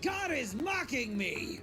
God is mocking me!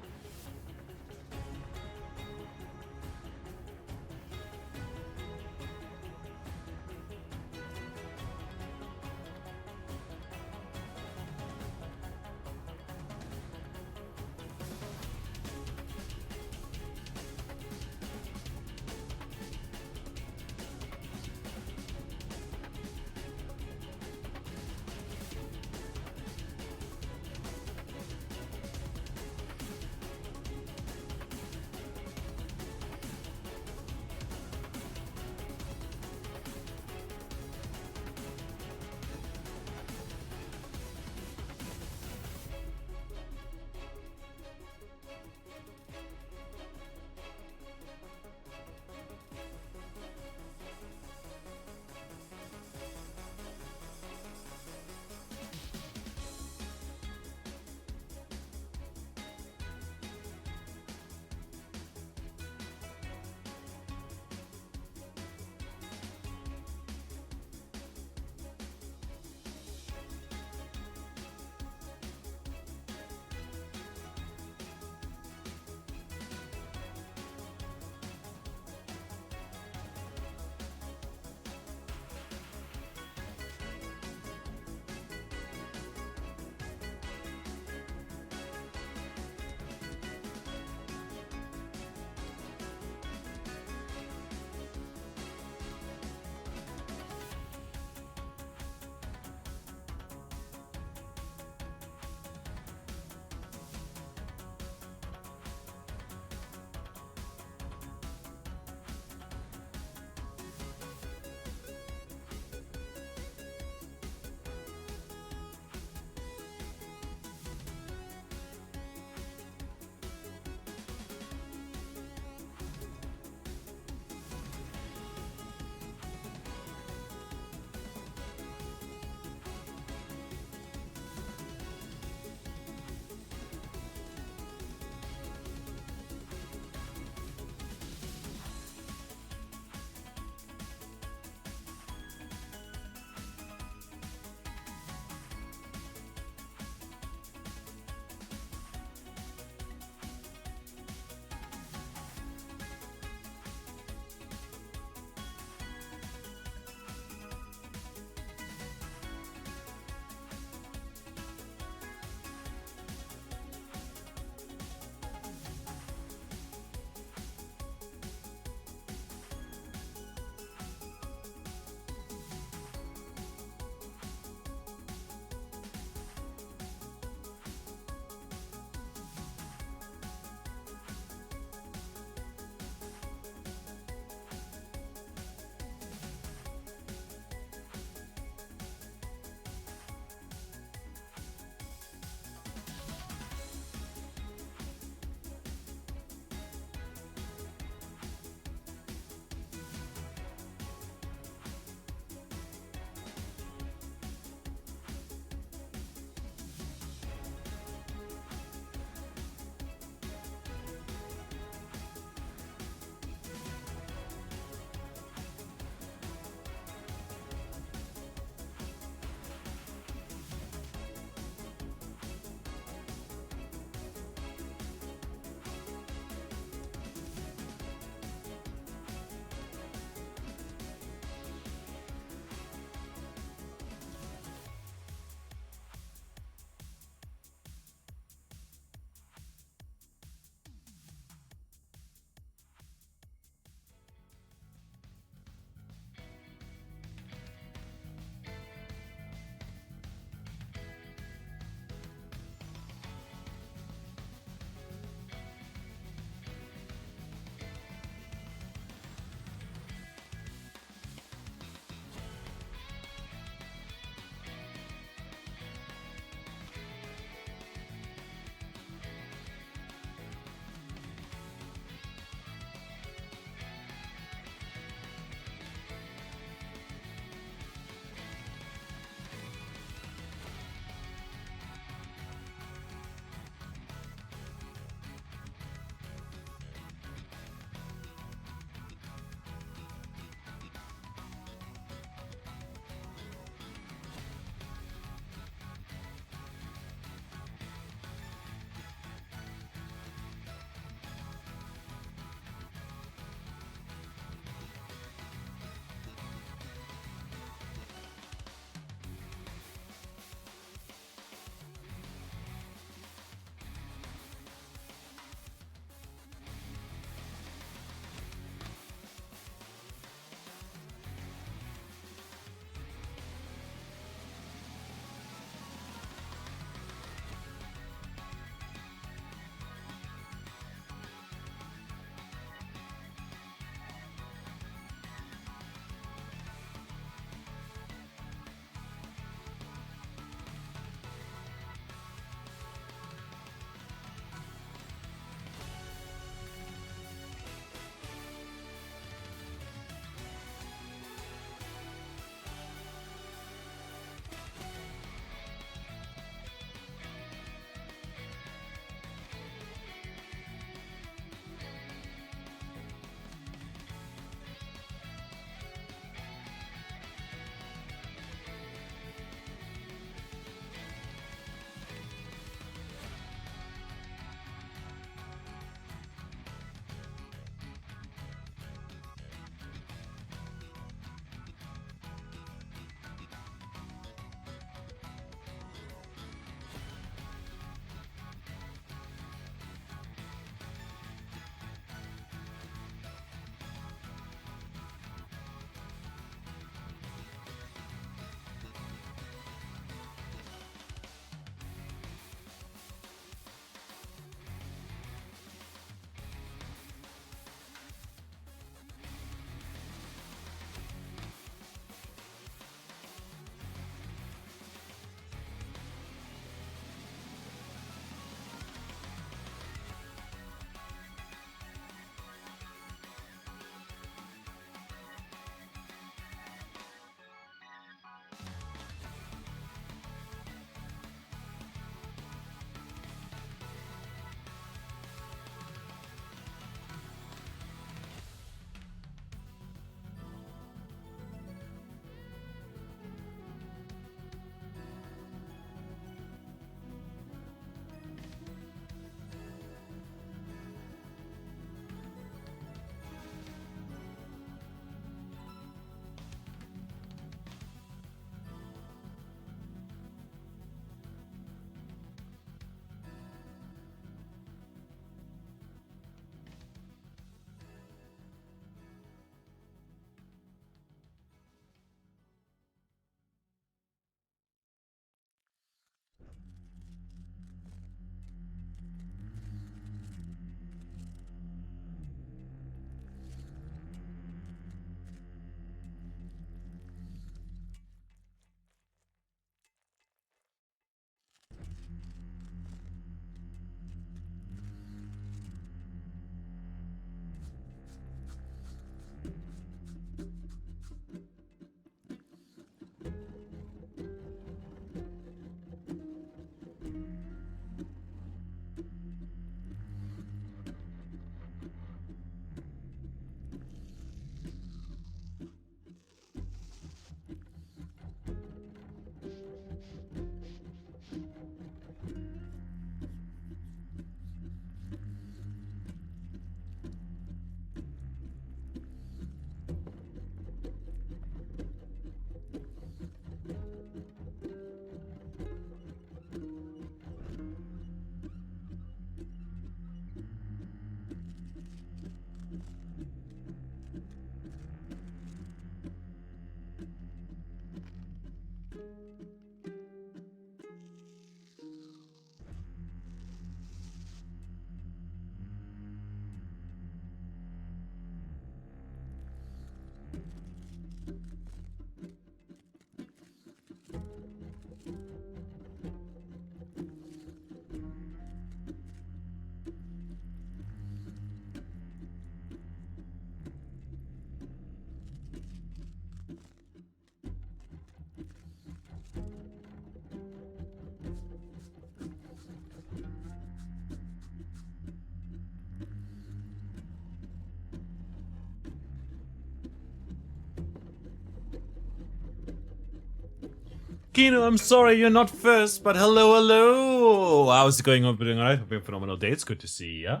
Kino, I'm sorry you're not first, but hello. How's it going? Hope you're doing alright. Hope you're having a phenomenal day. It's good to see ya.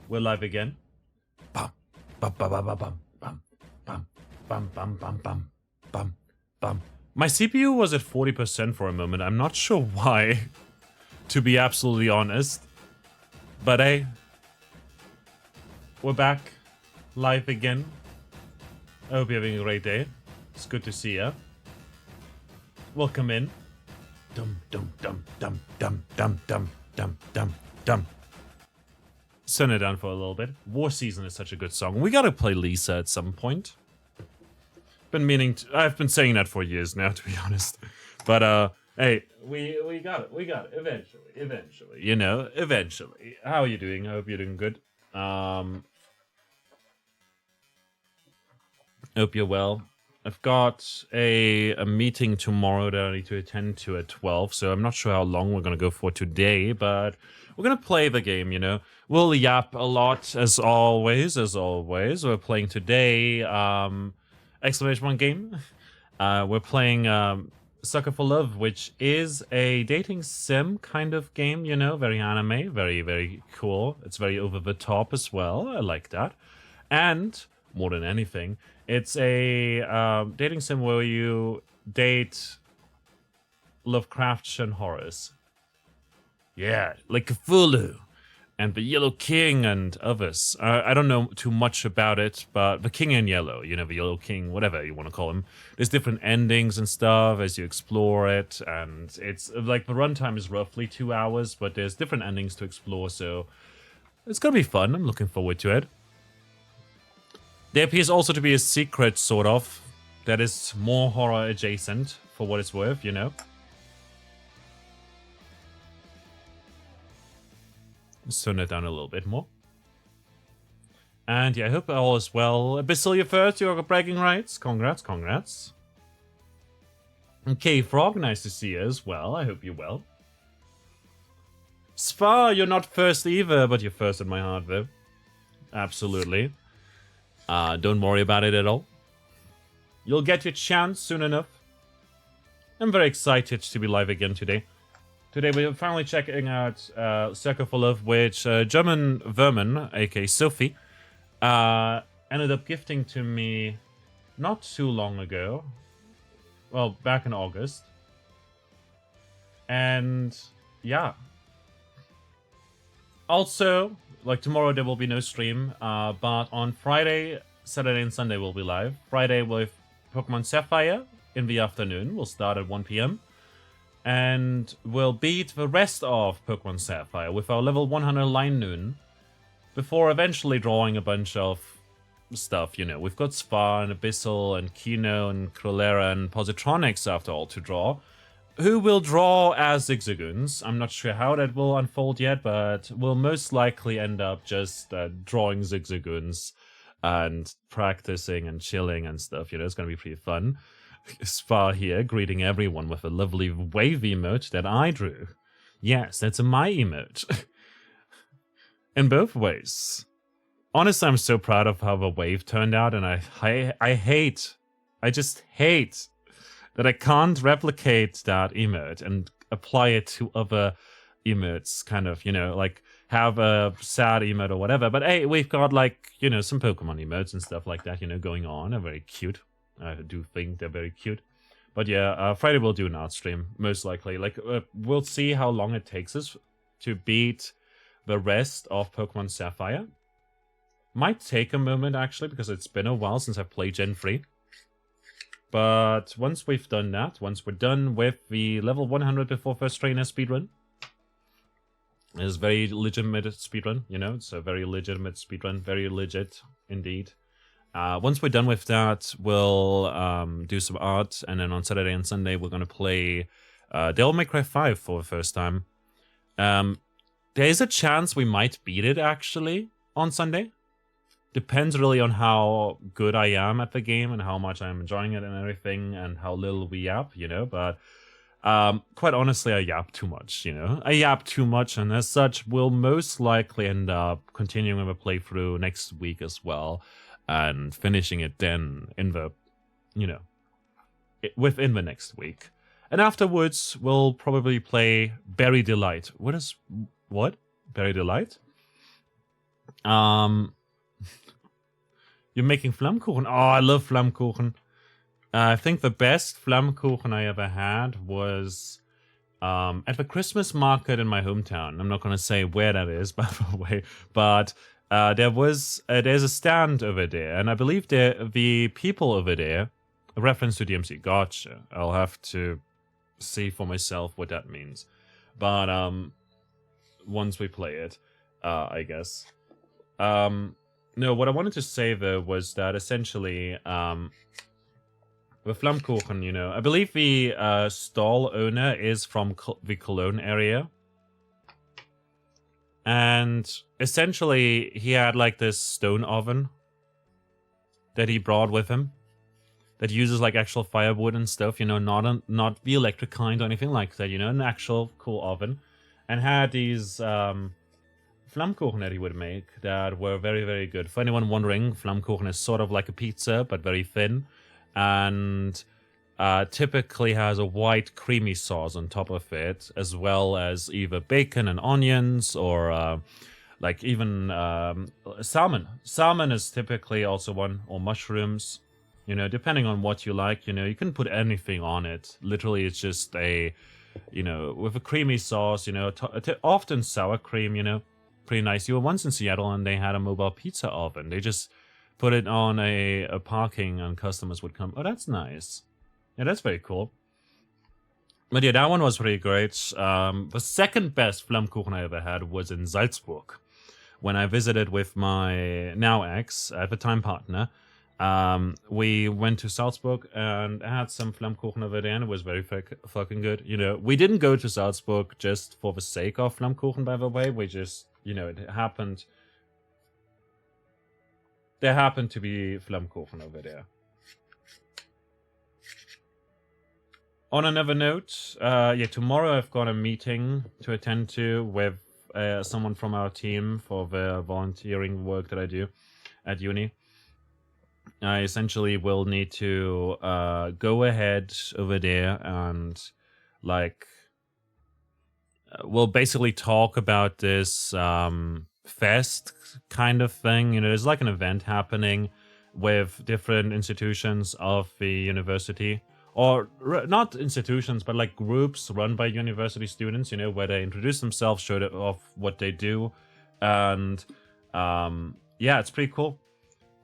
We're live again. Bum, bum, bum, bum, bum, bum, bum, bum, bum, bum, bum, bum, bum. My CPU was at 40% for a moment. I'm not sure why, to be absolutely honest. But hey, we're back, live again. I hope you're having a great day. It's good to see ya. Welcome in. Dum dum dum dum dum dum dum dum dum dum. Turn it down for a little bit. War Season is such a good song. We gotta play Lisa at some point. Been meaning to, I've been saying that for years now, to be honest. But hey, we got it. We got it. Eventually. You know, eventually. How are you doing? I hope you're doing good. Hope you're well. I've got a meeting tomorrow that I need to attend to at 12, so I'm not sure how long we're going to go for today, but we're going to play the game, you know. We'll yap a lot, as always. We're playing today, exclamation point game. We're playing Sucker for Love, which is a dating sim kind of game, you know, very anime, very, very cool. It's very over the top as well. I like that. And more than anything, it's a dating sim where you date Lovecratian horrors. Yeah, like Cthulhu and the Yellow King and others. I don't know too much about it, but the King in Yellow, you know, the Yellow King, whatever you want to call him. There's different endings and stuff as you explore it, and it's like the runtime is roughly 2 hours, but there's different endings to explore, so it's gonna be fun. I'm looking forward to it. There appears also to be a secret, sort of, that is more horror adjacent, for what it's worth, you know. Let's turn it down a little bit more. And yeah, I hope all is well. Basilia first, you got bragging rights. Congrats. Okay, Frog, nice to see you as well. I hope you're well. Spar, you're not first either, but you're first in my heart, though. Absolutely. Don't worry about it at all. You'll get your chance soon enough. I'm very excited to be live again today. Today we're finally checking out Sucker for Love, which German Vermin, aka Sophie, ended up gifting to me not too long ago. Well, back in August. And yeah. Also, like tomorrow there will be no stream, but on Friday, Saturday and Sunday we'll be live. Friday with Pokemon Sapphire in the afternoon. We'll start at 1 PM. And we'll beat the rest of Pokemon Sapphire with our level 100 Line Noon. Before eventually drawing a bunch of stuff, you know. We've got Spa and Abyssal and Kino and Crolera and Positronics after all to draw. Who will draw as Zigzagoons. I'm not sure how that will unfold yet, but we'll most likely end up just drawing Zigzagoons and practicing and chilling and stuff. You know, it's going to be pretty fun. Spa here, greeting everyone with a lovely wave emote that I drew. Yes, that's a my emote. In both ways. Honestly, I'm so proud of how the wave turned out, and I just hate that I can't replicate that emote and apply it to other emotes, kind of, you know, like have a sad emote or whatever. But hey, we've got, like, you know, some Pokemon emotes and stuff like that, you know, going on. They're very cute. I do think they're very cute. But yeah, Friday we'll do an art stream, most likely. Like, we'll see how long it takes us to beat the rest of Pokemon Sapphire. Might take a moment, actually, because it's been a while since I've played Gen 3. But once we've done that, once we're done with the level 100 before first trainer speedrun, it's a very legitimate speedrun, you know, it's a very legitimate speedrun, very legit indeed. Once we're done with that, we'll do some art, and then on Saturday and Sunday we're going to play Devil May Cry 5 for the first time. There is a chance we might beat it, actually, on Sunday. Depends really on how good I am at the game and how much I'm enjoying it and everything, and how little we yap, you know, but quite honestly, I yap too much, you know. I yap too much, and as such, we'll most likely end up continuing with a playthrough next week as well, and finishing it then in the, you know, within the next week. And afterwards, we'll probably play Berry Delight. What? Berry Delight? You're making Flammkuchen? Oh, I love Flammkuchen. I think the best Flammkuchen I ever had was at the Christmas market in my hometown. I'm not going to say where that is, by the way, but there's a stand over there, and I believe the people over there, a reference to DMC. Gotcha. I'll have to see for myself what that means, but once we play it, I guess. No, what I wanted to say though was that essentially, with Flammkuchen, you know, I believe the stall owner is from the Cologne area. And essentially, he had like this stone oven that he brought with him that uses like actual firewood and stuff, you know, not the electric kind or anything like that, you know, an actual cool oven. And had these Flammkuchen that he would make that were very, very good. For anyone wondering, Flammkuchen is sort of like a pizza, but very thin. And typically has a white creamy sauce on top of it, as well as either bacon and onions or like even salmon. Salmon is typically also one, or mushrooms, you know, depending on what you like. You know, you can put anything on it. Literally, it's just a, you know, with a creamy sauce, you know, often sour cream, you know, pretty nice. You were once in Seattle and they had a mobile pizza oven. They just put it on a parking and customers would come. Oh, that's nice. Yeah, that's very cool. But yeah, that one was pretty great. The second best Flammkuchen I ever had was in Salzburg. When I visited with my now ex, at the time partner, we went to Salzburg and had some Flammkuchen over there, and it was very fucking good. You know, we didn't go to Salzburg just for the sake of Flammkuchen, by the way. We just, you know, it happened. There happened to be Flammkuchen over there. On another note, yeah, tomorrow I've got a meeting to attend to with someone from our team for the volunteering work that I do at uni. I essentially will need to go ahead over there and, like, we'll basically talk about this fest kind of thing. You know, there's like an event happening with different institutions of the university. Or not institutions, but like groups run by university students, you know, where they introduce themselves, show off what they do. And yeah, it's pretty cool.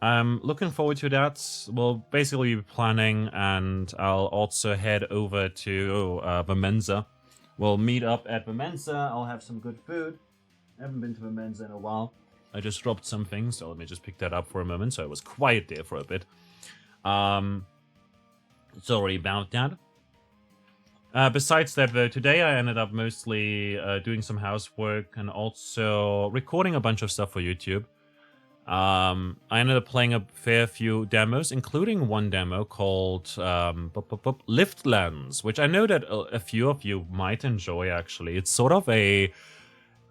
I'm looking forward to that. We'll basically be planning, and I'll also head over to the Mensa. We'll meet up at the Mensa. I'll have some good food. I haven't been to the Mensa in a while. I just dropped something, so let me just pick that up for a moment. So I was quiet there for a bit. Sorry about that. Besides that, though, today I ended up mostly doing some housework and also recording a bunch of stuff for YouTube. I ended up playing a fair few demos, including one demo called Liftlands, which I know that a few of you might enjoy, actually. It's sort of a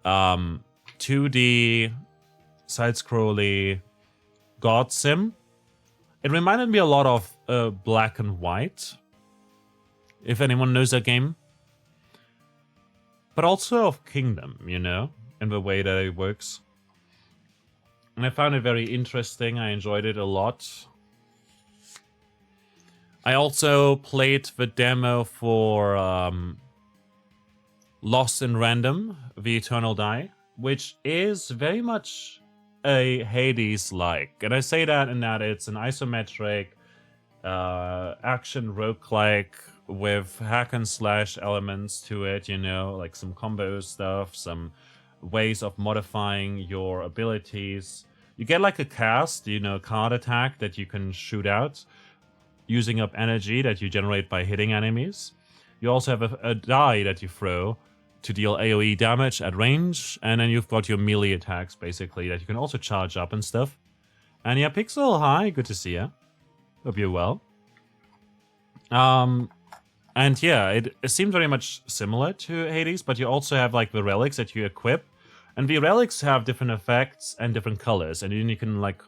2D side-scrolly god sim. It reminded me a lot of Black and White, if anyone knows that game. But also of Kingdom, you know, in the way that it works. And I found it very interesting. I enjoyed it a lot. I also played the demo for Lost in Random, The Eternal Die, which is very much a Hades-like. And I say that in that it's an isometric action roguelike with hack and slash elements to it, you know, like some combo stuff, some ways of modifying your abilities. You get like a cast, you know, card attack that you can shoot out using up energy that you generate by hitting enemies. You also have a die that you throw to deal AoE damage at range, and then you've got your melee attacks, basically, that you can also charge up and stuff. And yeah, Pixel, hi, good to see you. Hope you're well. And yeah, it seems very much similar to Hades, but you also have like the relics that you equip, and the relics have different effects and different colors, and then you can like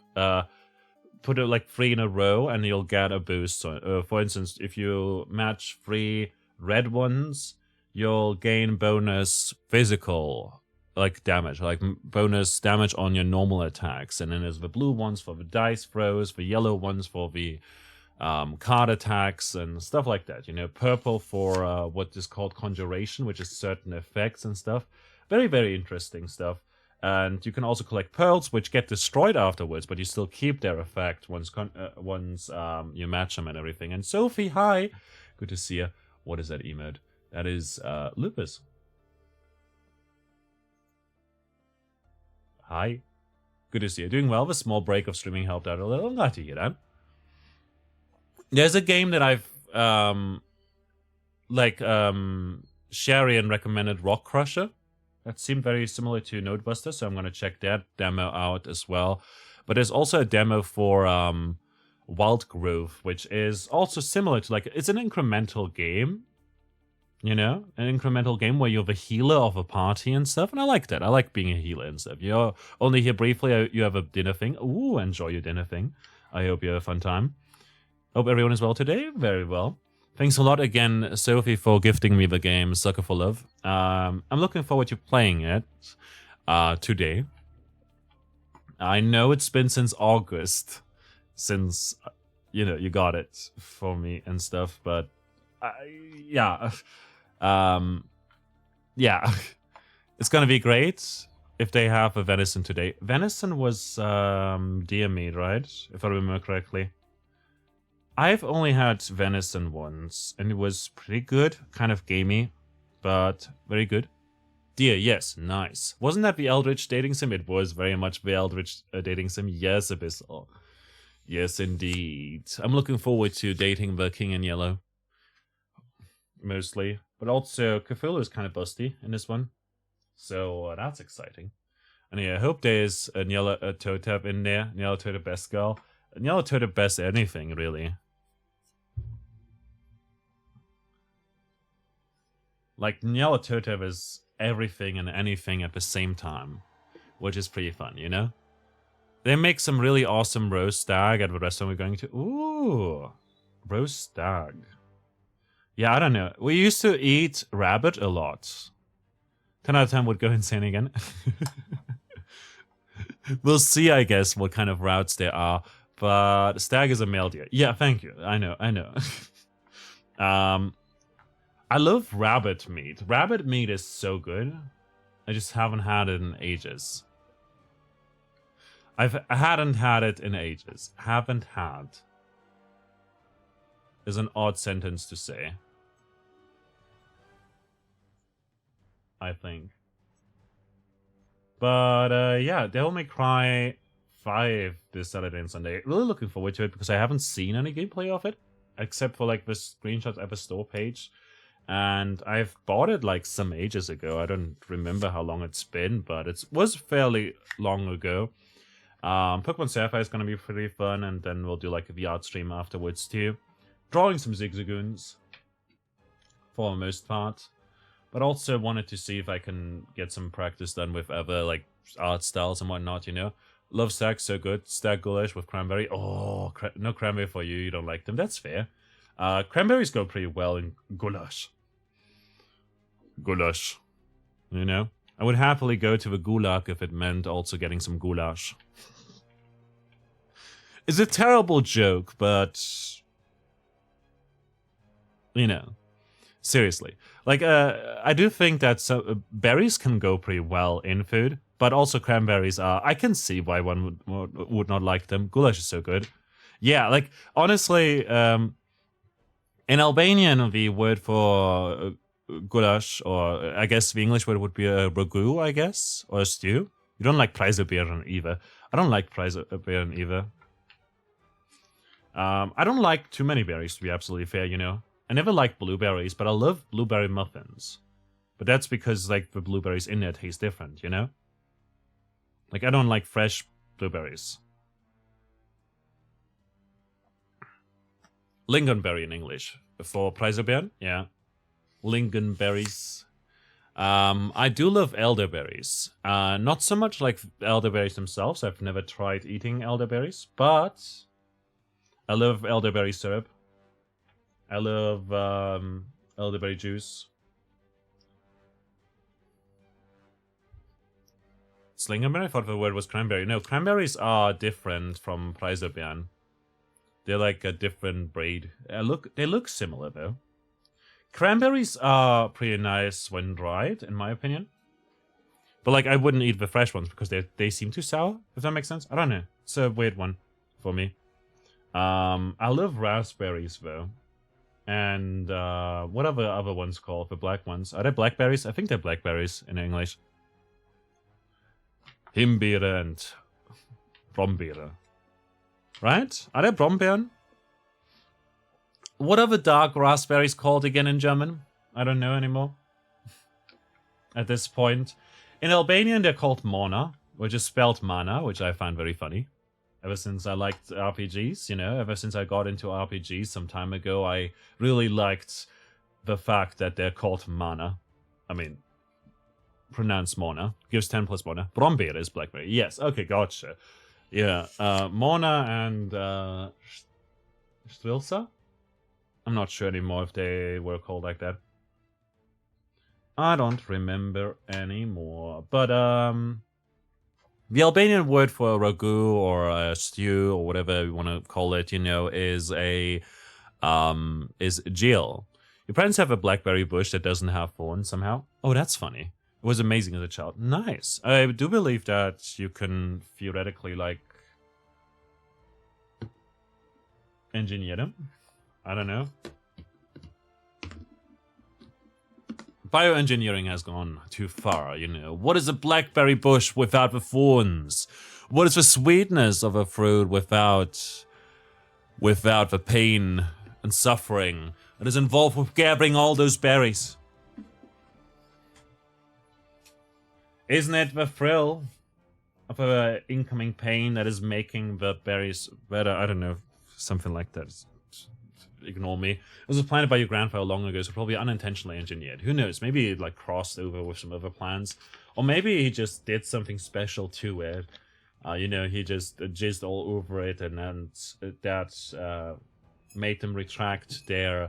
put it like 3 in a row, and you'll get a boost. So, for instance, if you match 3 red ones, you'll gain bonus physical like damage, like bonus damage on your normal attacks. And then there's the blue ones for the dice throws, the yellow ones for the card attacks and stuff like that. You know, purple for what is called conjuration, which is certain effects and stuff. Very, very interesting stuff. And you can also collect pearls, which get destroyed afterwards, but you still keep their effect once you match them and everything. And Sophie, hi! Good to see you. What is that emote? That is Lupus. Hi. Good to see you. Doing well. The small break of streaming helped out a little. I'm glad to hear that. There's a game that I've Sharian recommended, Rock Crusher. That seemed very similar to Nodebuster, so I'm gonna check that demo out as well. But there's also a demo for Wild Grove, which is also similar to, like, it's an incremental game. You know, an incremental game where you're the healer of a party and stuff, and I like that. I like being a healer and stuff. You're only here briefly. You have a dinner thing. Ooh, enjoy your dinner thing. I hope you have a fun time. Hope everyone is well today. Very well. Thanks a lot again, Sophie, for gifting me the game Sucker for Love. I'm looking forward to playing it today. I know it's been since August since, you know, you got it for me and stuff, but yeah. Yeah. It's gonna be great if they have a venison today. Venison was deer meat, right? If I remember correctly. I've only had venison once, and it was pretty good. Kind of gamey, but very good. Deer, yes, nice. Wasn't that the Eldritch dating sim? It was very much the Eldritch dating sim. Yes, Abyssal. Yes, indeed. I'm looking forward to dating the King in Yellow. Mostly. But also, Cthulhu is kind of busty in this one. So, that's exciting. And yeah, I hope there's a Nyarlathotep in there. Nyarlathotep best girl. Nyarlathotep best anything, really. Like, Nyarlathotep is everything and anything at the same time. Which is pretty fun, you know? They make some really awesome roast stag at the restaurant we're going to. Ooh. Roast stag. Yeah, I don't know. We used to eat rabbit a lot. 10 out of 10 would go insane again. We'll see, I guess, what kind of routes there are. But stag is a male deer. Yeah, thank you. I know. I love rabbit meat. Rabbit meat is so good. I just haven't had it in ages. I hadn't had it in ages. Haven't had is an odd sentence to say. I think. But yeah, Devil May Cry 5 this Saturday and Sunday. Really looking forward to it because I haven't seen any gameplay of it. Except for like the screenshots at the store page. And I've bought it like some ages ago. I don't remember how long it's been, but it was fairly long ago. Pokemon Sapphire is going to be pretty fun, and then we'll do like a VR stream afterwards too. Drawing some Zigzagoons for the most part. But also wanted to see if I can get some practice done with other like art styles and whatnot, you know. Love Stag, so good. Stag Goulash with Cranberry. Oh, no Cranberry for you. You don't like them. That's fair. Cranberries go pretty well in Goulash. Goulash. You know? I would happily go to the Gulag if it meant also getting some goulash. It's a terrible joke, but... you know. Seriously. Like, I do think that berries can go pretty well in food, but also cranberries are... I can see why one would not like them. Goulash is so good. Yeah, like, honestly, in Albanian, the word for goulash, or I guess the English word would be a ragu, I guess, or a stew. You don't like preiselbeeren either. I don't like preiselbeeren either. I don't like too many berries, to be absolutely fair, you know. I never liked blueberries, but I love blueberry muffins. But that's because, like, the blueberries in there taste different, you know? Like, I don't like fresh blueberries. Lingonberry in English. For preiselbeeren, yeah. Lingonberries. I do love elderberries. Not so much like elderberries themselves. I've never tried eating elderberries, but I love elderberry syrup. I love elderberry juice. Slingerberry? I thought the word was cranberry. No, cranberries are different from Preiselbeeren. They're like a different breed. They look similar though. Cranberries are pretty nice when dried, in my opinion. But like, I wouldn't eat the fresh ones because they seem too sour. If that makes sense, I don't know. It's a weird one for me. I love raspberries though, and what are the other ones called? The black ones? Are they blackberries? I think they're blackberries in English. Himbeere and Brombeere. Right? Are they Brombeeren? What are the dark raspberries called again in German? I don't know anymore. At this point. In Albanian, they're called Mona, which is spelled mana, which I find very funny. Ever since I liked RPGs, you know, ever since I got into RPGs some time ago, I really liked the fact that they're called mana. I mean, pronounced Mona. Gives 10 plus Mona. Brombeer is blackberry. Yes, okay, gotcha. Yeah, Mona and Strilsa? I'm not sure anymore if they were called like that. I don't remember anymore. But, the Albanian word for a ragu or a stew or whatever you want to call it, you know, is is gjil. Your parents have a blackberry bush that doesn't have thorns somehow. Oh, that's funny. It was amazing as a child. Nice. I do believe that you can theoretically, like, engineer them. I don't know. Bioengineering has gone too far, you know. What is a blackberry bush without the thorns? What is the sweetness of a fruit without the pain and suffering that is involved with gathering all those berries? Isn't it the thrill of a incoming pain that is making the berries better? I don't know, something like that. Ignore me. It was planted by your grandfather long ago, so probably unintentionally engineered. Who knows? Maybe it like crossed over with some other plants, or maybe he just did something special to it. You know, he just jizzed all over it, and then that made them retract their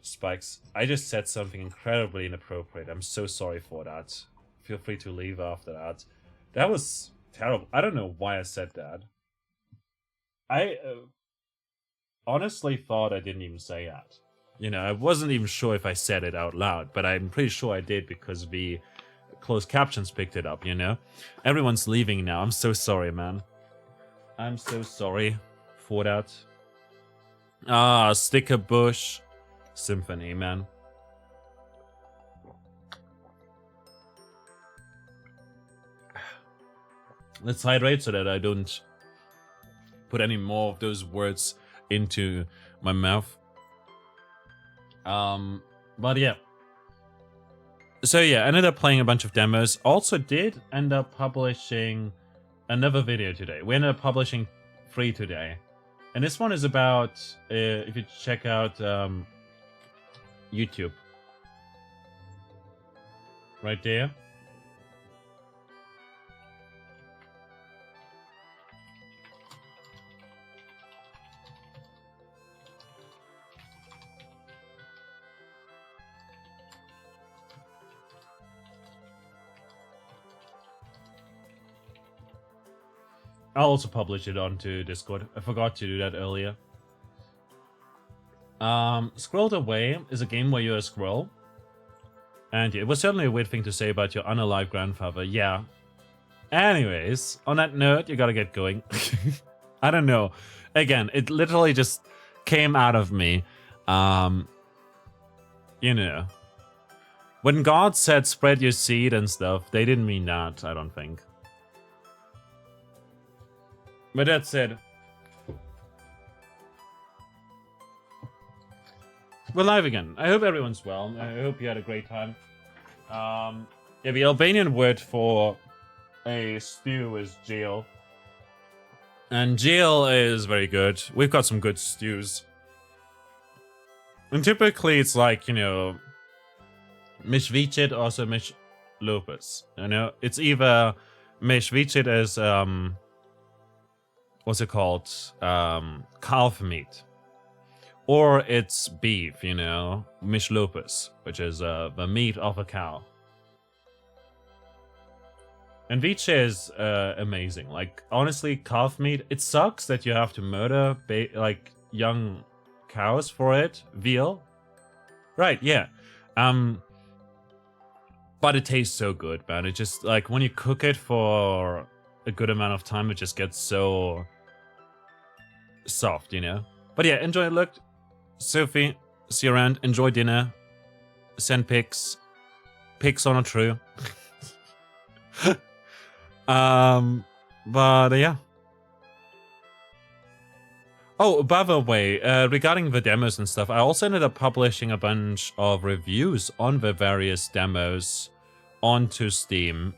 spikes. I just said something incredibly inappropriate. I'm so sorry for that. Feel free to leave after that. That was terrible. I don't know why I said that. I honestly thought I didn't even say that. You know, I wasn't even sure if I said it out loud, but I'm pretty sure I did because the closed captions picked it up, you know? Everyone's leaving now. I'm so sorry, man. I'm so sorry for that. Ah, Sticker Bush Symphony, man. Let's hydrate so that I don't put any more of those words into my mouth. But yeah. So yeah, I ended up playing a bunch of demos. Also did end up publishing another video today. We ended up publishing 3 today. And this one is about, if you check out YouTube. Right there. I'll also publish it onto Discord. I forgot to do that earlier. Squirreled Away is a game where you're a squirrel. And yeah, it was certainly a weird thing to say about your unalive grandfather. Yeah. Anyways, on that note, you gotta get going. I don't know. Again, it literally just came out of me. You know. When God said spread your seed and stuff, they didn't mean that, I don't think. But that said, we're live again. I hope everyone's well. I hope you had a great time. Yeah, the Albanian word for a stew is gjil. And gjil is very good. We've got some good stews. And typically it's like, you know, mishvicit or so mish lopus. You know, it's either mishvicit as, what's it called? Calf meat. or it's beef, you know, mish lupus, which is the meat of a cow. And Vice is amazing. Like, honestly, calf meat, it sucks that you have to murder, like, young cows for it. Veal. Right, yeah. But it tastes so good, man. It just, like, when you cook it for a good amount of time, it just gets so soft, you know? But yeah, enjoy it. Look, Sophie, see you around. Enjoy dinner. Send pics. Pics are not true. But yeah. Oh, by the way, regarding the demos and stuff, I also ended up publishing a bunch of reviews on the various demos onto Steam.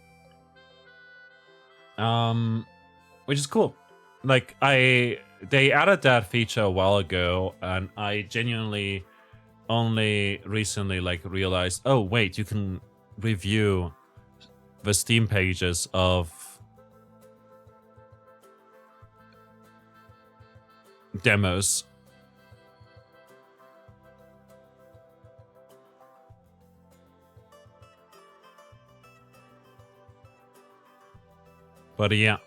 Which is cool. Like, they added that feature a while ago, and I genuinely only recently, like, realized, oh, wait, you can review the Steam pages of demos. But yeah.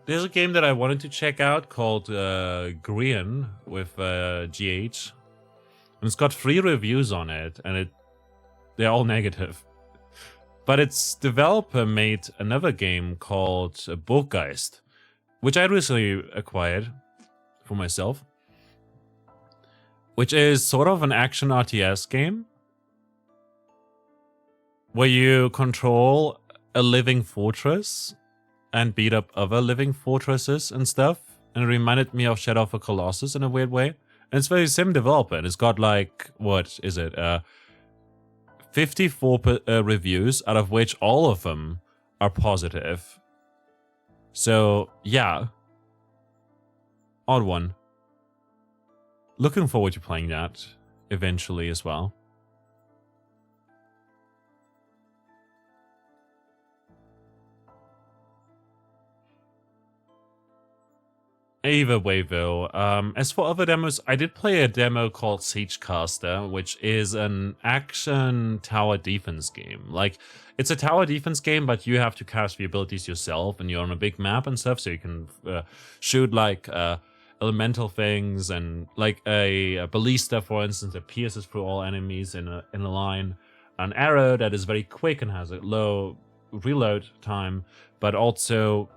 There's a game that I wanted to check out called Grian with GH. And it's got 3 reviews on it, and they're all negative. But its developer made another game called Burggeist, which I recently acquired for myself. Which is sort of an action RTS game where you control a living fortress and beat up other living fortresses and stuff. And it reminded me of Shadow of the Colossus in a weird way. And it's very sim developer. And it's got like, what is it? 54 reviews, out of which all of them are positive. So, yeah. Odd one. Looking forward to playing that eventually as well. Either way, though, as for other demos, I did play a demo called Siegecaster, which is an action tower defense game. Like, it's a tower defense game, but you have to cast the abilities yourself, and you're on a big map and stuff, so you can shoot, like, elemental things, and, like, a ballista, for instance, that pierces through all enemies in a line. An arrow that is very quick and has a low reload time, but also,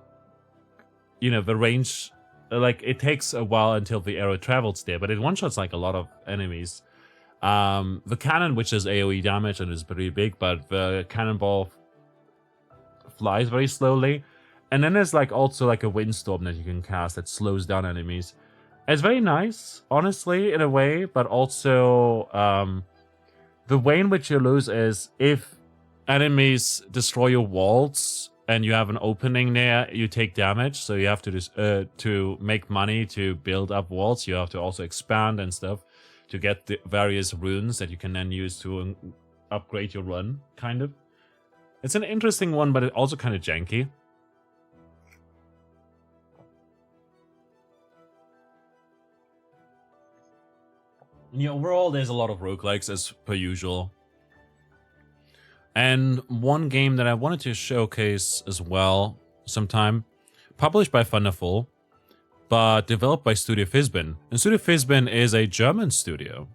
you know, the range... Like, it takes a while until the arrow travels there, but it one-shots, like, a lot of enemies. The cannon, which is AoE damage and is pretty big, but the cannonball flies very slowly. And then there's, like, also, like, a windstorm that you can cast that slows down enemies. It's very nice, honestly, in a way, but also, the way in which you lose is if enemies destroy your walls... and you have an opening there, you take damage. So you have to make money to build up walls. You have to also expand and stuff to get the various runes that you can then use to upgrade your run, kind of. It's an interesting one, but it's also kind of janky. Yeah, overall, there's a lot of roguelikes as per usual. And one game that I wanted to showcase as well sometime, published by Thunderful, but developed by Studio Fizbin. And Studio Fizbin is a German studio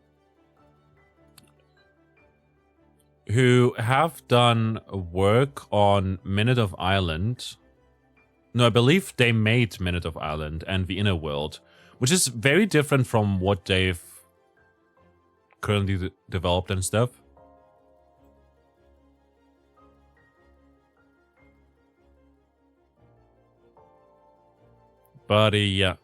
who have done work on Minute of Ireland. No, I believe they made Minute of Ireland and The Inner World, which is very different from what they've currently developed and stuff. But yeah.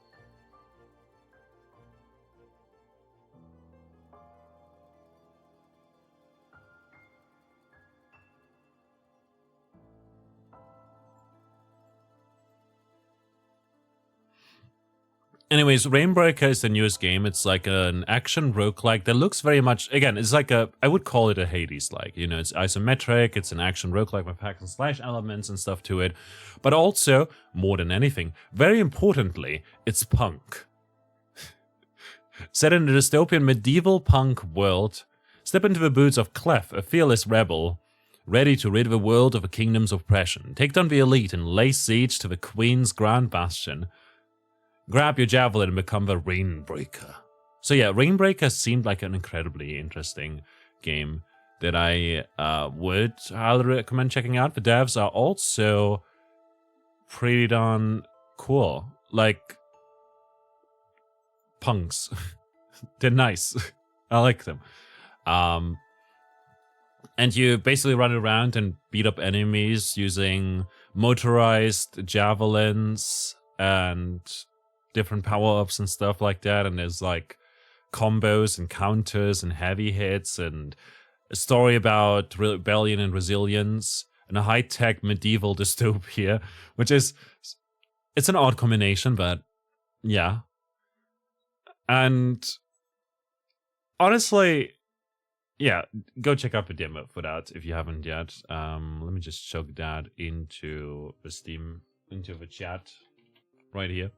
Anyways, Rainbreaker is the newest game. It's like an action roguelike that looks very much, again, it's like I would call it a Hades-like. You know, it's isometric, it's an action roguelike with hack and slash elements and stuff to it. But also, more than anything, very importantly, it's punk. Set in a dystopian medieval punk world, step into the boots of Clef, a fearless rebel, ready to rid the world of a kingdom's oppression. Take down the elite and lay siege to the Queen's Grand Bastion. Grab your javelin and become the Rainbreaker. So yeah, Rainbreaker seemed like an incredibly interesting game that I would highly recommend checking out. The devs are also pretty darn cool. Like, punks. They're nice. I like them. And you basically run around and beat up enemies using motorized javelins and different power-ups and stuff like that, and there's like combos and counters and heavy hits and a story about rebellion and resilience and a high-tech medieval dystopia, which is, it's an odd combination, but yeah. And honestly, yeah, go check out the demo for that if you haven't yet. Let me just choke that into the Steam, into the chat right here.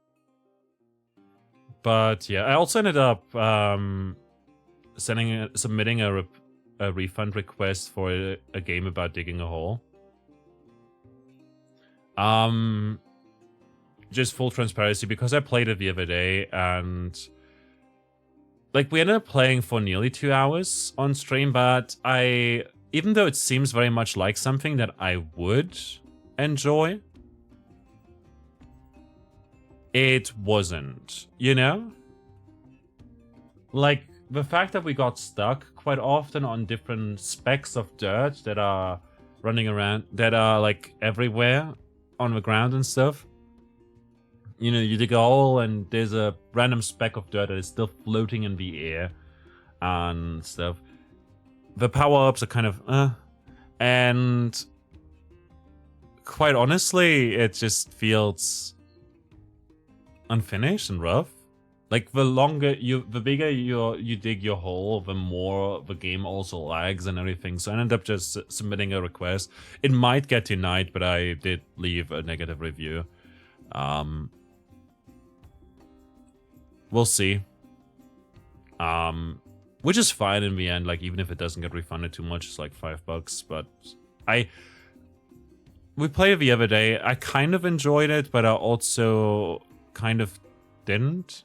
But yeah, I also ended up submitting a refund request for a game about digging a hole. Just full transparency, because I played it the other day, and like we ended up playing for nearly 2 hours on stream, but even though it seems very much like something that I would enjoy, it wasn't, you know? Like, the fact that we got stuck quite often on different specks of dirt that are running around, that are, like, everywhere on the ground and stuff. You know, you dig a hole and there's a random speck of dirt that is still floating in the air and stuff. The power-ups are kind of, and quite honestly, it just feels unfinished and rough. Like, the bigger you dig your hole, the more the game also lags and everything. So I ended up just submitting a request. It might get denied, but I did leave a negative review. We'll see. Which is fine in the end. Like, even if it doesn't get refunded too much, it's like $5. But we played it the other day. I kind of enjoyed it, but I also kind of didn't,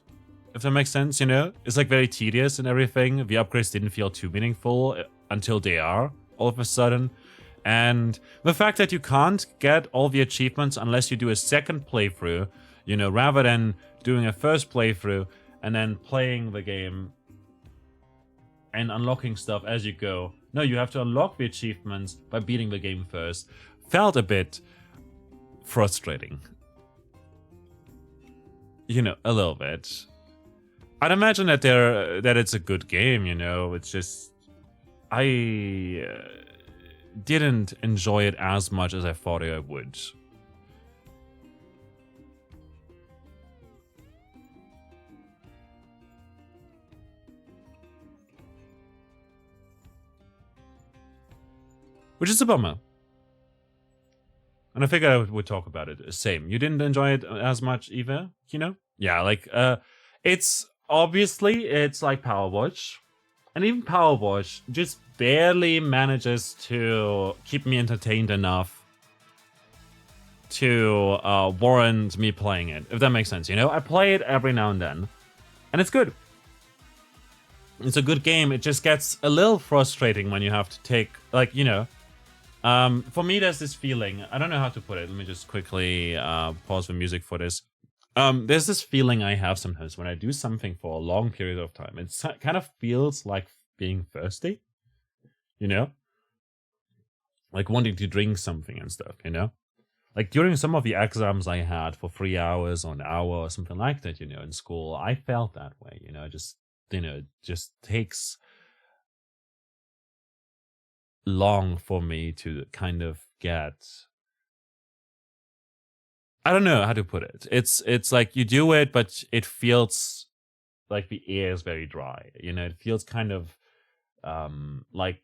if that makes sense, you know? It's like very tedious and everything. The upgrades didn't feel too meaningful until they are, all of a sudden. And the fact that you can't get all the achievements unless you do a second playthrough, you know, rather than doing a first playthrough and then playing the game and unlocking stuff as you go. No, you have to unlock the achievements by beating the game first. Felt a bit frustrating. You know, a little bit. I'd imagine that it's a good game, you know. It's just I didn't enjoy it as much as I thought I would. Which is a bummer. And I figured I would talk about it. Same. You didn't enjoy it as much either, you know? Yeah, like, it's like Power Watch. And even Power Watch just barely manages to keep me entertained enough to warrant me playing it, if that makes sense, you know? I play it every now and then, and it's good. It's a good game. It just gets a little frustrating when you have to take, like, you know... for me, there's this feeling. I don't know how to put it. Let me just quickly pause the music for this. There's this feeling I have sometimes when I do something for a long period of time. It kind of feels like being thirsty, you know? Like wanting to drink something and stuff, you know? Like during some of the exams I had for 3 hours or an hour or something like that, in school, I felt that way, it just takes long for me to kind of get, I don't know how to put it. It's like you do it, but it feels like the air is very dry. It feels kind of like,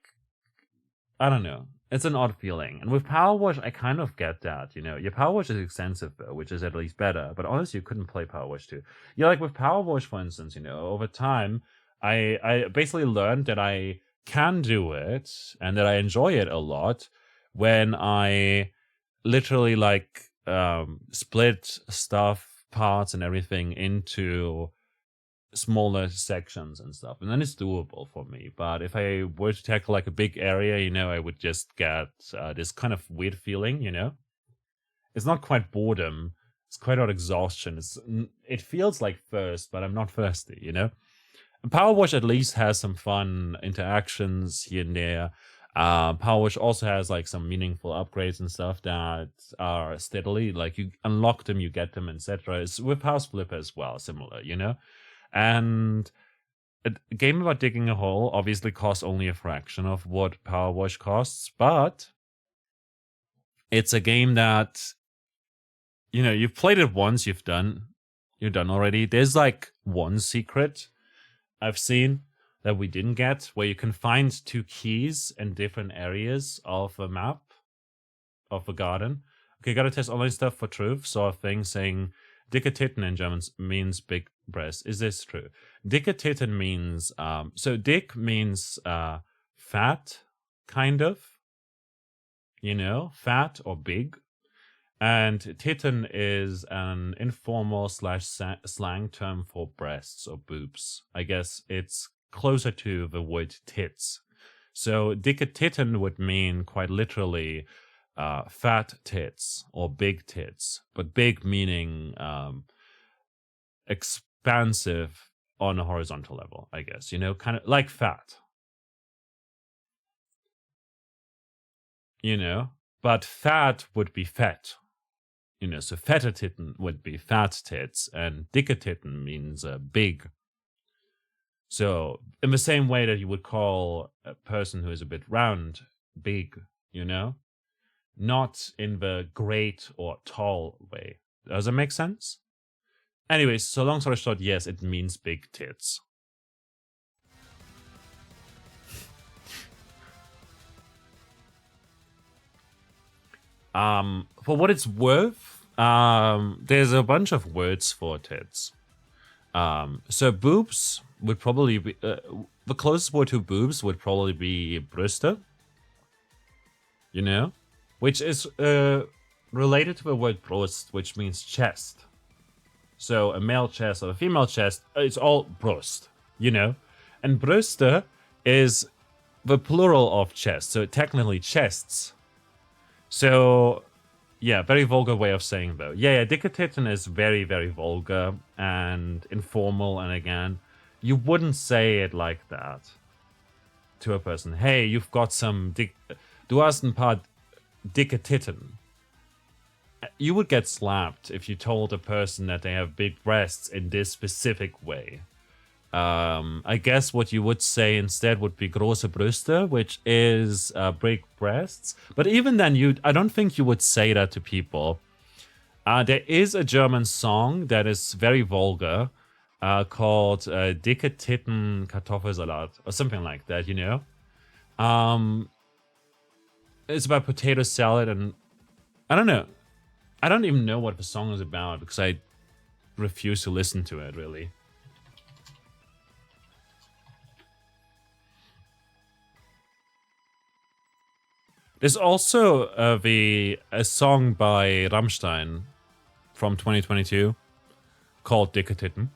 I don't know. It's an odd feeling. And with Power Wash, I kind of get that, Your Power Wash is extensive though, which is at least better. But honestly, you couldn't play Power Wash 2. Yeah, like with Power Wash, for instance, over time, I basically learned that I can do it and that I enjoy it a lot when I literally like split stuff, parts and everything into smaller sections and stuff, and then it's doable for me. But if I were to tackle like a big area, I would just get this kind of weird feeling. It's not quite boredom, it's quite out exhaustion. It feels like thirst, but I'm not thirsty. And Power Wash at least has some fun interactions here and there. Power Wash also has like some meaningful upgrades and stuff that are steadily like you unlock them, you get them, etc. It's with House Flipper as well, similar, And a game about digging a hole obviously costs only a fraction of what Power Wash costs, but it's a game that, you've played it once, you're done already. There's like one secret I've seen that we didn't get, where you can find 2 keys in different areas of a map of a garden. Okay, gotta test online stuff for truth. Saw a thing saying dicke Titten in German means big breast. Is this true? Dicke Titten means so dick means fat, kind of, fat or big. And Titten is an informal / slang term for breasts or boobs. I guess it's closer to the word tits. So dicke Titten would mean quite literally fat tits or big tits, but big meaning expansive on a horizontal level, I guess, kind of like fat, but fat would be fat, so fette Titten would be fat tits, and dicke Titten means big. So in the same way that you would call a person who is a bit round big, not in the great or tall way. Does that make sense? Anyways, so long story short, yes, it means big tits. For what it's worth, there's a bunch of words for tits. So boobs would probably be the closest word to boobs would probably be Brüste, which is related to the word Brust, which means chest. So a male chest or a female chest, it's all Brust, and Brüste is the plural of chest, so technically chests. So yeah, very vulgar way of saying though. Yeah, dicke Titten is very, very vulgar and informal, and again, you wouldn't say it like that to a person. Hey, you've got some du hast ein paar dicke Titten. You would get slapped if you told a person that they have big breasts in this specific way. I guess what you would say instead would be große Brüste, which is big breasts. But even then, I don't think you would say that to people. There is a German song that is very vulgar called Dicke Titten Kartoffelsalat or something like that, It's about potato salad, and I don't know. I don't even know what the song is about because I refuse to listen to it, really. There's also a song by Rammstein from 2022 called Dicke Titten.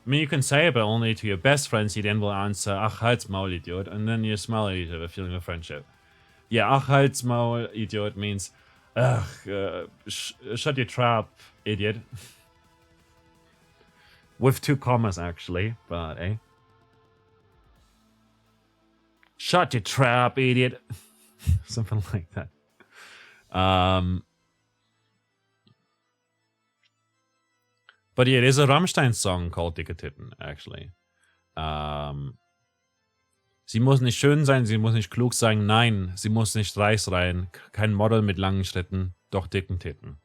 I mean, you can say it, but only to your best friends. He then will answer, ach, halt's Maul, Idiot, and then you smile at each other, feeling of friendship. Yeah, ach, halt's Maul, Idiot means, ugh, shut your trap, idiot. With 2 commas, actually, but, Shut your trap, idiot. Something like that. But yeah, it is a Rammstein song called Dicke Titten, actually. Sie muss nicht schön sein, sie muss nicht klug sein, nein, sie muss nicht reich sein, kein Model mit langen Schritten, doch dicken Titten.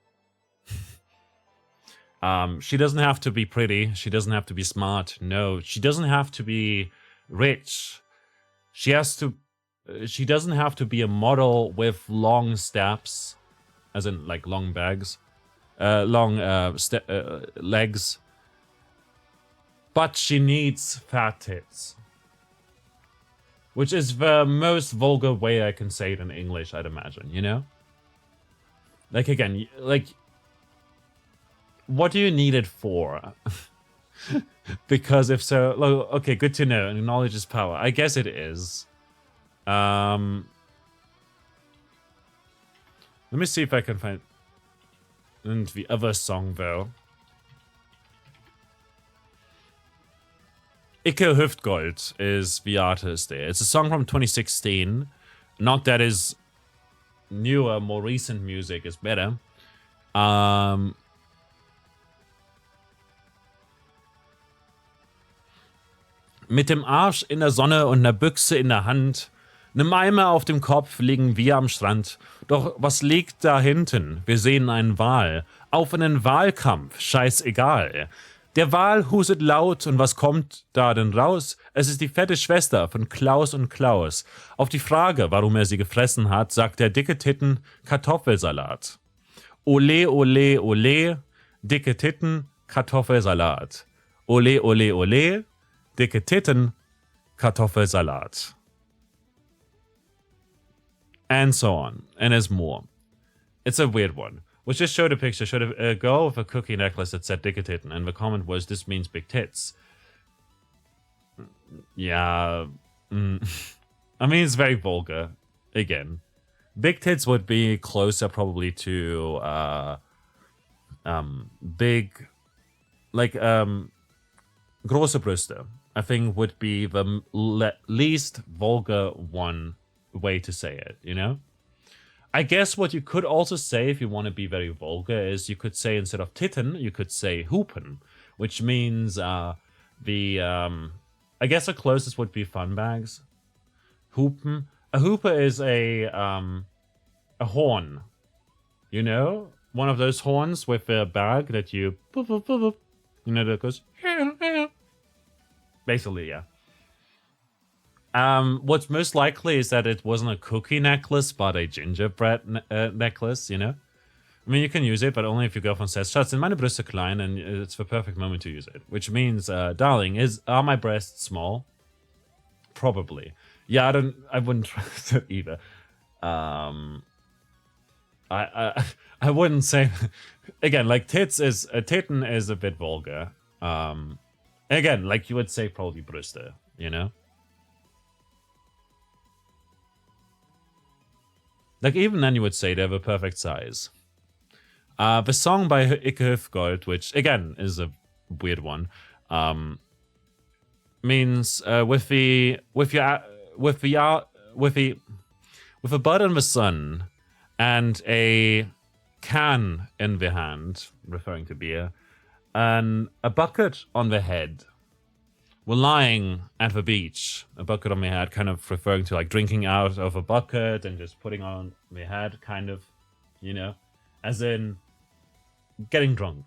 She doesn't have to be pretty, she doesn't have to be smart, no, she doesn't have to be rich. She doesn't have to be a model with long steps, as in like long bags, legs. But she needs fat tits. Which is the most vulgar way I can say it in English, I'd imagine, you know? Like, again, like, what do you need it for? Because if so, okay, good to know. Knowledge is power. I guess it is. Let me see if I can find the other song, though. Icke Hüftgold is the artist there. It's a song from 2016. Not that his newer, more recent music is better. Mit dem Arsch in der Sonne und ner Büchse in der Hand, nem Eimer auf dem Kopf liegen wir am Strand. Doch was liegt da hinten? Wir sehen einen Wal. Auf einen Wahlkampf, scheißegal. Der Wal huset laut und was kommt da denn raus? Es ist die fette Schwester von Klaus und Klaus. Auf die Frage, warum er sie gefressen hat, sagt der dicke Titten Kartoffelsalat. Ole, ole, ole, dicke Titten, Kartoffelsalat. Ole, ole, ole, dicke Titten, Kartoffelsalat. And so on. And there's more. It's a weird one. Which just showed a picture, showed a girl with a cookie necklace that said dicke Titten, and the comment was, this means big tits. Yeah. I mean, it's very vulgar. Again. Big tits would be closer probably to, big, like, große Brüste, I think would be the least vulgar one way to say it, you know? I guess what you could also say if you want to be very vulgar is you could say instead of titten, you could say hoopen, which means I guess the closest would be fun bags. Hoopen. A hooper is a horn, you know? One of those horns with a bag that you know, that goes basically, yeah. What's most likely is that it wasn't a cookie necklace, but a gingerbread necklace, you know? I mean, you can use it, but only if your girlfriend says, Schatz, sind meine Brüste klein, and it's the perfect moment to use it. Which means, darling, are my breasts small? Probably. Yeah, I wouldn't trust it either. I wouldn't say, again, like titten is a bit vulgar. Again, like you would say probably Brüste, you know? Like, even then you would say they have a perfect size. The song by Icke Hüftgold, which, again, is a weird one, means with a bud in the sun and a can in the hand, referring to beer, and a bucket on the head. We're lying at the beach, a bucket on my head, kind of referring to like drinking out of a bucket and just putting on my head, kind of, you know, as in getting drunk.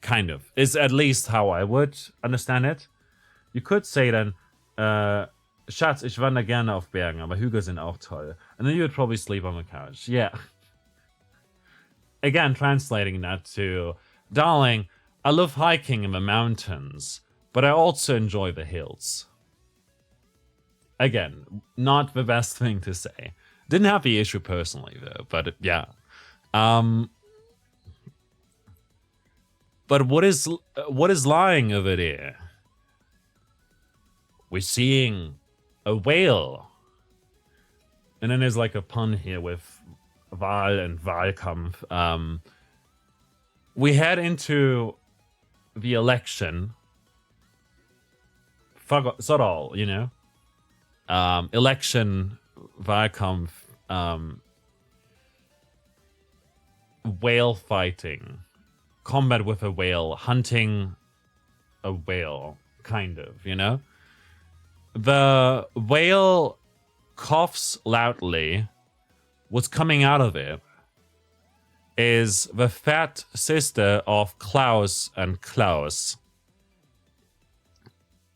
Kind of. Is at least how I would understand it. You could say then, Schatz, ich wandere gerne auf Bergen, aber Hügel sind auch toll. And then you would probably sleep on the couch. Yeah. Again, translating that to, darling, I love hiking in the mountains, but I also enjoy the hills. Again, not the best thing to say. Didn't have the issue personally, though, but yeah. But what is lying over there? We're seeing a whale. And then there's like a pun here with Wahl and Wahlkampf. We head into the election. Sort all, you know? Election, Wahlkampf, whale fighting. combat with a whale, hunting a whale, kind of, you know? The whale coughs loudly. What's coming out of it is the fat sister of Klaus and Klaus.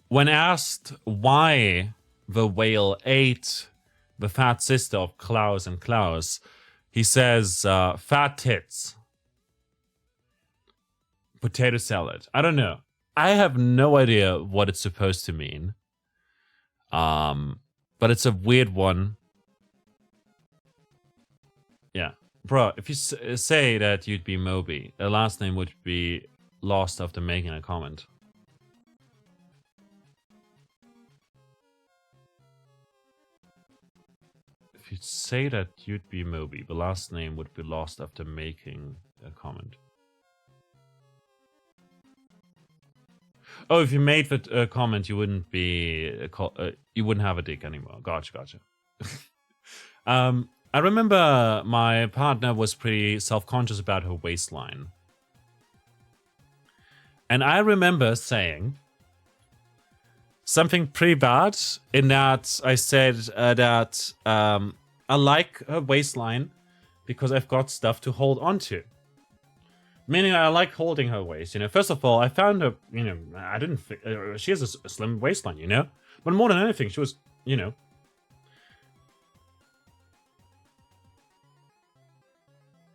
When asked why the whale ate the fat sister of Klaus and Klaus, he says, fat tits. Potato salad. I don't know. I have no idea what it's supposed to mean. But it's a weird one. Yeah. Bro, if you say that you'd be Moby, the last name would be lost after making a comment. If you say that you'd be Moby, the last name would be lost after making a comment. Oh, if you made the comment, you wouldn't be you wouldn't have a dick anymore. Gotcha. I remember my partner was pretty self-conscious about her waistline, and I remember saying something pretty bad in that I said that I like her waistline because I've got stuff to hold on to. Meaning I like holding her waist, you know. First of all, I found her, you know, I didn't she has a slim waistline, you know. But more than anything, she was, you know.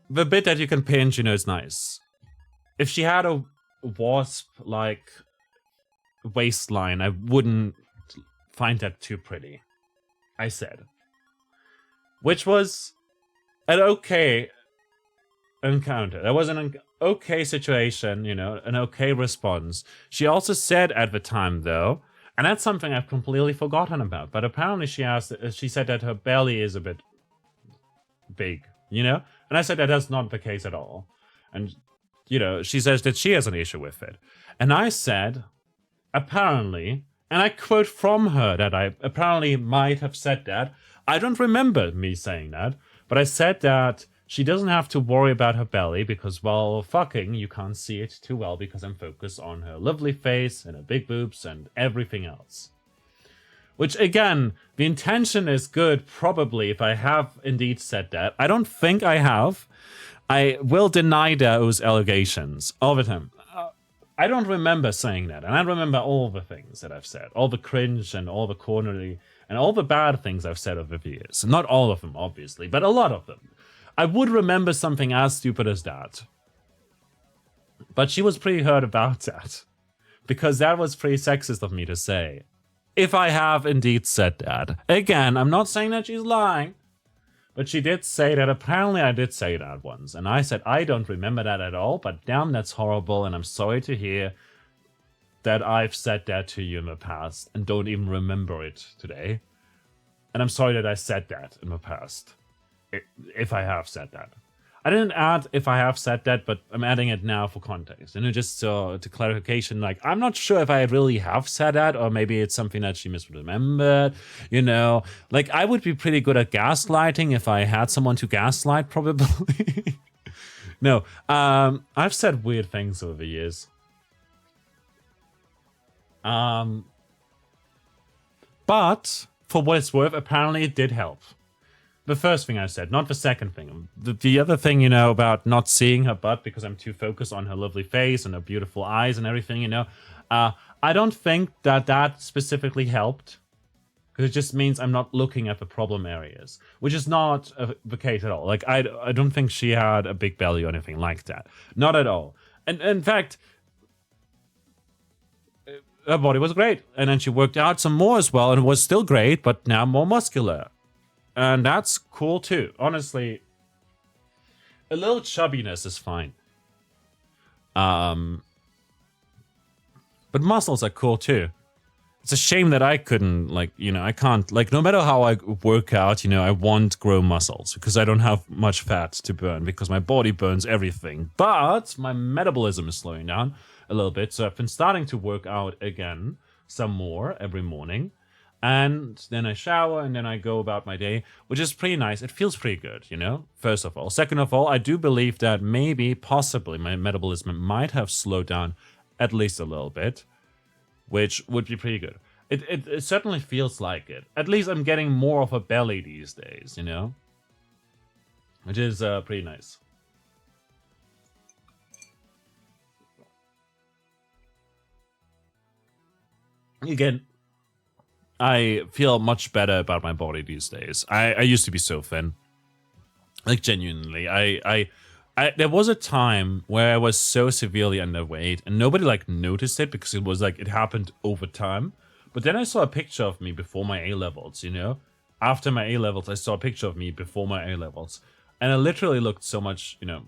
The bit that you can pinch, you know, is nice. If she had a wasp-like waistline, I wouldn't find that too pretty. I said. Which was an okay encounter. That was an okay situation, you know, an okay response. She also said at the time, though, and that's something I've completely forgotten about, but apparently she said that her belly is a bit big, you know? And I said that that's not the case at all. And, you know, she says that she has an issue with it. And I said, apparently, and I quote from her that I apparently might have said that. I don't remember me saying that, but I said that she doesn't have to worry about her belly because, well, fucking, you can't see it too well because I'm focused on her lovely face and her big boobs and everything else. Which, again, the intention is good, probably, if I have indeed said that. I don't think I have. I will deny those allegations all the time. I don't remember saying that, and I remember all the things that I've said. All the cringe and all the cornery and all the bad things I've said over the years. Not all of them, obviously, but a lot of them. I would remember something as stupid as that. But she was pretty hurt about that. Because that was pretty sexist of me to say. If I have indeed said that. Again, I'm not saying that she's lying. But she did say that. Apparently I did say that once. And I said, I don't remember that at all. But damn, that's horrible. And I'm sorry to hear that I've said that to you in the past. And don't even remember it today. And I'm sorry that I said that in the past. If I have said that. I didn't add if I have said that, but I'm adding it now for context. And just to clarification, like, I'm not sure if I really have said that, or maybe it's something that she misremembered, you know. Like, I would be pretty good at gaslighting if I had someone to gaslight, probably. No, I've said weird things over the years. But, for what it's worth, apparently it did help. The first thing I said, not the second thing. The other thing, you know, about not seeing her butt because I'm too focused on her lovely face and her beautiful eyes and everything, you know. I don't think that specifically helped. Because it just means I'm not looking at the problem areas. Which is not the case at all. Like, I don't think she had a big belly or anything like that. Not at all. And in fact, her body was great. And then she worked out some more as well and it was still great, but now more muscular. And that's cool too. Honestly, a little chubbiness is fine. But muscles are cool too. It's a shame that I couldn't, like, you know, I can't, like, no matter how I work out, you know, I won't grow muscles because I don't have much fat to burn because my body burns everything. But my metabolism is slowing down a little bit. So I've been starting to work out again some more every morning. And then I shower, and then I go about my day, which is pretty nice. It feels pretty good, you know, first of all. Second of all, I do believe that maybe, possibly, my metabolism might have slowed down at least a little bit, which would be pretty good. It certainly feels like it. At least I'm getting more of a belly these days, you know? Which is pretty nice. Again, I feel much better about my body these days. I used to be so thin. Like, genuinely. There was a time where I was so severely underweight, and nobody, like, noticed it because it was, like, it happened over time. But then I saw a picture of me before my A-levels, you know? After my A-levels, I saw a picture of me before my A-levels. And I literally looked so much, you know,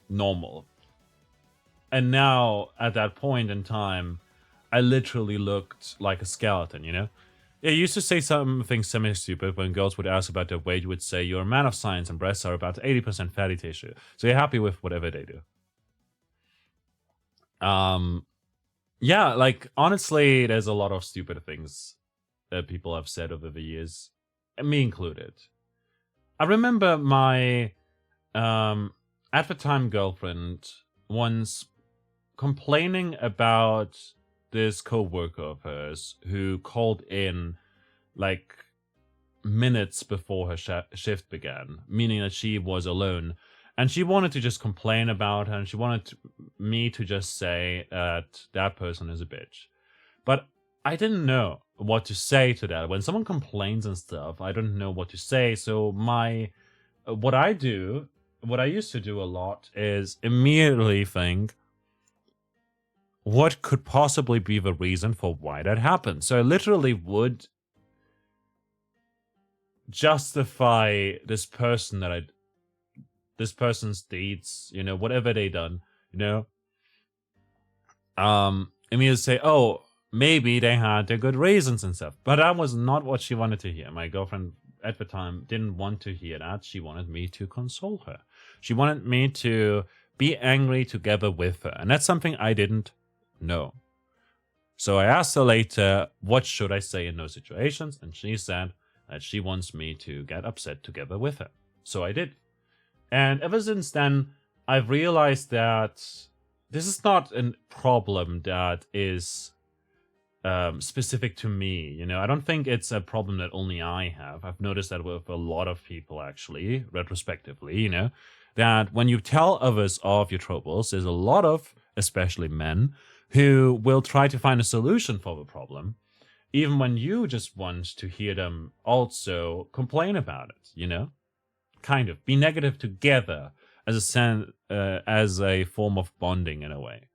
normal. And now, at that point in time, I literally looked like a skeleton, you know? Yeah, you used to say something semi-stupid when girls would ask about their weight. You would say, you're a man of science and breasts are about 80% fatty tissue. So you're happy with whatever they do. Yeah, like, honestly, there's a lot of stupid things that people have said over the years, and me included. I remember my, at the time girlfriend once complaining about this co-worker of hers who called in, like, minutes before her shift began, meaning that she was alone. And she wanted to just complain about her, and she wanted me to just say that that person is a bitch. But I didn't know what to say to that. When someone complains and stuff, I don't know what to say. So what I used to do a lot is immediately think, what could possibly be the reason for why that happened? So I literally would justify this person's deeds, you know, whatever they done, you know. Immediately say, oh, maybe they had their good reasons and stuff. But that was not what she wanted to hear. My girlfriend at the time didn't want to hear that. She wanted me to console her. She wanted me to be angry together with her. And that's something I didn't know. So I asked her later, what should I say in those situations? And she said that she wants me to get upset together with her. So I did. And ever since then, I've realized that this is not a problem that is specific to me. You know, I don't think it's a problem that only I have. I've noticed that with a lot of people, actually, retrospectively, you know, that when you tell others of your troubles, there's a lot of, especially men, who will try to find a solution for the problem, even when you just want to hear them also complain about it, you know? Kind of be negative together as a form of bonding in a way.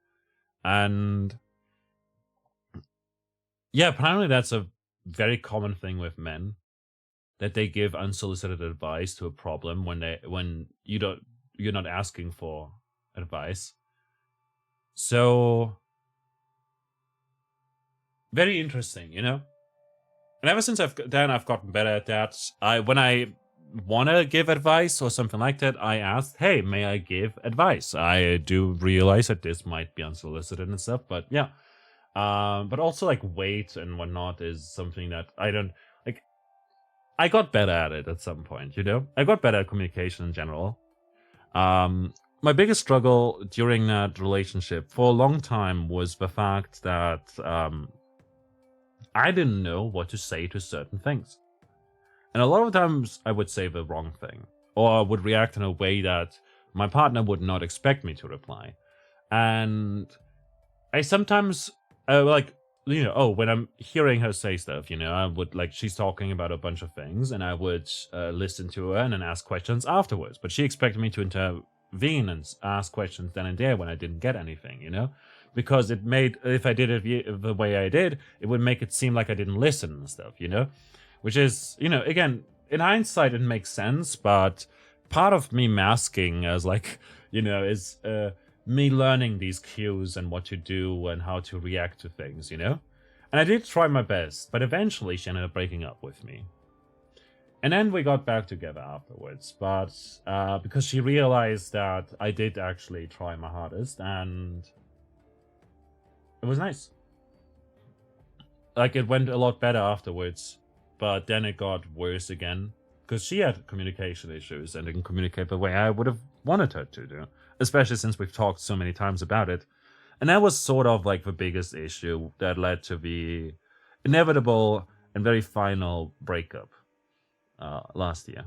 And yeah, apparently that's a very common thing with men, that they give unsolicited advice to a problem when you're not asking for advice. So very interesting, you know? And ever since I've gotten better at that. When I want to give advice or something like that, I ask, hey, may I give advice? I do realize that this might be unsolicited and stuff, but yeah. But also, like, weight and whatnot is something that I don't, like, I got better at it at some point, you know? I got better at communication in general. My biggest struggle during that relationship for a long time was the fact that I didn't know what to say to certain things. And a lot of times I would say the wrong thing, or I would react in a way that my partner would not expect me to reply. And I sometimes, like, you know, when I'm hearing her say stuff, you know, I would, like, she's talking about a bunch of things, and I would listen to her and then ask questions afterwards. But she expected me to intervene and ask questions then and there when I didn't get anything, you know? Because it made, if I did it the way I did, it would make it seem like I didn't listen and stuff, you know? Which is, you know, again, in hindsight, it makes sense, but part of me masking as, like, you know, is me learning these cues and what to do and how to react to things, you know? And I did try my best, but eventually she ended up breaking up with me. And then we got back together afterwards, but because she realized that I did actually try my hardest, and it was nice. Like, it went a lot better afterwards. but then it got worse again because she had communication issues and didn't communicate the way I would have wanted her to do, especially since we've talked so many times about it. And that was sort of like the biggest issue that led to the inevitable and very final breakup last year.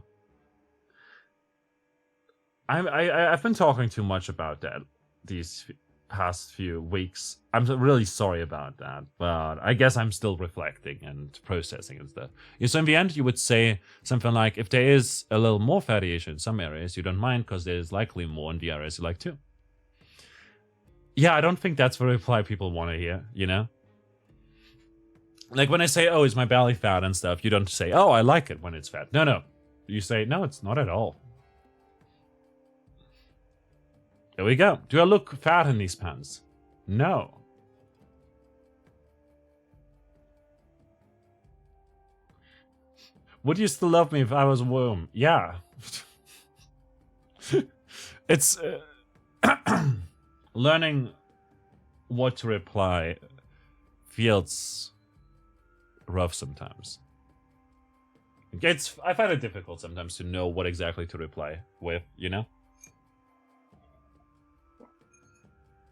I've been talking too much about that these past few weeks. I'm really sorry about that, but I guess I'm still reflecting and processing and stuff. Yeah, so in the end, you would say something like, if there is a little more fatty issue in some areas, you don't mind because there's likely more in the areas you like too. Yeah, I don't think that's the reply people want to hear, you know? Like when I say, oh, is my belly fat and stuff, you don't say, oh, I like it when it's fat. No. You say, no, it's not at all. There we go. Do I look fat in these pants? No. Would you still love me if I was a worm? Yeah. It's learning what to reply feels rough sometimes. I find it difficult sometimes to know what exactly to reply with, you know?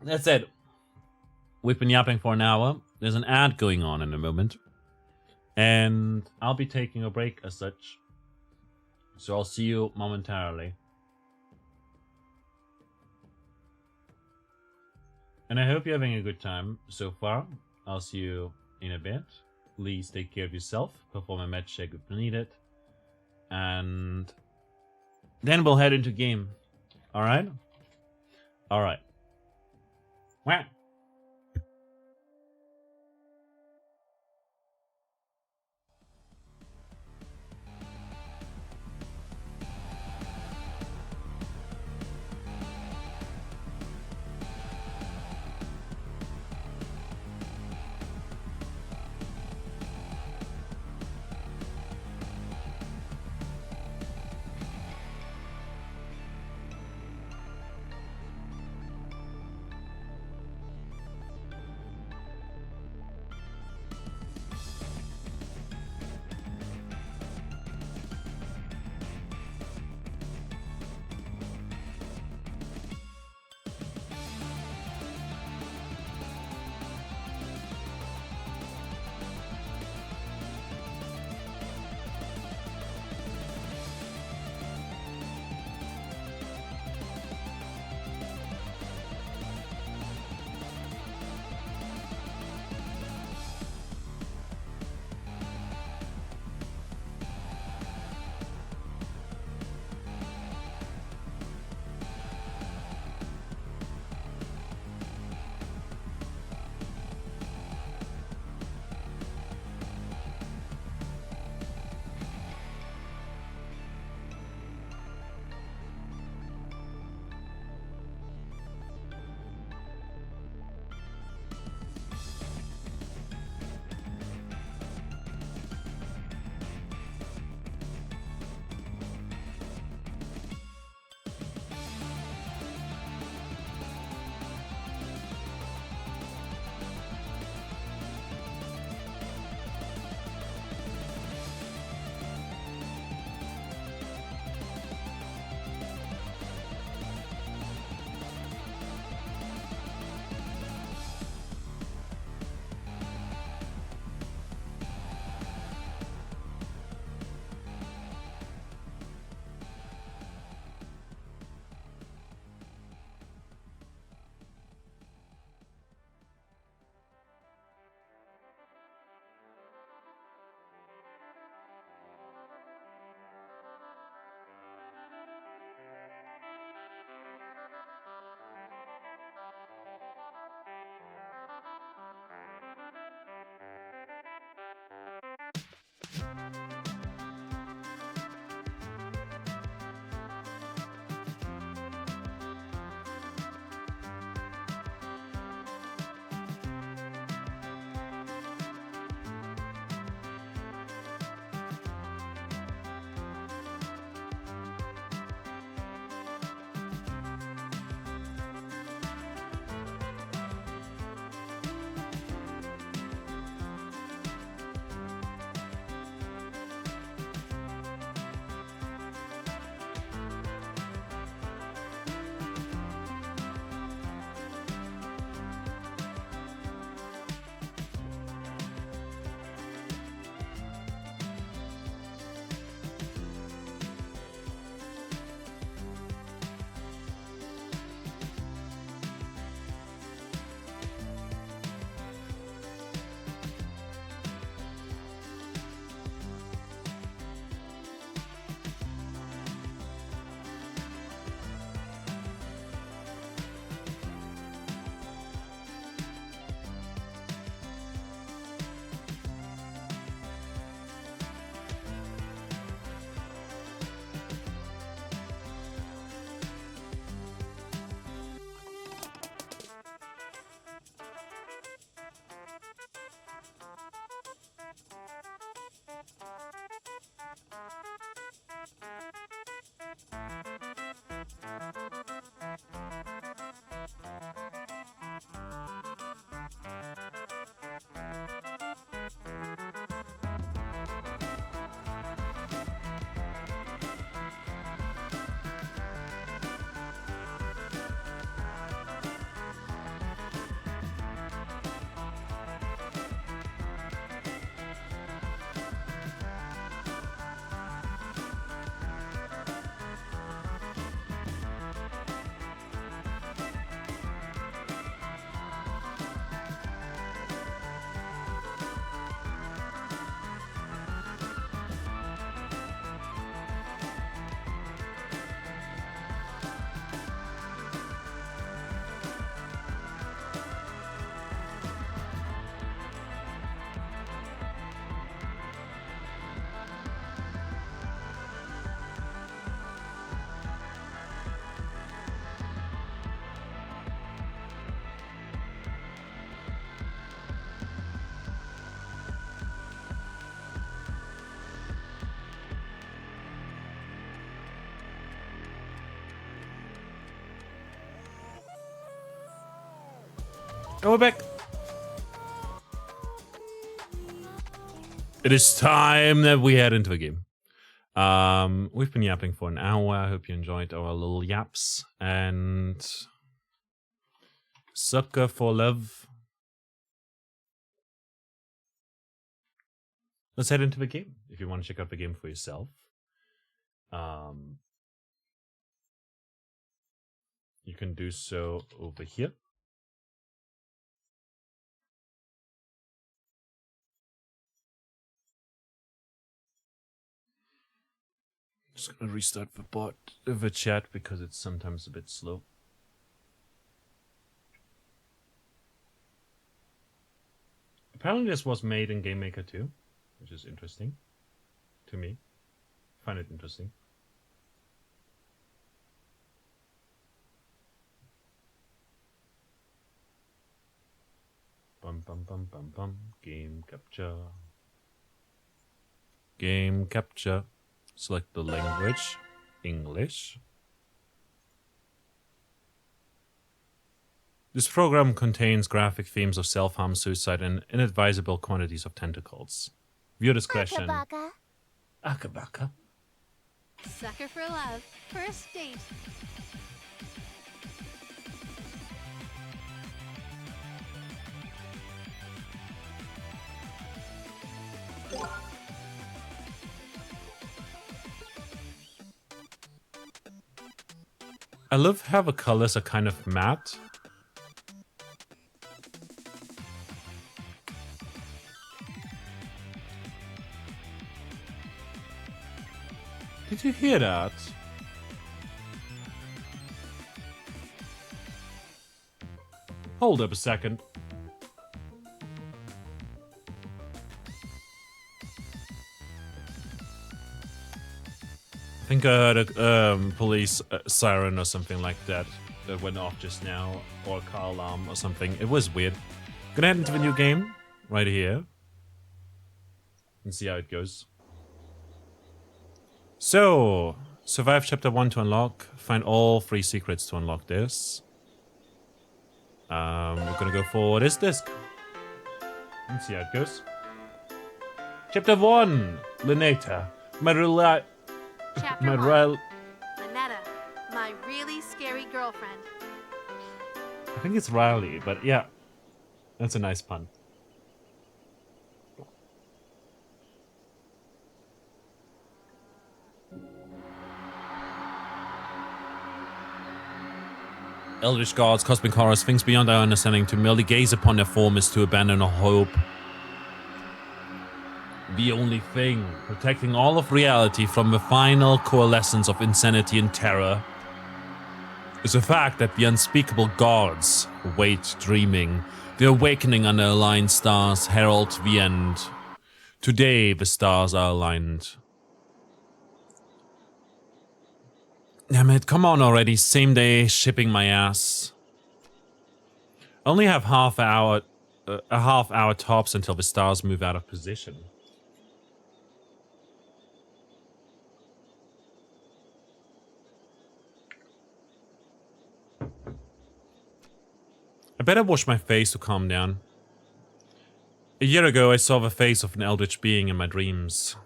That's it. We've been yapping for an hour. There's an ad going on in a moment. And I'll be taking a break as such. So I'll see you momentarily. And I hope you're having a good time so far. I'll see you in a bit. Please take care of yourself. Perform a match check if needed. And then we'll head into game. Alright? Alright. Wow. And we're back. It is time that we head into the game. We've been yapping for an hour. I hope you enjoyed our little yaps. And sucker for love. Let's head into the game. If you want to check out the game for yourself. You can do so over here. Just gonna restart the chat because it's sometimes a bit slow. Apparently this was made in Game Maker 2, which is interesting to me. I find it interesting. Bum bum bum bum bum. Game capture. Game capture. Select the language, English. This program contains graphic themes of self-harm, suicide, and inadvisable quantities of tentacles. Viewer discretion. Akabaka. Akabaka. Sucker for love. First date. I love how the colors are kind of matte. Did you hear that? Hold up a second. I think I heard a police siren or something like that that went off just now, or a car alarm or something. It was weird. Gonna head into the new game right here and see how it goes. So, survive chapter 1 to unlock. Find all 3 secrets to unlock this. We're gonna go for this disc. Let's see how it goes. Chapter 1, Lynetta. Chapter My 1. Riley. Lynetta, my really scary girlfriend. I think it's Riley, but yeah, that's a nice pun. Eldritch gods, cosmic horrors, things beyond our understanding. To merely gaze upon their form is to abandon all hope. The only thing protecting all of reality from the final coalescence of insanity and terror is the fact that the unspeakable gods wait dreaming. The awakening under aligned stars herald the end. Today the stars are aligned. Damn it, come on already, same day shipping my ass. I only have a half hour tops until the stars move out of position. I better wash my face to calm down. A year ago, I saw the face of an eldritch being in my dreams.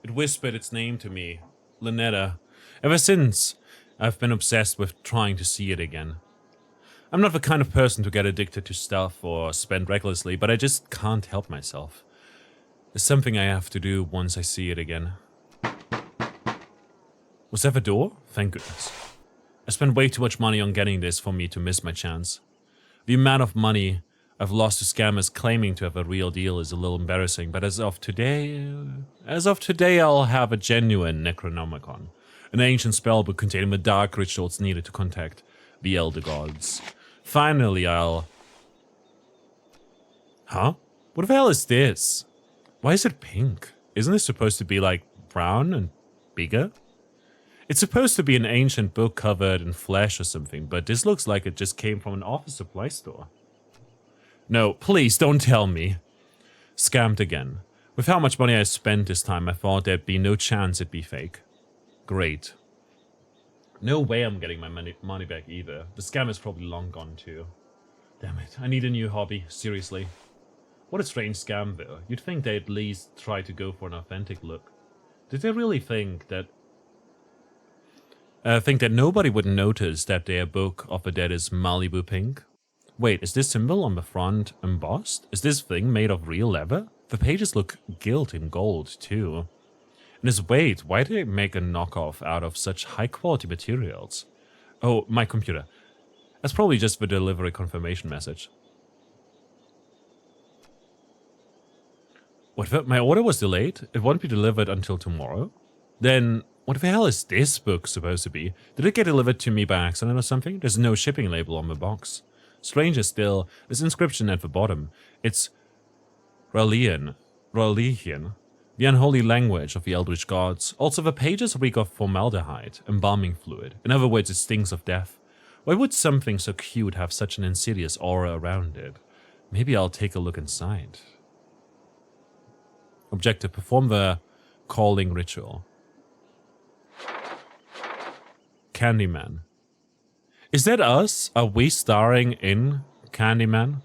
It whispered its name to me, Lynetta. Ever since, I've been obsessed with trying to see it again. I'm not the kind of person to get addicted to stuff or spend recklessly, but I just can't help myself. There's something I have to do once I see it again. Was that the door? Thank goodness. I spent way too much money on getting this for me to miss my chance. The amount of money I've lost to scammers claiming to have a real deal is a little embarrassing, but as of today, I'll have a genuine Necronomicon, an ancient spellbook containing the dark rituals needed to contact the Elder Gods. Finally, Huh? What the hell is this? Why is it pink? Isn't it supposed to be like brown and bigger? It's supposed to be an ancient book covered in flesh or something, but this looks like it just came from an office supply store. No, please don't tell me. Scammed again. With how much money I spent this time, I thought there'd be no chance it'd be fake. Great. No way I'm getting my money back either. The scam is probably long gone too. Damn it, I need a new hobby, seriously. What a strange scam though. You'd think they'd at least try to go for an authentic look. Did they really think that nobody would notice that their book of the dead is Malibu pink? Wait, is this symbol on the front embossed? Is this thing made of real leather? The pages look gilt in gold too. And this weight, why did they make a knockoff out of such high quality materials? Oh, my computer. That's probably just the delivery confirmation message. What, my order was delayed? It won't be delivered until tomorrow? Then, what the hell is this book supposed to be? Did it get delivered to me by accident or something? There's no shipping label on the box. Stranger still, this inscription at the bottom. It's Ralian, the unholy language of the eldritch gods. Also, the pages reek of formaldehyde, embalming fluid. In other words, it stinks of death. Why would something so cute have such an insidious aura around it? Maybe I'll take a look inside. Objective, perform the calling ritual. Candyman. Is that us? Are we starring in Candyman?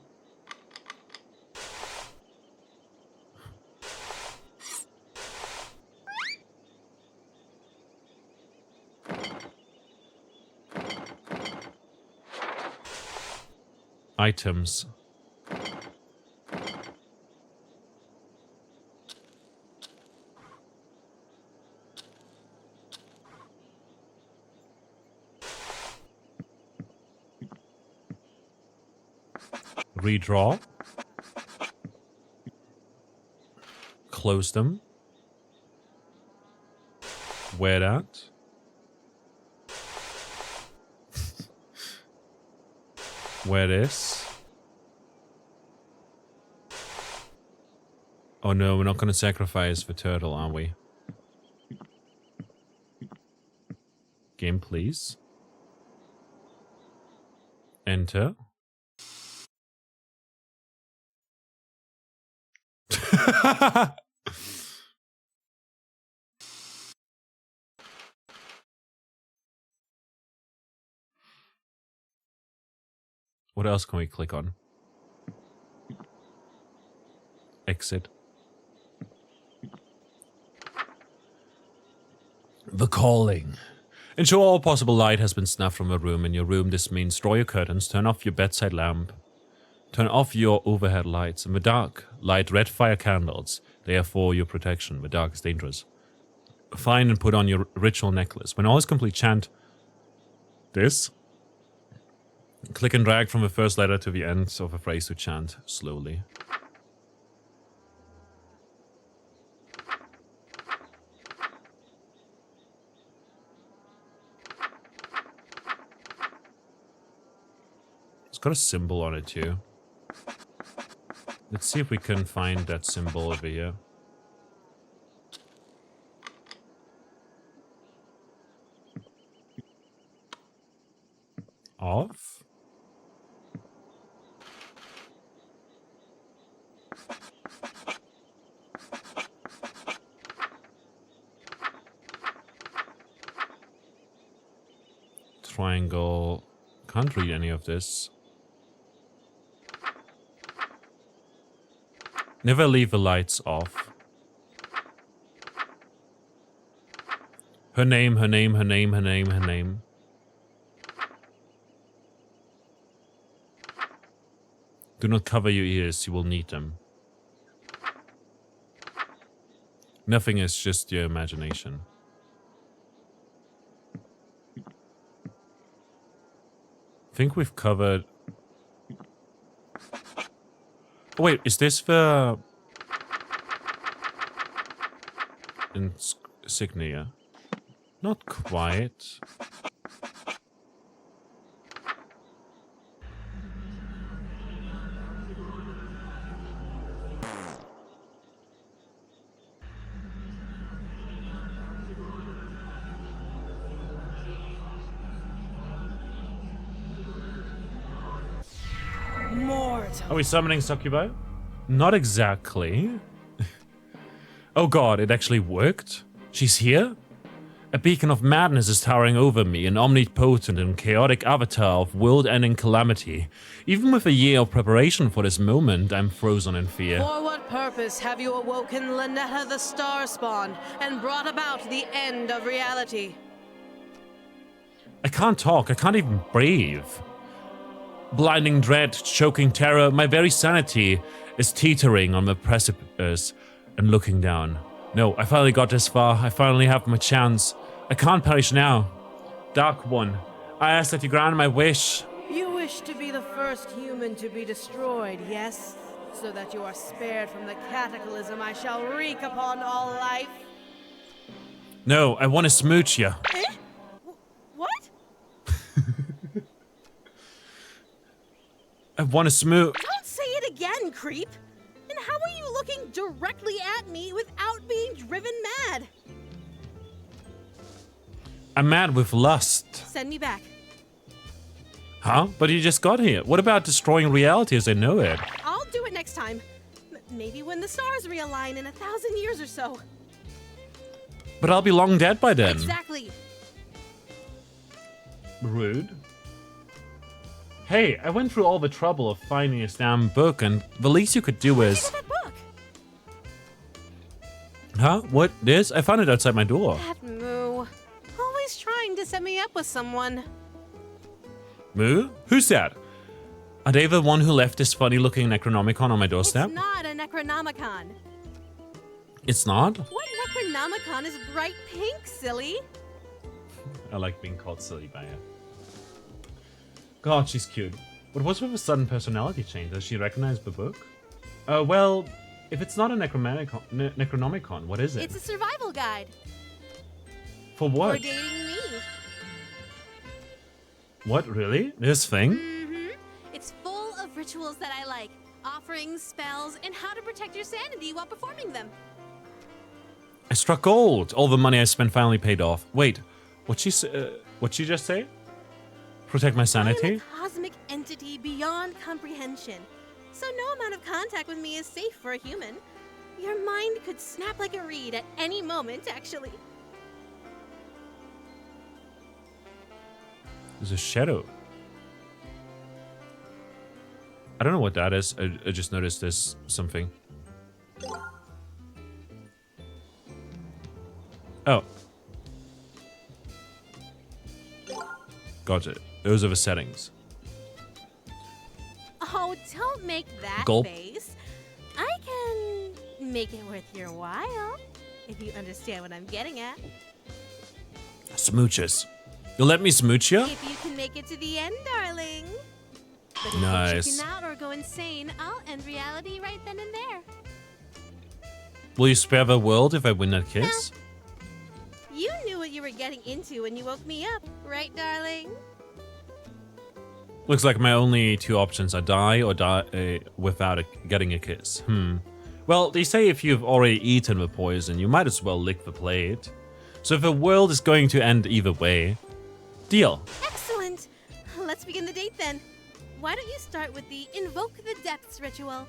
Items. Redraw. Close them. Wear that. Wear this. Oh no, we're not going to sacrifice the turtle, are we? Game, please. Enter. What else can we click on? Exit. The calling. Ensure all possible light has been snuffed from the room. In your room, this means draw your curtains, turn off your bedside lamp, turn off your overhead lights. In the dark, light red fire candles. They are for your protection. The dark is dangerous. Find and put on your ritual necklace. When all is complete, chant this. Click and drag from the first letter to the end of a phrase to chant slowly. It's got a symbol on it too. Let's see if we can find that symbol over here. Off? Triangle. Can't read any of this. Never leave the lights off. Her name, her name, her name, her name, her name. Do not cover your ears, you will need them. Nothing is just your imagination. I think we've covered... Oh, wait, is this the... insignia? Not quite. Are we summoning succubi? Not exactly. Oh god, it actually worked? She's here? A beacon of madness is towering over me, an omnipotent and chaotic avatar of world-ending calamity. Even with a year of preparation for this moment, I'm frozen in fear. For what purpose have you awoken Lynetta the Starspawn and brought about the end of reality? I can't talk, I can't even breathe. Blinding dread, choking terror, my very sanity is teetering on the precipice and looking down. No, I finally got this far. I finally have my chance. I can't perish now. Dark One, I ask that you grant my wish. You wish to be the first human to be destroyed, yes? So that you are spared from the cataclysm I shall wreak upon all life? No, I want to smooch you. Eh? What? I want to smooch. Don't say it again, creep! And how are you looking directly at me without being driven mad? I'm mad with lust. Send me back. Huh? But you just got here. What about destroying reality as I know it? I'll do it next time. Maybe when the stars realign in 1,000 years or so. But I'll be long dead by then. Exactly. Rude. Hey, I went through all the trouble of finding this damn book, and the least you could do Where'd is... you get that book? Huh? What? This? I found it outside my door. That moo. Always trying to set me up with someone. Moo? Who's that? Are they the one who left this funny-looking Necronomicon on my doorstep? It's not a Necronomicon. It's not? What Necronomicon is bright pink, silly? I like being called silly by it. God, she's cute. But what's with a sudden personality change? Does she recognize the book? Well, if it's not a Necronomicon, what is it? It's a survival guide. For what? For dating me. What, really? This thing? Mm-hmm. It's full of rituals that I like. Offerings, spells, and how to protect your sanity while performing them. I struck gold! All the money I spent finally paid off. Wait, what'd she just say? Protect my sanity? I am a cosmic entity beyond comprehension. So no amount of contact with me is safe for a human. Your mind could snap like a reed at any moment, actually. There's a shadow. I don't know what that is. I just noticed there's something. Oh. Got it. Those are the settings. Oh, don't make that Gulp. face. I can make it worth your while, if you understand what I'm getting at. Smooches. You'll let me smooch you? If you can make it to the end, darling. But if Nice. you chicken out or go insane, I'll end reality right then and there. Will you spare the world if I win that kiss? You knew what you were getting into when you woke me up, right, darling? Looks like my only two options are die or die without getting a kiss. Well, they say if you've already eaten the poison, you might as well lick the plate. So if the world is going to end either way, deal. Excellent. Let's begin the date then. Why don't you start with the Invoke the Depths ritual?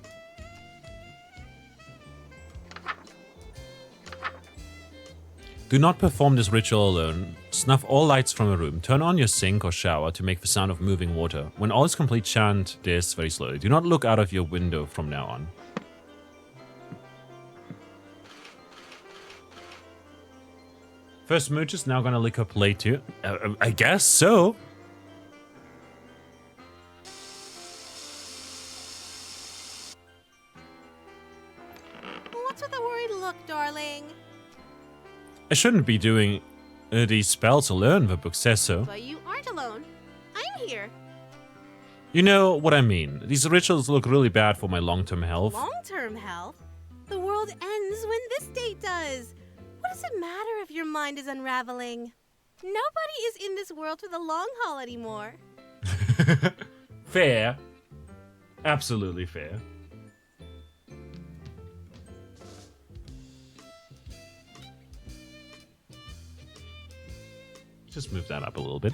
Do not perform this ritual alone. Snuff all lights from a room. Turn on your sink or shower to make the sound of moving water. When all is complete, chant this very slowly. Do not look out of your window from now on. First Mooch is now gonna lick her plate too. I guess so. What's with the worried look, darling? I shouldn't be doing these spells alone, the book says so. But you aren't alone. I'm here. You know what I mean. These rituals look really bad for my long-term health. Long-term health? The world ends when this date does. What does it matter if your mind is unraveling? Nobody is in this world for the long haul anymore. Fair. Absolutely fair. Just move that up a little bit.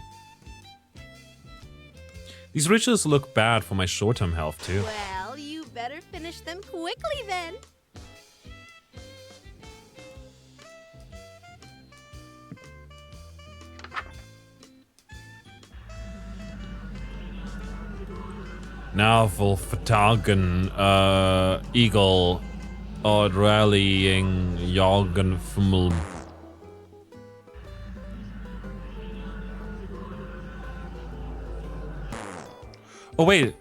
These rituals look bad for my short-term health too. Well, you better finish them quickly then. Navel Vertagen, Eagle, or rallying Jorgen Fummel. Oh wait,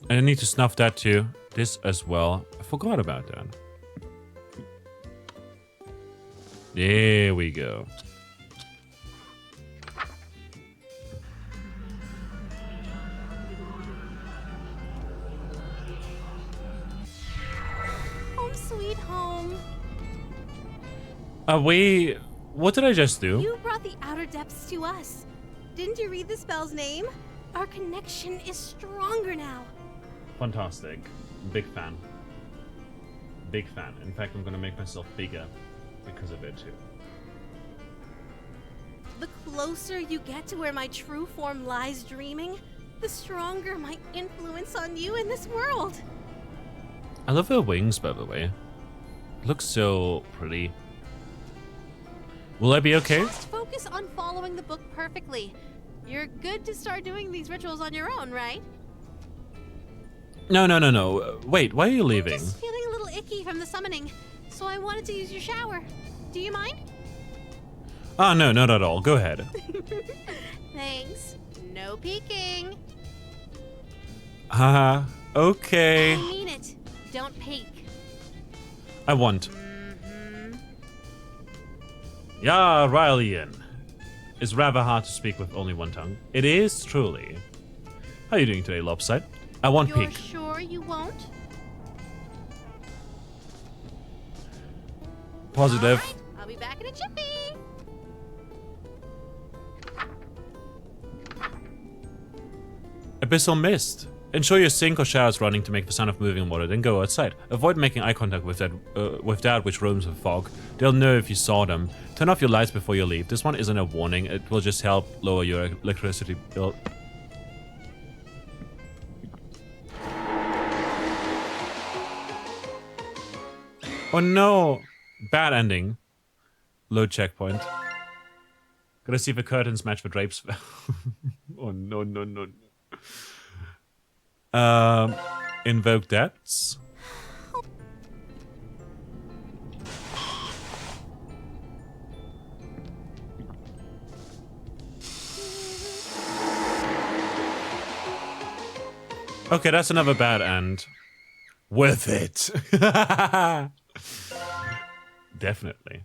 I need to snuff that too. This as well. I forgot about that. There we go. Home sweet home. What did I just do? You brought the outer depths to us. Didn't you read the spell's name? Our connection is stronger now. Fantastic. Big fan. Big fan. In fact, I'm gonna make myself bigger because of it too. The closer you get to where my true form lies dreaming, the stronger my influence on you in this world. I love her wings, by the way. Looks so pretty. Will I be okay? Just focus on following the book perfectly. You're good to start doing these rituals on your own, right? No. Wait, why are you leaving? I'm just feeling a little icky from the summoning, so I wanted to use your shower. Do you mind? Ah, no, not at all. Go ahead. Thanks. No peeking. Haha, okay. I mean it. Don't peek. I want. Yeah, Rylian. It's rather hard to speak with only one tongue. It is, truly. How are you doing today, Lopside? I want You're peek. sure you won't? Positive. All right, I'll be back in a jiffy. Abyssal Mist. Ensure your sink or shower is running to make the sound of moving water, then go outside. Avoid making eye contact with that which roams with fog. They'll know if you saw them. Turn off your lights before you leave. This one isn't a warning. It will just help lower your electricity bill. Oh no! Bad ending. Low checkpoint. Gotta see if the curtains match the drapes. Oh no. Invoke depths. Okay, that's another bad end. Worth it. Definitely.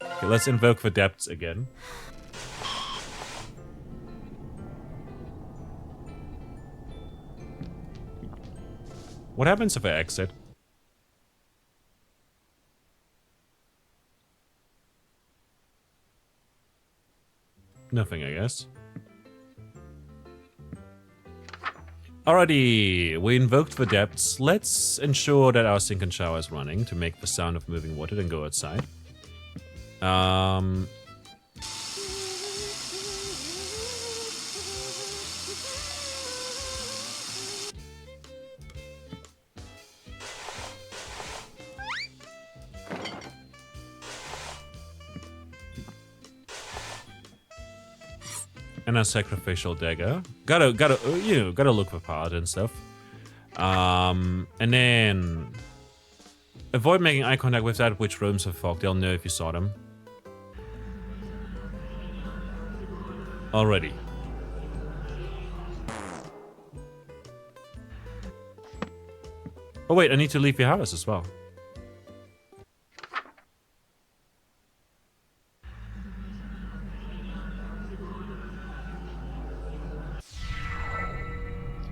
Okay, let's invoke the depths again. What happens if I exit? Nothing, I guess. Alrighty, we invoked the depths. Let's ensure that our sink and shower is running to make the sound of moving water, then go outside. And a sacrificial dagger. Gotta look for part and stuff. And then avoid making eye contact with that which roams with fog. They'll know if you saw them. Already. Oh wait, I need to leave your house as well.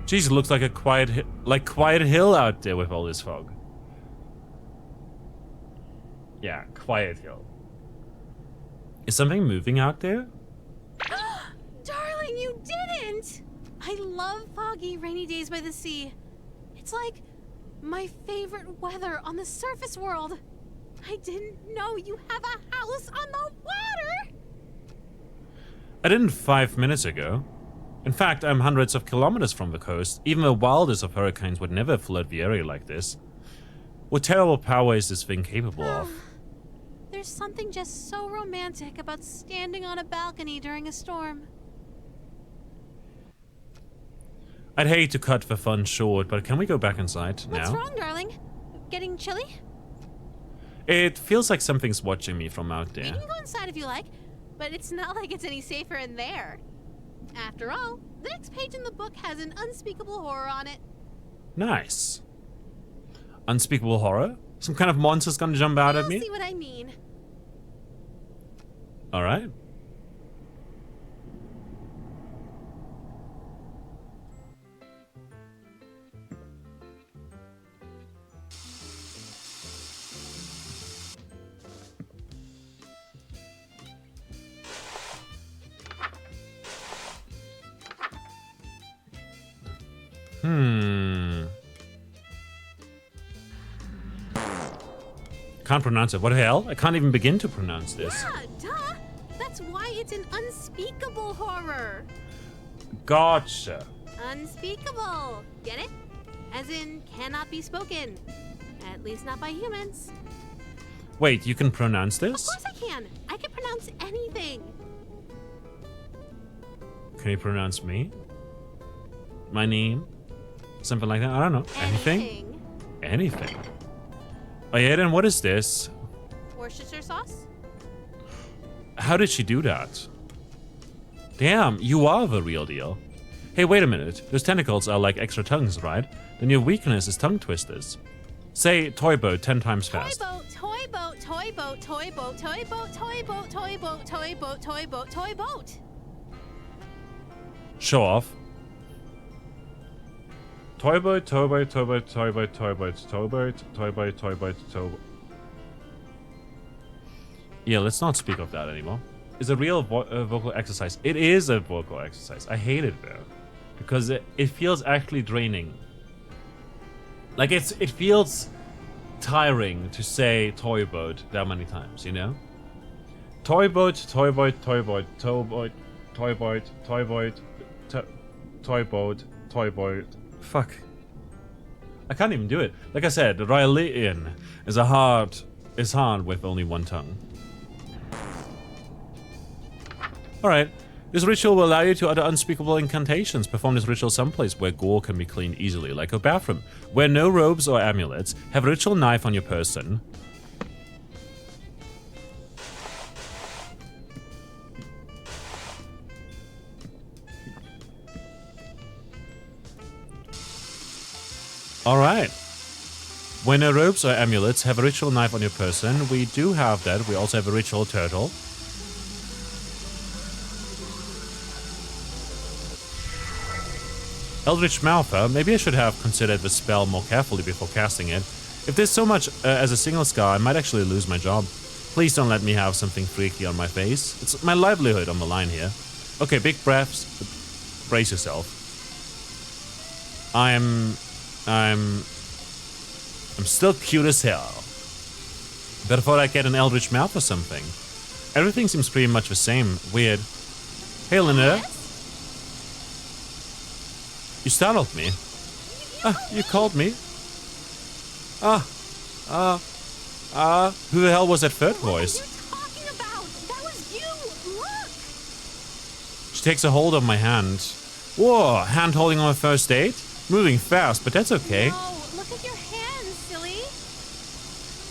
Jeez, it looks like a quiet hill out there with all this fog. Yeah, quiet hill. Is something moving out there? Darling, you didn't! I love foggy, rainy days by the sea. It's like my favorite weather on the surface world. I didn't know you have a house on the water! I didn't 5 minutes ago. In fact, I'm hundreds of kilometers from the coast. Even the wildest of hurricanes would never flood the area like this. What terrible power is this thing capable of? There's something just so romantic about standing on a balcony during a storm. I'd hate to cut the fun short, but can we go back inside What's now? wrong, darling? Getting chilly? It feels like something's watching me from out We there. can go inside if you like, but it's not like it's any safer in there. After all, the next page in the book has an unspeakable horror on it. Nice. Unspeakable horror? Some kind of monster's gonna jump out at You'll me? see what I mean. Alright. Can't pronounce it. What the hell? I can't even begin to pronounce this. Yeah, duh. That's why it's an unspeakable horror. Gotcha. Unspeakable. Get it? As in, cannot be spoken. At least not by humans. Wait, you can pronounce Of this? course I can. I can pronounce anything. Can you pronounce me? My name? Something like that? I don't know. Anything? Anything. Oh yeah, then what is this? Worcestershire sauce? How did she do that? Damn, you are the real deal. Hey, wait a minute. Those tentacles are like extra tongues, right? Then your weakness is tongue twisters. Say toy boat 10 times fast. Toy boat, toy boat, toy boat, toy boat, toy boat, toy boat, toy boat, toy boat, toy boat, toy boat. Show off. Toy boat, toy boat, toy boat, toy boat, toy boat, toy boat, toy boat, toy boat, toy boat. Yeah, let's not speak of that anymore. It's a real vocal exercise. It is a vocal exercise. I hate it though, because it feels actually draining. Like it feels tiring to say toy boat that many times, you know? Toy boat, toy boat, toy boat, toy boat, toy boat, toy boat, toy boat, toy boat. Fuck. I can't even do it. Like I said, the Rylian is hard with only one tongue. Alright. This ritual will allow you to utter unspeakable incantations. Perform this ritual someplace where gore can be cleaned easily, like a bathroom. Wear no robes or amulets. Have a ritual knife on your person. Alright. Wear no robes or amulets. Have a ritual knife on your person. We do have that. We also have a ritual turtle. Eldritch Malfa. Maybe I should have considered the spell more carefully before casting it. If there's so much as a single scar, I might actually lose my job. Please don't let me have something freaky on my face. It's my livelihood on the line here. Okay, big breaths. Brace yourself. I'm still cute as hell. But I thought I'd get an Eldritch Mouth or something. Everything seems pretty much the same. Weird. Hey, Linda. Yes? You startled me. You called me. Who the hell was that third voice? What are you talking about? That was you! Look! She takes a hold of my hand. Whoa, hand holding on a first date? Moving fast, but that's okay. No, look at your hands, silly!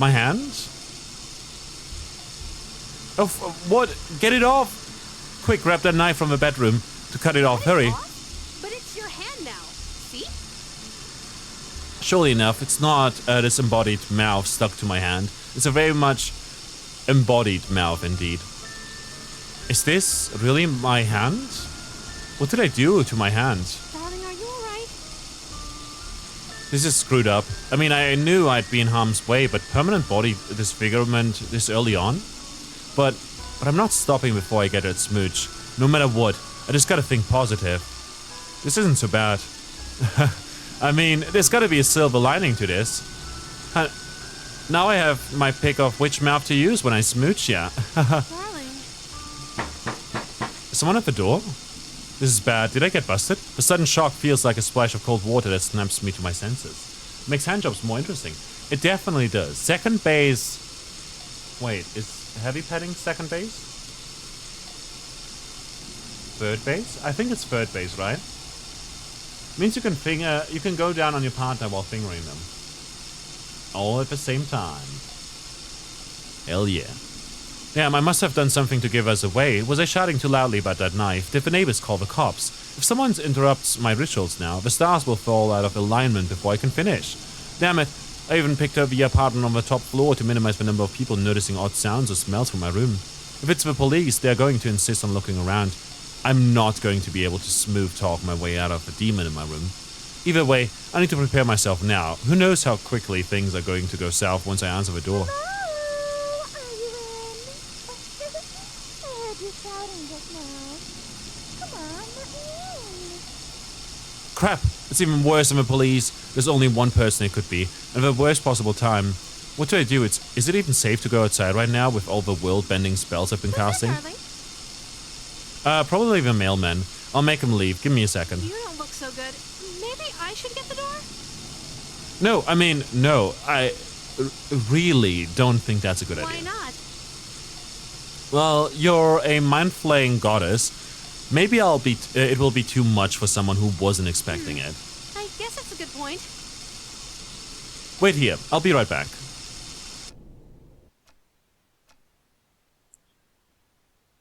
My hand? Oh, what? Get it off! Quick, grab that knife from the bedroom to cut it off. Hurry. But it's your hand now. See? Surely enough, it's not this embodied mouth stuck to my hand. It's a very much embodied mouth indeed. Is this really my hand? What did I do to my hand? Darling, are you alright? This is screwed up. I mean, I knew I'd be in harm's way, but permanent body disfigurement this early on? But I'm not stopping before I get that smooch. No matter what, I just gotta think positive. This isn't so bad. I mean, there's gotta be a silver lining to this. Now I have my pick of which mouth to use when I smooch, yeah. Darling. Is someone at the door? This is bad. Did I get busted? The sudden shock feels like a splash of cold water that snaps me to my senses. Makes handjobs more interesting. It definitely does. Second base... Wait, is heavy petting second base? Third base? I think it's third base, right? Means you can go down on your partner while fingering them. All at the same time. Hell yeah. Damn, I must have done something to give us away. Was I shouting too loudly about that knife? Did the neighbors call the cops? If someone interrupts my rituals now, the stars will fall out of alignment before I can finish. Damn it. I even picked up the apartment on the top floor to minimize the number of people noticing odd sounds or smells from my room. If it's the police, they're going to insist on looking around. I'm not going to be able to smooth talk my way out of the demon in my room. Either way, I need to prepare myself now. Who knows how quickly things are going to go south once I answer the door. Hello? Are you in? I heard you shouting just now. Come on, let me in. Crap! It's even worse than the police. There's only one person it could be, and the worst possible time. What do I do? Is it even safe to go outside right now with all the world-bending spells I've been casting? Probably the mailman. I'll make him leave. Give me a second. You don't look so good. Maybe I should get the door? No, I mean, no. I really don't think that's a good idea. Why not? Well, you're a mind-flaying goddess. Maybe it will be too much for someone who wasn't expecting it. I guess that's a good point. Wait here. I'll be right back.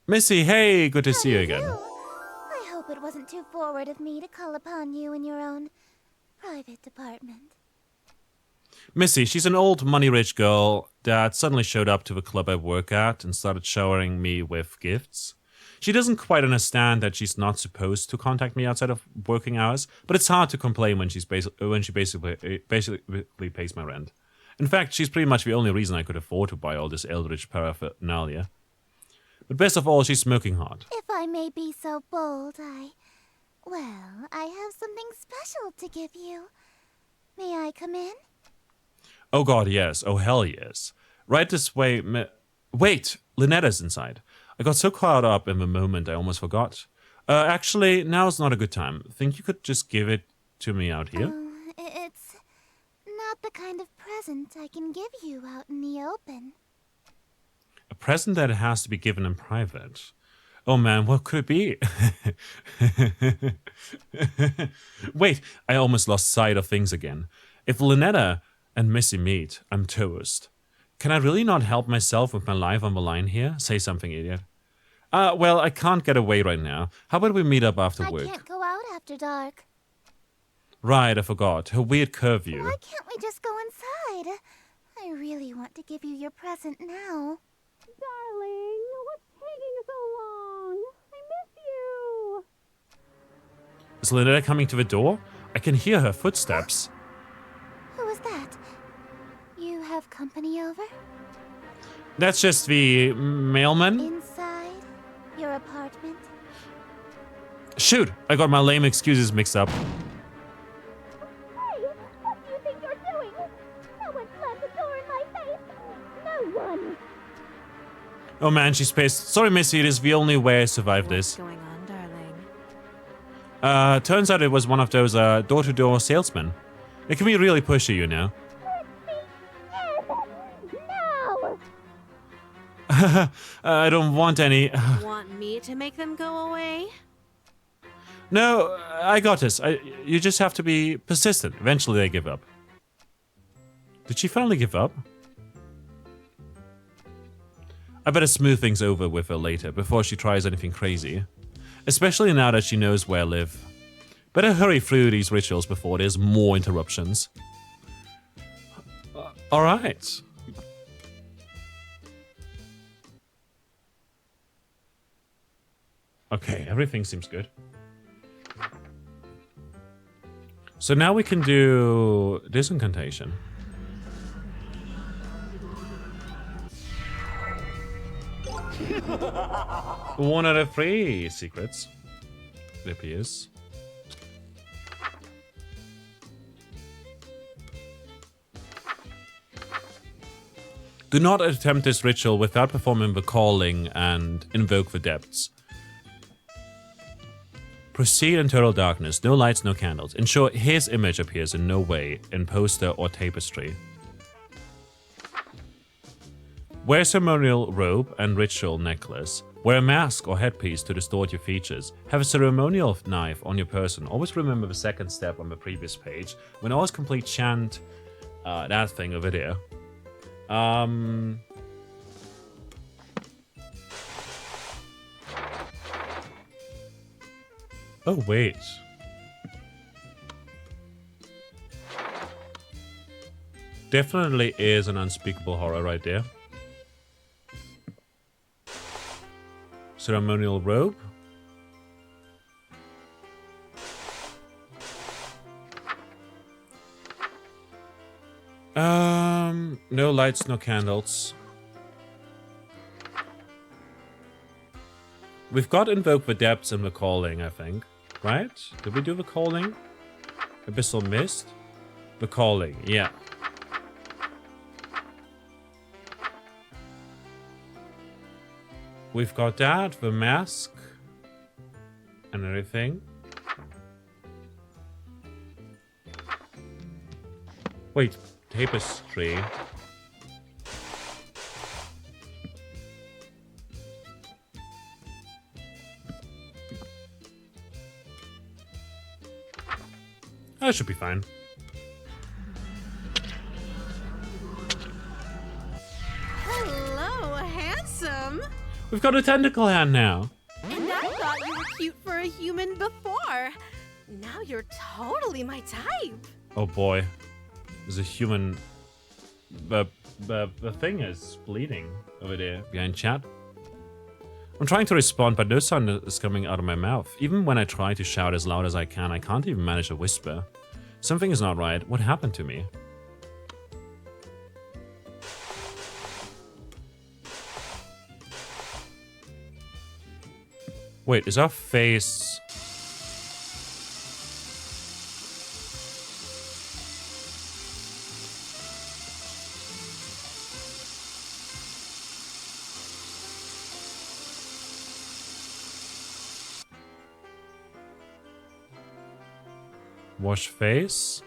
Missy, hey, good to see you again. I hope it wasn't too forward of me to call upon you in your own private department. Missy, she's an old money-rich girl that suddenly showed up to the club I work at and started showering me with gifts. She doesn't quite understand that she's not supposed to contact me outside of working hours, but it's hard to complain when she basically pays my rent. In fact, she's pretty much the only reason I could afford to buy all this eldritch paraphernalia. But best of all, she's smoking hot. If I may be so bold, I have something special to give you. May I come in? Oh god, yes. Oh hell yes. Right this way. Wait, Linetta's inside. I got so caught up in the moment I almost forgot. Actually, now's not a good time. Think you could just give it to me out here? It's not the kind of present I can give you out in the open. A present that has to be given in private. Oh man, what could it be? Wait, I almost lost sight of things again. If Linetta and Missy meet, I'm toast. Can I really not help myself with my life on the line here? Say something, idiot. Well, I can't get away right now. How about we meet up after work? I can't go out after dark. Right, I forgot. Her weird curfew. Why can't we just go inside? I really want to give you your present now. Darling, what's taking so long? I miss you. Is Linetta coming to the door? I can hear her footsteps. Who is that? You have company over? That's just the mailman? Inside your apartment? Shoot, I got my lame excuses mixed up. Hey, what do you think you're doing? Someone slammed the door in my face. No one. Oh man, she's pissed. Sorry, Missy, it is the only way I survived this. What's going on, darling? Turns out it was one of those door-to-door salesmen. It can be really pushy, you know. No. I don't want any. Want me to make them go away? No, I got this. You just have to be persistent. Eventually they give up. Did she finally give up? I better smooth things over with her later before she tries anything crazy. Especially now that she knows where I live. Better hurry through these rituals before there's more interruptions. Alright. Okay, everything seems good. So now we can do this incantation. 1 out of 3 secrets. It appears. Do not attempt this ritual without performing the calling and invoke the depths. Proceed in total darkness, no lights, no candles. Ensure his image appears in no way in poster or tapestry. Wear ceremonial robe and ritual necklace. Wear a mask or headpiece to distort your features. Have a ceremonial knife on your person. Always remember the second step on the previous page. When always complete chant that thing over there. Oh, wait. Definitely is an unspeakable horror right there. Ceremonial robe. No lights, no candles. We've got Invoke the Depths and the Calling, I think. Right? Did we do the Calling? Abyssal Mist? The Calling, yeah. We've got that, the mask, and everything. Wait, tapestry. That should be fine. Hello, handsome. We've got a tentacle hand now. And I thought you were cute for a human before. Now you're totally my type. Oh boy. There's a human... The thing is bleeding over there behind chat. I'm trying to respond, but no sound is coming out of my mouth. Even when I try to shout as loud as I can't even manage a whisper. Something is not right. What happened to me? Wait, is our face... Wash face?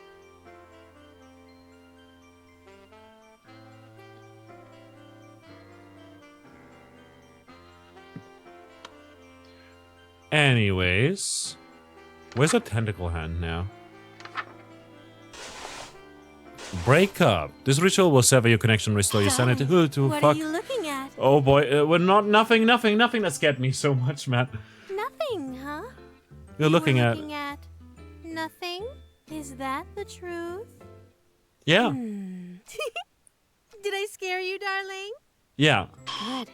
Anyways, where's a tentacle hand now? Break up. This ritual will sever your connection, restore your sanity. Who to What fuck? are you looking at? Oh boy, we're not nothing that scared me so much, Matt. Nothing, huh? You're looking at Nothing? Is that the truth? yeah, Did I scare you, darling? yeah. Good.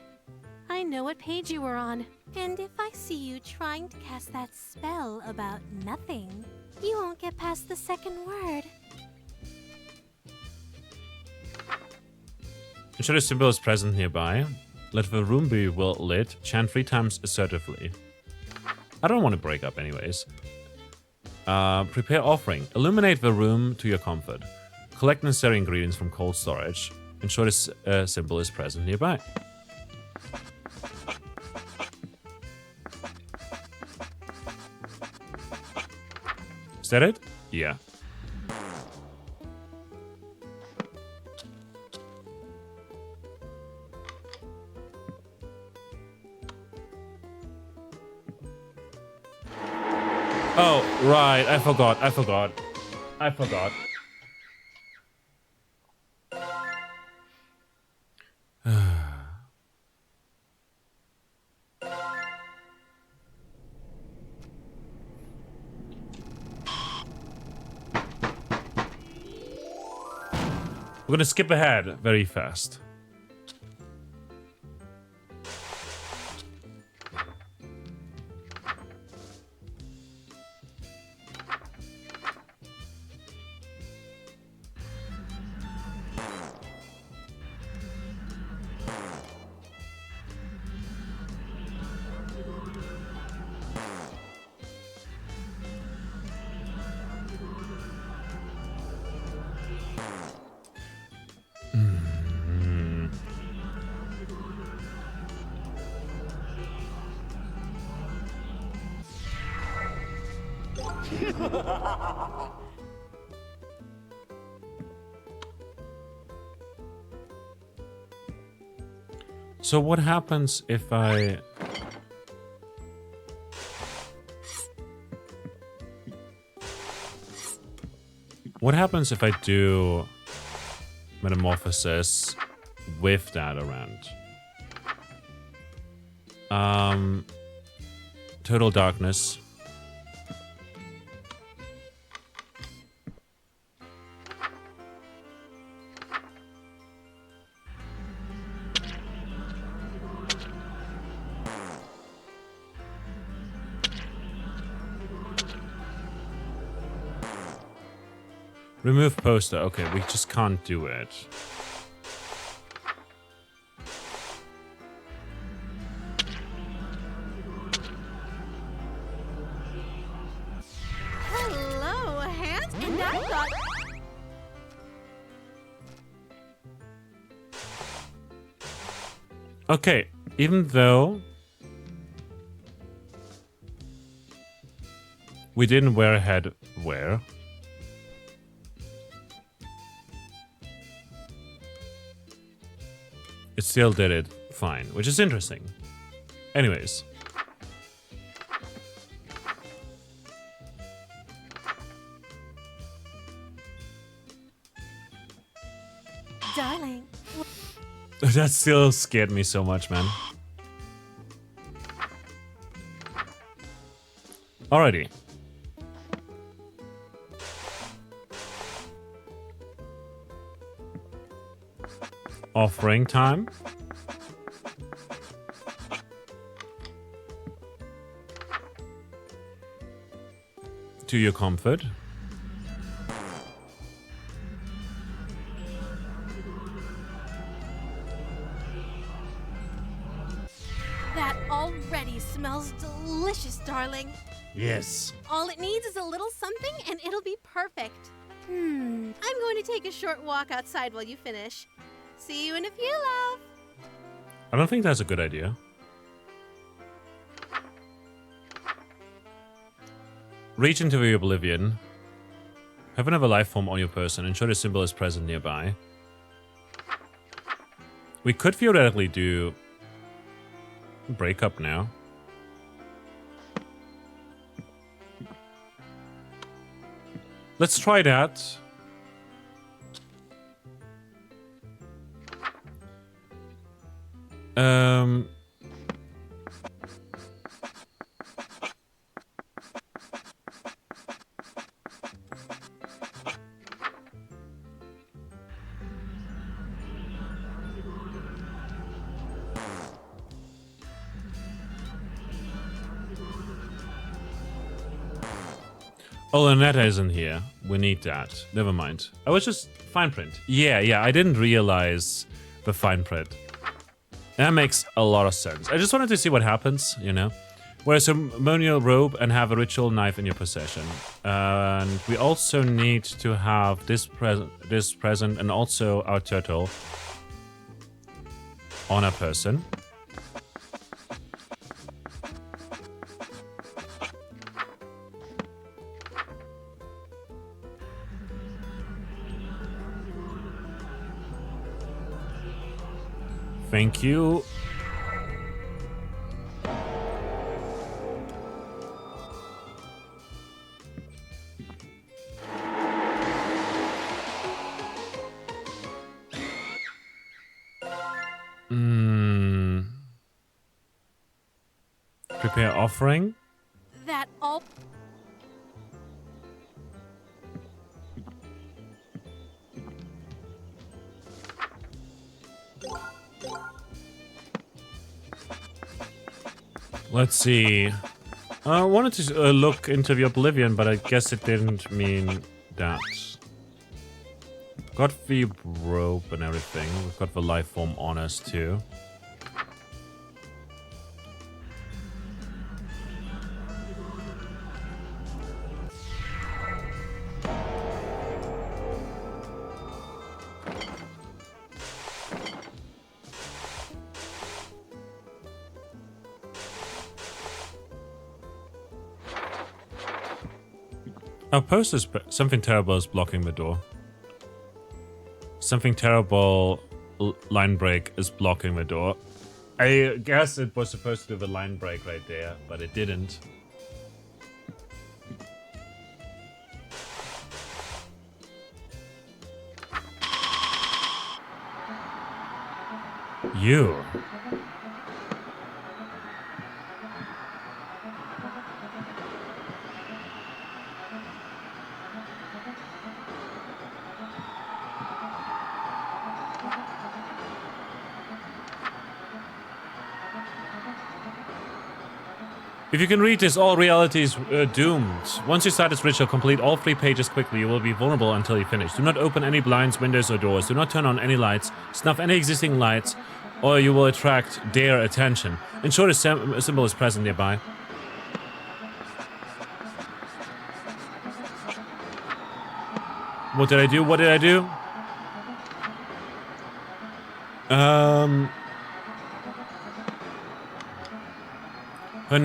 I know what page you were on. And if I see you trying to cast that spell about nothing, you won't get past the second word. Ensure a symbol is present nearby. Let the room be well lit. Chant 3 times assertively. I don't want to break up anyways. Prepare offering. Illuminate the room to your comfort. Collect necessary ingredients from cold storage. Ensure this symbol is present nearby. Is that it? Yeah. Oh, right. I forgot. We're gonna skip ahead very fast. So what happens if I What happens if I do Metamorphosis with that around? Total Darkness. Remove poster. Okay, we just can't do it. Hello, hands, and I got. Okay, even though we didn't wear headwear, it still did it fine, which is interesting. Anyways. Darling. That still scared me so much, man. Alrighty. Offering time. To your comfort. That already smells delicious, darling. Yes. All it needs is a little something and it'll be perfect. I'm going to take a short walk outside while you finish. See you in a few, love. I don't think that's a good idea. Reach into the oblivion. Have another life form on your person. Ensure the symbol is present nearby. We could theoretically do breakup now. Let's try that. Oh, Annetta isn't here. We need that. Never mind. I was just fine print. Yeah, I didn't realize the fine print. That makes a lot of sense. I just wanted to see what happens, you know. Wear a ceremonial robe and have a ritual knife in your possession. And we also need to have this present and also our turtle on a person. Thank you. Prepare offering. That all. Let's see. I wanted to look into the oblivion, but I guess it didn't mean that. Got the rope and everything. We've got the life form on us too. Our post is something terrible is blocking the door. Something terrible line break is blocking the door. I guess it was supposed to do the line break right there, but it didn't. You. If you can read this, all reality is doomed. Once you start this ritual, complete all 3 pages quickly. You will be vulnerable until you finish. Do not open any blinds, windows, or doors. Do not turn on any lights. Snuff any existing lights, or you will attract their attention. Ensure the symbol is present nearby. What did I do? What did I do? Her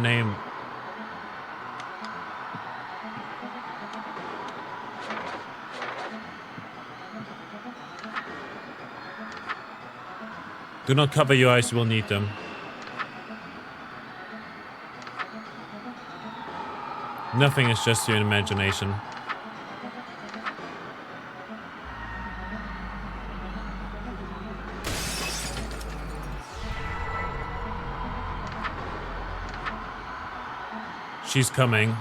name. Do not cover your eyes, you will need them. Nothing is just your imagination. She's coming.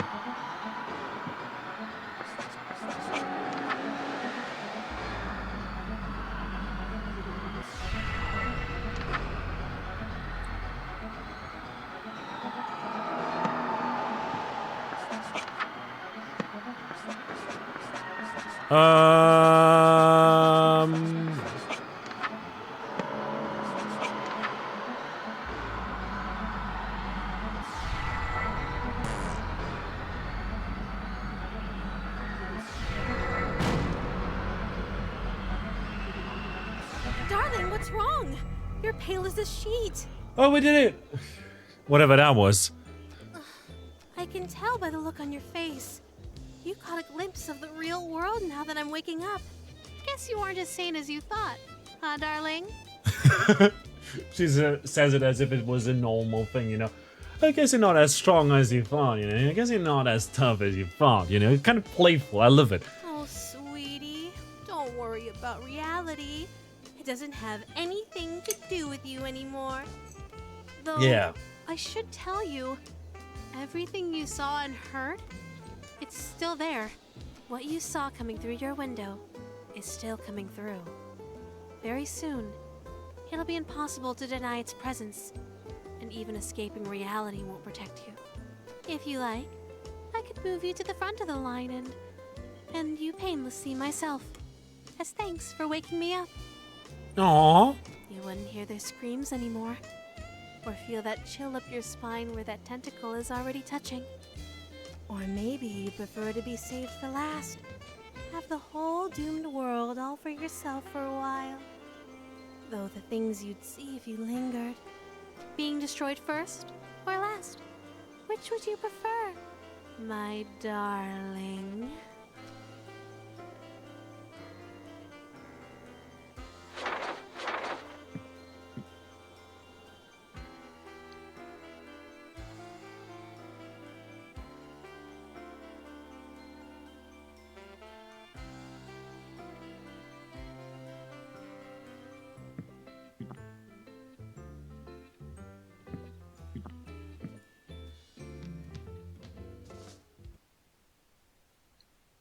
Darling, what's wrong? You're pale as a sheet. Oh, we did it! Whatever that was. I can tell by the look on your face. You caught a glimpse of the real world now that I'm waking up. Guess you aren't as sane as you thought, huh, darling? She says it as if it was a normal thing, you know. I guess you're not as strong as you thought, you know. I guess you're not as tough as you thought, you know. It's kind of playful. I love it. Oh, sweetie. Don't worry about reality. It doesn't have anything to do with you anymore. Though, Yeah. I should tell you, everything you saw and heard, it's still there. What you saw coming through your window is still coming through. Very soon, it'll be impossible to deny its presence, and even escaping reality won't protect you. If you like, I could move you to the front of the line and you painless see myself, as thanks for waking me up. Aww. You wouldn't hear their screams anymore, or feel that chill up your spine where that tentacle is already touching. Or maybe you prefer to be saved for last. Have the whole doomed world all for yourself for a while. Though the things you'd see if you lingered. Being destroyed first or last? Which would you prefer, my darling?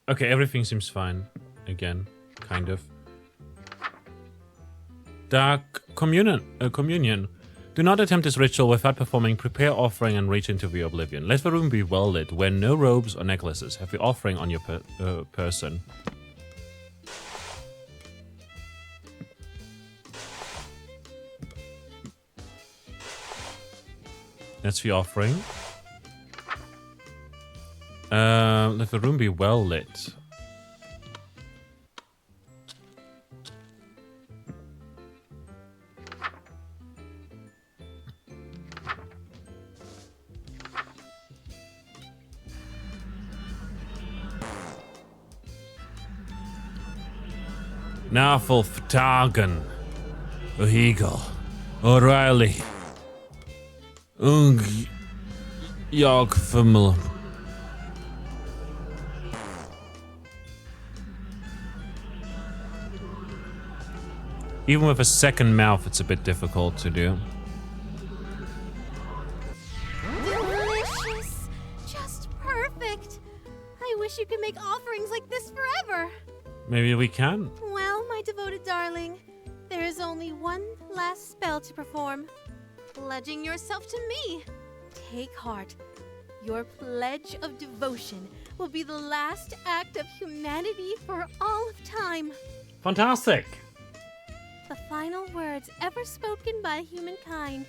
Okay, everything seems fine. Again, kind of. Dark communion. Do not attempt this ritual without performing prepare offering and reach into the oblivion. Let the room be well lit. Wear no robes or necklaces. Have the offering on your person. That's the offering. Let the room be well lit. Nafulf Targan. Ohegel. O'Reilly. Ung. Yog Fimel. Even with a second mouth, it's a bit difficult to do. Delicious. Just perfect. I wish you could make offerings like this forever. Maybe we can. Well, my devoted darling, there is only one last spell to perform. Pledging yourself to me. Take heart. Your pledge of devotion will be the last act of humanity for all of time. Fantastic. The final words ever spoken by humankind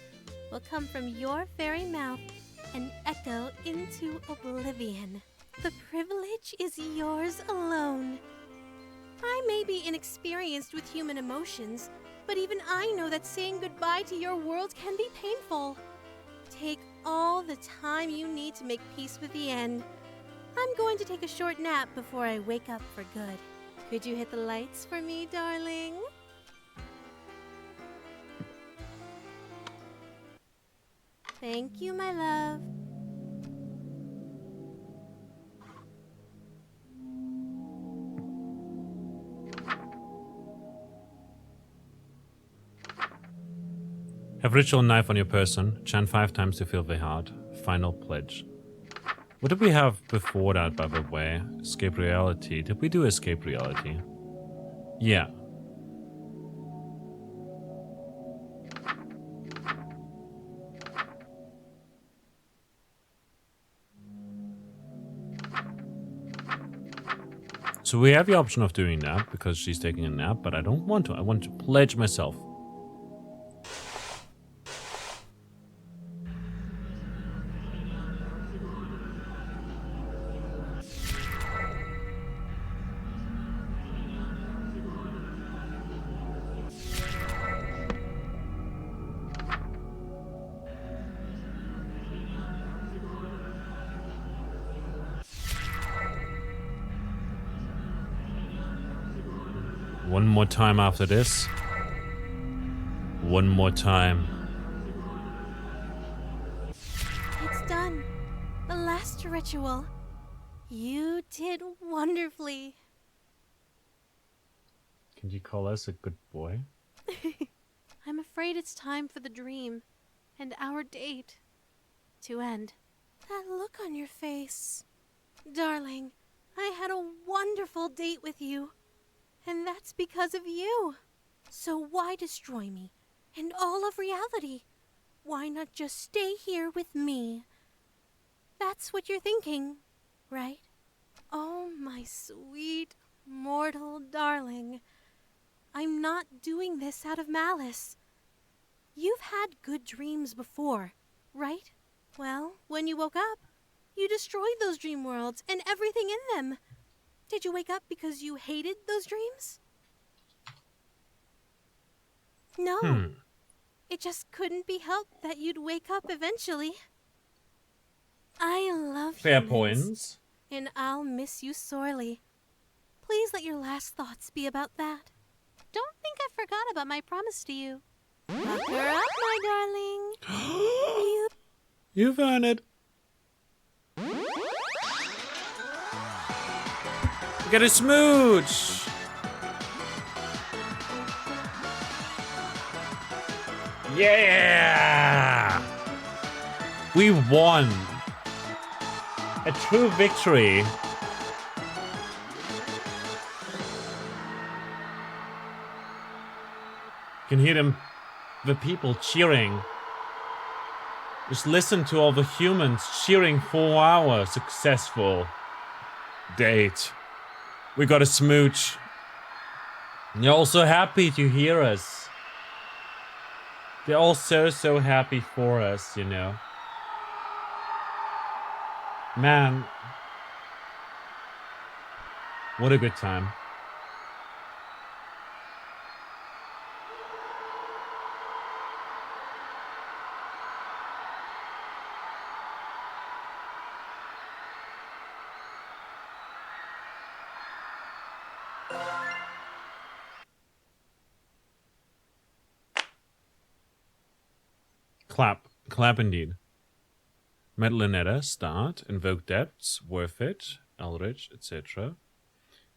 will come from your very mouth and echo into oblivion. The privilege is yours alone. I may be inexperienced with human emotions, but even I know that saying goodbye to your world can be painful. Take all the time you need to make peace with the end. I'm going to take a short nap before I wake up for good. Could you hit the lights for me, darling? Thank you, my love. Have ritual knife on your person. Chant 5 times to fill the heart. Final pledge. What did we have before that, by the way? Escape reality. Did we do escape reality? Yeah. So we have the option of doing that because she's taking a nap, but I don't want to. I want to pledge myself. One more time after this. One more time. It's done. The last ritual. You did wonderfully. Can you call us a good boy? I'm afraid it's time for the dream and our date to end. That look on your face. Darling, I had a wonderful date with you. And that's because of you. So why destroy me and all of reality? Why not just stay here with me? That's what you're thinking, right? Oh, my sweet, mortal darling. I'm not doing this out of malice. You've had good dreams before, right? Well, when you woke up, you destroyed those dream worlds and everything in them. Did you wake up because you hated those dreams? No. It just couldn't be helped that you'd wake up eventually. I love Fair humans, points. and I'll miss you sorely. Please let your last thoughts be about that. Don't think I forgot about my promise to you. Lock her up, my darling. You've earned it. Get a smooch. Yeah! We won. A true victory. You can hear them, the people cheering. Just listen to all the humans cheering for our successful date. We got a smooch. They're all so happy to hear us. They're all so happy for us, you know. Man. What a good time. Clap indeed. Medalinetta, start, invoke depths, worth it, Eldritch, etc.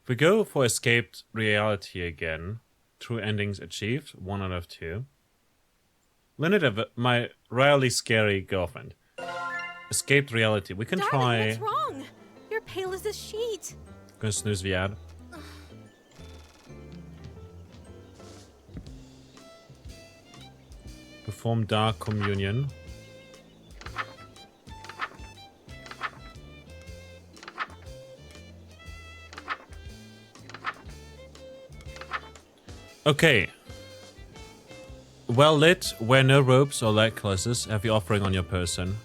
If we go for escaped reality again, True endings achieved. 1 out of 2. Limited, my rarely scary girlfriend. Escaped reality. We can Darling, try. what's wrong? You're pale as a sheet. Gonna snooze the ad. Perform Dark Communion. Okay. Well lit, wear no robes or necklaces, have your offering on your person.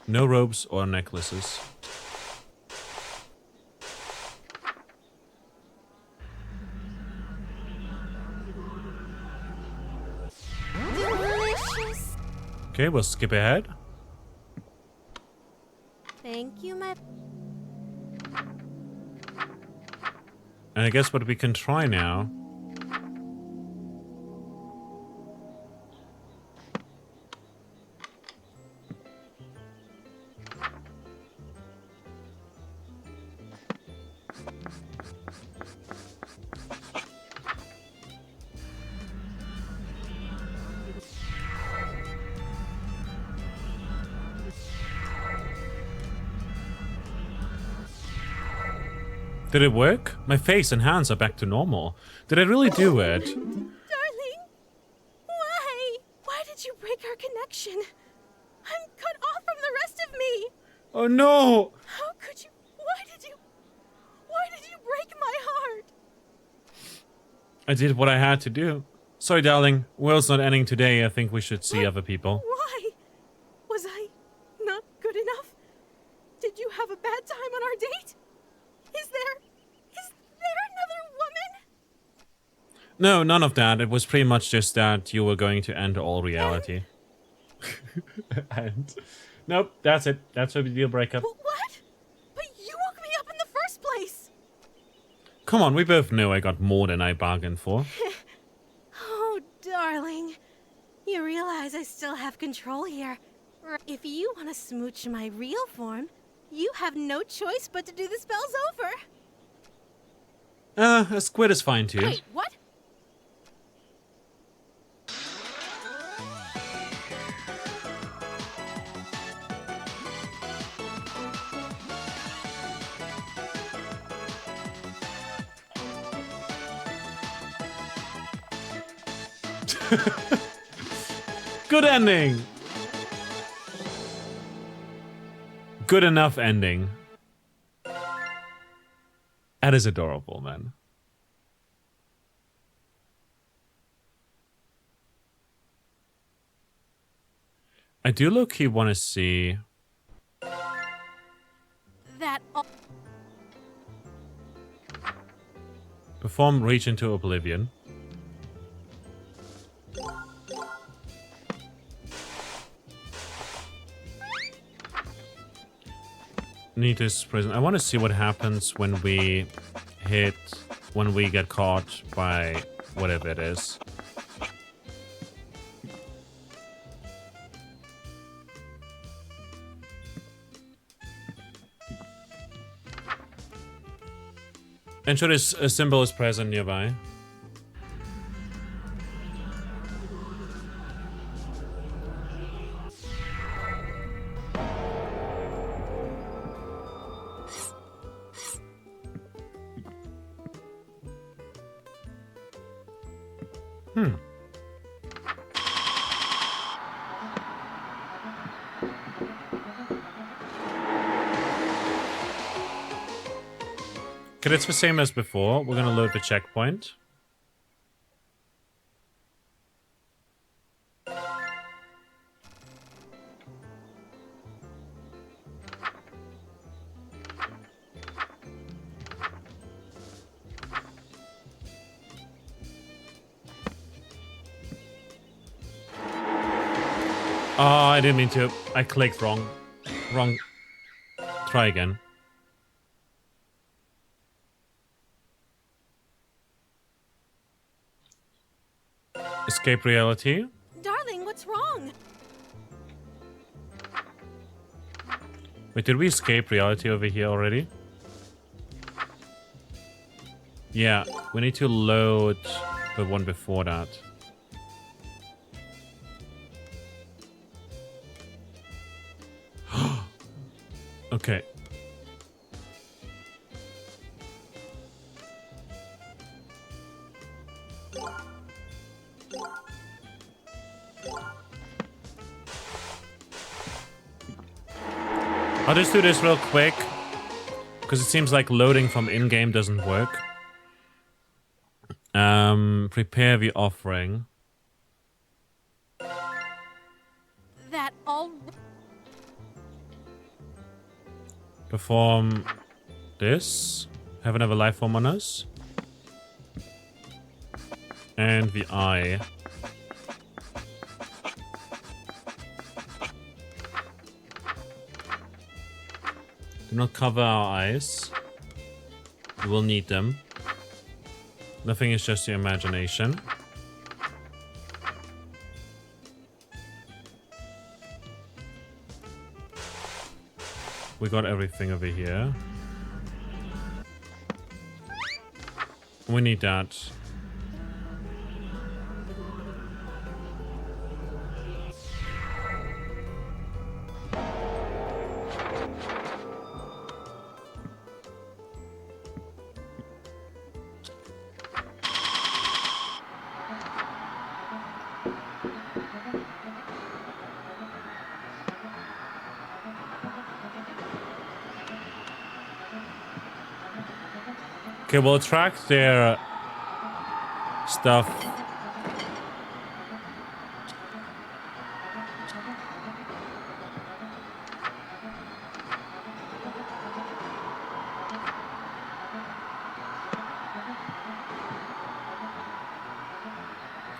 No robes or necklaces. Delicious. Okay, we'll skip ahead. Thank you, my... And I guess what we can try now. Did it work? My face and hands are back to normal. Did I really do it? Darling, why? Why did you break our connection? I'm cut off from the rest of me. Oh no! How could you? Why did you break my heart? I did what I had to do. Sorry, darling. World's not ending today. I think we should see other people. Why? Was I not good enough? Did you have a bad time on our date? Is there another woman? No, none of that. It was pretty much just that you were going to end all reality. And nope, that's it. That's a deal breakup. What? But you woke me up in the first place. Come on, we both know I got more than I bargained for. Oh, darling. You realize I still have control here. If you want to smooch my real form, you have no choice but to do the spells over. A squid is fine too. Wait, what? Good ending. Good enough ending. That is adorable, man. I do low-key want to see... That... Perform Reach into Oblivion. Nita's prison. I want to see what happens when we get caught by whatever it is. Ensure this symbol is present nearby. Okay, it's the same as before. We're gonna load the checkpoint. Oh, I didn't mean to. I clicked wrong. Wrong. Try again. Escape reality. Darling, what's wrong? Wait, did we escape reality over here already? Yeah, we need to load the one before that. Okay. I'll just do this real quick, because it seems like loading from in-game doesn't work. Prepare the offering. That all. Perform this. Have another life form on us. And the eye. Do not cover our eyes. We will need them. Nothing is just your imagination. We got everything over here. We need that. Okay, we'll track their stuff.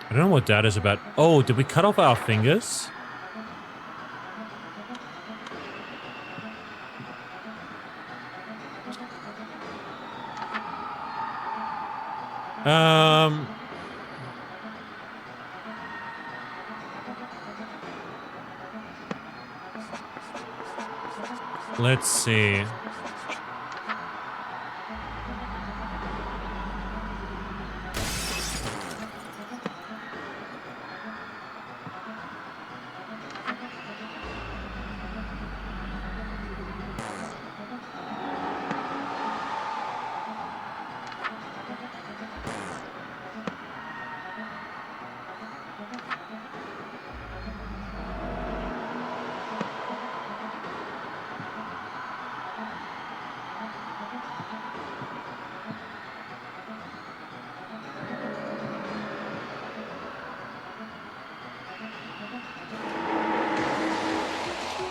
I don't know what that is about. Oh, did we cut off our fingers? Let's see.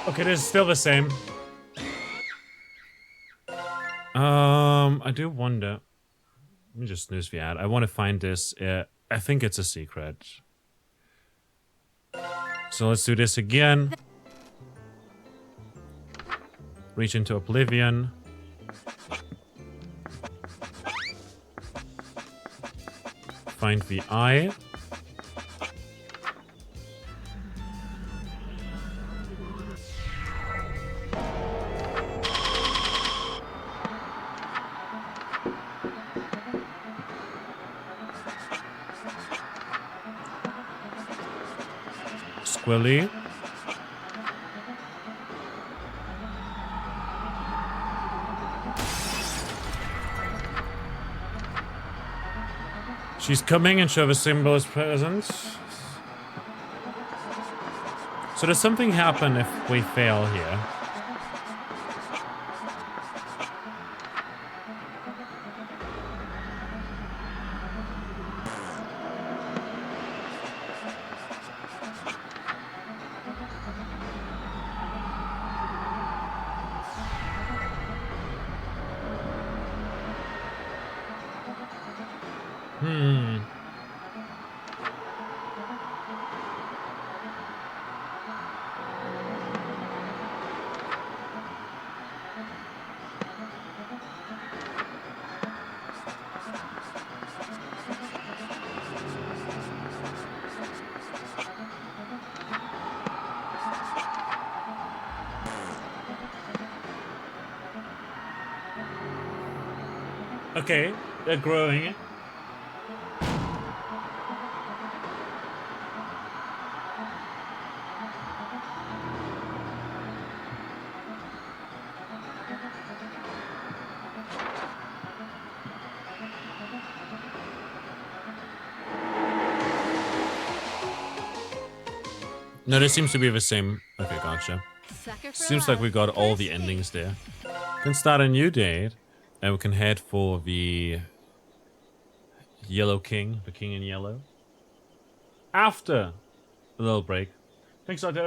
Okay, this is still the same. I do wonder. Let me just snooze the ad. I want to find this. I think it's a secret. So let's do this again. Reach into oblivion. Find the eye. Squilly. She's coming and show the symbol is present. So does something happen if we fail here? Okay, they're growing. No, this seems to be the same. Okay, gotcha. Sucker for Seems like love. we got all the First endings date. there. Can start a new date, and we can head for the Yellow King, the King in Yellow, after a little break. Thanks, Dr.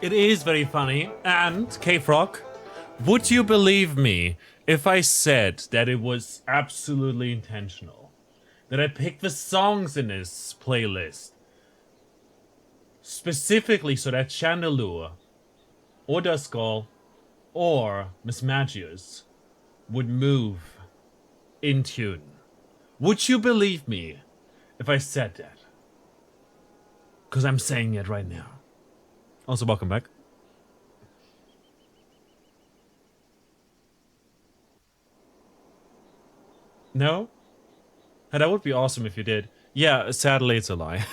It is very funny. And, K-Frog, would you believe me if I said that it was absolutely intentional? That I picked the songs in this playlist specifically so that Chandelure, or Duskull, or Miss Magius would move in tune. Would you believe me if I said that? Because I'm saying it right now. Also, welcome back. No? And that would be awesome if you did. Yeah, sadly it's a lie.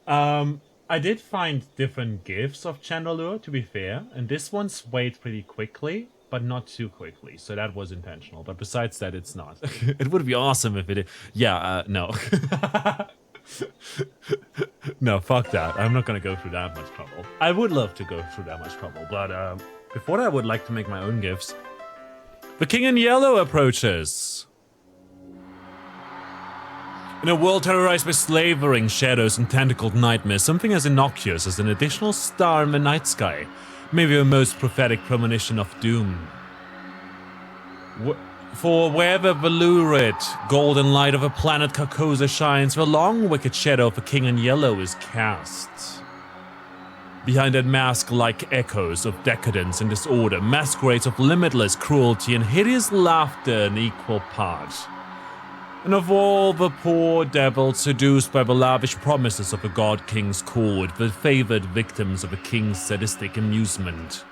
I did find different gifs of Chandelure, to be fair, and this one swayed pretty quickly, but not too quickly, so that was intentional. But besides that, it's not. It would be awesome if it did. Yeah, no. No, fuck that. I'm not gonna go through that much trouble. I would love to go through that much trouble, but before that, I would like to make my own gifts. The King in Yellow approaches. In a world terrorized by slavering, shadows, and tentacled nightmares, something as innocuous as an additional star in the night sky may be a most prophetic premonition of doom. For wherever the lurid golden light of a planet Carcosa shines, the long wicked shadow of the King in Yellow is cast. Behind that mask like echoes of decadence and disorder, masquerades of limitless cruelty and hideous laughter in equal part. And of all the poor devils seduced by the lavish promises of a god king's court, the favored victims of a king's sadistic amusement,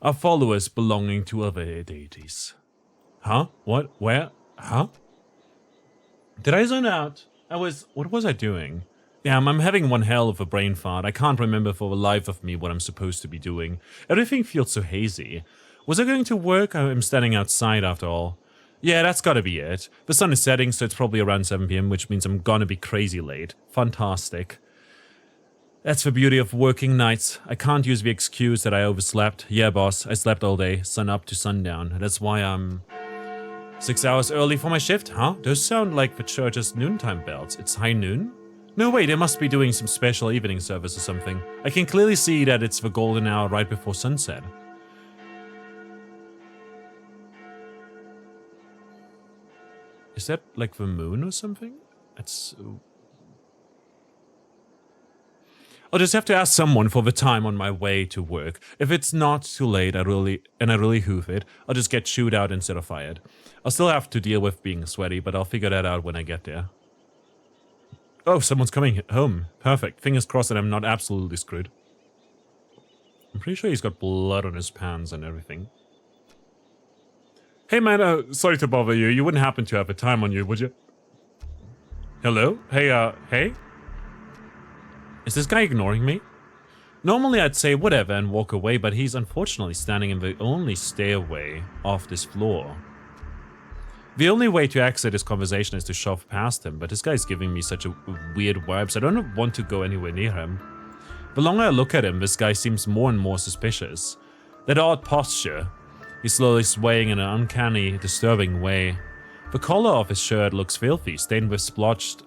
are followers belonging to other deities. Huh? What? Where? Huh? Did I zone out? What was I doing? Damn, I'm having one hell of a brain fart. I can't remember for the life of me what I'm supposed to be doing. Everything feels so hazy. Was I going to work? I'm standing outside after all. Yeah, that's gotta be it. The sun is setting, so it's probably around 7 PM, which means I'm gonna be crazy late. Fantastic. That's the beauty of working nights. I can't use the excuse that I overslept. Yeah, boss, I slept all day, sun up to sundown. That's why I'm 6 hours early for my shift, huh? Those sound like the church's noontime bells. It's high noon? No, wait, they must be doing some special evening service or something. I can clearly see that it's the golden hour right before sunset. Is that like the moon or something? That's... I'll just have to ask someone for the time on my way to work. If it's not too late, I really hoof it, I'll just get chewed out instead of fired. I'll still have to deal with being sweaty, but I'll figure that out when I get there. Oh, someone's coming home. Perfect. Fingers crossed that I'm not absolutely screwed. I'm pretty sure he's got blood on his pants and everything. Hey man, sorry to bother you. You wouldn't happen to have a time on you, would you? Hello? Hey? Is this guy ignoring me? Normally I'd say whatever and walk away, but he's unfortunately standing in the only stairway off this floor. The only way to exit this conversation is to shove past him, but this guy's giving me such a weird vibe, so I don't want to go anywhere near him. The longer I look at him, this guy seems more and more suspicious. That odd posture. He's slowly swaying in an uncanny, disturbing way. The collar of his shirt looks filthy, stained with splotches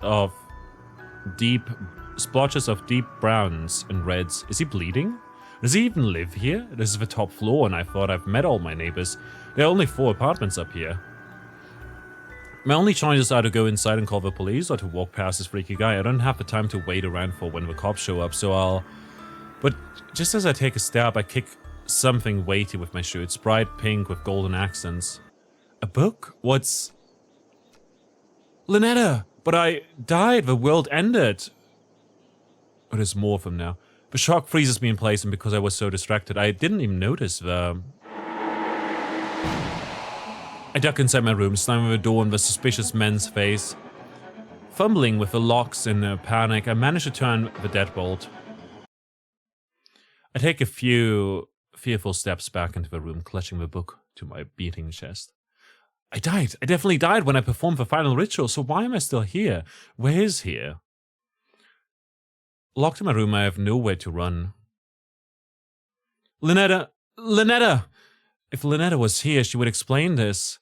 of deep browns and reds. Is he bleeding? Does he even live here? This is the top floor, and I thought I've met all my neighbors. There are only 4 apartments up here. My only choices are to go inside and call the police, or to walk past this freaky guy. I don't have the time to wait around for when the cops show up, so I'll... But just as I take a step, I kick something weighty with my shoe. It's bright pink with golden accents. A book? What's... Lynetta! But I died. The world ended. Oh, there's more of them now. The shock freezes me in place, and because I was so distracted, I didn't even notice the... I duck inside my room, slamming the door in the suspicious man's face. Fumbling with the locks in a panic, I manage to turn the deadbolt. I take a few fearful steps back into the room, clutching the book to my beating chest. I died. I definitely died when I performed the final ritual, so why am I still here? Where is here? Locked in my room, I have nowhere to run. Lynetta! Lynetta! If Lynetta was here, she would explain this.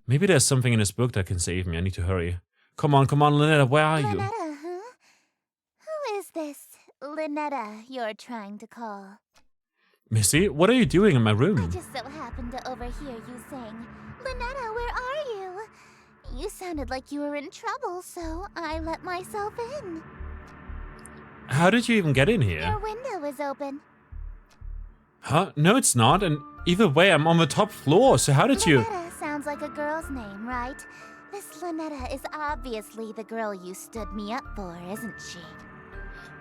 Maybe there's something in this book that can save me. I need to hurry. Come on, Lynetta, where are you? Lynetta, huh? Who is this? Lynetta you're trying to call. Missy, what are you doing in my I room? just so happened to overhear you saying, Lynetta, where are you? You sounded like you were in trouble, so I let myself in. How did you even get in here? Your window is open. Huh? No, it's not. And either way, I'm on the top floor, so how did you... Lynetta sounds like a girl's name, right? This Lynetta is obviously the girl you stood me up for, isn't she?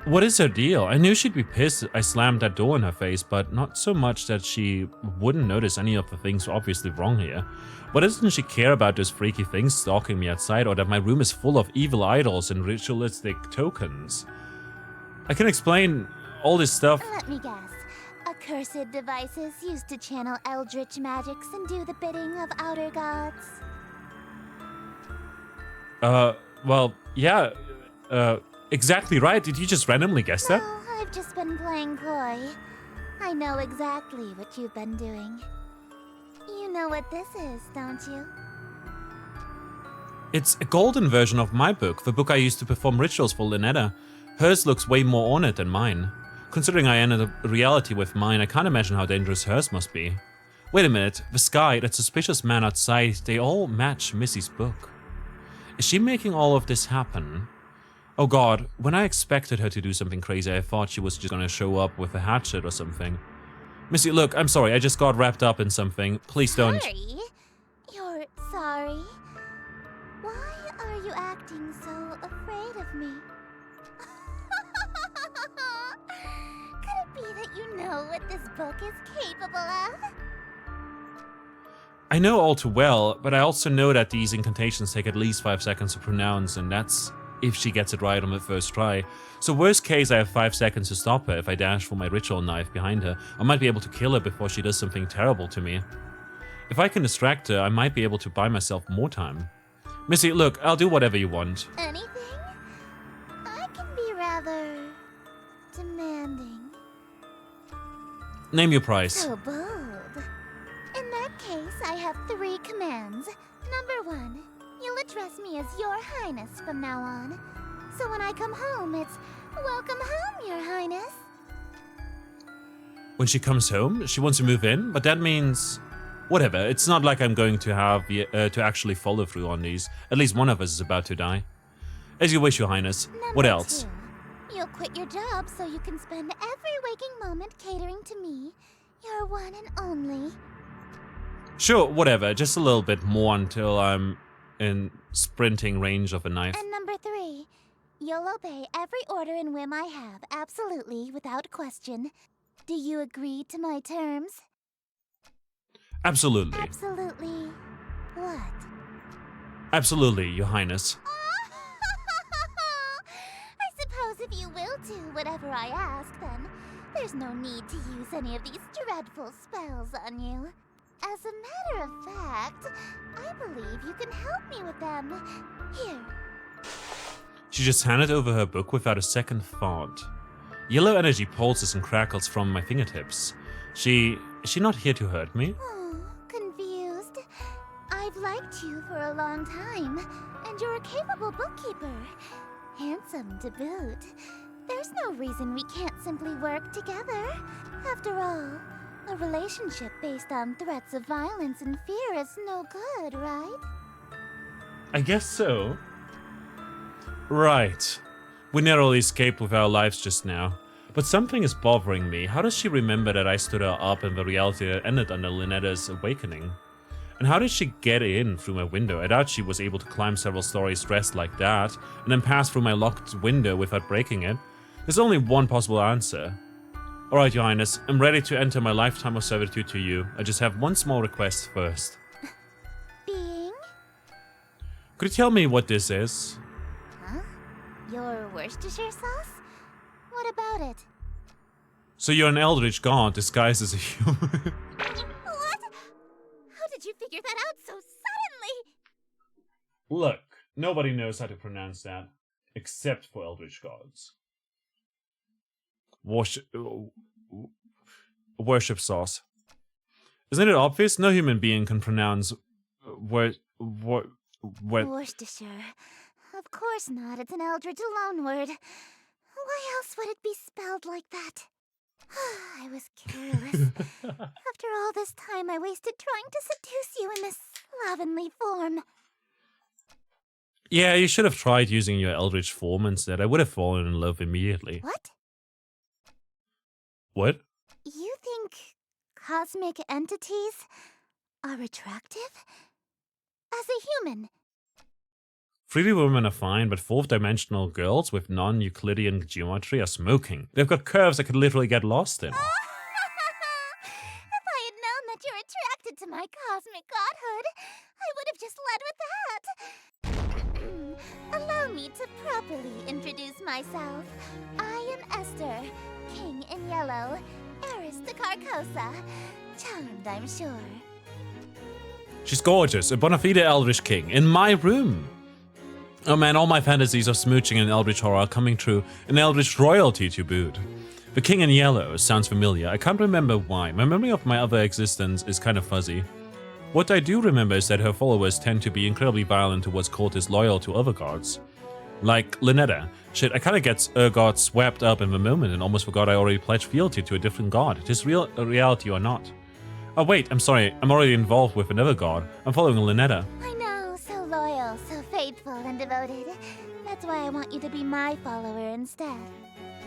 What is her deal? I knew she'd be pissed I slammed that door in her face, but not so much that she wouldn't notice any of the things obviously wrong here. Why doesn't she care about those freaky things stalking me outside, or that my room is full of evil idols and ritualistic tokens? I can explain all this stuff. Let me guess. Accursed devices used to channel eldritch magics and do the bidding of outer gods. Well, yeah, exactly right. Did you just randomly guess that? No, I've just been playing coy. I know exactly what you've been doing. You know what this is, don't you? It's a golden version of my book, the book I used to perform rituals for Lynetta. Hers looks way more ornate than mine. Considering I entered a reality with mine, I can't imagine how dangerous hers must be. Wait a minute, the sky, that suspicious man outside, they all match Missy's book. Is she making all of this happen? Oh god, when I expected her to do something crazy, I thought she was just gonna show up with a hatchet or something. Missy, look, I'm sorry, I just got wrapped up in something. Please don't. Sorry? You're sorry? Why are you acting so afraid of me? Could it be that you know what this book is capable of? I know all too well, but I also know that these incantations take at least 5 seconds to pronounce, and that's if she gets it right on the first try. So worst case, I have 5 seconds to stop her if I dash for my ritual knife behind her. I might be able to kill her before she does something terrible to me. If I can distract her, I might be able to buy myself more time. Missy, look, I'll do whatever you want. Anything? I can be rather demanding. Name your price. So bold. In that case, I have 3 commands. Number 1, you'll address me as Your Highness from now on. So when I come home, it's welcome home, Your Highness. When she comes home, she wants to move in, but that means... Whatever, it's not like I'm going to have to actually follow through on these. At least one of us is about to die. As you wish, Your Highness. What Number else? 2, you'll quit your job so you can spend every waking moment catering to me, your one and only. Sure, whatever, just a little bit more until I'm in sprinting range of a knife. And number 3, you'll obey every order and whim I have, absolutely, without question. Do you agree to my terms? Absolutely. Absolutely. What? Absolutely, Your Highness. I suppose if you will do whatever I ask, then there's no need to use any of these dreadful spells on you. As a matter of fact, I believe you can help me with them. Here. She just handed over her book without a second thought. Yellow energy pulses and crackles from my fingertips. Is she not here to hurt me? Oh, confused. I've liked you for a long time, and you're a capable bookkeeper. Handsome to boot. There's no reason we can't simply work together. After all, a relationship based on threats of violence and fear is no good, right? I guess so. Right. We narrowly escaped with our lives just now. But something is bothering me. How does she remember that I stood her up in the reality that ended under Lynetta's awakening? And how did she get in through my window? I doubt she was able to climb several stories dressed like that, and then pass through my locked window without breaking it. There's only one possible answer. Alright, Your Highness, I'm ready to enter my lifetime of servitude to you. I just have one small request first. Being? Could you tell me what this is? Huh? Your Worcestershire sauce? What about it? So you're an eldritch god disguised as a human. What? How did you figure that out so suddenly? Look, nobody knows how to pronounce that, except for eldritch gods. Worship sauce. Isn't it obvious? No human being can pronounce Worcestershire. Of course not. It's an eldritch loanword. Why else would it be spelled like that? I was careless. After all this time I wasted trying to seduce you in this slovenly form. Yeah, you should have tried using your eldritch form instead. I would have fallen in love immediately. What? What? You think cosmic entities are attractive? As a human? 3D women are fine, but fourth-dimensional girls with non-Euclidean geometry are smoking. They've got curves I could literally get lost in. If I had known that you're attracted to my cosmic godhood, I would have just led with that. Allow me to properly introduce myself. I am Esther, King in Yellow, heiress to Carcosa. Charmed, I'm sure. She's gorgeous, a bona fide Eldritch King, in my room. Oh man, all my fantasies of smooching in Eldritch horror are coming true, in Eldritch royalty to boot. The King in Yellow sounds familiar. I can't remember why. My memory of my other existence is kind of fuzzy. What I do remember is that her followers tend to be incredibly violent towards cultists loyal to other gods. Like Lynetta. Shit, I kinda get god swept up in the moment and almost forgot I already pledged fealty to a different god. It is real reality or not. Oh wait, I'm sorry, I'm already involved with another god. I'm following Lynetta. I know, so loyal, so faithful and devoted. That's why I want you to be my follower instead.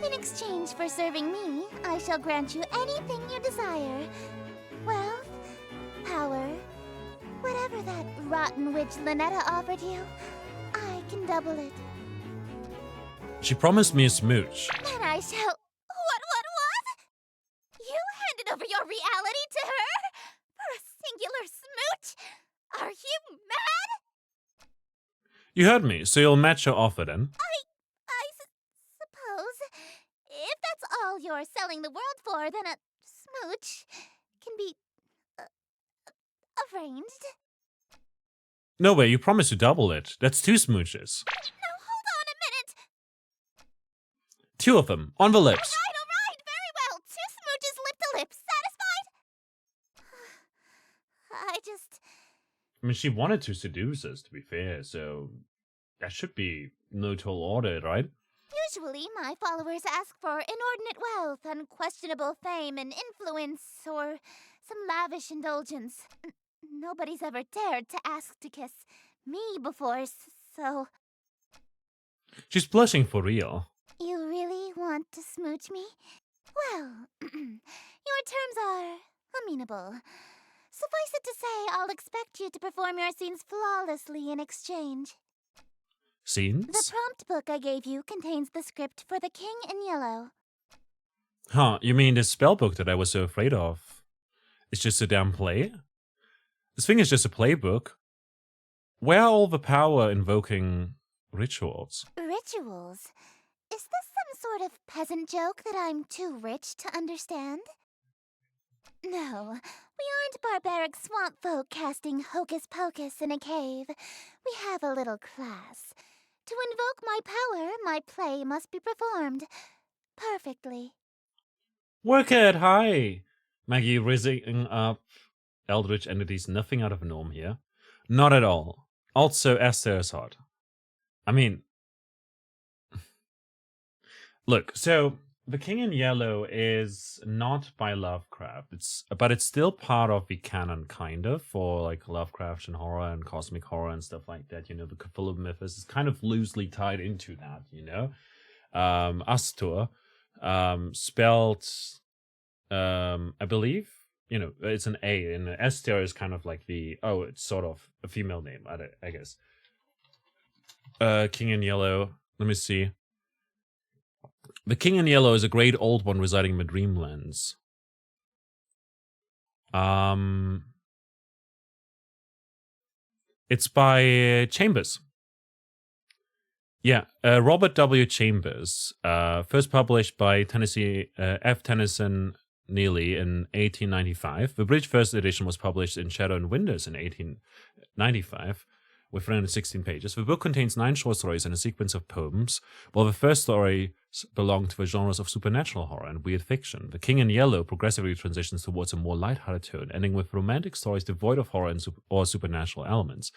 In exchange for serving me, I shall grant you anything you desire. Wealth, power, whatever that rotten witch Lynetta offered you, I can double it. She promised me a smooch. Then I shall... What? You handed over your reality to her? For a singular smooch? Are you mad? You heard me, so you'll match her offer then? I suppose. If that's all you're selling the world for, then a smooch can be... arranged. No way, you promised to double it. That's 2 smooches. No, hold on a minute. 2 of them, on the lips. All right, very well. 2 smooches lip to lip. Satisfied? I mean, she wanted to seduce us, to be fair, so that should be no tall order, right? Usually, my followers ask for inordinate wealth, unquestionable fame and influence, or some lavish indulgence. Nobody's ever dared to ask to kiss me before, so... She's blushing for real. You really want to smooch me? Well, your terms are amenable. Suffice it to say, I'll expect you to perform your scenes flawlessly in exchange. Scenes? The prompt book I gave you contains the script for The King in Yellow. Huh, you mean this spellbook that I was so afraid of? It's just a damn play? This thing is just a playbook. Where are all the power invoking rituals? Rituals? Is this some sort of peasant joke that I'm too rich to understand? No, we aren't barbaric swamp folk casting hocus pocus in a cave. We have a little class. To invoke my power, my play must be performed perfectly. Work it, hi! Maggie raising up eldritch entities, nothing out of the norm here. Not at all. Also, Esther is hot. I mean... Look, so... The King in Yellow is not by Lovecraft, but it's still part of the canon, kind of, for like Lovecraftian horror and cosmic horror and stuff like that. You know, the Cthulhu myth is kind of loosely tied into that, you know. Astur, spelled, I believe, you know, it's an A, and Esther is kind of like the, it's sort of a female name, I guess. King in Yellow, let me see. The King in Yellow is a great old one residing in the Dreamlands. It's by Chambers. Yeah, Robert W. Chambers. First published by Tennessee F. Tennyson Neely in 1895. The British first edition was published in Shadow and Windows in 1895. With 316 pages. The book contains 9 short stories and a sequence of poems, while the first stories belong to the genres of supernatural horror and weird fiction. The King in Yellow progressively transitions towards a more lighthearted tone, ending with romantic stories devoid of horror or supernatural elements.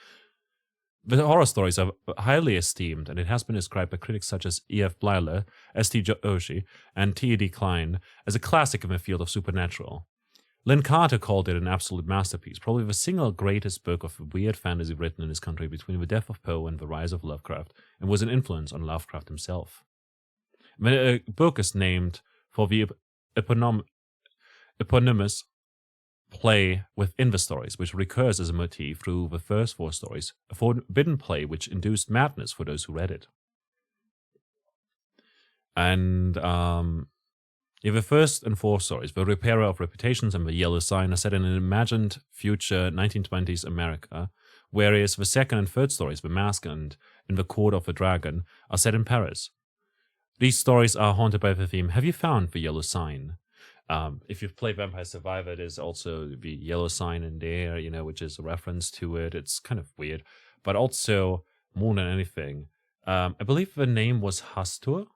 The horror stories are highly esteemed, and it has been described by critics such as E.F. Blyler, S.T. Joshi, and T.E.D. Klein as a classic in the field of supernatural. Lynn Carter called it an absolute masterpiece, probably the single greatest book of weird fantasy written in this country between the death of Poe and the rise of Lovecraft, and was an influence on Lovecraft himself. The book is named for the eponymous play within the stories, which recurs as a motif through the first 4 stories, a forbidden play which induced madness for those who read it. And in the first and 4th stories, The Repairer of Reputations and The Yellow Sign are set in an imagined future 1920s America, whereas the 2nd and 3rd stories, The Mask and In the Court of the Dragon, are set in Paris. These stories are haunted by the theme, have you found the yellow sign? If you've played Vampire Survivor, there's also the yellow sign in there, you know, which is a reference to it. It's kind of weird. But also, more than anything, I believe the name was Hastur.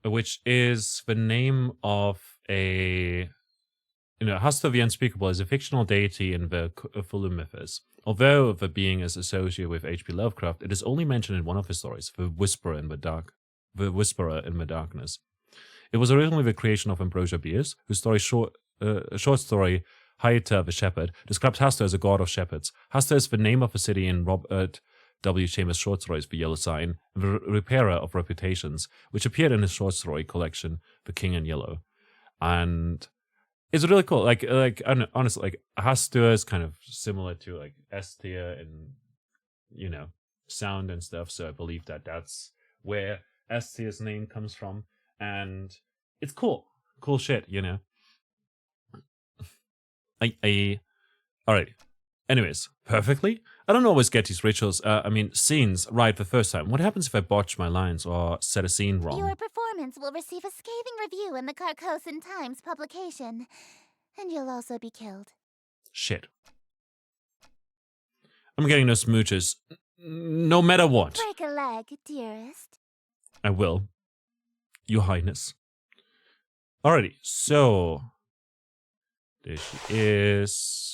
Which is the name of a... You know, Hastur the Unspeakable is a fictional deity in the Cthulhu mythos. Although the being is associated with H.P. Lovecraft, it is only mentioned in one of his stories, The Whisperer in the Darkness. It was originally the creation of Ambrosia Bierce, whose short story Haita the Shepherd describes Hastur as a god of shepherds. Hastur is the name of a city in Robert W. Chambers' short stories, The Yellow Sign, and The Repairer of Reputations, which appeared in his short story collection, The King in Yellow. And it's really cool. Like honestly, like Hastur is kind of similar to like S tier and, you know, sound and stuff. So I believe that that's where S tier's name comes from, and it's cool shit, you know. Alright. Anyways, perfectly. I don't always get these rituals. Scenes right the first time. What happens if I botch my lines or set a scene wrong? Your performance will receive a scathing review in the Carcosan Times publication, and you'll also be killed. Shit. I'm getting no smooches, no matter what. Break a leg, dearest. I will, Your Highness. Alrighty, so there she is.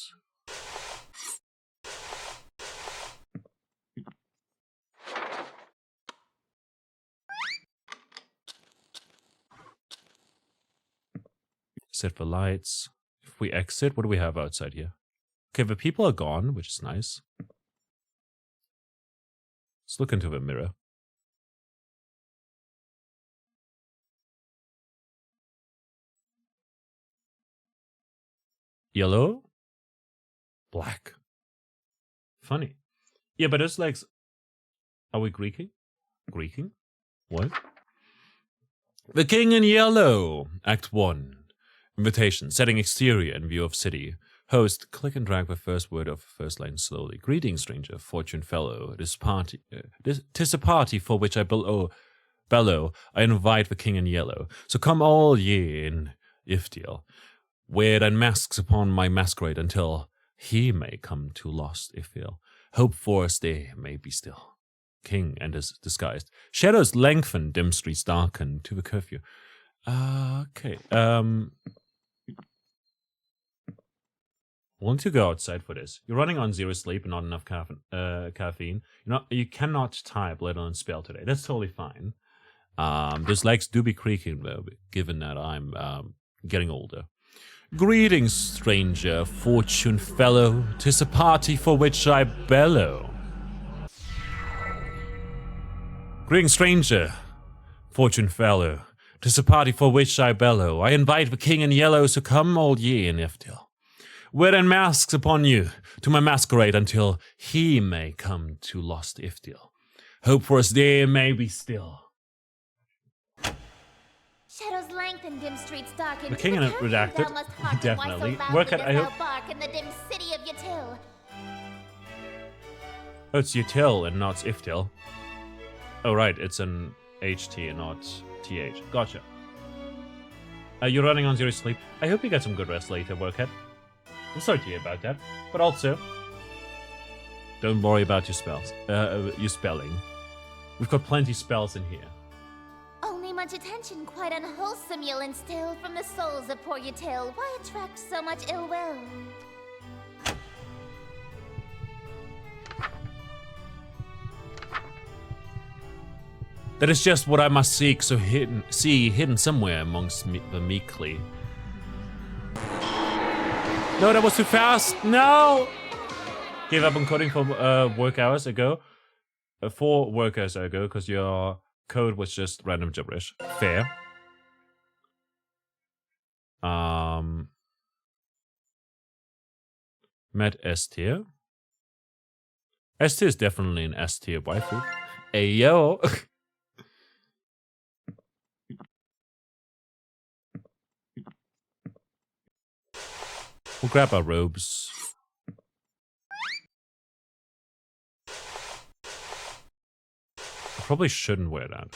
Set the lights. If we exit, what do we have outside here? Okay, the people are gone, which is nice. Let's look into the mirror. Yellow? Black. Funny. Yeah, but those legs... Are we Greeking? Greeking? What? The King in Yellow! Act 1. Invitation. Setting exterior in view of city. Host. Click and drag the first word of the first line slowly. Greetings, stranger, fortune fellow. Tis a party for which I bellow. I invite the King in Yellow. So come all ye in Iftiel. Wear thine masks upon my masquerade until he may come to lost Iftiel. Hope for us day may be still. King enters disguised. Shadows lengthen, dim streets darken to the curfew. Okay. Want to go outside for this? You're running on 0 sleep and not enough caffeine. You cannot type, let alone spell today. That's totally fine. Those legs do be creaking though, given that I'm getting older. Greetings, stranger, fortune fellow. 'Tis a party for which I bellow. Greetings, stranger, fortune fellow. 'Tis a party for which I bellow. I invite the King in Yellow, so come all ye in Iftil. Wear then masks upon you to my masquerade until he may come to lost Iftil. Hope for us day may be still. Shadows lengthen, dim streets darken. The King in it redacted. Definitely. Work at, I hope. Bark in the dim city of Yatil. Oh, it's Yatil and not Iftil. Oh, right, it's an HT and not TH. Gotcha. You're running on 0 sleep. I hope you get some good rest later, Workhead. I'm sorry to hear about that. But also, don't worry about your spells. Your spelling. We've got plenty spells in here. Only much attention quite unwholesome you'll instill from the souls of poor Util. Why attract so much ill will? That is just what I must seek, so hidden somewhere amongst the meekly. No, that was too fast. No! Gave up on coding for 4 work hours ago, because your code was just random gibberish. Fair. Met S tier. S tier is definitely an S tier waifu. Ayo. We'll grab our robes. I probably shouldn't wear that.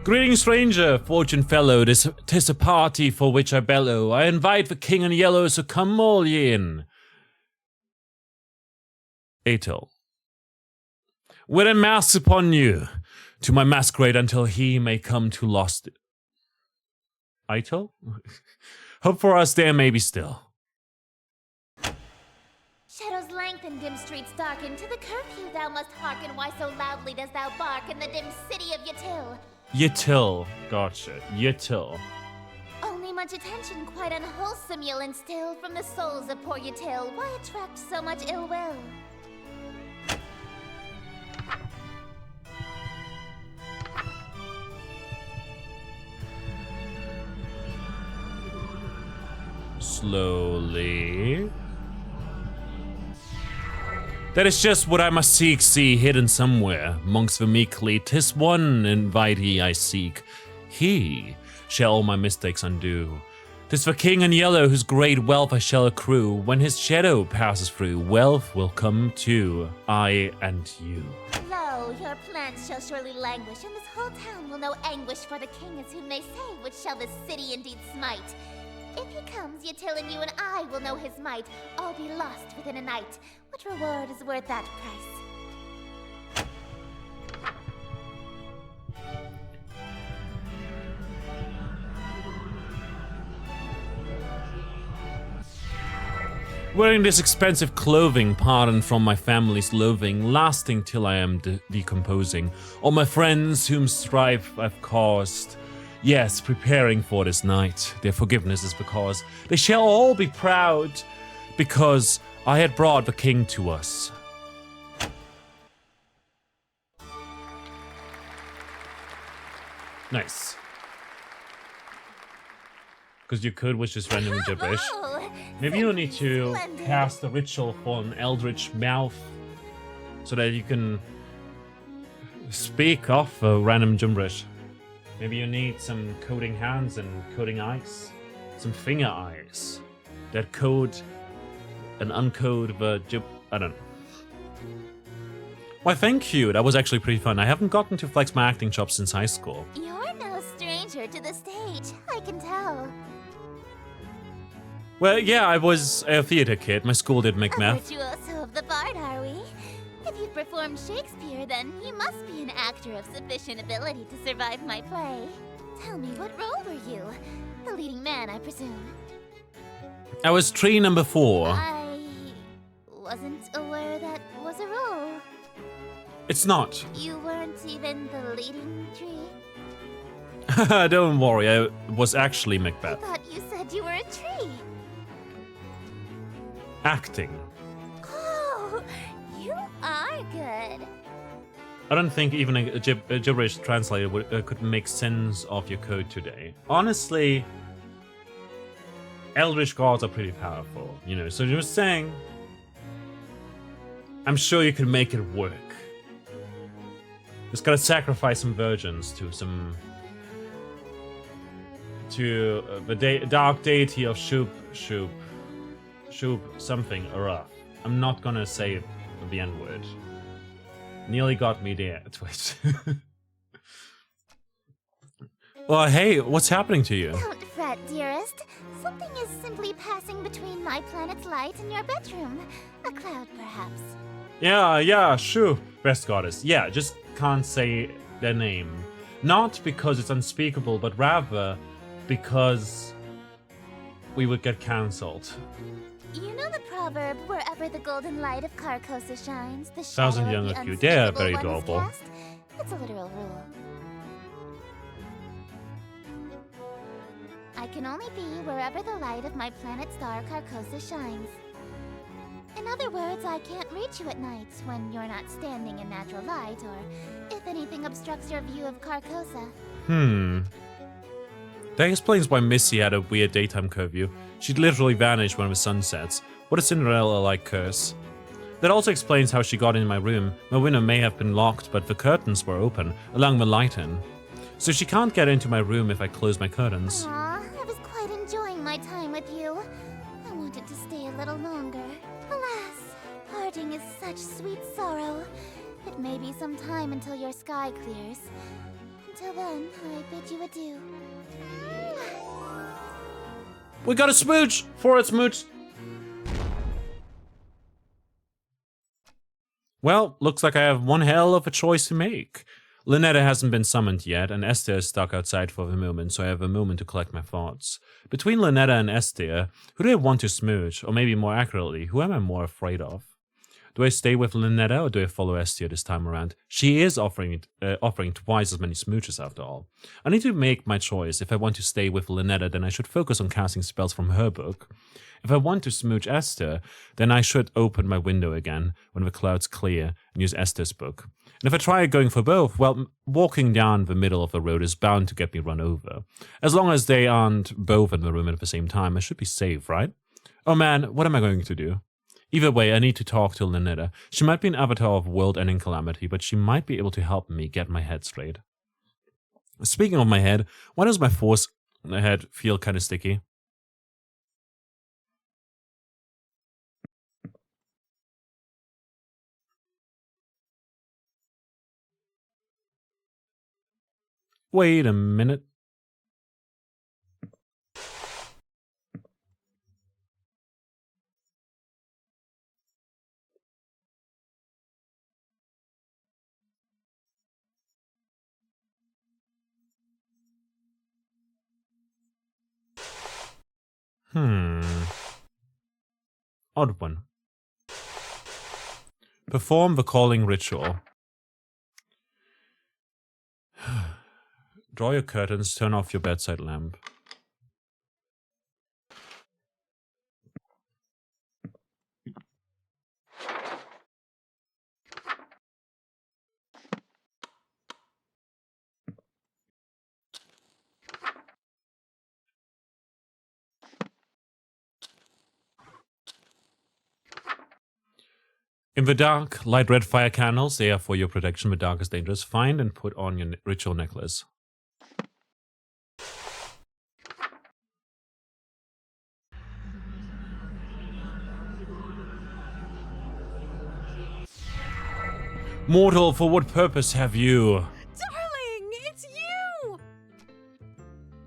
Greetings, stranger, fortune fellow, 'tis a party for which I bellow. I invite the king in yellow, so come all ye in. Atel. With a mask upon you, to my masquerade until he may come to lost. Atel? Hope for us there may be still. Shadows lengthen, dim streets darken. To the curfew thou must hearken. Why so loudly dost thou bark in the dim city of Util? Util. Gotcha. Util. Only much attention quite unwholesome you'll instill from the souls of poor Util. Why attract so much ill will? Slowly. That is just what I must seek, see hidden somewhere amongst the meekly. 'Tis one invitee I seek. He shall all my mistakes undo. 'Tis the king in yellow whose great wealth I shall accrue. When his shadow passes through, wealth will come too, I and you. Lo, your plans shall surely languish, and this whole town will know anguish, for the king is whom they say, which shall this city indeed smite. If he comes, Util and you and I will know his might. All be lost within a night. What reward is worth that price? Wearing this expensive clothing, pardon from my family's loathing, lasting till I am decomposing. All my friends whom strife I've caused, yes, preparing for this night. Their forgiveness is because they shall all be proud, because I had brought the king to us. Nice. Because your code was just random gibberish. Maybe you'll need to cast a ritual for an eldritch mouth so that you can speak off a random gibberish. Maybe you need some coding hands and coding eyes. Some finger eyes that code and uncode the I don't know. Why, thank you. That was actually pretty fun. I haven't gotten to flex my acting chops since high school. You're no stranger to the stage, I can tell. Well, yeah, I was a theater kid. My school did make A math. virtuoso of the bard, are we? If you've performed Shakespeare, then you must be an actor of sufficient ability to survive my play. Tell me, what role were you? The leading man, I presume. I was tree number 4. I wasn't aware that was a role. It's not. You weren't even the leading tree? Don't worry, I was actually I Macbeth. thought you said you were a tree. Acting. Oh, you are good. I don't think even a gibberish translator could make sense of your code today. Honestly, Eldritch gods are pretty powerful, you know, so just saying, I'm sure you can make it work. Just gotta sacrifice some virgins to some to the dark deity of Shoop something Araf. I'm not gonna say the N-word. Nearly got me there, Twitch. Well, hey, what's happening to you? Don't fret, dearest. Something is simply passing between my planet's light and your bedroom. A cloud, perhaps. Yeah, sure, best goddess. Yeah, just can't say their name. Not because it's unspeakable, but rather because we would get cancelled. You know the proverb, wherever the golden light of Carcosa shines, the Thousand shadow young of the of you. They're unspeakable very one is adorable. cast? It's a literal rule. I can only be wherever the light of my planet star Carcosa shines. In other words, I can't reach you at nights when you're not standing in natural light, or if anything obstructs your view of Carcosa. That explains why Missy had a weird daytime curfew. She'd literally vanish when the sun sets. What a Cinderella-like curse. That also explains how she got in my room. My window may have been locked, but the curtains were open, allowing the light in. So she can't get into my room if I close my curtains. Aw, I was quite enjoying my time with you. I wanted to stay a little longer. Alas, parting is such sweet sorrow. It may be some time until your sky clears. Until then, I bid you adieu. We got a smooch! For a smooch! Well, looks like I have one hell of a choice to make. Lynetta hasn't been summoned yet, and Esther is stuck outside for the moment, so I have a moment to collect my thoughts. Between Lynetta and Esther, who do I want to smooch? Or maybe more accurately, who am I more afraid of? Do I stay with Lynetta or do I follow Esther this time around? She is offering twice as many smooches after all. I need to make my choice. If I want to stay with Lynetta, then I should focus on casting spells from her book. If I want to smooch Esther, then I should open my window again when the clouds clear and use Esther's book. And if I try going for both, well, walking down the middle of the road is bound to get me run over. As long as they aren't both in the room at the same time, I should be safe, right? Oh man, what am I going to do? Either way, I need to talk to Lynetta. She might be an avatar of world-ending calamity, but she might be able to help me get my head straight. Speaking of my head, why does my force head feel kind of sticky? Wait a minute. Odd one. Perform the calling ritual. Draw your curtains, turn off your bedside lamp. In the dark, light red fire candles. They are for your protection. The dark is dangerous. Find and put on your ritual necklace. Mortal, for what purpose have you? Darling, it's you!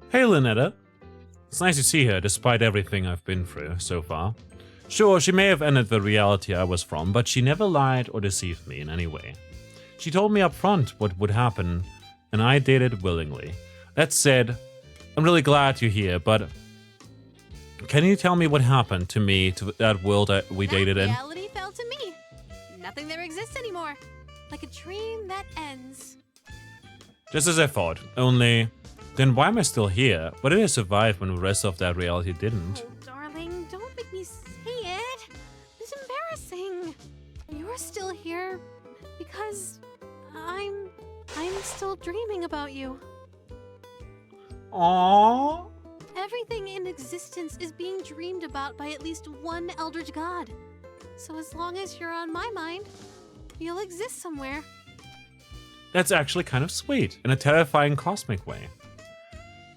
Hey, Lynetta. It's nice to see her, despite everything I've been through so far. Sure, she may have ended the reality I was from, but she never lied or deceived me in any way. She told me up front what would happen, and I did it willingly. That said, I'm really glad you're here, but can you tell me what happened to me, to that world we dated in? Reality fell to me. Nothing there exists anymore. Like a dream that ends. Just as I thought, only then why am I still here? Why did I survive when the rest of that reality didn't? Oh, darling, don't make me say it. It's embarrassing. You're still here because I'm still dreaming about you. Aww. Everything in existence is being dreamed about by at least one eldritch god. So as long as you're on my mind, you'll exist somewhere. That's actually kind of sweet, in a terrifying cosmic way.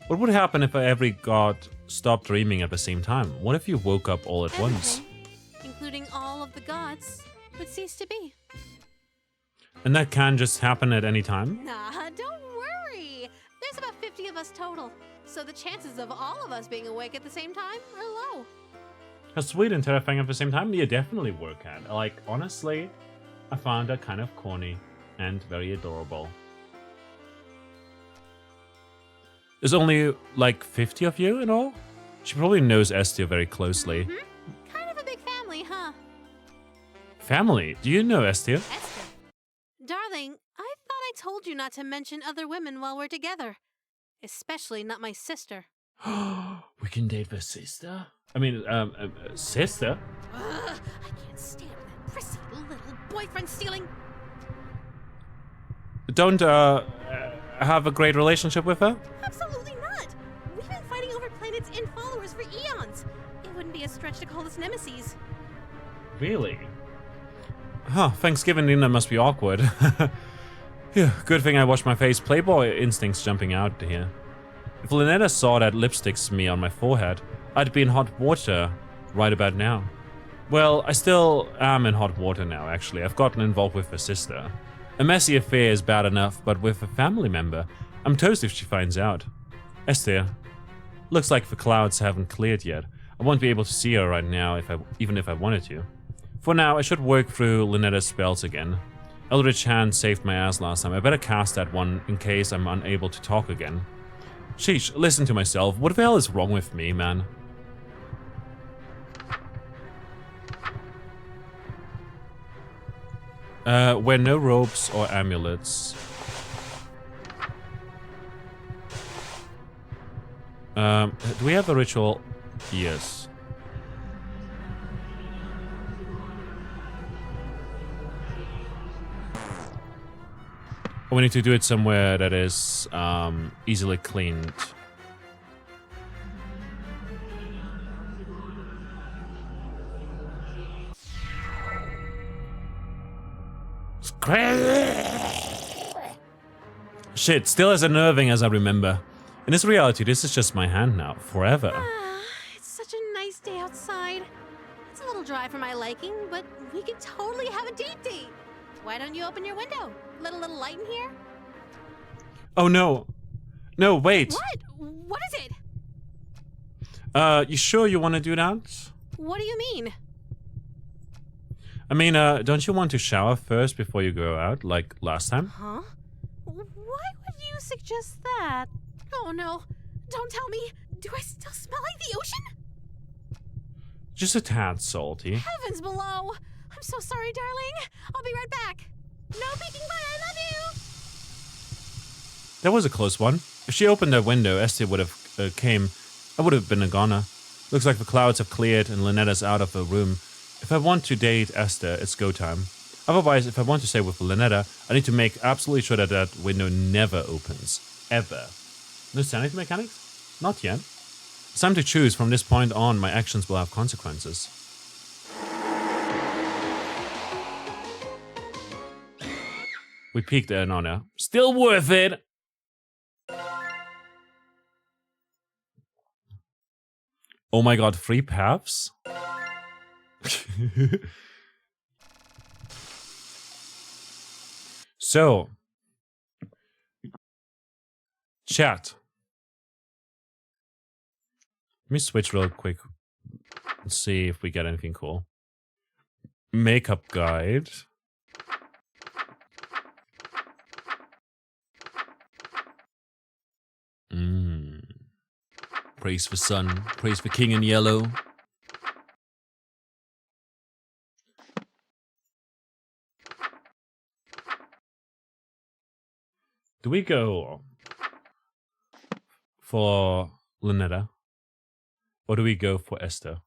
What would happen if every god stopped dreaming at the same time? What if you woke up all at once? Everything, including all of the gods, would cease to be. And that can just happen at any time? Nah, don't worry. There's about 50 of us total, so the chances of all of us being awake at the same time are low. How sweet and terrifying at the same time? You definitely work at. Like, honestly, I found that kind of corny and very adorable. There's only like 50 of you in all? She probably knows Estia very closely. Kind of a big family, huh? Family? Do you know Estia? Esther. Darling, I thought I told you not to mention other women while we're together. Especially not my sister. We can date the sister? I mean, sister? I can't stand that prissy little boyfriend stealing. Don't, have a great relationship with her? Absolutely not. We've been fighting over planets and followers for eons. It wouldn't be a stretch to call us nemesis. Really? Huh, Thanksgiving dinner must be awkward. Yeah, good thing I washed my face. Playboy instincts jumping out here. If Lynetta saw that lipstick smear on my forehead, I'd be in hot water right about now. Well, I still am in hot water now, actually. I've gotten involved with her sister. A messy affair is bad enough, but with a family member, I'm toast if she finds out. Esther, looks like the clouds haven't cleared yet. I won't be able to see her right now, even if I wanted to. For now, I should work through Lynetta's spells again. Eldritch Hand saved my ass last time. I better cast that one in case I'm unable to talk again. Sheesh, listen to myself. What the hell is wrong with me, man? Wear no robes or amulets. Do we have a ritual? Yes. We need to do it somewhere that is easily cleaned. Shit, still as unnerving as I remember. In this reality, this is just my hand now, forever. It's such a nice day outside. It's a little dry for my liking, but we could totally have a date. Why don't you open your window? Let a little light in here? Oh no. No, wait. What? What is it? You sure you want to do that? What do you mean? I mean, don't you want to shower first before you go out, like last time? Huh? Why would you suggest that? Oh no. Don't tell me. Do I still smell like the ocean? Just a tad salty. Heavens below. I'm so sorry, darling. I'll be right back. No peeking, bye. I love you. That was a close one. If she opened that window, Estia would have came. I would have been a goner. Looks like the clouds have cleared and Lynetta's out of the room. If I want to date Esther, it's go time. Otherwise, if I want to stay with Lynetta, I need to make absolutely sure that that window never opens. Ever. No sanity mechanics? Not yet. It's time to choose. From this point on, my actions will have consequences. We peaked there, no. Still worth it! Oh my god, 3 paths? So, chat. Let me switch real quick and see if we get anything cool. Makeup guide. Praise for sun, praise for king in yellow. Do we go for Lynetta? Or do we go for Esther?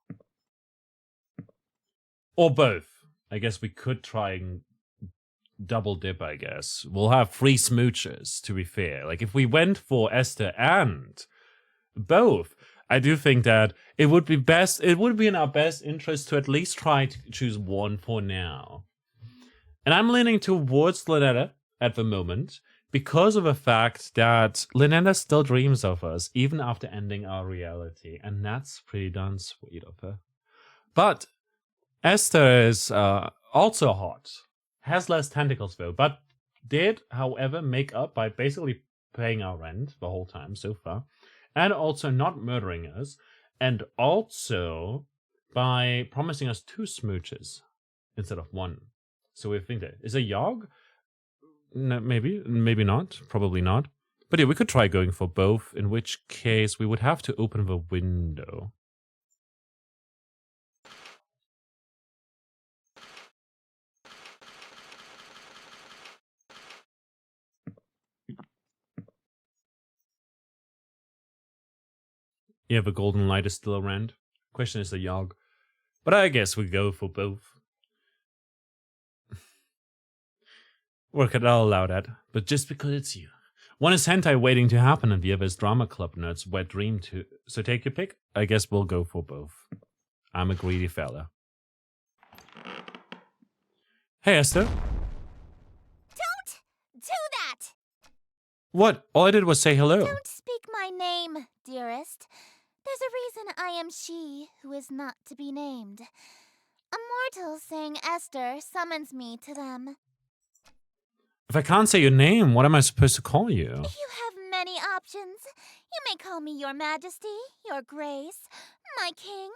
Or both? I guess we could try and double dip, I guess. We'll have 3 smooches, to be fair. Like, if we went for Esther and both, I do think that it would be best, it would be in our best interest to at least try to choose one for now. And I'm leaning towards Lynetta at the moment, because of the fact that Lynetta still dreams of us, even after ending our reality. And that's pretty darn sweet of her. But Esther is also hot. Has less tentacles, though. But did, however, make up by basically paying our rent the whole time so far. And also not murdering us. And also by promising us 2 smooches instead of 1. So we think that. Is a Yogg? No, maybe not, probably not. But yeah, we could try going for both, in which case we would have to open the window. Yeah, the golden light is still around. Question is the Yogg. But I guess we go for both. Work it, I'll allow that. But just because it's you. One is hentai waiting to happen and the other is drama club nerds wet dream too. So take your pick. I guess we'll go for both. I'm a greedy fella. Hey, Esther. Don't do that! What? All I did was say hello. Don't speak my name, dearest. There's a reason I am she who is not to be named. A mortal saying Esther summons me to them. If I can't say your name, what am I supposed to call you? You have many options. You may call me your majesty, your grace, my king.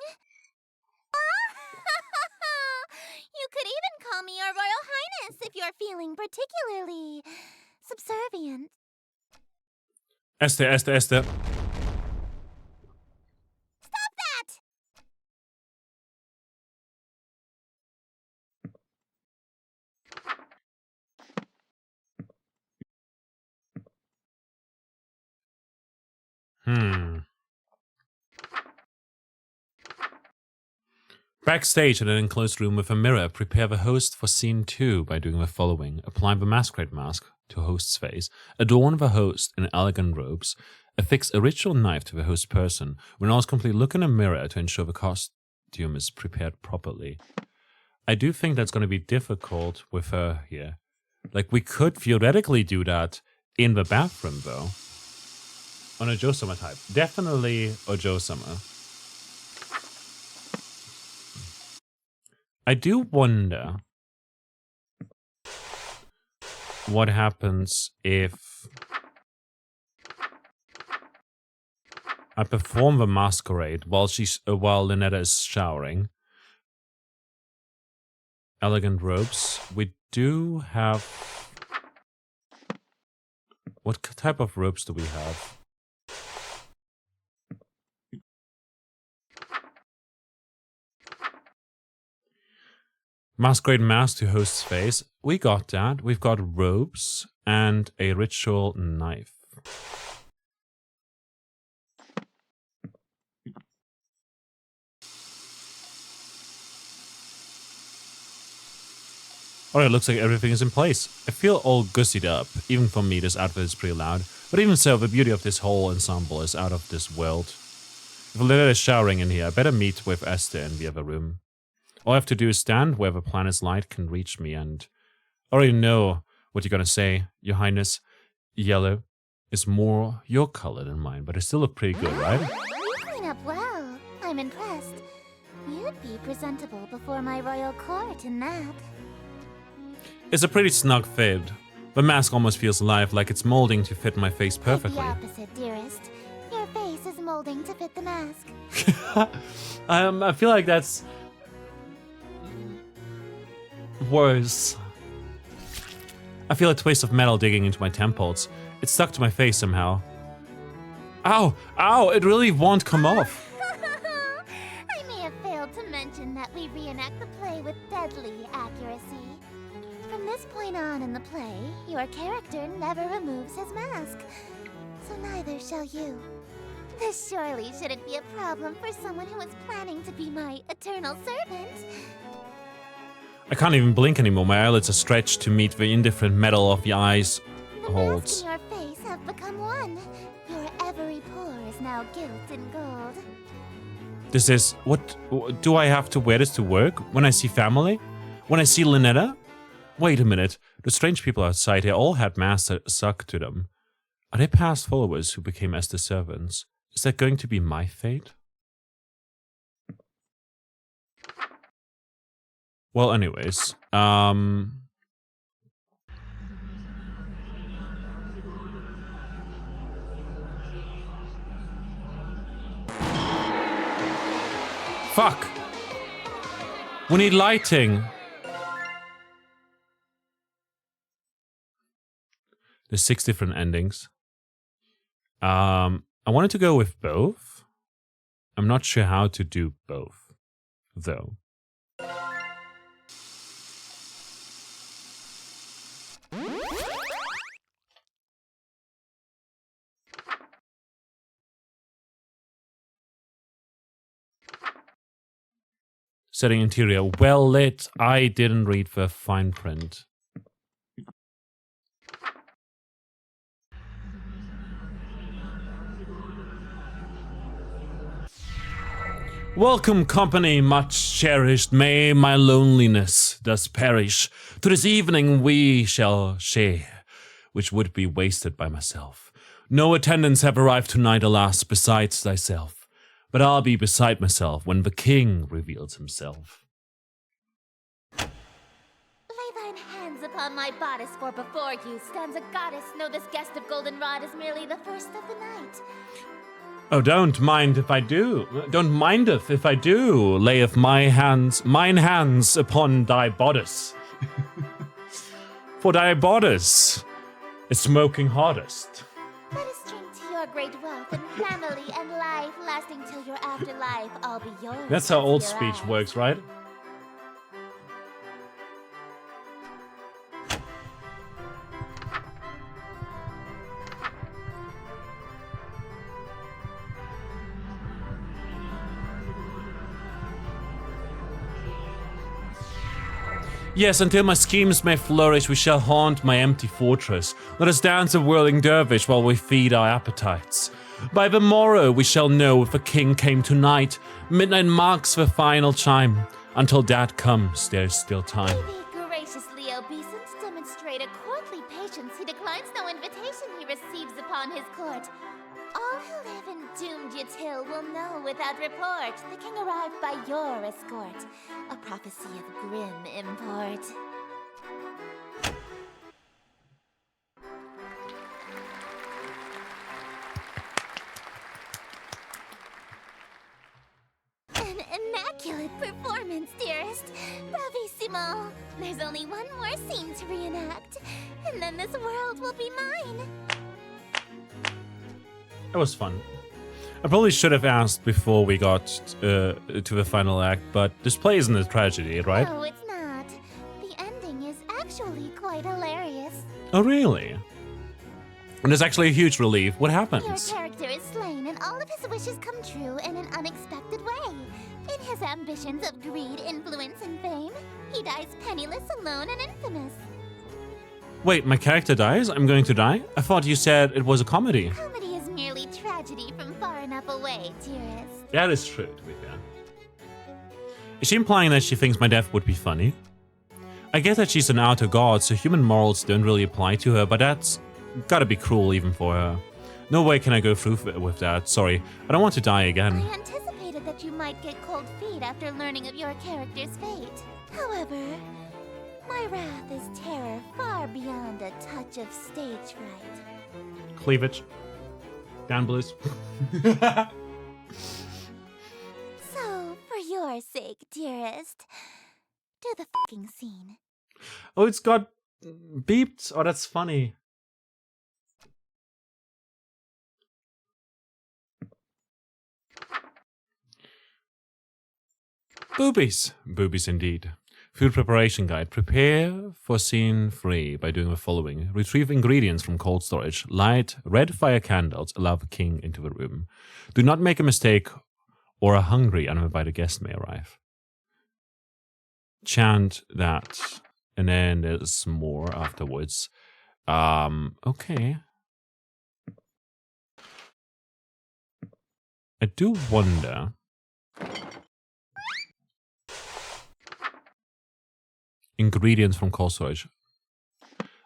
You could even call me your royal highness if you're feeling particularly subservient. Esther. Stop that! Backstage in an enclosed room with a mirror, prepare the host for scene 2 by doing the following. Apply the masquerade mask to host's face. Adorn the host in elegant robes. Affix a ritual knife to the host person. When all is complete, look in a mirror to ensure the costume is prepared properly. I do think that's going to be difficult with her here. Like, we could theoretically do that in the bathroom, though. On a Joe-sama type. Definitely a Joe-sama. I do wonder what happens if I perform the masquerade while Lynetta is showering. Elegant robes. We do have... What type of robes do we have? Masquerade mask to host's face. We got that. We've got robes and a ritual knife. Alright, looks like everything is in place. I feel all gussied up. Even for me, this outfit is pretty loud. But even so, the beauty of this whole ensemble is out of this world. If Lynetta is showering in here, I better meet with Esther in the other room. All I have to do is stand where the planet's light can reach me, and I already know what you're gonna say, Your Highness. Yellow is more your color than mine, but I still look pretty good, right? You clean up well. I'm impressed. You'd be presentable before my royal court in that. It's a pretty snug fit. The mask almost feels alive, like it's molding to fit my face perfectly. The opposite, dearest. Your face is molding to fit the mask. I feel like that's worse. I feel a twist of metal digging into my temples. It's stuck to my face somehow. Ow! Ow! It really won't come off. I may have failed to mention that we reenact the play with deadly accuracy. From this point on in the play, your character never removes his mask. So neither shall you. This surely shouldn't be a problem for someone who is planning to be my eternal servant. I can't even blink anymore. My eyelids are stretched to meet the indifferent metal of the eyes holds. The mask and your face have become one. Your every pore is now gilt in gold. This is... What... Do I have to wear this to work? When I see family? When I see Lynetta? Wait a minute. The strange people outside, they all had masks that stuck to them. Are they past followers who became Esther's servants? Is that going to be my fate? Well, anyways, fuck! We need lighting! There's 6 different endings. I wanted to go with both. I'm not sure how to do both, though. Setting interior, well lit. I didn't read the fine print. Welcome, company much cherished. May my loneliness thus perish. To this evening we shall share, which would be wasted by myself. No attendants have arrived tonight, alas, besides thyself. But I'll be beside myself when the king reveals himself. Lay thine hands upon my bodice, for before you stands a goddess. Know this guest of goldenrod is merely the first of the night. Oh, don't mind if I do. Don't mindeth if I do. Layeth mine hands upon thy bodice. For thy bodice is smoking hardest. Let us drink to your great wealth and family and life, lasting till your afterlife. I'll be yours. That's how old your speech eyes. works, right? Yes, until my schemes may flourish, we shall haunt my empty fortress. Let us dance a whirling dervish while we feed our appetites. By the morrow we shall know if the king came tonight. Midnight marks the final chime. Until that comes, there's still time. May the graciously obeisant demonstrate a courtly patience. He declines no invitation he receives upon his court. All who live in doomed Yatil will know without report the king arrived by your escort. A prophecy of grim import. An immaculate performance, dearest. Bravissimo. There's only one more scene to reenact, and then this world will be mine. That was fun. I probably should have asked before we got to the final act, but this play isn't a tragedy, right? No, it's not. The ending is actually quite hilarious. Oh, really? And it's actually a huge relief. What Your happens? character is slain, and all of his wishes come true in an unexpected way. In his ambitions of greed, influence, and fame, he dies penniless, alone, and infamous. Wait, my character dies? I'm going to die? I thought you said it was a comedy. Comedy is merely tragedy from far enough away, dearest. That is true, to be fair. Is she implying that she thinks my death would be funny? I get that she's an outer god, so human morals don't really apply to her, but that's gotta be cruel even for her. No way can I go through with that. Sorry, I don't want to die again. I anticipated that you might get cold feet after learning of your character's fate. However, my wrath is terror far beyond a touch of stage fright. Cleavage. Down blues. So, for your sake, dearest, do the fucking scene. Oh, it's got beeped. Oh, that's funny. Boobies. Boobies indeed. Food preparation guide. Prepare for scene 3 by doing the following. Retrieve ingredients from cold storage. Light red fire candles. Allow the king into the room. Do not make a mistake or a hungry uninvited guest may arrive. Chant that. And then there's more afterwards. Okay. I do wonder. Ingredients from cold storage.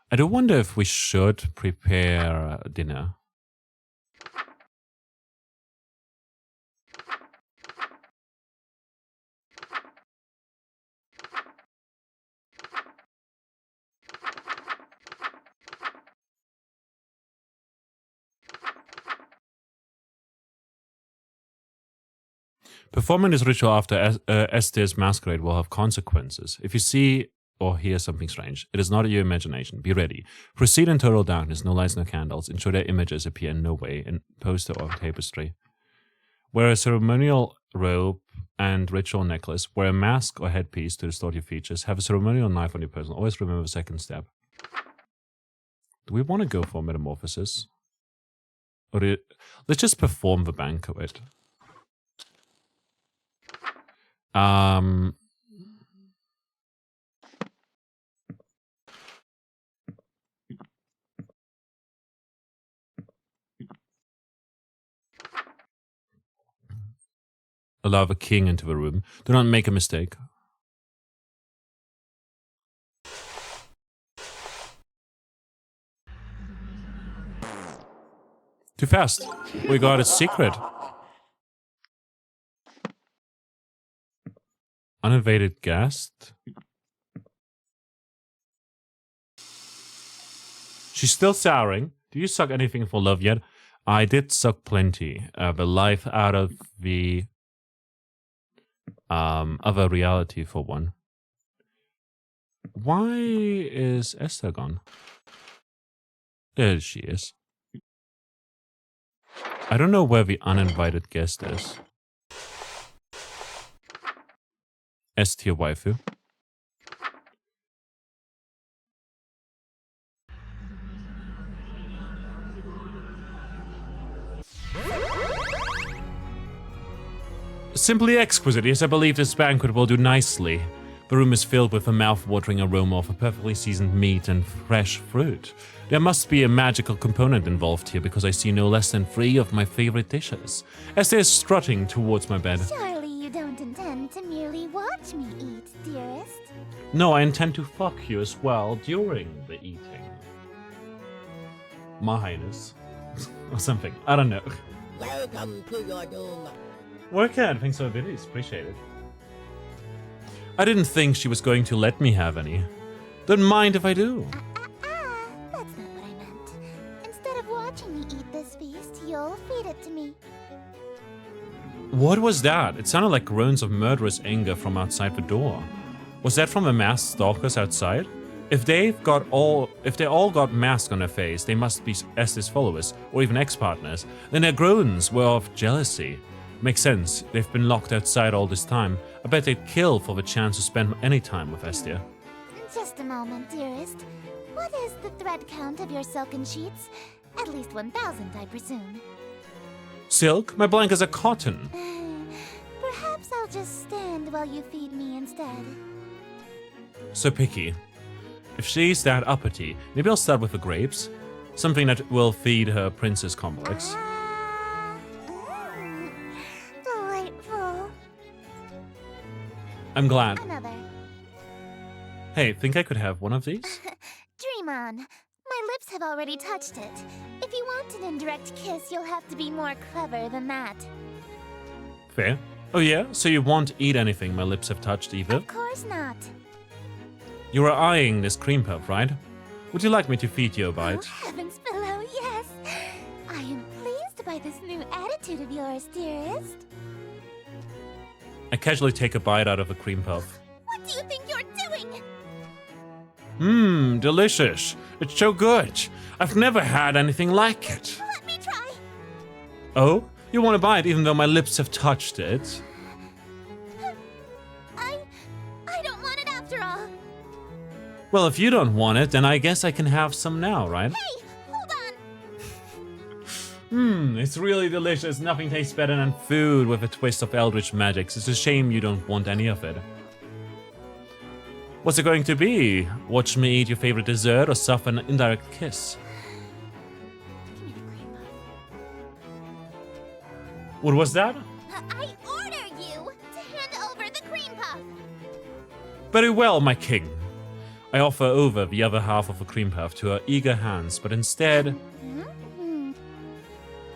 I do wonder if we should prepare dinner. Performing this ritual after Esther's masquerade will have consequences. If you see or hear something strange, it is not your imagination. Be ready. Proceed in total darkness, no lights, no candles. Ensure their images appear in no way in poster or tapestry. Wear a ceremonial robe and ritual necklace. Wear a mask or headpiece to distort your features. Have a ceremonial knife on your person. Always remember the second step. Do we want to go for metamorphosis? Or let's just perform the banquet. Allow the king into the room. Do not make a mistake. Too fast. We got a secret. Uninvited guest. She's still souring. Do you suck anything for love yet? I did suck plenty. The life out of the other reality for one. Why is Esther gone? There she is. I don't know where the uninvited guest is. S-tier waifu. Simply exquisite. Yes, I believe this banquet will do nicely. The room is filled with a mouth-watering aroma of a perfectly seasoned meat and fresh fruit. There must be a magical component involved here because I see no less than 3 of my favorite dishes. As they're strutting towards my bed. Surely you don't intend to merely watch me eat, dearest. No, I intend to fuck you as well during the eating. My Highness. Or something. I don't know. Welcome to your doom. Workhead, thanks for the videos. Appreciate it. I didn't think she was going to let me have any. Don't mind if I do. That's not what I meant. Instead of watching me eat this feast, you'll feed it to me. What was that? It sounded like groans of murderous anger from outside the door. Was that from the masked stalkers outside? If they all got masks on their face, they must be Esther's followers, or even ex-partners. Then their groans were of jealousy. Makes sense, they've been locked outside all this time. I bet they'd kill for the chance to spend any time with Esther. Just a moment, dearest. What is the thread count of your silken sheets? At least 1,000, I presume. Silk? My blankets are cotton. Perhaps I'll just stand while you feed me instead. So picky. If she's that uppity, maybe I'll start with the grapes. Something that will feed her princess complex. Delightful. I'm glad. Another. Hey, think I could have one of these? Dream on. My lips have already touched it. If you want an indirect kiss, you'll have to be more clever than that. Fair. Oh yeah? So you won't eat anything my lips have touched either? Of course not. You are eyeing this cream puff, right? Would you like me to feed you a bite? Oh, heavens below, yes. I am pleased by this new attitude of yours, dearest. I casually take a bite out of a cream puff. What do you think you're doing? Mmm, delicious. It's so good. I've never had anything like it. Let me try. Oh? You want a bite even though my lips have touched it? I don't want it after all. Well, if you don't want it, then I guess I can have some now, right? Hey, hold on. Mmm, it's really delicious. Nothing tastes better than food with a twist of eldritch magic. It's a shame you don't want any of it. What's it going to be? Watch me eat your favorite dessert or suffer an indirect kiss? Give me the cream puff. What was that? I order you to hand over the cream puff. Very well, my king. I offer over the other half of a cream puff to her eager hands, but instead,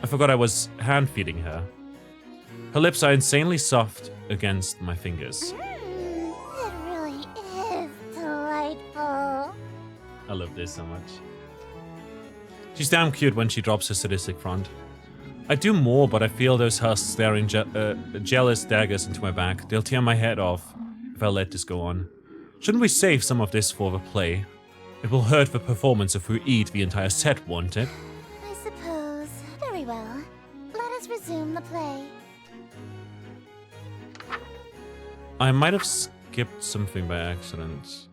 I forgot I was hand-feeding her. Her lips are insanely soft against my fingers. It really is delightful. I love this so much. She's damn cute when she drops her sadistic front. I do more, but I feel those husks staring jealous daggers into my back. They'll tear my head off if I let this go on. Shouldn't we save some of this for the play? It will hurt the performance if we eat the entire set, won't it? I suppose. Very well. Let us resume the play. I might have skipped something by accident.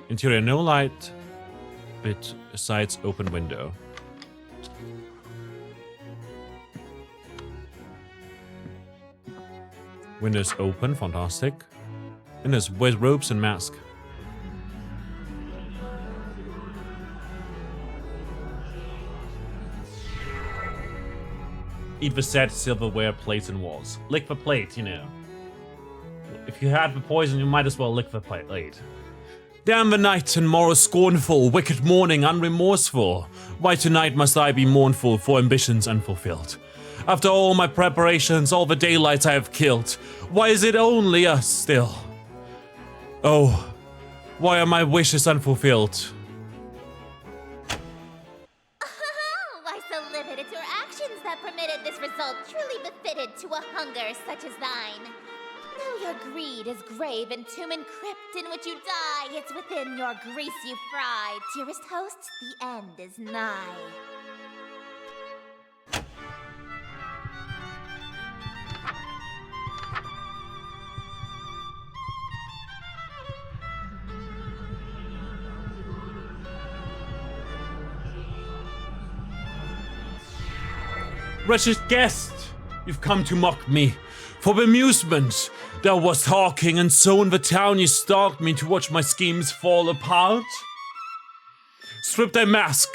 Interior, no light, besides open window. Windows open, fantastic. Windows with robes and mask. Eat the set, silverware, plates, and walls. Lick the plate, you know. If you had the poison, you might as well lick the plate. Damn the night and morrow scornful, wicked morning unremorseful. Why tonight must I be mournful for ambitions unfulfilled? After all my preparations, all the daylights I have killed, why is it only us still? Oh, why are my wishes unfulfilled? Why so livid? It's your actions that permitted this result, truly befitted to a hunger such as thine. Though your greed is grave and tomb and crypt in which you die, it's within your grease you fry. Dearest host, the end is nigh. Wretched guest, you've come to mock me. For bemusement, thou wast hawking, and so in the town you stalked me to watch my schemes fall apart. Strip thy mask,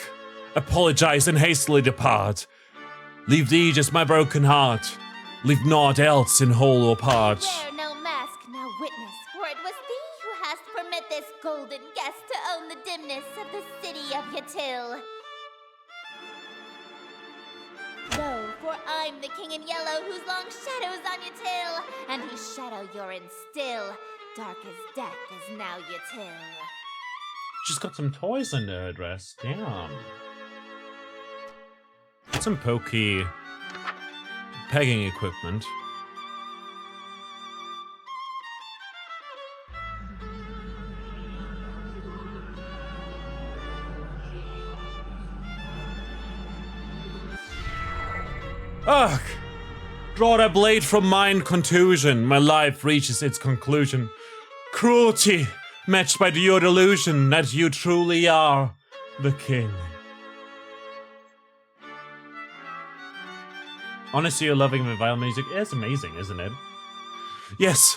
apologize, and hastily depart. Leave thee just my broken heart. Leave naught else in whole or part. Bear no mask, no witness, for it was thee who hast permit this golden guest to own the dimness of the city of Yatil. Lo, for I'm the king in yellow whose long shadow's on Yatil, and whose shadow you're in still. Dark as death is now Yatil. She's got some toys under her dress. Damn. Some pokey pegging equipment. Ugh! Draw that blade from mine, contusion. My life reaches its conclusion. Cruelty, matched by your delusion that you truly are the king. Honestly, you're loving the violin music. It's amazing, isn't it? Yes,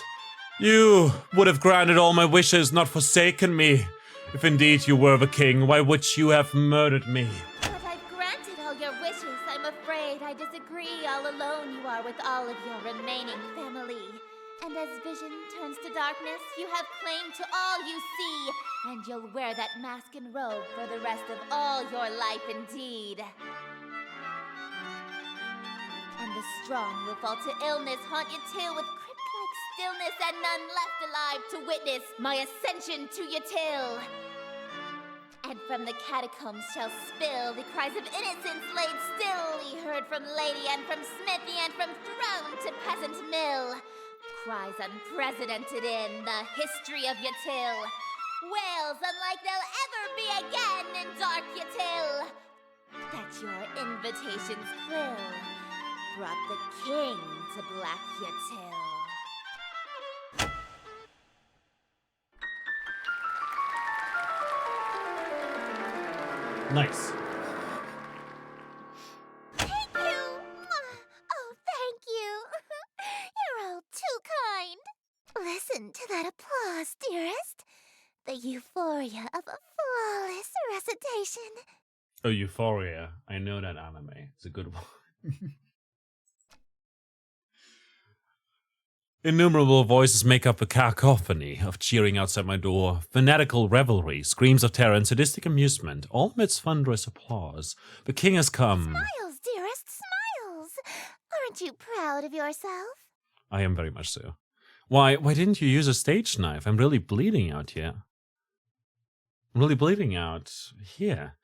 you would have granted all my wishes, not forsaken me. If indeed you were the king, why would you have murdered me? But I've granted all your wishes. I'm afraid I disagree. All alone you are with all of your remaining family. And as vision turns to darkness, you have claim to all you see. And you'll wear that mask and robe for the rest of all your life indeed. And the strong will fall to illness, haunt Yatil with crypt-like stillness, and none left alive to witness my ascension to Yatil. And from the catacombs shall spill the cries of innocence laid still, heard from lady and from smithy and from throne to peasant mill. Cries unprecedented in the history of Yatil. Wails unlike they'll ever be again in dark Yatil. That your invitations quill brought the king to Black Yatil. Nice. Thank you! Oh, thank you! You're all too kind. Listen to that applause, dearest. The euphoria of a flawless recitation. Oh, Euphoria. I know that anime. It's a good one. Innumerable voices make up a cacophony of cheering outside my door, fanatical revelry, screams of terror, and sadistic amusement, all amidst thunderous applause. The king has come. Smiles, dearest, smiles! Aren't you proud of yourself? I am very much so. Why didn't you use a stage knife? I'm really bleeding out here. I'm really bleeding out here.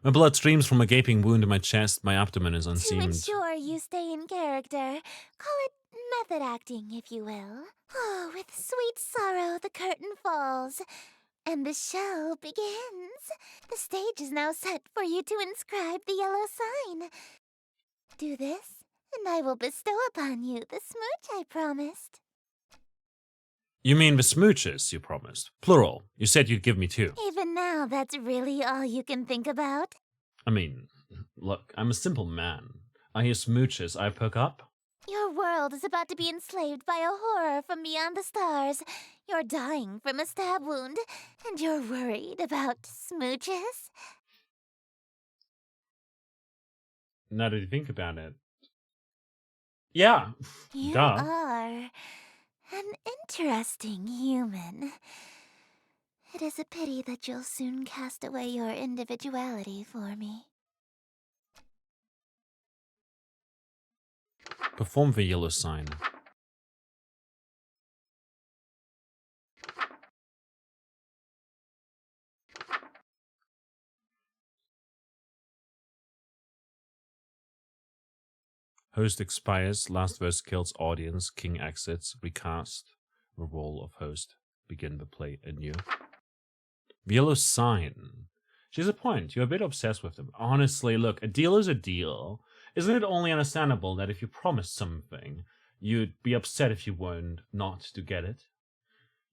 My blood streams from a gaping wound in my chest. My abdomen is unseamed. To ensure you stay in character, call it method acting, if you will. Oh, with sweet sorrow the curtain falls, and the show begins. The stage is now set for you to inscribe the yellow sign. Do this, and I will bestow upon you the smooch I promised. You mean the smooches you promised? Plural. You said you'd give me 2. Even now, that's really all you can think about? I mean, look, I'm a simple man. I hear smooches, I perk up. Your world is about to be enslaved by a horror from beyond the stars. You're dying from a stab wound, and you're worried about smooches? Now that you think about it. Yeah, You duh. are an interesting human. It is a pity that you'll soon cast away your individuality for me. Perform the yellow sign. Host expires, last verse kills audience, king exits, recast the role of host, begin the play anew. The yellow sign. She's a point, you're a bit obsessed with them. Honestly, look, a deal is a deal. Isn't it only understandable that if you promised something, you'd be upset if you weren't not to get it?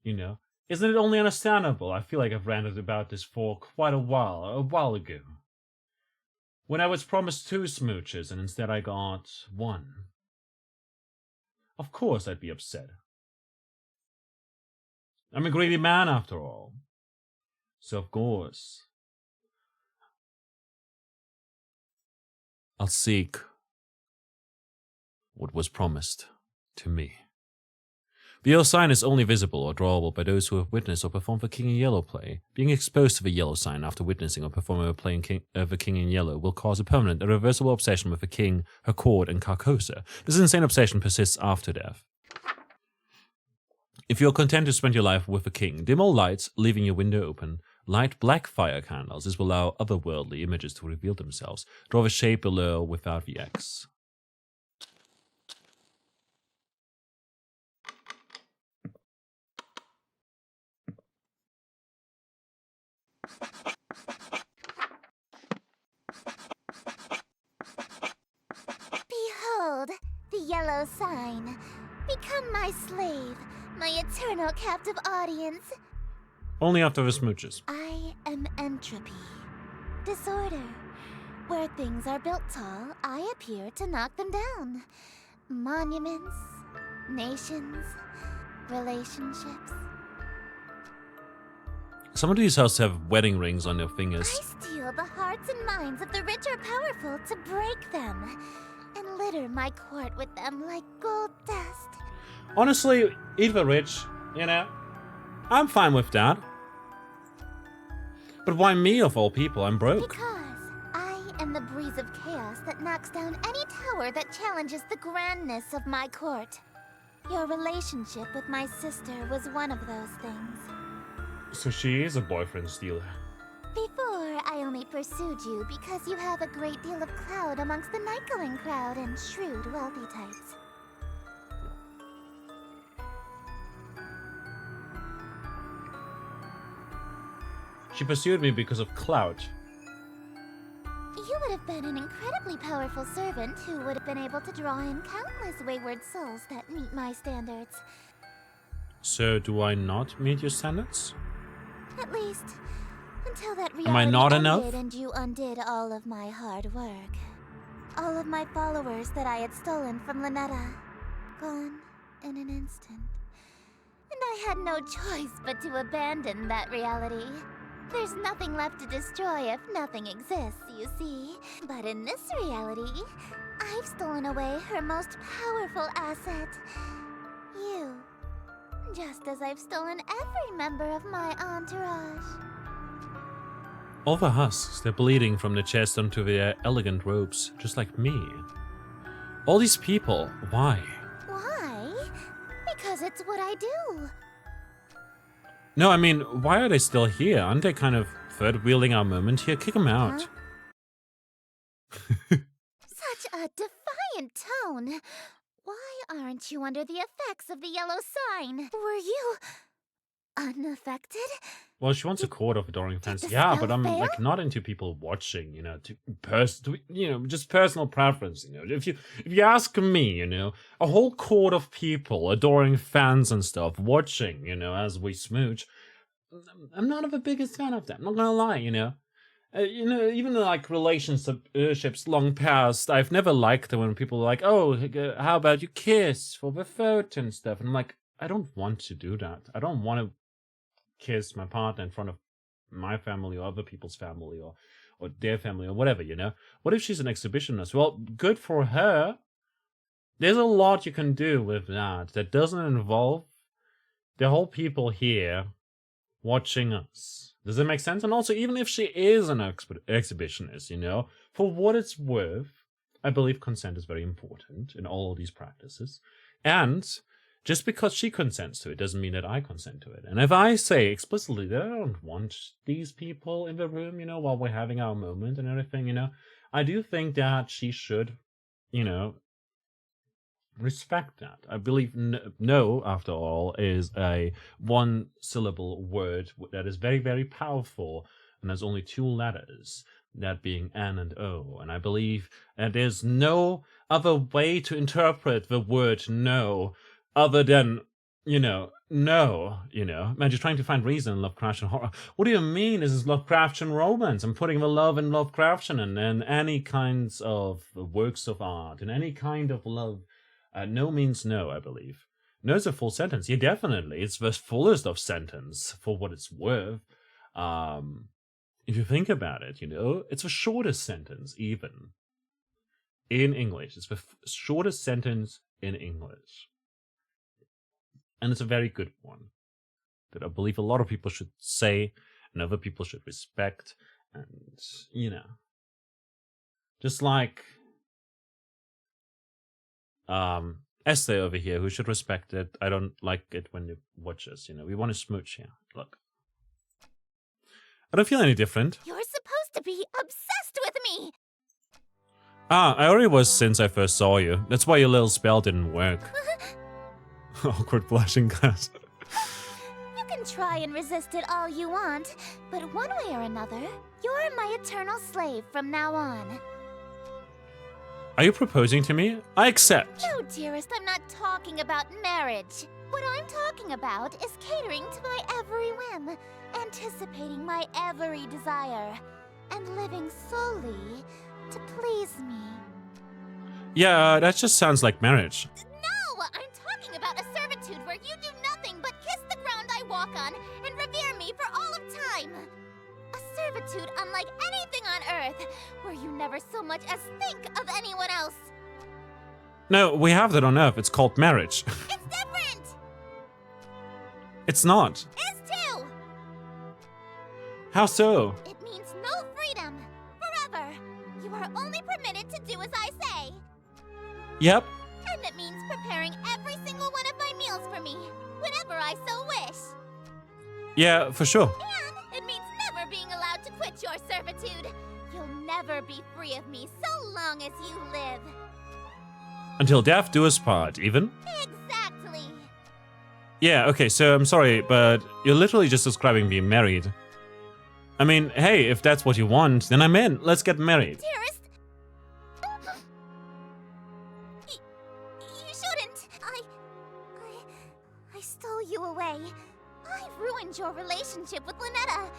You know? Isn't it only understandable? I feel like I've ranted about this for quite a while ago. When I was promised 2 smooches and instead I got 1. Of course I'd be upset. I'm a greedy man after all. So of course, I'll seek what was promised to me. The yellow sign is only visible or drawable by those who have witnessed or performed the King in Yellow play. Being exposed to the yellow sign after witnessing or performing a play of the King in Yellow will cause a permanent, irreversible obsession with the king, her court, and Carcosa. This insane obsession persists after death. If you're content to spend your life with the king, dim all lights, leaving your window open. Light black fire candles. This will allow otherworldly images to reveal themselves. Draw the shape below without the X. Behold, the yellow sign. Become my slave, my eternal captive audience. Only after the smooches. I am entropy. Disorder. Where things are built tall, I appear to knock them down. Monuments, nations, relationships. Some of these houses have wedding rings on their fingers. I steal the hearts and minds of the rich or powerful to break them, and litter my court with them like gold dust. Honestly, eat the rich, you know. I'm fine with that. But why me of all people? I'm broke. Because I am the breeze of chaos that knocks down any tower that challenges the grandness of my court. Your relationship with my sister was one of those things. So she is a boyfriend stealer. Before, I only pursued you because you have a great deal of clout amongst the night-going crowd and shrewd, wealthy types. She pursued me because of clout. You would have been an incredibly powerful servant who would have been able to draw in countless wayward souls that meet my standards. So do I not meet your standards? At least, until that reality Am I not ended enough? and you undid all of my hard work. All of my followers that I had stolen from Lynetta. Gone in an instant. And I had no choice but to abandon that reality. There's nothing left to destroy if nothing exists, you see. But in this reality, I've stolen away her most powerful asset. You. Just as I've stolen every member of my entourage. All the husks, they're bleeding from the chest onto their elegant robes, just like me. All these people, why? Why? Because it's what I do. No, I mean, why are they still here? Aren't they kind of third-wheeling our moment here? Kick them out. Such a defiant tone. Why aren't you under the effects of the yellow sign? Were you unaffected? Well, she wants a court of adoring fans. the Yeah, spell but I'm fail? like not into people watching, you know, just personal preference, you know. If you ask me, you know, a whole court of people adoring fans and stuff watching, you know, as we smooch, I'm not the biggest fan of that. I'm not gonna lie, you know. Even like relationships long past, I've never liked it when people are like, oh, how about you kiss for the photo and stuff. And I'm like, I don't want to do that. I don't want to kiss my partner in front of my family or other people's family or their family or whatever, you know. What if she's an exhibitionist? Well, good for her. There's a lot you can do with that doesn't involve the whole people here watching us. Does that make sense? And also, even if she is an exhibitionist, you know, for what it's worth, I believe consent is very important in all of these practices. And just because she consents to it doesn't mean that I consent to it. And if I say explicitly that I don't want these people in the room, you know, while we're having our moment and everything, you know, I do think that she should, you know, respect that. I believe no, after all, is a one-syllable word that is very, very powerful, and has only two letters, that being N and O. And I believe that there's no other way to interpret the word no other than, you know, no, you know. Man, you're trying to find reason in Lovecraftian horror. What do you mean? This is Lovecraftian romance. I'm putting the love in Lovecraftian and any kinds of works of art and any kind of love. No means no, I believe. No is a full sentence. Yeah, definitely. It's the fullest of sentence for what it's worth. If you think about it, you know, it's the shortest sentence, even. In English. It's the shortest sentence in English. And it's a very good one. That I believe a lot of people should say, and other people should respect. And, you know. Just like Esther over here, who should respect it. I don't like it when you watch us, you know. We want to smooch here. Look. I don't feel any different. You're supposed to be obsessed with me! I already was since I first saw you. That's why your little spell didn't work. Awkward blushing glass. You can try and resist it all you want, but one way or another, you're my eternal slave from now on. Are you proposing to me? I accept. No, dearest, I'm not talking about marriage. What I'm talking about is catering to my every whim, anticipating my every desire, and living solely to please me. Yeah, that just sounds like marriage. No, I'm talking about a servitude where you do nothing but kiss the ground I walk on and revere me for all of time. A servitude unlike anything on Earth, where you never so much as think of anyone else. No, we have that on Earth. It's called marriage. It's different! It's not. Is too! How so? It means no freedom. Forever. You are only permitted to do as I say. Yep. And it means preparing every single one of my meals for me, whenever I so wish. Yeah, for sure. And it means never being allowed to quit your servitude. You'll never be free of me so long as you live. Until death do us part, even? Exactly. Yeah, okay, so I'm sorry, but you're literally just describing being married. I mean, hey, if that's what you want, then I'm in. Let's get married. Dearest, you shouldn't. I stole you away. I ruined your relationship with Lynetta.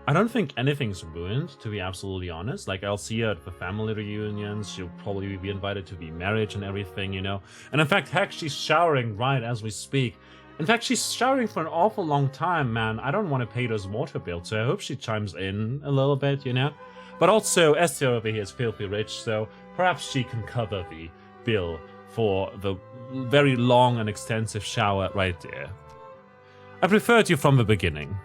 I don't think anything's ruined, to be absolutely honest. Like, I'll see her at the family reunions. She'll probably be invited to the marriage and everything, you know. And in fact, heck, she's showering right as we speak. In fact, she's showering for an awful long time, man. I don't want to pay those water bills, so I hope she chimes in a little bit, you know. But also, Esther over here is filthy rich, so perhaps she can cover the bill for the very long and extensive shower right there. I preferred you from the beginning.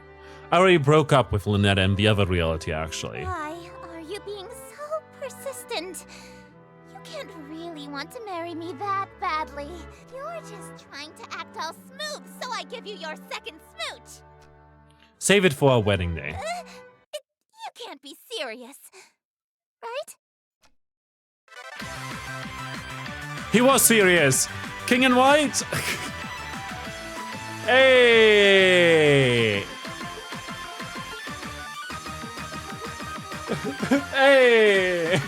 I already broke up with Lynetta in the other reality, actually. Why are you being so persistent? You can't really want to marry me that badly. You're just trying to act all smooth, so I give you your second smooch. Save it for our wedding day. You can't be serious, right? He was serious. King and White. Hey. Hey.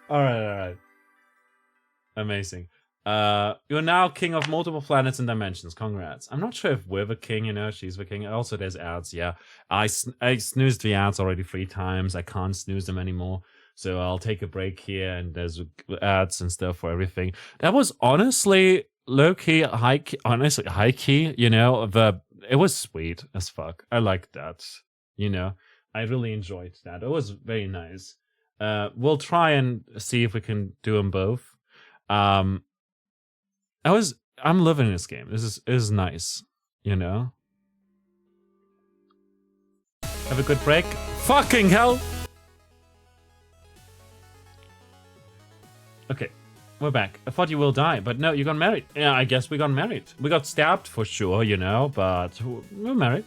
All right. Amazing. You're now king of multiple planets and dimensions. Congrats. I'm not sure if we're the king, you know, she's the king. Also, there's ads, yeah. I snoozed the ads already 3 times. I can't snooze them anymore. So I'll take a break here, and there's ads and stuff for everything. That was honestly low-key, high-key, you know. It was sweet as fuck. I liked that, you know. I really enjoyed that. It was very nice. We'll try and see if we can do them both. I'm loving this game. This is nice, you know. Have a good break. Fucking hell! Okay, we're back. I thought you will die, but no, you got married. Yeah, I guess we got married. We got stabbed for sure, you know, but we're married.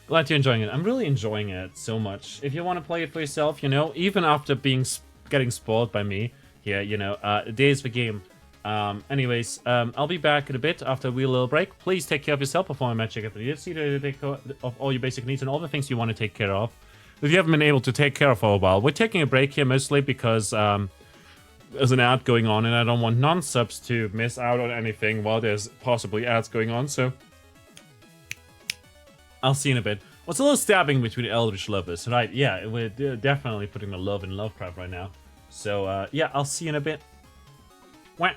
Glad you're enjoying it. I'm really enjoying it so much. If you want to play it for yourself, you know, even after getting spoiled by me here, you know, there's the game. Anyways, I'll be back in a bit after a wee little break. Please take care of yourself before I match check the see to take care of all your basic needs and all the things you want to take care of. If you haven't been able to take care of for a while, we're taking a break here mostly because there's an ad going on and I don't want non-subs to miss out on anything while there's possibly ads going on, so I'll see you in a bit. What's a little stabbing between eldritch lovers, right? Yeah, we're definitely putting the love in Lovecraft right now. So, yeah, I'll see you in a bit. Wah.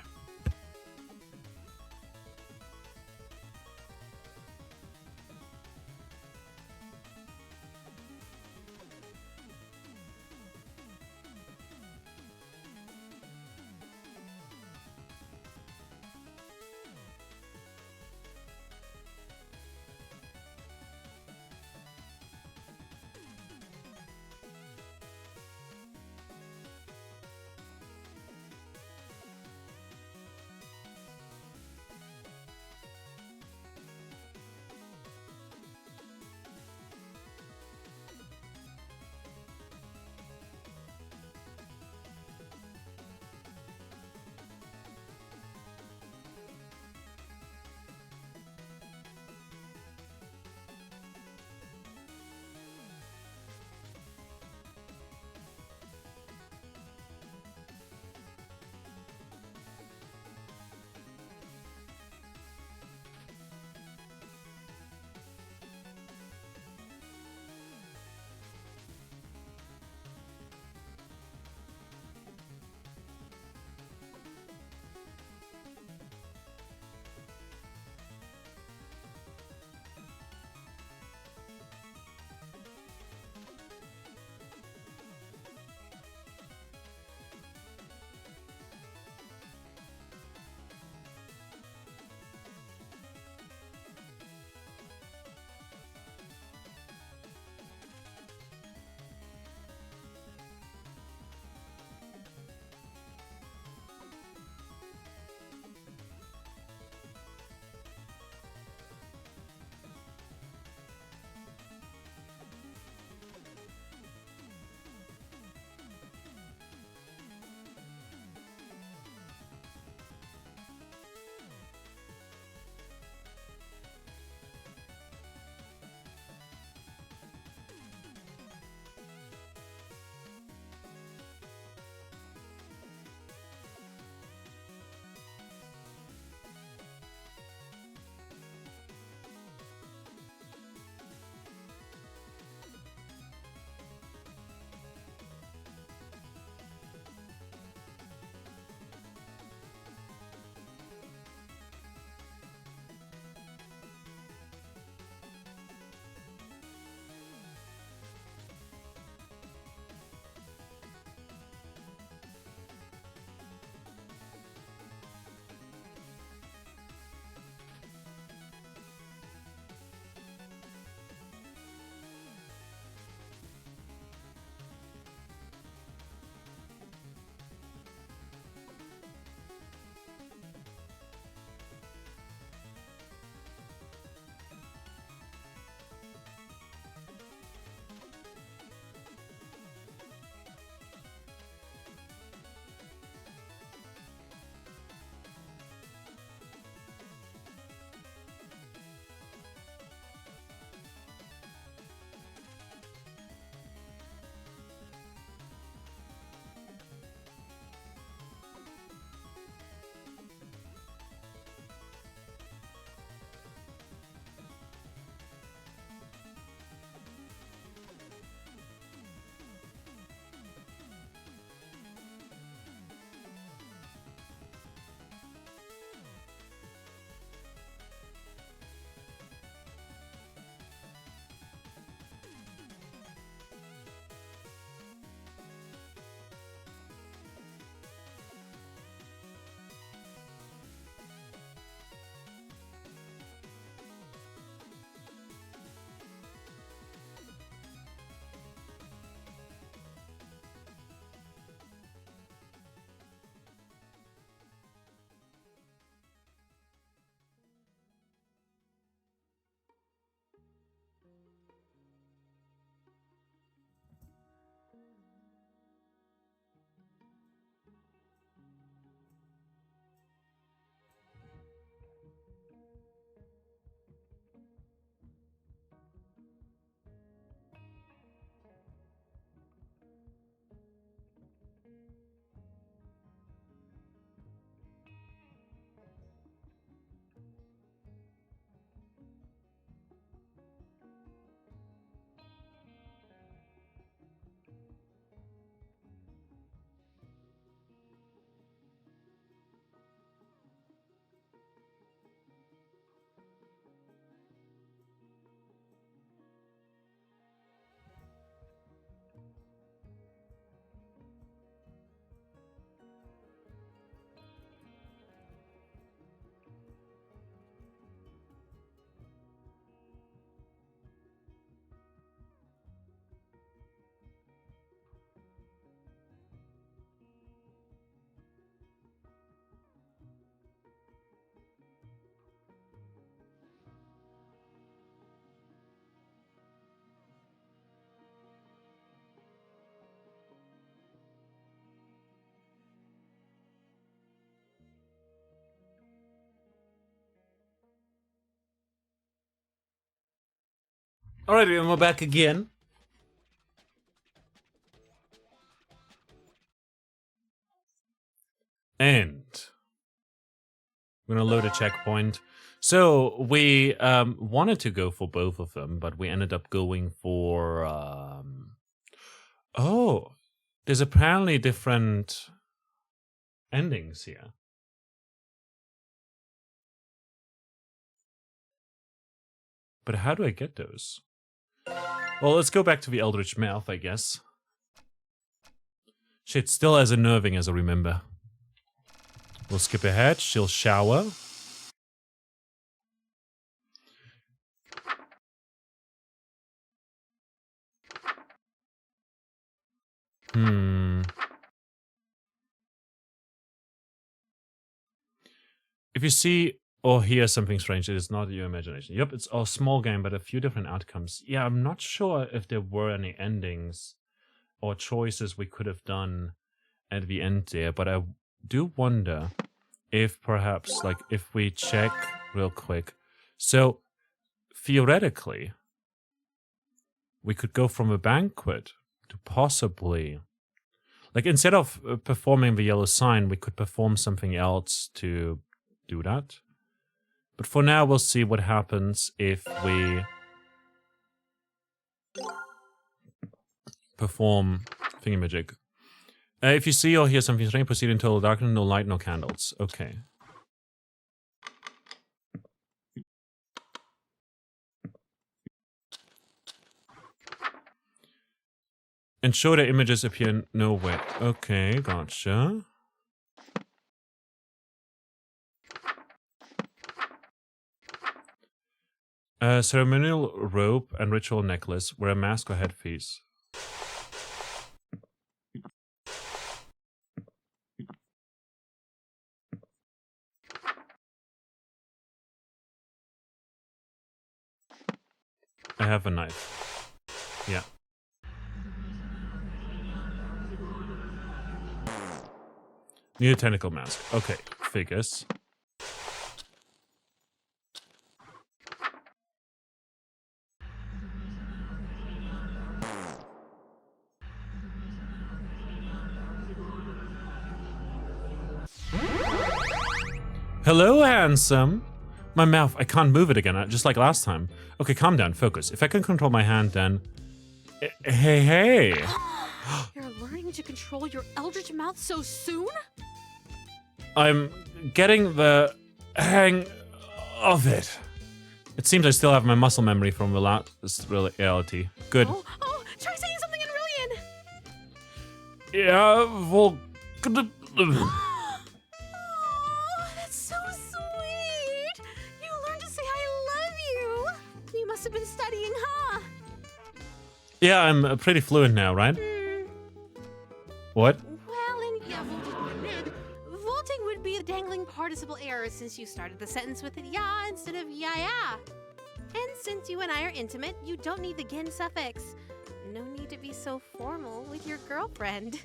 Alrighty, and we're back again. And we're gonna load a checkpoint. So we wanted to go for both of them, but we ended up going for oh, there's apparently different endings here. But how do I get those? Well, let's go back to the Eldritch Mouth, I guess. Shit, still as unnerving as I remember. We'll skip ahead. She'll shower. If you see or hear something strange, it is not your imagination. Yep, it's a small game, but a few different outcomes. Yeah, I'm not sure if there were any endings or choices we could have done at the end there, but I do wonder if perhaps, like, if we check real quick. So, theoretically, we could go from a banquet to possibly... Like, instead of performing the yellow sign, we could perform something else to do that. But for now, we'll see what happens if we perform thingamajig. If you see or hear something strange, proceed in total darkness, no light, no candles. Okay. Ensure the images appear nowhere. Okay, gotcha. Ceremonial robe and ritual necklace. Wear a mask or headpiece. I have a knife. Yeah. Need a tentacle mask. Okay, figures. Hello, handsome. My mouth, I can't move it again, just like last time. Okay, calm down, focus. If I can control my hand, then... Hey. You're learning to control your eldritch mouth so soon? I'm getting the hang of it. It seems I still have my muscle memory from the last reality. Good. Oh, try saying something in Rillian! Yeah, well... Oh, that's so sweet! You learned to say I love you! You must have been studying, huh? Yeah, I'm pretty fluent now, right? What? Well, vaulting would be a dangling participle error since you started the sentence with ya instead of ya. And since you and I are intimate, you don't need the gin suffix. No need to be so formal with your girlfriend.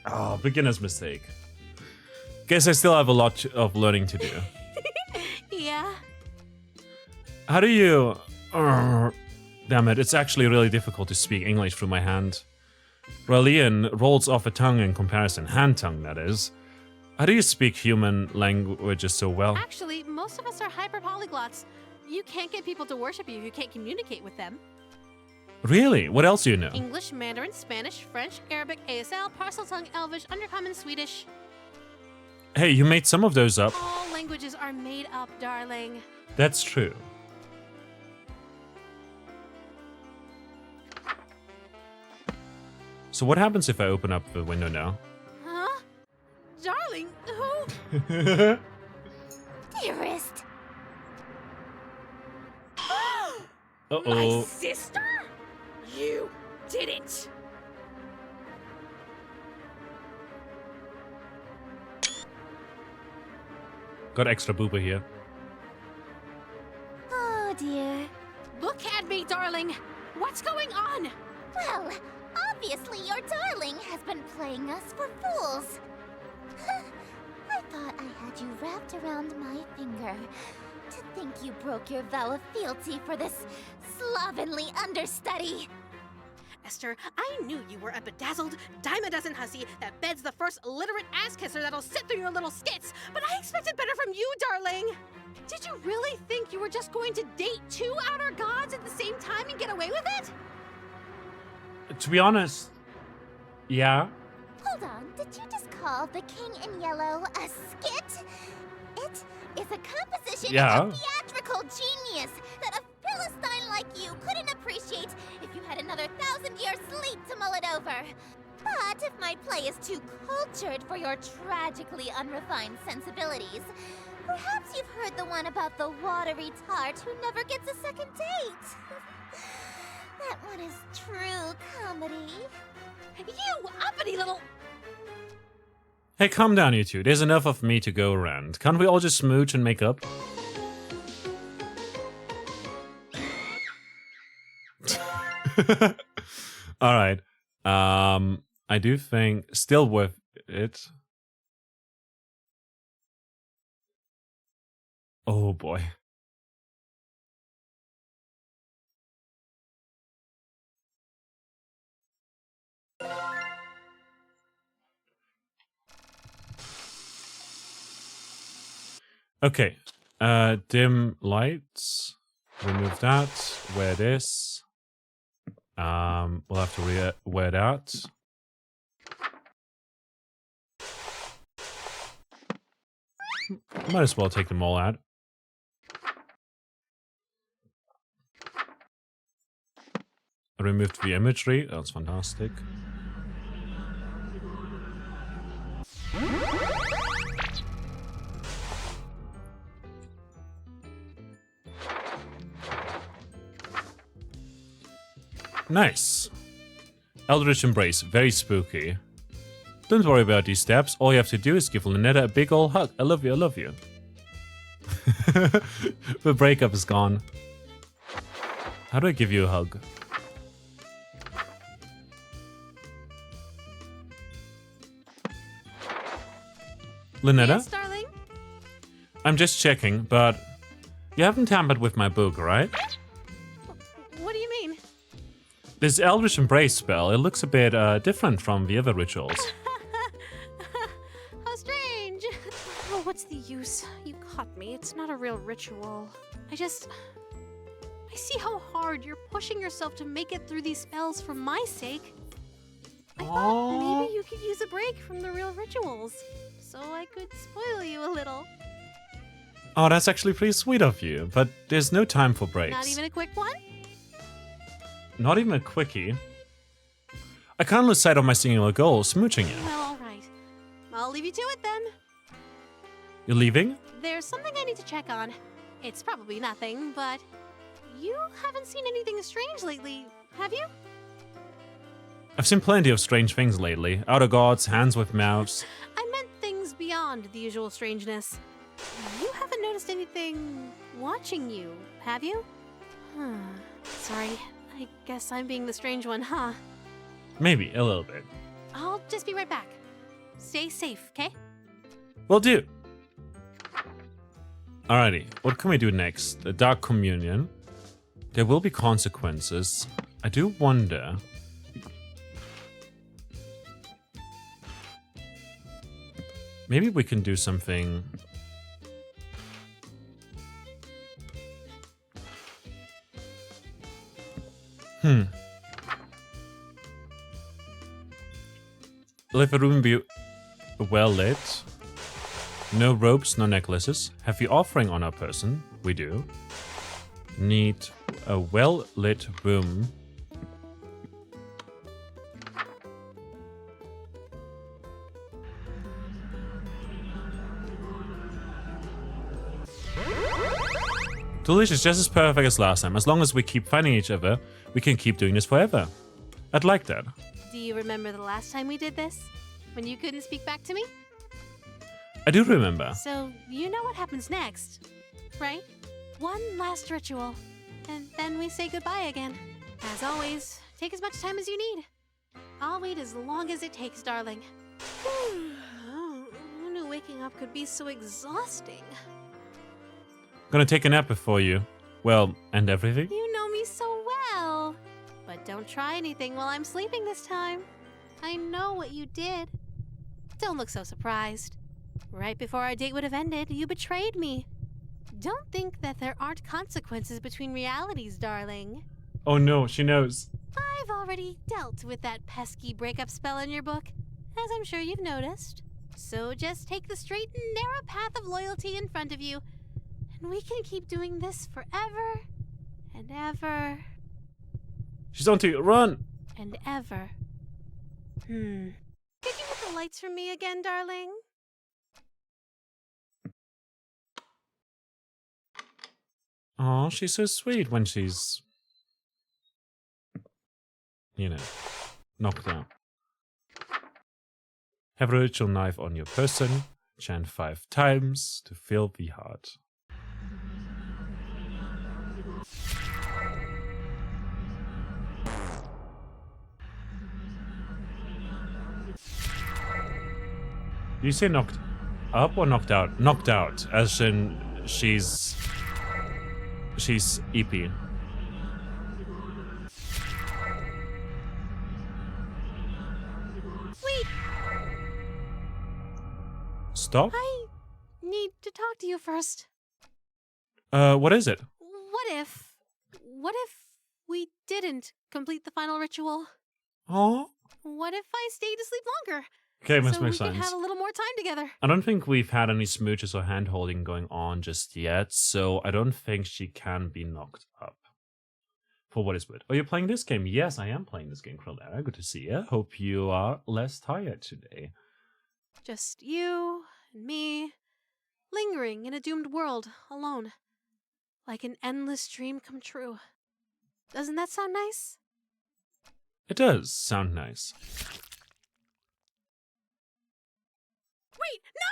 Oh, beginner's mistake. Guess I still have a lot of learning to do. Yeah. How do you... damn it, it's actually really difficult to speak English through my hand. Rillian rolls off a tongue in comparison. Hand tongue, that is. How do you speak human languages so well? Actually, most of us are hyper-polyglots. You can't get people to worship you if you can't communicate with them. Really? What else do you know? English, Mandarin, Spanish, French, Arabic, ASL, Parseltongue, Elvish, Undercommon, Swedish. Hey, you made some of those up. All languages are made up, darling. That's true. So what happens if I open up the window now? Huh? Darling, who? Dearest. Uh-oh. My sister? You did it! Got extra booba here. Oh dear. Look at me, darling. What's going on? Well, obviously your darling has been playing us for fools. I thought I had you wrapped around my finger. To think you broke your vow of fealty for this slovenly understudy. Esther, I knew you were a bedazzled, dime-a-dozen hussy that beds the first illiterate ass-kisser that'll sit through your little skits, but I expected better from you, darling! Did you really think you were just going to date 2 outer gods at the same time and get away with it? To be honest, yeah. Hold on, did you just call the King in Yellow a skit? It is a composition of theatrical genius that a Philistine like you couldn't appreciate if you had another 1,000-year sleep to mull it over. But if my play is too cultured for your tragically unrefined sensibilities, perhaps you've heard the one about the watery tart who never gets a second date. That one is true comedy. You uppity little... Hey, calm down, you two. There's enough of me to go around. Can't we all just smooch and make up? Alright. I do think still worth it. Oh boy. Okay. Dim lights. Remove that. Wear this. We'll have to wear that. Might as well take them all out. I removed the imagery. That's fantastic. Nice. Eldritch Embrace, very spooky. Don't worry about these steps. All you have to do is give Lynetta a big ol' hug. I love you, I love you. The breakup is gone. How do I give you a hug? Lynetta? Yes, darling? I'm just checking, but you haven't tampered with my book, right? What do you mean? This Eldritch Embrace spell, it looks a bit different from the other rituals. How strange. Oh, what's the use? You caught me. It's not a real ritual. I see how hard you're pushing yourself to make it through these spells for my sake. I thought maybe you could use a break from the real rituals, so I could spoil you a little. Oh, that's actually pretty sweet of you, but there's no time for breaks. Not even a quick one? Not even a quickie. I can't lose sight of my singular goal, smooching you. Well, alright. I'll leave you to it then. You're leaving? There's something I need to check on. It's probably nothing, but you haven't seen anything strange lately, have you? I've seen plenty of strange things lately. Outer gods, hands with mouths. I meant things beyond the usual strangeness. You haven't noticed anything watching you, have you? Sorry, I guess I'm being the strange one, huh? Maybe, a little bit. I'll just be right back. Stay safe, okay? Will do. Alrighty, what can we do next? The Dark Communion. There will be consequences. I do wonder... Maybe we can do something... Let the room be well lit. No ropes, no necklaces. Heavy offering on our person. We do. Need a well-lit room. Delicious, just as perfect as last time. As long as we keep finding each other, we can keep doing this forever. I'd like that. Do you remember the last time we did this? When you couldn't speak back to me? I do remember. So, you know what happens next, right? One last ritual, and then we say goodbye again. As always, take as much time as you need. I'll wait as long as it takes, darling. Who knew waking up could be so exhausting? Gonna take a nap before you. Well, and everything? You know me so well. But don't try anything while I'm sleeping this time. I know what you did. Don't look so surprised. Right before our date would have ended, you betrayed me. Don't think that there aren't consequences between realities, darling. Oh no, she knows. I've already dealt with that pesky breakup spell in your book, as I'm sure you've noticed. So just take the straight and narrow path of loyalty in front of you, and we can keep doing this forever and ever She's on to you. Run! and ever. Could you hit the lights for me again, darling? Oh, she's so sweet when she's, you know, knocked out. Have a ritual knife on your person. Chant 5 times to fill the heart. Do you say knocked up or knocked out? Knocked out, as in she's EP. Wait, Stop? I need to talk to you first. What is it? What if we didn't complete the final ritual? Oh? What if I stayed asleep longer? Okay, must so make we could sense. have a little more time together. I don't think we've had any smooches or hand-holding going on just yet, so I don't think she can be knocked up. For what it's worth. Oh, you're playing this game? Yes, I am playing this game, Krillera. Good to see you. Hope you are less tired today. Just you and me, lingering in a doomed world, alone. Like an endless dream come true. Doesn't that sound nice? It does sound nice. Wait, no!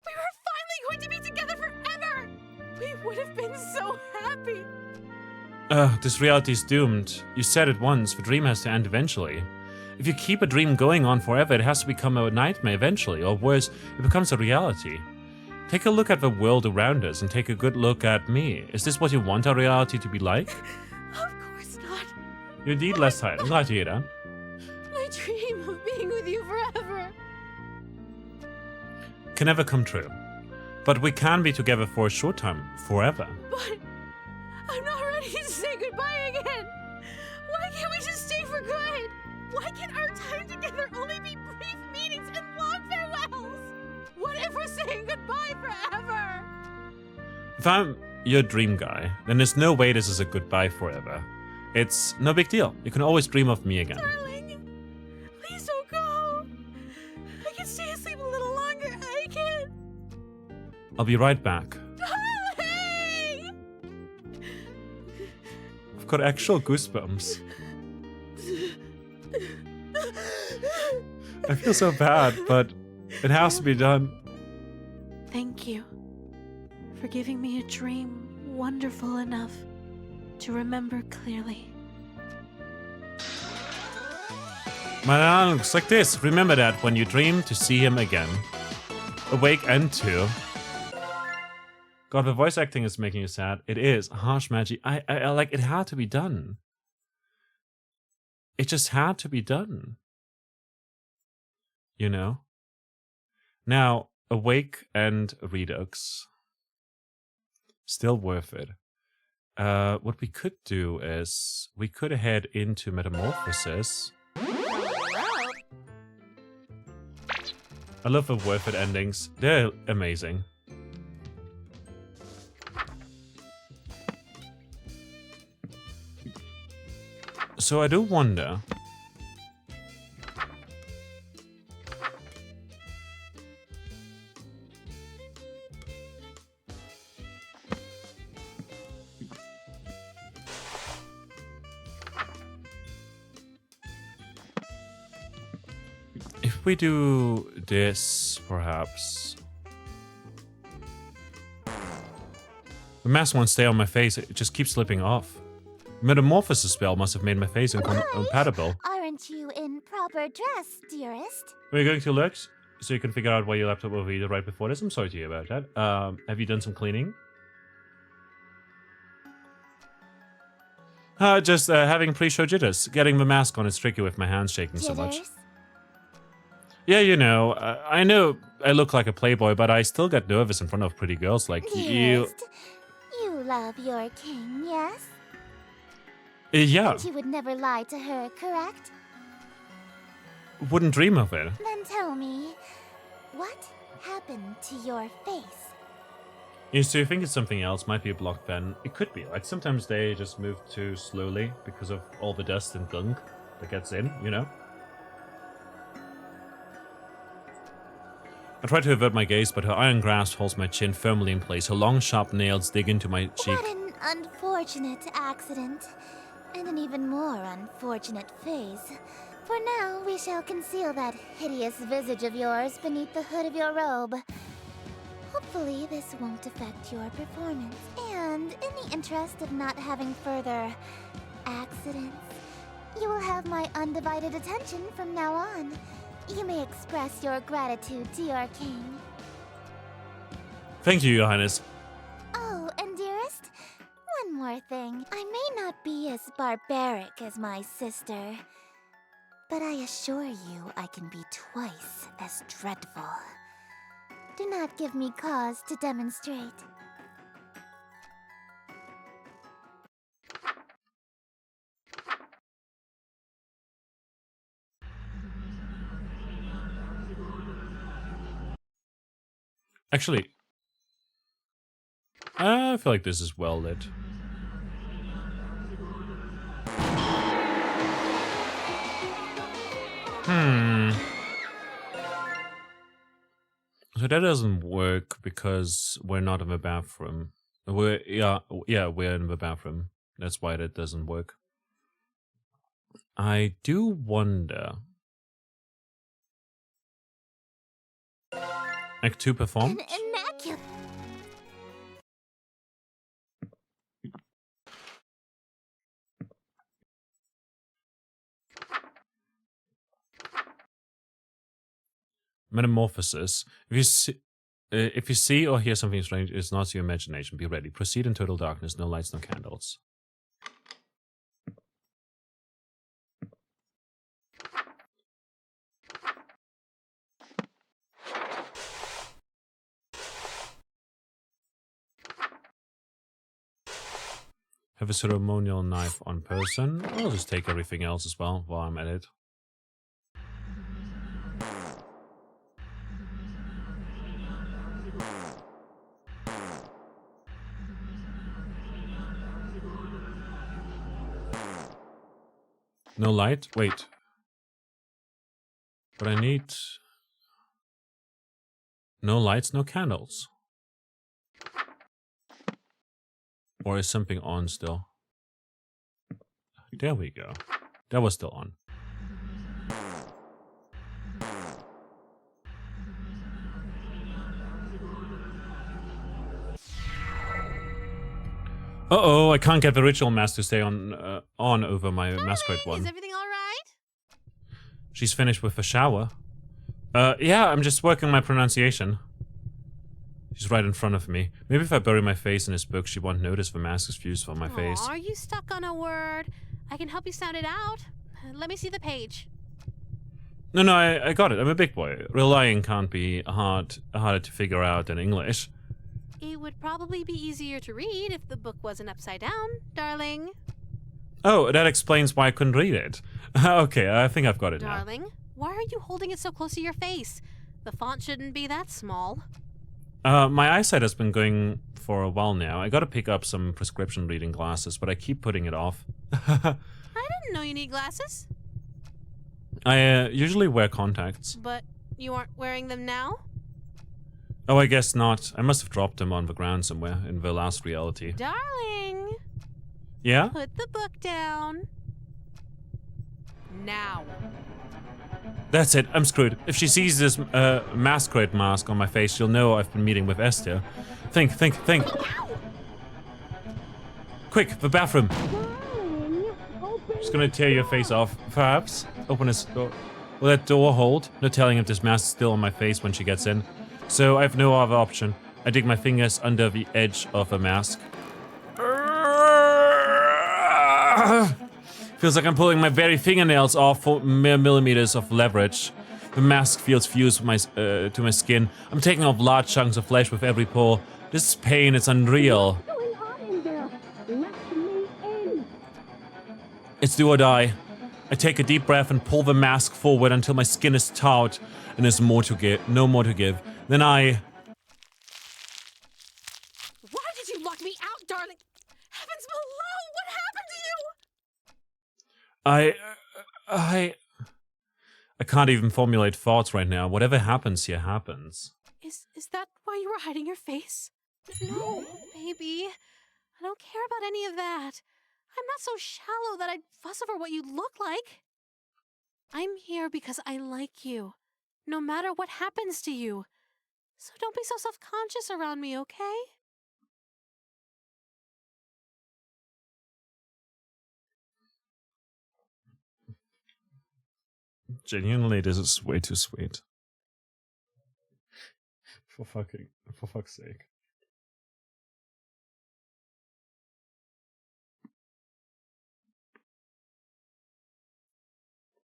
We were finally going to be together forever! We would have been so happy! This reality is doomed. You said it once, the dream has to end eventually. If you keep a dream going on forever, it has to become a nightmare eventually, or worse, it becomes a reality. Take a look at the world around us and take a good look at me. Is this what you want our reality to be like? Of course not. You're indeed less tired. I'm glad to hear that. My dream of being with you forever. Can never come true. But we can be together for a short time, forever. But I'm not ready to say goodbye again. Why can't we just stay for good? Why can't our time together only be brief meetings and long farewells? What if we're saying goodbye forever? If I'm your dream guy, then there's no way this is a goodbye forever. It's no big deal. You can always dream of me again. Darling, please don't go. I can stay asleep a little longer. I can. I'll be right back. Darling! I've got actual goosebumps. I feel so bad, but it has to be done. Thank you for giving me a dream wonderful enough to remember clearly. My dialogue looks like this. Remember that when you dream to see him again. Awake and two. God, the voice acting is making you sad. It is. Harsh magic. I like, it had to be done. It just had to be done. You know? Now, Awake and Redux. Still worth it. What we could do is we could head into Metamorphosis. I love the worth it endings. They're amazing. So I do wonder. If we do this, perhaps. The mask won't stay on my face, it just keeps slipping off. Metamorphosis spell must have made my face incompatible. Aren't you in proper dress, dearest? We're going to look so you can figure out why your laptop overheated right before this. I'm sorry to hear about that. Have you done some cleaning? Just having pre-show jitters. Getting the mask on is tricky with my hands shaking so much. Jitters? Yeah, you know, I know I look like a playboy, but I still get nervous in front of pretty girls like you. Dearest, you love your king, yes? Yeah, And you would never lie to her, correct? wouldn't dream of it. Then tell me, what happened to your face? You see, I think it's something else. Might be a block pen. It could be. Like, sometimes they just move too slowly because of all the dust and gunk that gets in, you know? I try to avert my gaze, but her iron grasp holds my chin firmly in place. Her long, sharp nails dig into my cheek. What an unfortunate accident. And an even more unfortunate face. For now, we shall conceal that hideous visage of yours beneath the hood of your robe. Hopefully, this won't affect your performance. And in the interest of not having further accidents, you will have my undivided attention from now on. You may express your gratitude to your king. Thank you, Your Highness. Oh, and dearest, one more thing. I may not be as barbaric as my sister, but I assure you I can be twice as dreadful. Do not give me cause to demonstrate. Actually, I feel like this is well lit. So that doesn't work because we're not in the bathroom. We're in the bathroom. That's why that doesn't work. I do wonder. Act 2 performed? An immaculate. Metamorphosis. If you see or hear something strange, it's not your imagination. Be ready. Proceed in total darkness. No lights, no candles. Have a ceremonial knife on person. I'll just take everything else as well while I'm at it. No light? Wait. But I need... No lights, no candles. Or is something on still? There we go. That was still on. Uh-oh, I can't get the ritual mask to stay on over my masquerade one. Is everything all right? She's finished with the shower. Yeah, I'm just working my pronunciation. She's right in front of me. Maybe if I bury my face in this book, she won't notice the mask is fused on my face. Are you stuck on a word? I can help you sound it out. Let me see the page. No, I got it. I'm a big boy. Relying can't be harder to figure out than English. It would probably be easier to read if the book wasn't upside down, darling. Oh, that explains why I couldn't read it. Okay, I think I've got it Darling, why are you holding it so close to your face? The font shouldn't be that small. My eyesight has been going for a while now. I gotta pick up some prescription reading glasses, but I keep putting it off. I didn't know you need glasses. I usually wear contacts. But you aren't wearing them now? Oh, I guess not. I must have dropped them on the ground somewhere in the last reality. Darling, Yeah? put the book down. Now. That's it. I'm screwed. If she sees this masquerade mask on my face, she'll know I've been meeting with Esther. Think. Quick, the bathroom. Just gonna tear your face off. Perhaps. Open this door. Will that door hold? No telling if this mask is still on my face when she gets in. So I have no other option. I dig my fingers under the edge of the mask. Feels like I'm pulling my very fingernails off for mere millimeters of leverage. The mask feels fused to my skin. I'm taking off large chunks of flesh with every pull. This pain is unreal. It's do or die. I take a deep breath and pull the mask forward until my skin is taut and there's no more to give. Then I... Why did you lock me out, darling? Heavens below! What happened to you? I can't even formulate thoughts right now. Whatever happens here happens. Is that why you were hiding your face? No, baby. I don't care about any of that. I'm not so shallow that I'd fuss over what you look like. I'm here because I like you, no matter what happens to you. So don't be so self-conscious around me, okay? Genuinely, this is way too sweet. For fuck's sake.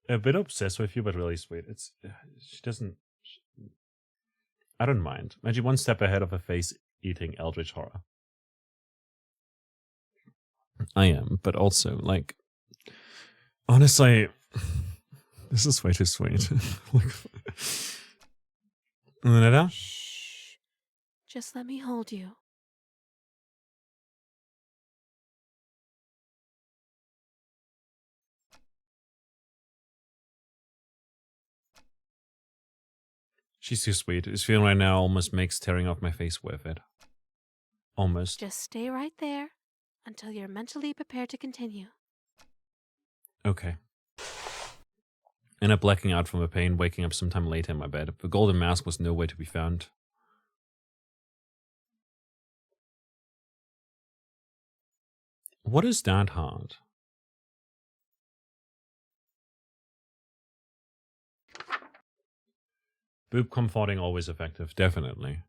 A bit obsessed with you, but really sweet. I don't mind. Imagine one step ahead of a face-eating eldritch horror. I am, but also, like, honestly, this is way too sweet. Shh. Just let me hold you. She's too sweet. This feeling right now almost makes tearing off my face worth it. Almost. Just stay right there until you're mentally prepared to continue. Okay. End up blacking out from the pain, waking up sometime later in my bed. The golden mask was nowhere to be found. What is that hard? Boob comforting always effective, definitely.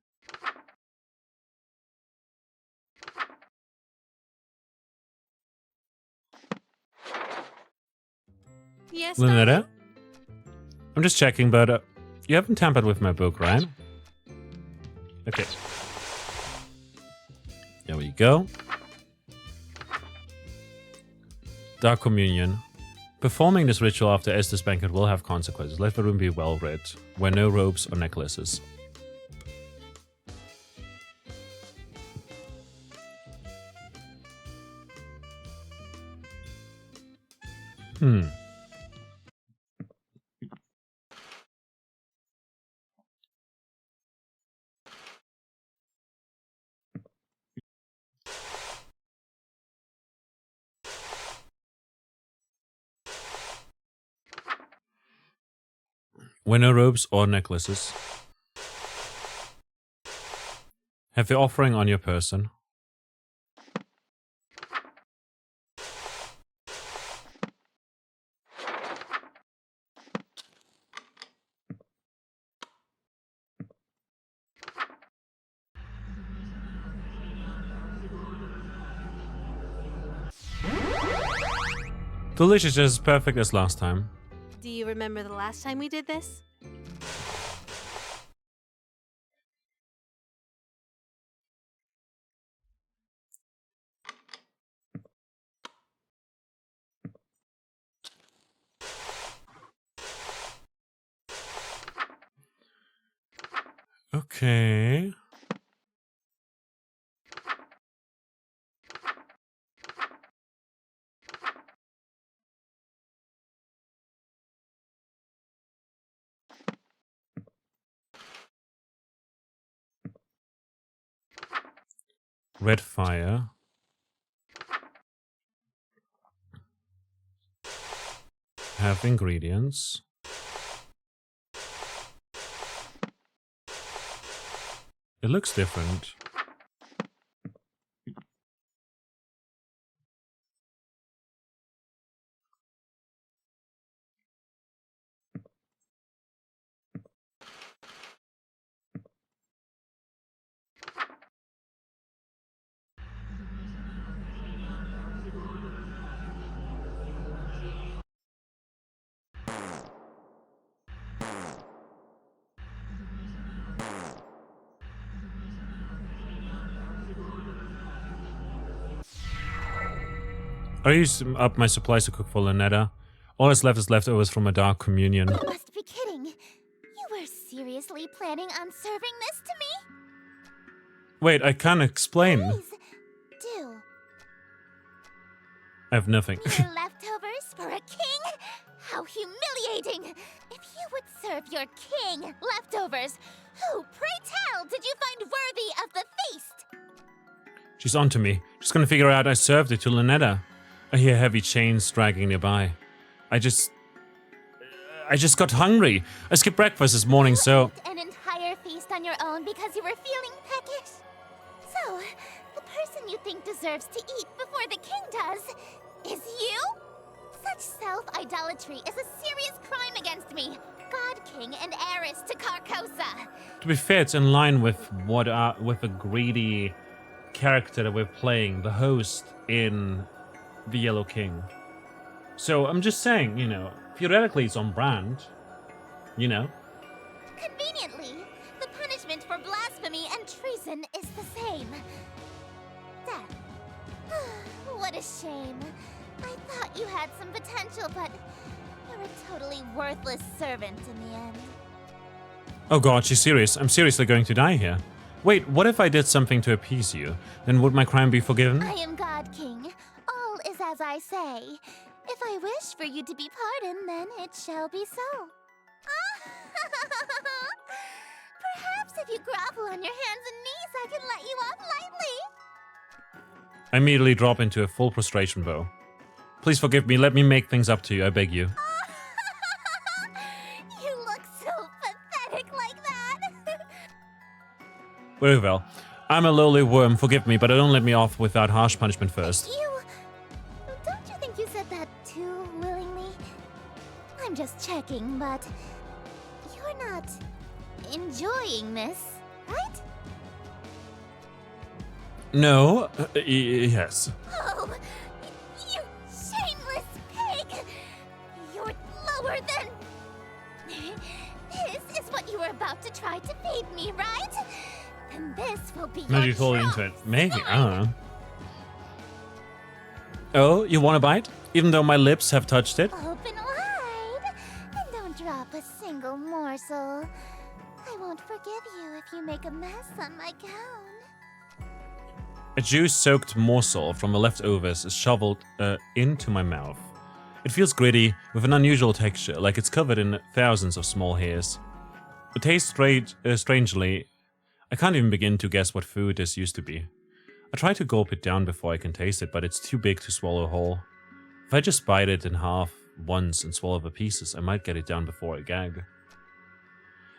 Yes, Lynetta? I'm just checking, but you haven't tampered with my book, right? Okay. There we go. Dark Communion. Performing this ritual after Esther's banquet will have consequences. Let the room be well read. Wear no robes or necklaces. Wear no robes or necklaces. Have the offering on your person. Delicious, as perfect as last time. Do you remember the last time we did this? Okay. Red fire. Have ingredients. It looks different. I used up my supplies to cook for Lynetta. All that's left is leftovers from a dark communion. You must be kidding. You were seriously planning on serving this to me? Wait, I can't explain. Please, do. I have nothing. Mere leftovers for a king? How humiliating! If you would serve your king leftovers, who, pray tell, did you find worthy of the feast? She's onto me. She's gonna figure out I served it to Lynetta. I hear heavy chains dragging nearby. I just got hungry. I skipped breakfast this morning, so... An entire feast on your own because you were feeling peckish? So, the person you think deserves to eat before the king does is you? Such self-idolatry is a serious crime against me, God King and heiress to Carcosa. To be fair, it's in line with what with the greedy character that we're playing, the host in The Yellow King. So I'm just saying, you know, theoretically it's on brand, you know. Conveniently, the punishment for blasphemy and treason is the same. Death. What a shame. I thought you had some potential, but you're a totally worthless servant in the end. Oh god, she's serious. I'm seriously going to die here. Wait, what if I did something to appease you? Then would my crime be forgiven? I am God King. All is as I say. If I wish for you to be pardoned, then it shall be so. Perhaps if you grovel on your hands and knees, I can let you off lightly. I immediately drop into a full prostration bow. Please forgive me, let me make things up to you, I beg you. You look so pathetic like that. Very well. I'm a lowly worm, forgive me, but don't let me off without harsh punishment first. Don't you think you said that too willingly? I'm just checking, but you're not enjoying this, right? No, yes. Oh, you shameless pig! You're lower than... This is what you were about to try to feed me, right? And this will be Maybe your fully trump into it. Maybe, I swine. don't know. Oh, you want a bite? Even though my lips have touched it? Open wide, and don't drop a single morsel. I won't forgive you if you make a mess on my gown. A juice-soaked morsel from the leftovers is shoveled into my mouth. It feels gritty, with an unusual texture, like it's covered in thousands of small hairs. It tastes strangely. I can't even begin to guess what food this used to be. I try to gulp it down before I can taste it, but it's too big to swallow whole. If I just bite it in half once and swallow the pieces, I might get it down before I gag.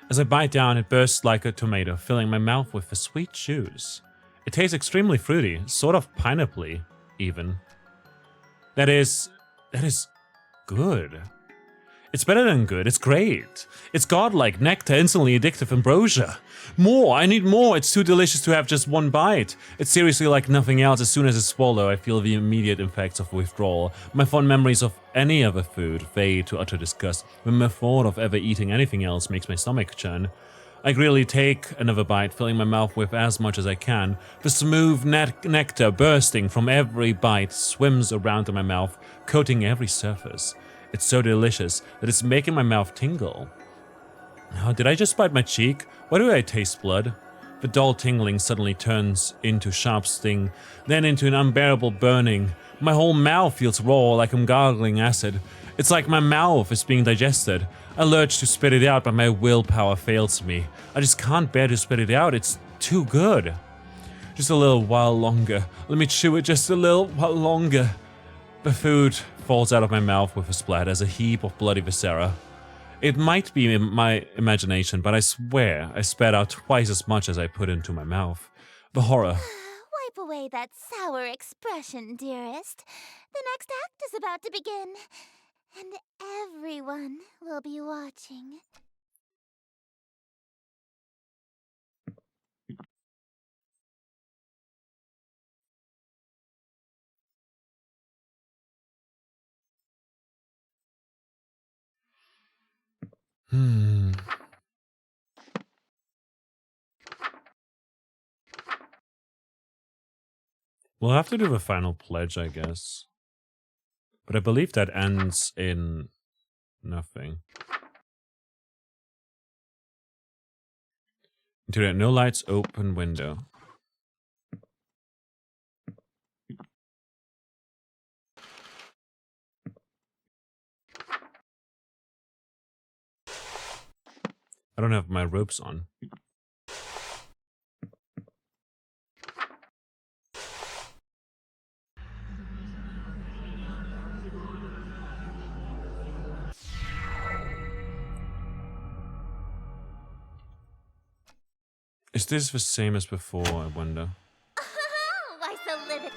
As I bite down, it bursts like a tomato, filling my mouth with the sweet juice. It tastes extremely fruity, sort of pineapple-y, even. That is good. It's better than good, it's great. It's godlike, nectar, instantly addictive ambrosia. More, I need more, it's too delicious to have just one bite. It's seriously like nothing else. As soon as I swallow, I feel the immediate effects of withdrawal. My fond memories of any other food fade to utter disgust. When the thought of ever eating anything else makes my stomach churn. I greedily take another bite, filling my mouth with as much as I can. The smooth nectar bursting from every bite swims around in my mouth, coating every surface. It's so delicious that it's making my mouth tingle. Oh, did I just bite my cheek? Why do I taste blood? The dull tingling suddenly turns into sharp sting, then into an unbearable burning. My whole mouth feels raw, like I'm gargling acid. It's like my mouth is being digested. I lurch to spit it out, but my willpower fails me. I just can't bear to spit it out. It's too good. Just a little while longer. Let me chew it just a little while longer. The food falls out of my mouth with a splat as a heap of bloody viscera. It might be my imagination, but I swear I spat out twice as much as I put into my mouth. The horror. Wipe away that sour expression, dearest. The next act is about to begin, and everyone will be watching. We'll have to do the final pledge, I guess. But I believe that ends in nothing. Into that no lights, open window. I don't have my ropes on. Is this the same as before, I wonder? Why so livid?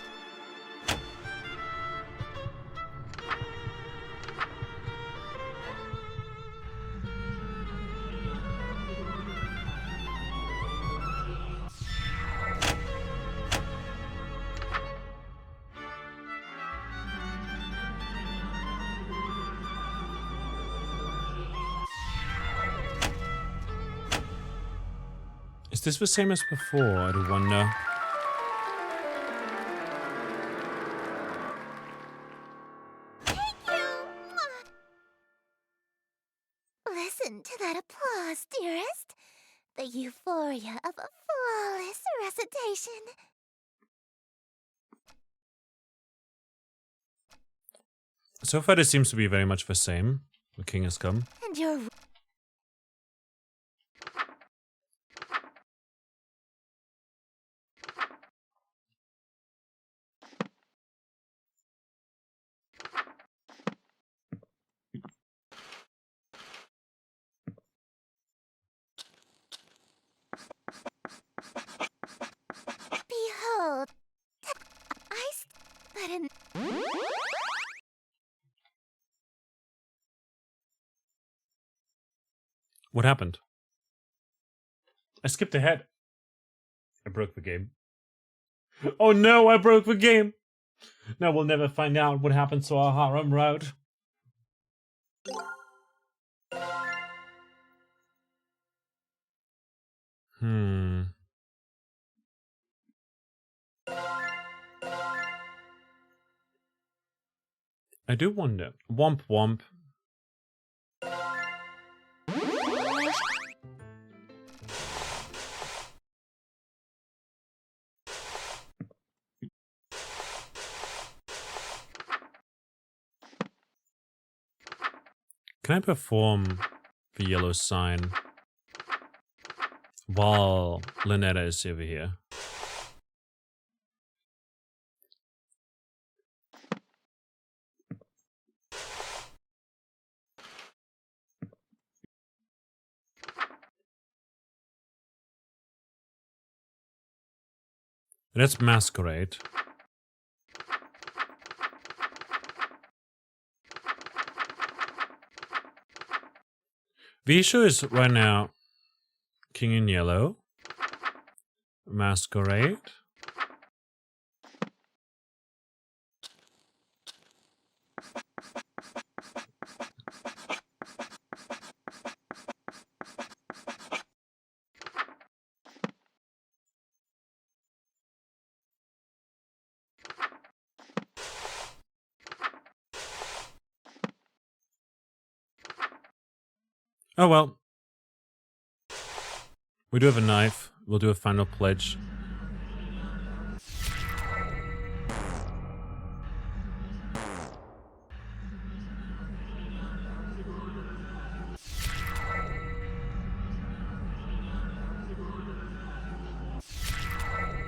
Is this the same as before, I do wonder? Thank you! Listen to that applause, dearest. The euphoria of a flawless recitation. So far, this seems to be very much the same. The king has come. And your behold, but in What happened? I skipped ahead. I broke the game. Oh no, I broke the game! Now we'll never find out what happened to our harem route. I do wonder. Womp womp. Can I perform the yellow sign while Lynetta is over here? Let's masquerade. The issue is right now king in yellow, masquerade. Oh well. We do have a knife. We'll do a final pledge.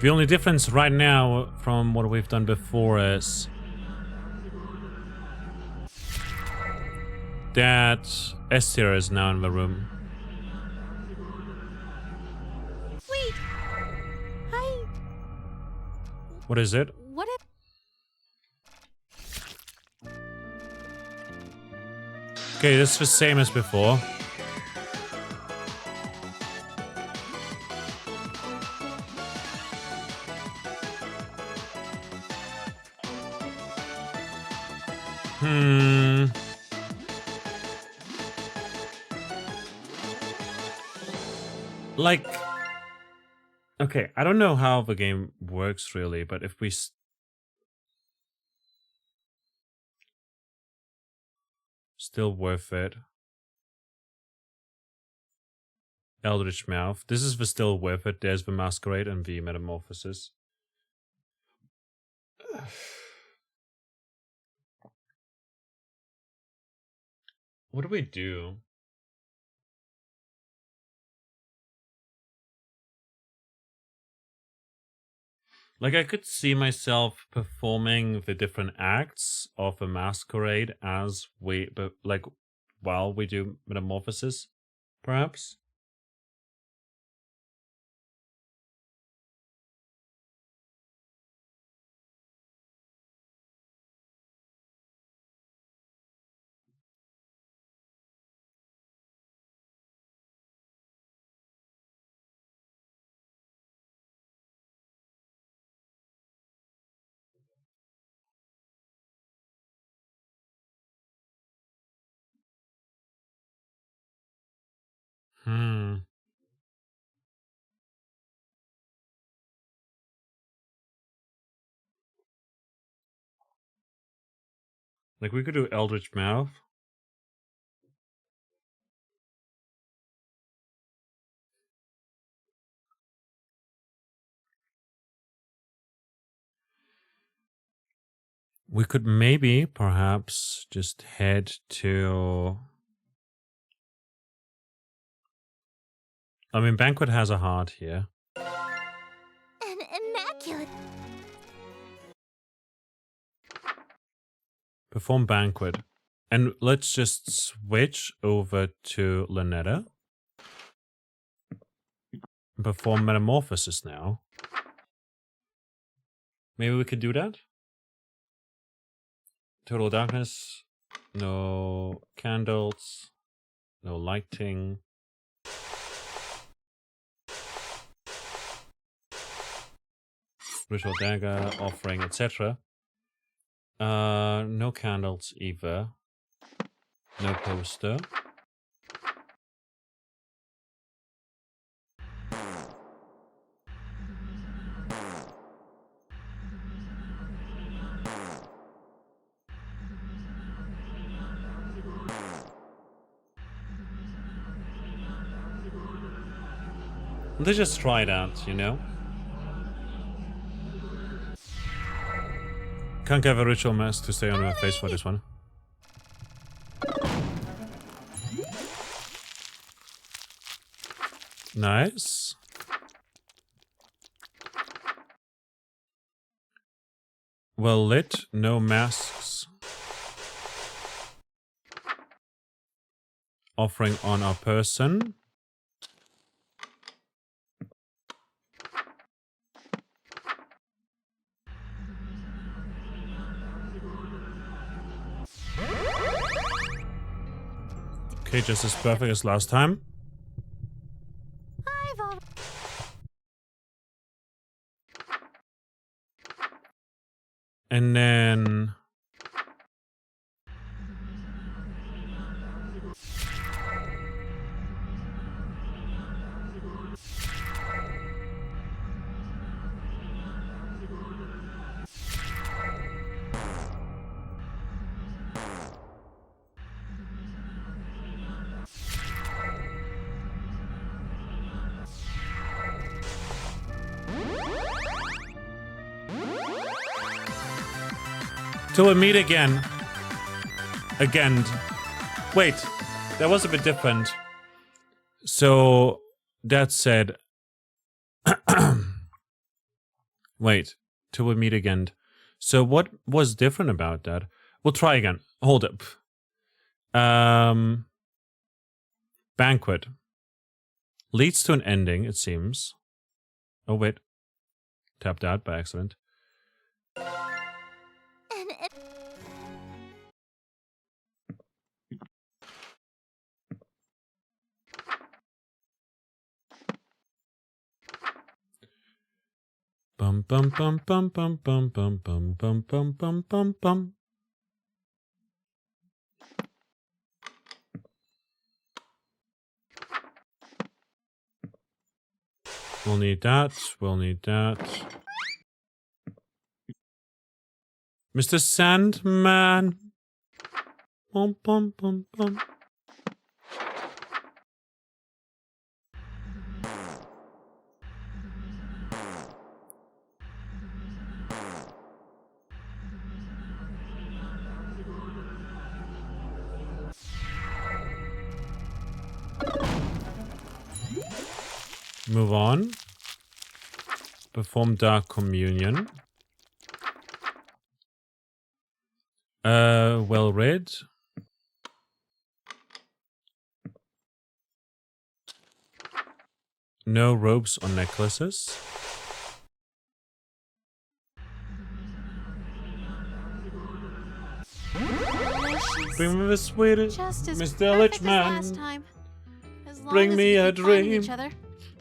The only difference right now from what we've done before is that Esther is now in the room. Wait! What is it? What if... Okay, this is the same as before. Like, okay, I don't know how the game works really, but if we Still worth it. Eldritch Mouth. This is the still worth it. There's the Masquerade and the Metamorphosis. What do we do? Like, I could see myself performing the different acts of a Masquerade as we, but like, while we do Metamorphosis, perhaps? Like, we could do Eldritch Mouth. We could maybe, perhaps, just head to... I mean, Banquet has a heart here. An immaculate. Perform Banquet. And let's just switch over to Lynetta. Perform Metamorphosis now. Maybe we could do that? Total darkness. No candles. No lighting. Ritual dagger, offering, etc. No candles either. No poster. Let's just try it out, you know? Can't have a ritual mask to stay on my face for this one. Nice. Well lit, no masks. Offering on our person. Okay, just as perfect as last time. And then... Till we meet again. Again. Wait, that was a bit different. So, that said... Wait, till we meet again. So what was different about that? We'll try again. Hold up. Banquet. Leads to an ending, it seems. Oh, wait. Tapped out by accident. Bum bum bum bum bum bum bum bum bum bum bum bum bum. We'll need that. We'll need that. Mr. Sandman. Bum, bum, bum, bum. Move on. Perform Dark Communion. Well read. No robes or necklaces. Bring me the sweetest, Just as Mr. perfect as Lichman. last time. As long Bring as me we a keep finding dream. each other,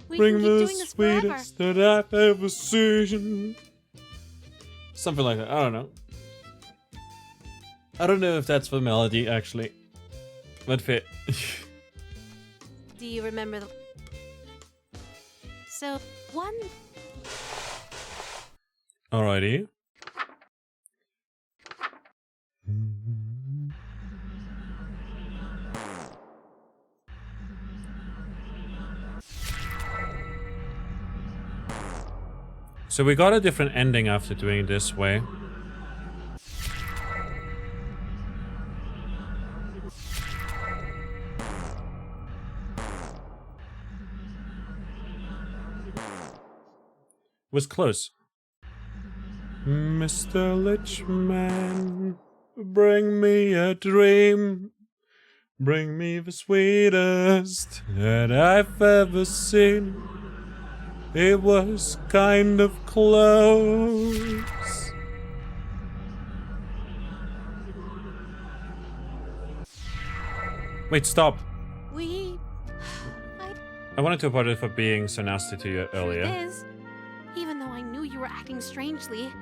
we Bring can me keep the doing this forever. sweetest that I've ever seen. Something like that. I don't know. I don't know if that's the melody, actually. But fit. Do you remember the... So, one... Alrighty. So we got a different ending after doing it this way. Was close. Mr. Lichman, bring me a dream. Bring me the sweetest that I've ever seen. It was kind of close. Wait, stop. I wanted to apologize for being so nasty to you earlier. Truth is, even though I knew you were acting strangely,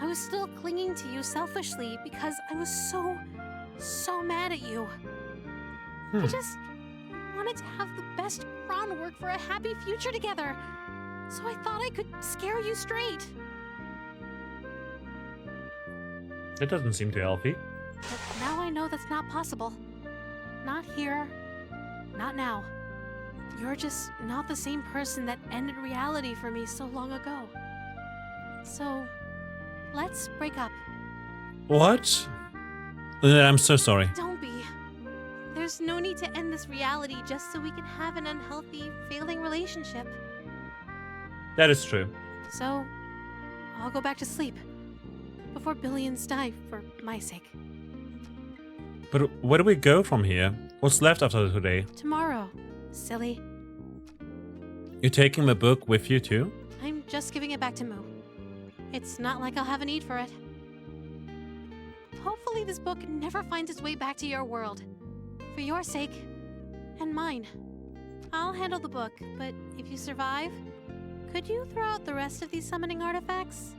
I was still clinging to you selfishly because I was so mad at you. I just wanted to have the best groundwork for a happy future together. So I thought I could scare you straight. That doesn't seem too healthy. But now I know that's not possible. Not here. Not now. You're just not the same person that ended reality for me so long ago. So, let's break up. What? I'm so sorry. Don't be. There's no need to end this reality just so we can have an unhealthy, failing relationship. That is true. So, I'll go back to sleep. Before billions die, for my sake. But where do we go from here? What's left after today? Tomorrow, silly. You're taking the book with you too? I'm just giving it back to Moo. It's not like I'll have a need for it. Hopefully this book never finds its way back to your world. For your sake, and mine. I'll handle the book, but if you survive, could you throw out the rest of these summoning artifacts?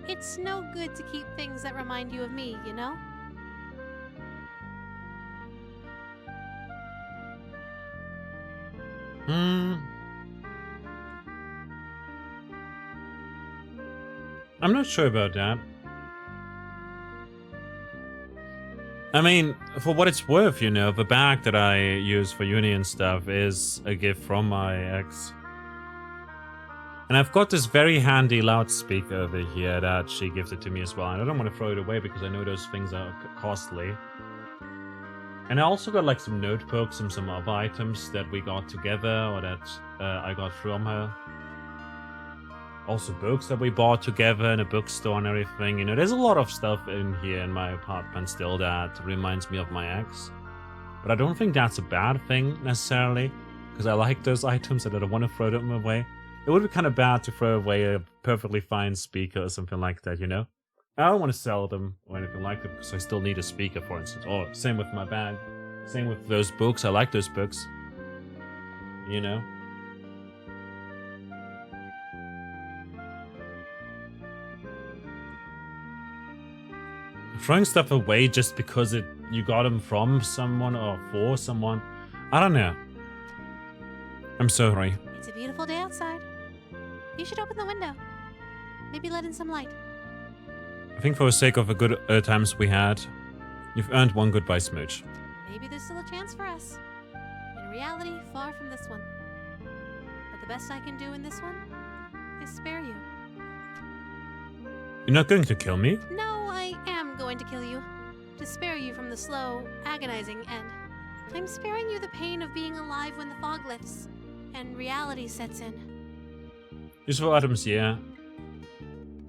It's no good to keep things that remind you of me, you know? I'm not sure about that. I mean, for what it's worth, you know, the bag that I use for uni and stuff is a gift from my ex. And I've got this very handy loudspeaker over here that she gifted to me as well. And I don't want to throw it away because I know those things are costly. And I also got like some notebooks and some other items that we got together or that I got from her. Also books that we bought together in a bookstore and everything. You know, there's a lot of stuff in here in my apartment still that reminds me of my ex. But I don't think that's a bad thing necessarily. Because I like those items and I don't want to throw them away. It would be kind of bad to throw away a perfectly fine speaker or something like that, you know? I don't want to sell them or anything like that because I still need a speaker, for instance. Or same with my bag. Same with those books. I like those books. You know? Throwing stuff away just because you got them from someone or for someone. I don't know. I'm sorry. It's a beautiful day outside. You should open the window. Maybe let in some light. I think for the sake of the good times we had, You've earned one goodbye smooch. Maybe there's still a chance for us. In reality, far from this one. But the best I can do in this one is spare you. You're not going to kill me? No, I am going to kill you. To spare you from the slow, agonizing end. I'm sparing you the pain of being alive when the fog lifts and reality sets in. Useful items, yeah.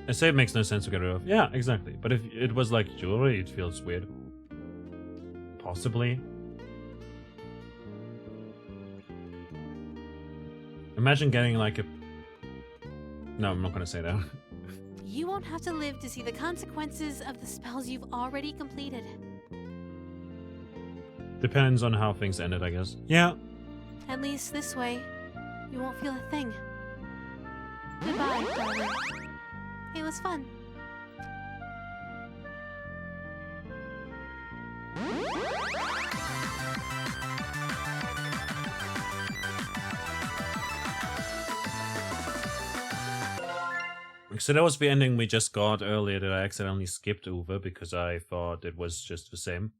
I say it makes no sense to get rid of. Yeah, exactly. But if it was like jewelry, it feels weird. Possibly. Imagine getting like a... No, I'm not gonna say that. You won't have to live to see the consequences of the spells you've already completed. Depends on how things ended, I guess. Yeah. At least this way, you won't feel a thing. Goodbye, darling. It was fun. So that was the ending we just got earlier that I accidentally skipped over because I thought it was just the same.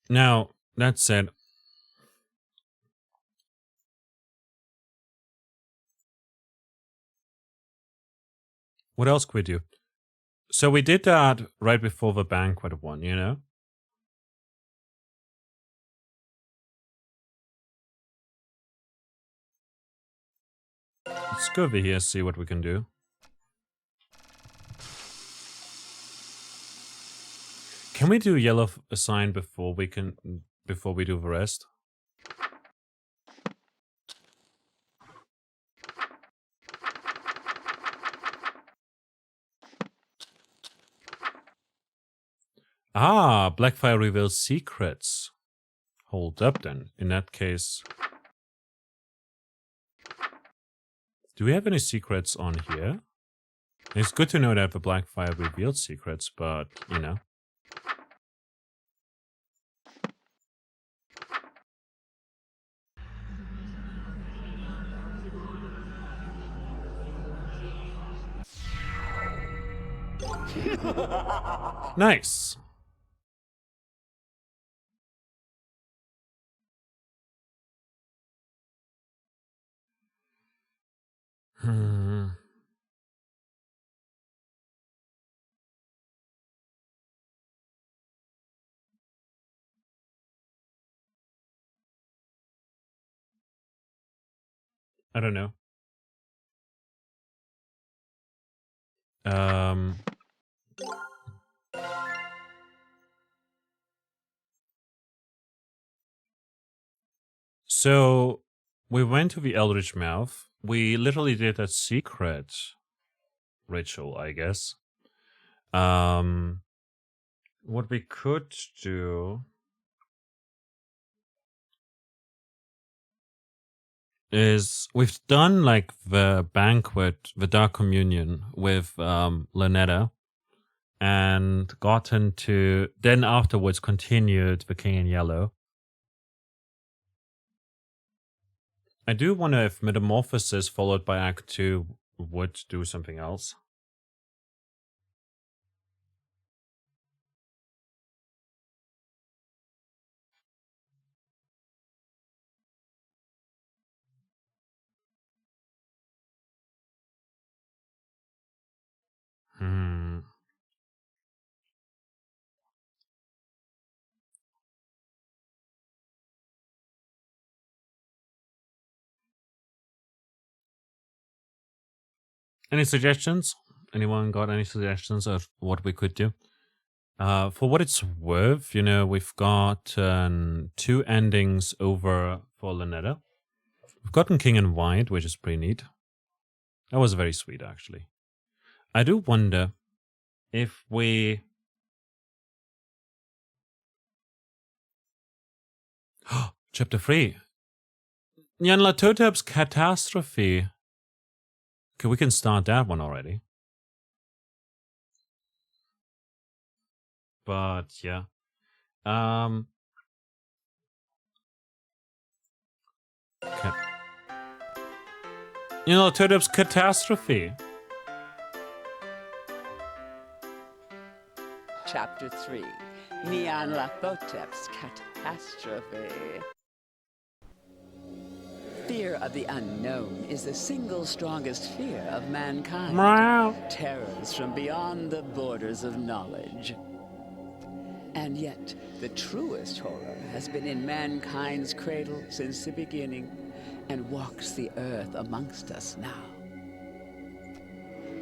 Now, that said, what else could we do? So we did that right before the banquet one, you know? Let's go over here, see what we can do. Can we do yellow sign before we do the rest? Ah, Blackfire reveals secrets. Hold up then. In that case... Do we have any secrets on here? It's good to know that the Blackfire revealed secrets, but, you know. Nice. I don't know. So we went to the Eldritch Mouth. We literally did a secret ritual, I guess. What we could do is we've done like the banquet, the Dark Communion with Lynetta, and gotten to then afterwards continued the King in Yellow. I do wonder if Metamorphosis followed by Act 2 would do something else. Any suggestions? Anyone got any suggestions of what we could do? For what it's worth, you know, we've got 2 endings over for Lynetta. We've gotten King in White, which is pretty neat. That was very sweet, actually. I do wonder if we... Chapter 3. Nyanlatotep's Catastrophe. Okay, we can start that one already. But, yeah. You know, Turtup's catastrophe. Chapter 3, Neon Lathotep's Catastrophe. Fear of the unknown is the single strongest fear of mankind. Meow. Terrors from beyond the borders of knowledge. And yet, the truest horror has been in mankind's cradle since the beginning, and walks the earth amongst us now.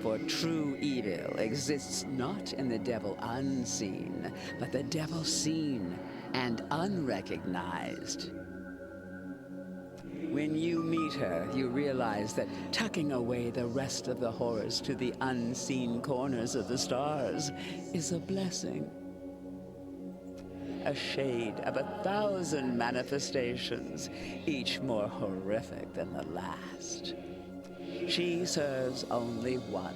For true evil exists not in the devil unseen, but the devil seen and unrecognized. When you meet her, you realize that tucking away the rest of the horrors to the unseen corners of the stars is a blessing. A shade of 1,000 manifestations, each more horrific than the last. She serves only one,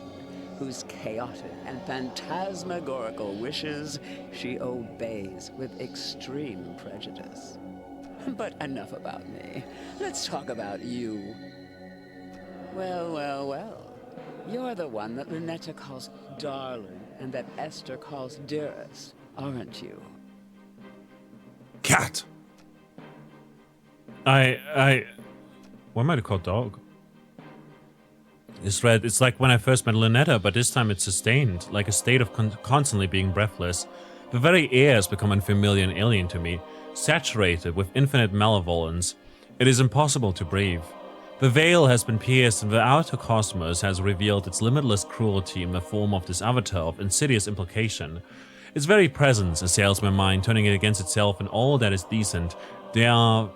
whose chaotic and phantasmagorical wishes she obeys with extreme prejudice. But enough about me. Let's talk about you. Well, well, well. You're the one that Lynetta calls darling and that Esther calls dearest, aren't you? Cat. What am I called dog? It's red. It's like when I first met Lynetta, but this time it's sustained, like a state of constantly being breathless. The very air has become unfamiliar and alien to me, saturated with infinite malevolence. It is impossible to breathe. The veil has been pierced and the outer cosmos has revealed its limitless cruelty in the form of this avatar of insidious implication. Its very presence assails my mind, turning it against itself and all that is decent. There,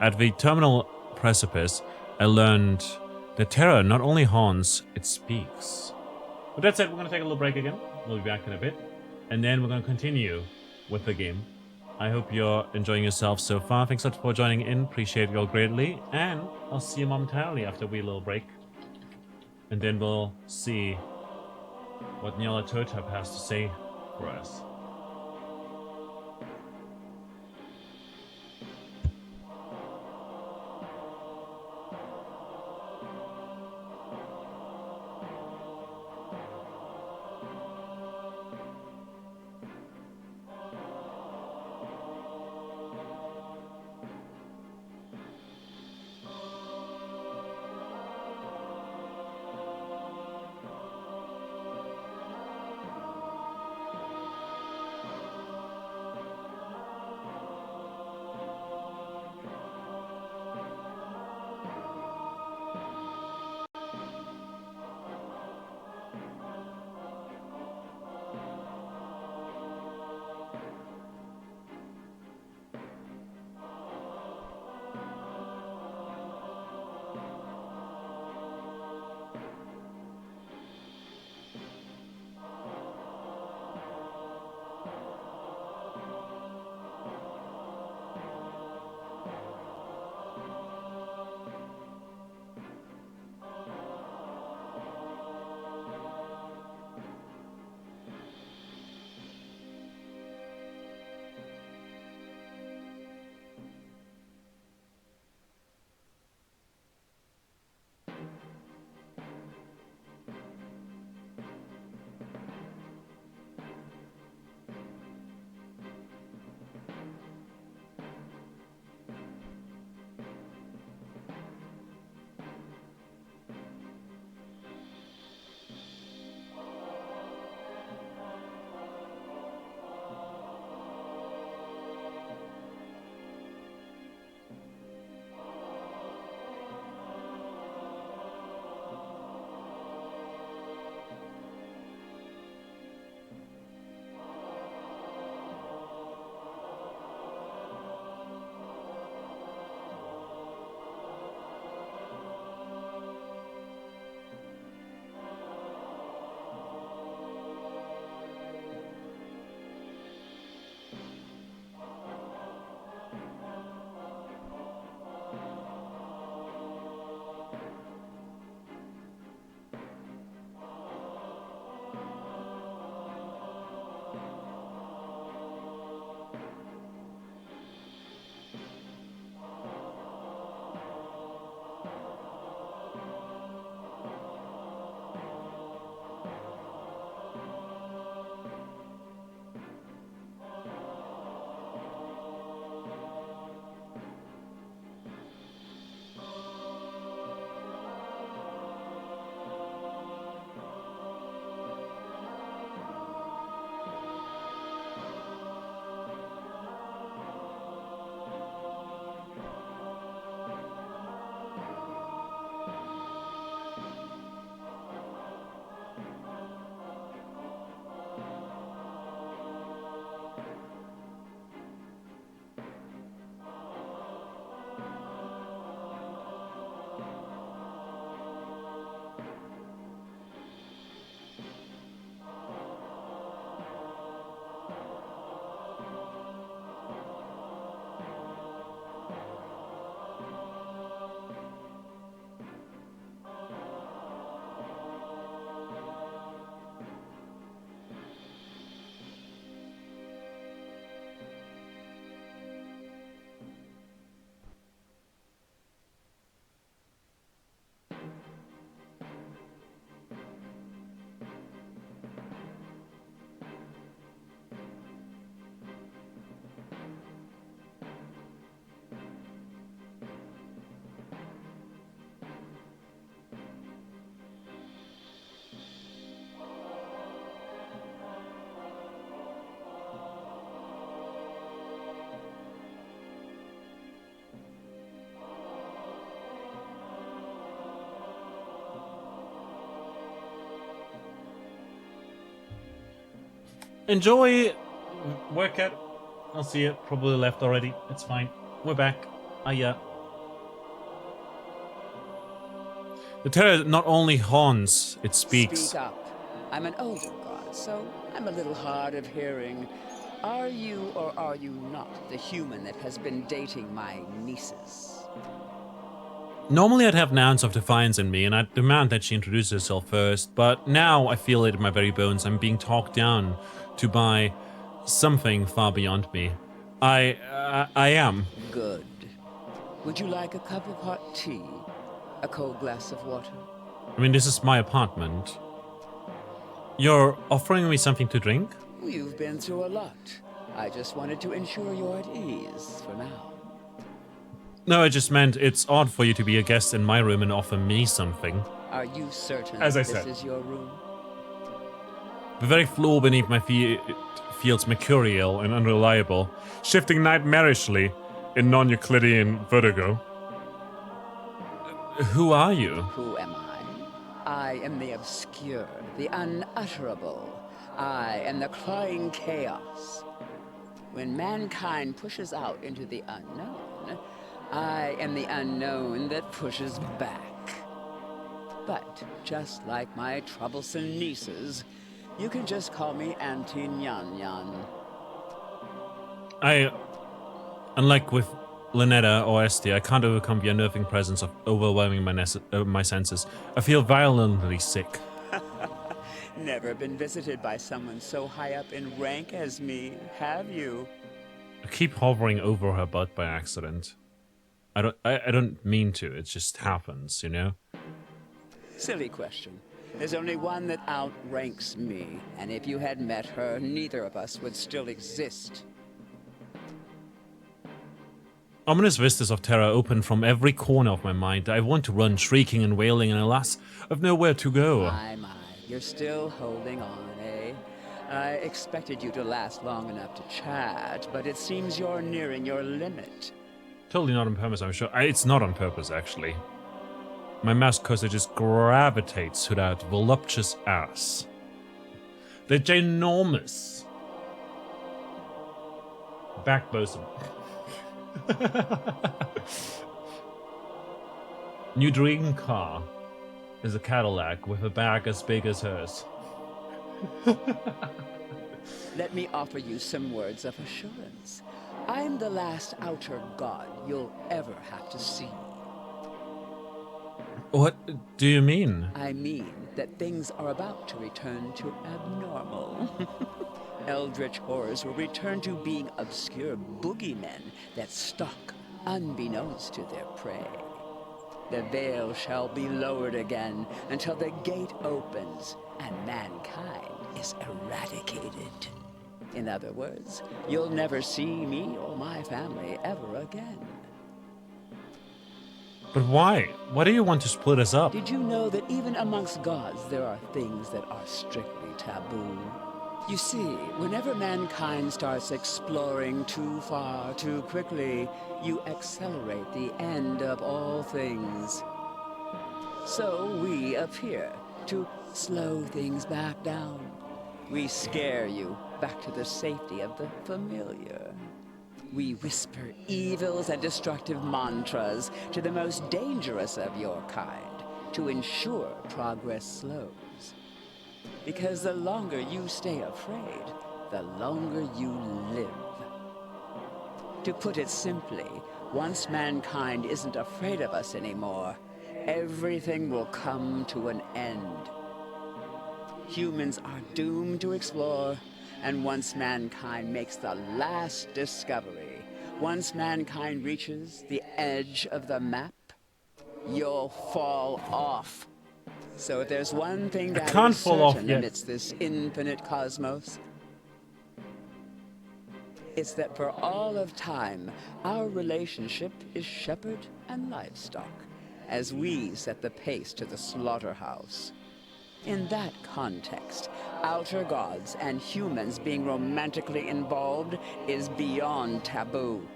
at the terminal precipice, I learned that terror not only haunts, it speaks. With that said, we're going to take a little break again. We'll be back in a bit. And then we're going to continue with the game. I hope you're enjoying yourself so far. Thanks a lot for joining in. Appreciate you all greatly. And I'll see you momentarily after a wee little break. And then we'll see what Nyarlathotep has to say for us. Enjoy work at. I'll see it. Probably left already. It's fine. We're back. Yeah. The terror not only haunts, it speaks. Speak up. I'm an older god, so I'm a little hard of hearing. Are you or are you not the human that has been dating my nieces? Normally I'd have an ounce of defiance in me and I'd demand that she introduce herself first, but now I feel it in my very bones. I'm being talked down to by something far beyond me. I am. Good. Would you like a cup of hot tea? A cold glass of water? I mean, this is my apartment. You're offering me something to drink? You've been through a lot. I just wanted to ensure you're at ease for now. No, I just meant it's odd for you to be a guest in my room and offer me something. Are you certain As I this said. is your room? The very floor beneath my feet feels mercurial and unreliable, shifting nightmarishly in non-Euclidean vertigo. Who are you? Who am I? I am the obscure, the unutterable. I am the clawing chaos. When mankind pushes out into the unknown, I am the unknown that pushes back. But just like my troublesome nieces, you can just call me Auntie Nyan Nyan. Unlike with Lynetta or Esty, I can't overcome the unnerving presence of overwhelming my senses. I feel violently sick. Never been visited by someone so high up in rank as me, have you? I keep hovering over her butt by accident. I don't mean to, it just happens, you know? Silly question. There's only one that outranks me, and if you had met her, neither of us would still exist. Ominous vistas of terror open from every corner of my mind. I want to run, shrieking and wailing, and alas, I've nowhere to go. My, you're still holding on, eh? I expected you to last long enough to chat, but it seems you're nearing your limit. Totally not on purpose, I'm sure. It's not on purpose, actually. My mouse cursor just gravitates to that voluptuous ass. They're ginormous. Back bosom. New dream car is a Cadillac with a back as big as hers. Let me offer you some words of assurance. I'm the last outer god you'll ever have to see. What do you mean? I mean that things are about to return to abnormal. Eldritch horrors will return to being obscure boogeymen that stalk unbeknownst to their prey. The veil shall be lowered again until the gate opens and mankind is eradicated. In other words, you'll never see me or my family ever again. But why? Why do you want to split us up? Did you know that even amongst gods there are things that are strictly taboo? You see, whenever mankind starts exploring too far, too quickly, you accelerate the end of all things. So we appear to slow things back down. We scare you back to the safety of the familiar. We whisper evils and destructive mantras to the most dangerous of your kind to ensure progress slows. Because the longer you stay afraid, the longer you live. To put it simply, once mankind isn't afraid of us anymore, everything will come to an end. Humans are doomed to explore, and once mankind makes the last discovery, once mankind reaches the edge of the map, you'll fall off. So if there's one thing that can't is fall off certain yet. amidst this infinite cosmos, it's that for all of time, our relationship is shepherd and livestock, as we set the pace to the slaughterhouse. In that context, outer gods and humans being romantically involved is beyond taboo.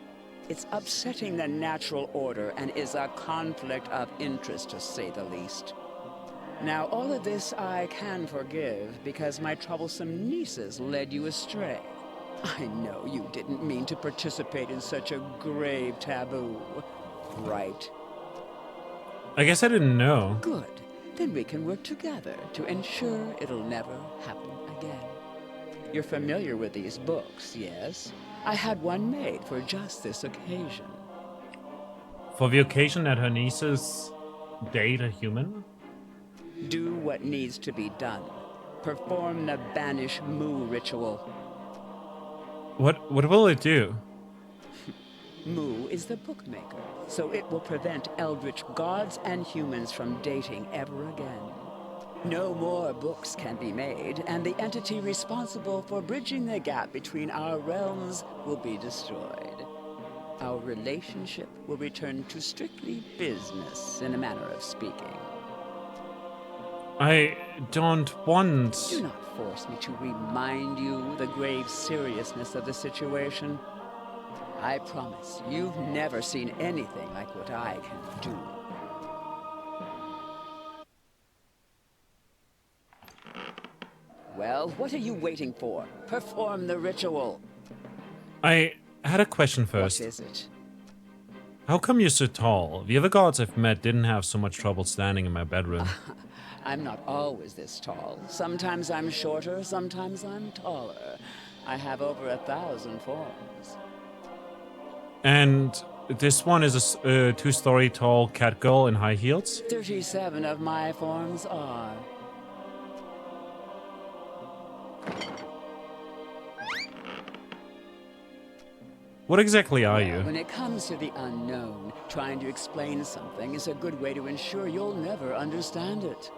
It's upsetting the natural order and is a conflict of interest, to say the least. Now, all of this I can forgive because my troublesome nieces led you astray. I know you didn't mean to participate in such a grave taboo, right? I guess I didn't know. Good. Then we can work together to ensure it'll never happen again. You're familiar with these books, yes? I had one made for just this occasion. For the occasion that her nieces date a human? Do what needs to be done. Perform the Banish Moo ritual. What will it do? Moo is the bookmaker, so it will prevent eldritch gods and humans from dating ever again. No more books can be made, and the entity responsible for bridging the gap between our realms will be destroyed. Our relationship will return to strictly business, in a manner of speaking. I don't want... Do not force me to remind you the grave seriousness of the situation. I promise you've never seen anything like what I can do. Well, what are you waiting for? Perform the ritual. I had a question first. What is it? How come you're so tall? The other gods I've met didn't have so much trouble standing in my bedroom. I'm not always this tall. Sometimes I'm shorter, sometimes I'm taller. I have over 1,000 forms. And this one is a two-story tall cat girl in high heels? 37 of my forms are. What exactly are you? When it comes to the unknown, trying to explain something is a good way to ensure you'll never understand it.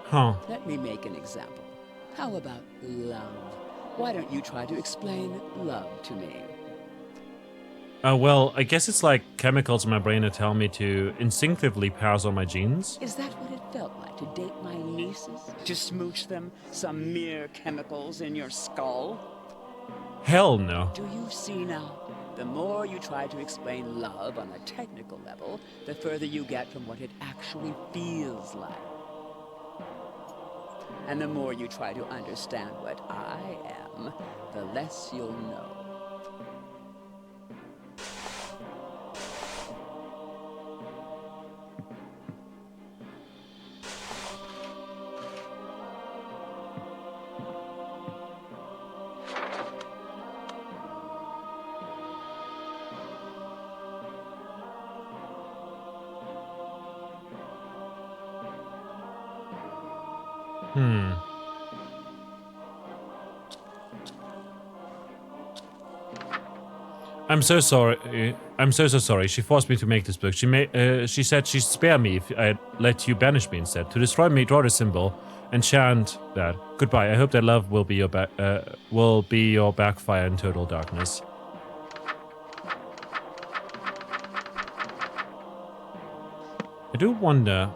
Huh. Let me make an example. How about love? Why don't you try to explain love to me? Well, I guess it's like chemicals in my brain that tell me to instinctively pass on my genes. Is that what it felt like to date my nieces? To smooch them? Some mere chemicals in your skull? Hell no. Do you see now? The more you try to explain love on a technical level, the further you get from what it actually feels like. And the more you try to understand what I am, the less you'll know. I'm so sorry. I'm so sorry. She forced me to make this book. She said she'd spare me if I let you banish me instead. To destroy me, draw the symbol and chant that. Goodbye. I hope that love will be your backfire in total darkness. I do wonder.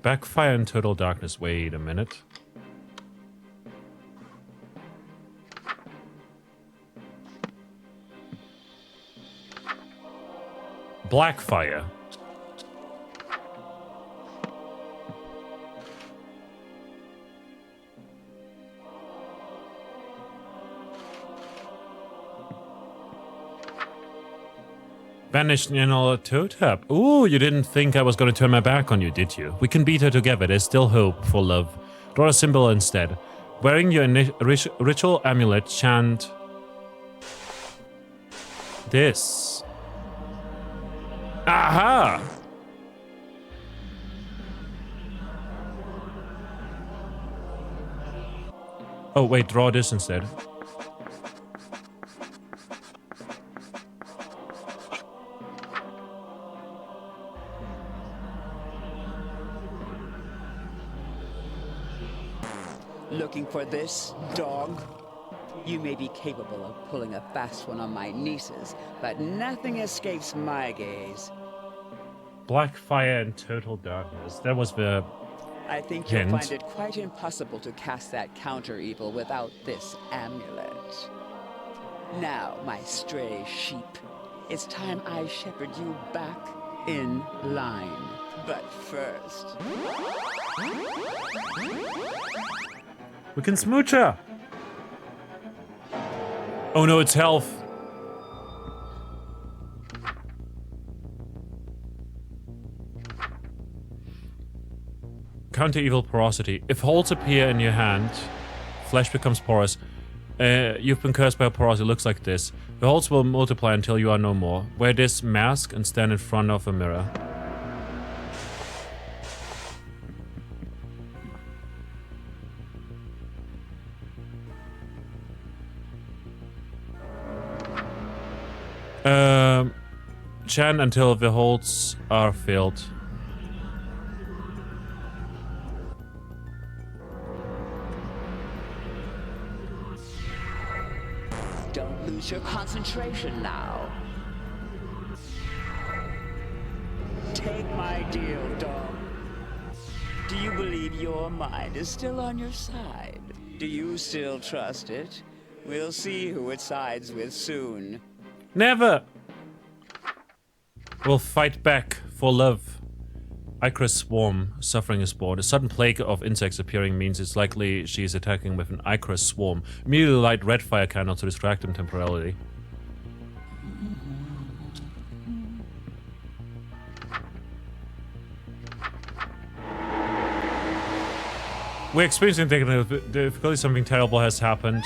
Backfire in total darkness. Wait a minute. Blackfire. Banished Nianola Totap. Ooh, you didn't think I was going to turn my back on you, did you? We can beat her together. There's still hope for love. Draw a symbol instead. Wearing your ritual amulet, chant this. Aha! Oh, wait, draw this instead. Looking for this, dog? You may be capable of pulling a fast one on my nieces, but nothing escapes my gaze. Black fire and total darkness. That was the I think hint. you'll find it quite impossible to cast that counter-evil without this amulet. Now, my stray sheep, it's time I shepherd you back in line. But first... We can smooch her! Oh no, it's health. Counter evil porosity. If holes appear in your hand, flesh becomes porous. You've been cursed by a porosity. It looks like this. The holes will multiply until you are no more. Wear this mask and stand in front of a mirror. Chant until the holes are filled. Don't lose your concentration now. Take my deal, dog. Do you believe your mind is still on your side? Do you still trust it? We'll see who it sides with soon. Never! We'll fight back for love. Icarus swarm. Suffering is born. A sudden plague of insects appearing means it's likely she is attacking with an Icarus swarm. Immediately light red fire candle to distract him temporarily. We're experiencing technical difficulty. Something terrible has happened.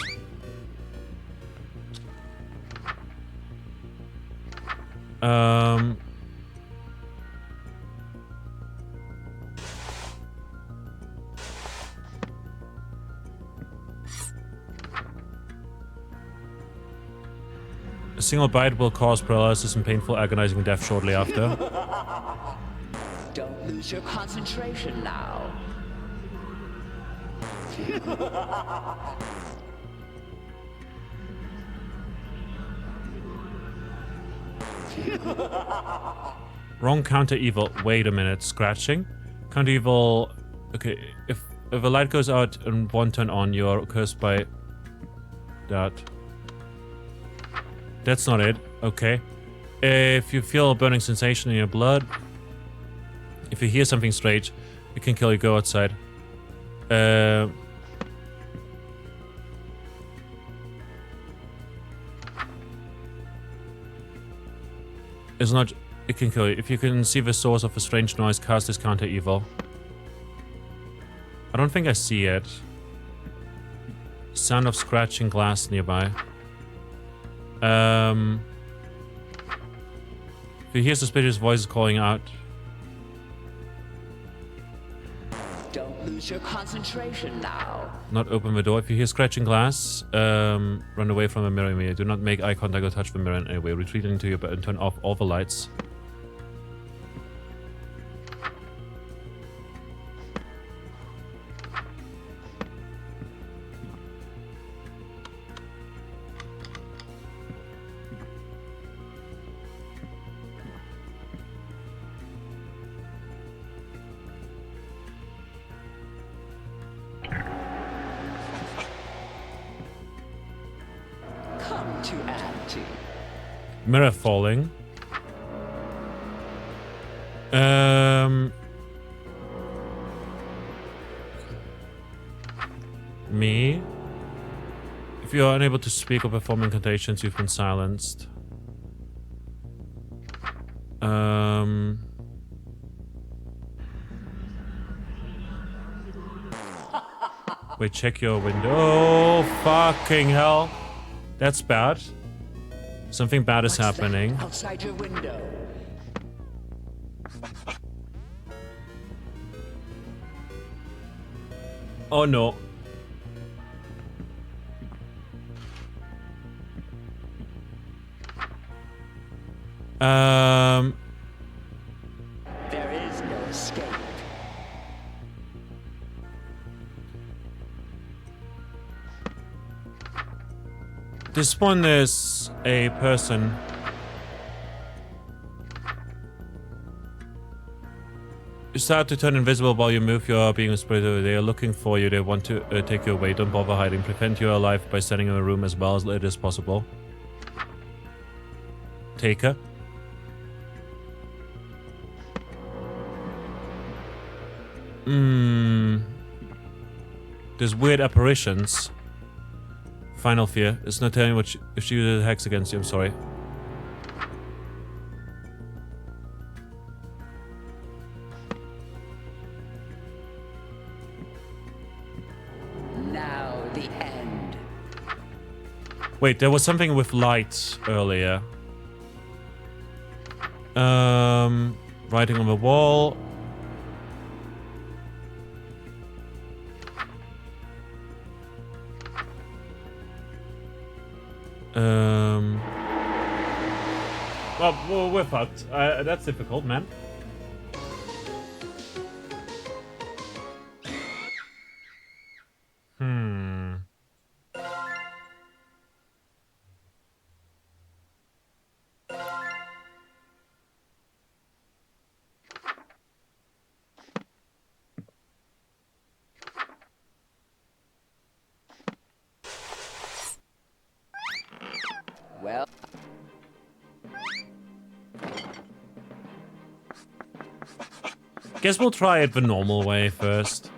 A single bite will cause paralysis and painful, agonizing death shortly after. Don't lose your concentration now. Wrong counter evil. Wait a minute. Scratching? Counter evil. Okay, if a light goes out and one turn on, you're cursed by that. That's not it. Okay. If you feel a burning sensation in your blood, if you hear something strange, it can kill you. Go outside. It's not. It can kill you. If you can see the source of a strange noise, cast this counter evil. I don't think I see it. Sound of scratching glass nearby. If you hear suspicious voices calling out. Don't lose your concentration now. Not open the door. If you hear scratching glass, run away from the mirror immediately. Do not make eye contact or touch the mirror in any way. Retreat into your bed and turn off all the lights. Come to Auntie. Mirror falling. Me. If you are unable to speak or perform incantations, you've been silenced. Wait, check your window. Oh, fucking hell. That's bad. Something bad is What's happening. that outside your window? Oh no. There is no escape. This one is a person. You start to turn invisible while you move. You are being sprayed. They are looking for you. They want to take you away. Don't bother hiding. Prevent you alive by standing in a room as well as it is possible. Take her. There's weird apparitions. Final fear. It's not telling what if she uses a hex against you. I'm sorry. Now the end. Wait, there was something with light earlier. Writing on the wall. Well, we're fucked. That's difficult, man. Well, Guess we'll try it the normal way first.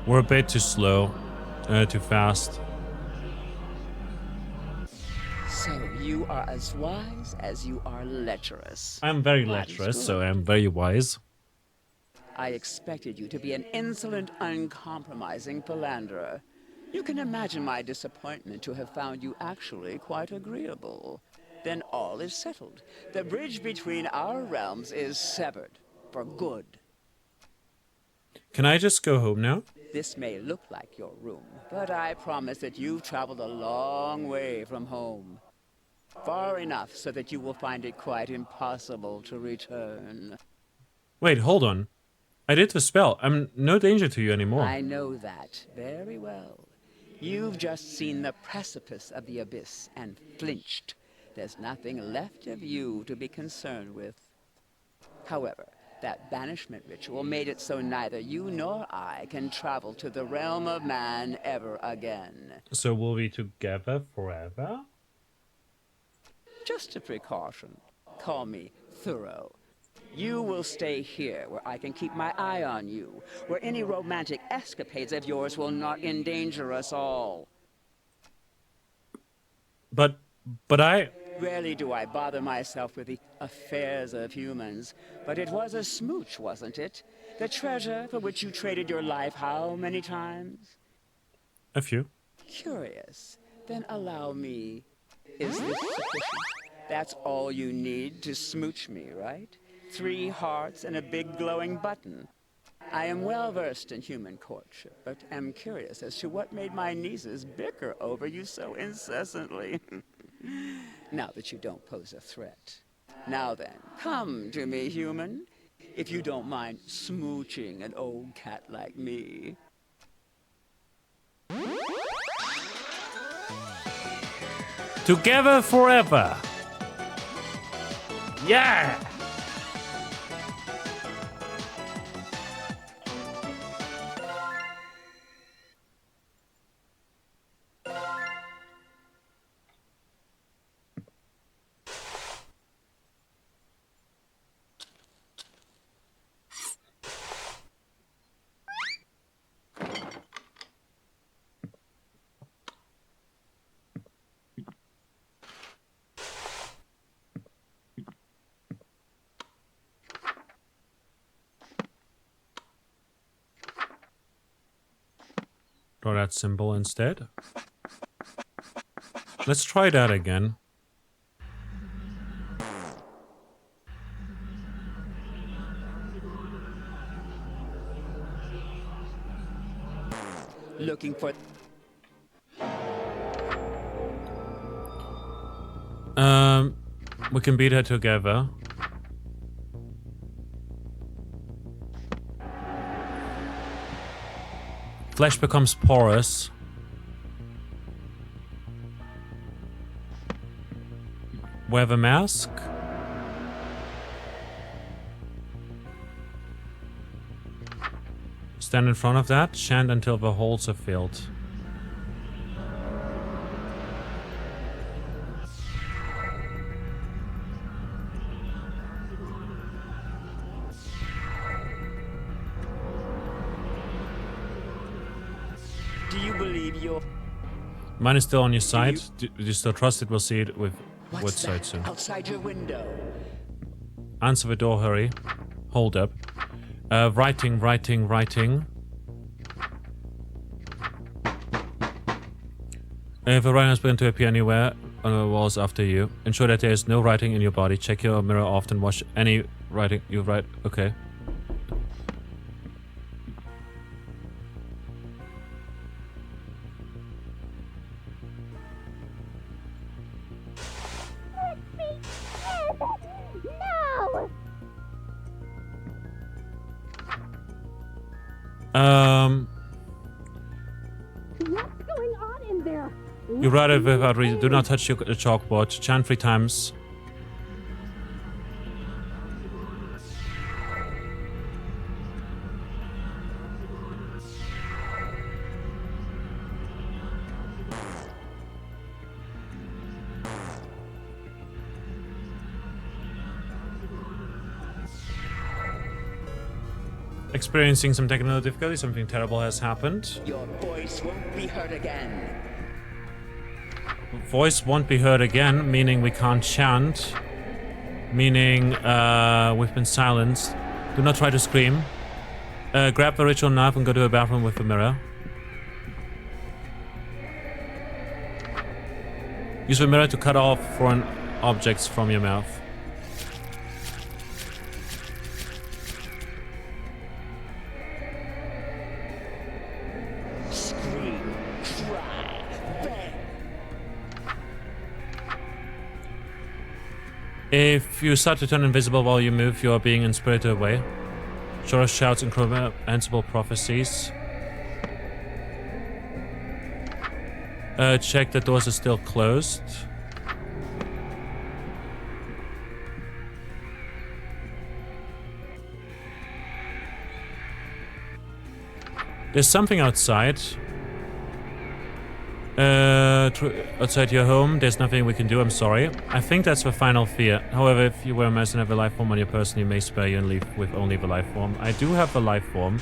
We're a bit too slow, too fast. so you are as wise as you are lecherous. I'm very That is lecherous, good. so I'm very wise. I expected you to be an insolent, uncompromising philanderer. You can imagine my disappointment to have found you actually quite agreeable. Then all is settled. The bridge between our realms is severed. For good. Can I just go home now? This may look like your room, but I promise that you've traveled a long way from home. Far enough so that you will find it quite impossible to return. Wait, hold on. I did the spell. I'm no danger to you anymore. I know that very well. You've just seen the precipice of the abyss and flinched. There's nothing left of you to be concerned with. However, that banishment ritual made it so neither you nor I can travel to the realm of man ever again. So we'll be together forever? Just a precaution. Call me thorough. You will stay here, where I can keep my eye on you, where any romantic escapades of yours will not endanger us all. But I... Rarely do I bother myself with the affairs of humans, but it was a smooch, wasn't it? The treasure for which you traded your life how many times? A few. Curious. Then allow me. Is this sufficient? That's all you need to smooch me, right? 3 hearts and a big glowing button. I am well versed in human courtship, but am curious as to what made my nieces bicker over you so incessantly. Now that you don't pose a threat. Now then, come to me, human. If you don't mind smooching an old cat like me. Together forever! Yeah! Draw that symbol instead. Let's try that again. Looking for... We can beat her together. Flesh becomes porous. Wear the mask. Stand in front of that. Chant until the holes are filled. Do you believe you're... Mine is still on your side. Do you still trust it? We'll see it with What's which side that soon. outside your window? Answer the door, hurry. Hold up. Writing. If a writing has begun to appear anywhere on the walls after you, ensure that there is no writing in your body. Check your mirror often. Watch any writing you write. Okay. What's going on in there? You write it without reason. Do not touch the chalkboard. Chant 3 times. Experiencing some technical difficulty. Something terrible has happened. Your voice won't be heard again. Voice won't be heard again, meaning we can't chant. Meaning we've been silenced. Do not try to scream. Grab the ritual knife and go to the bathroom with the mirror. Use the mirror to cut off foreign objects from your mouth. If you start to turn invisible while you move, you are being inspirited away. Shora shouts incomprehensible prophecies. Check the doors are still closed. There's something outside. Outside your home, there's nothing we can do, I'm sorry. I think that's the final fear. However, if you were a mess and have a life form on your person, you may spare you and leave with only the life form. I do have the life form.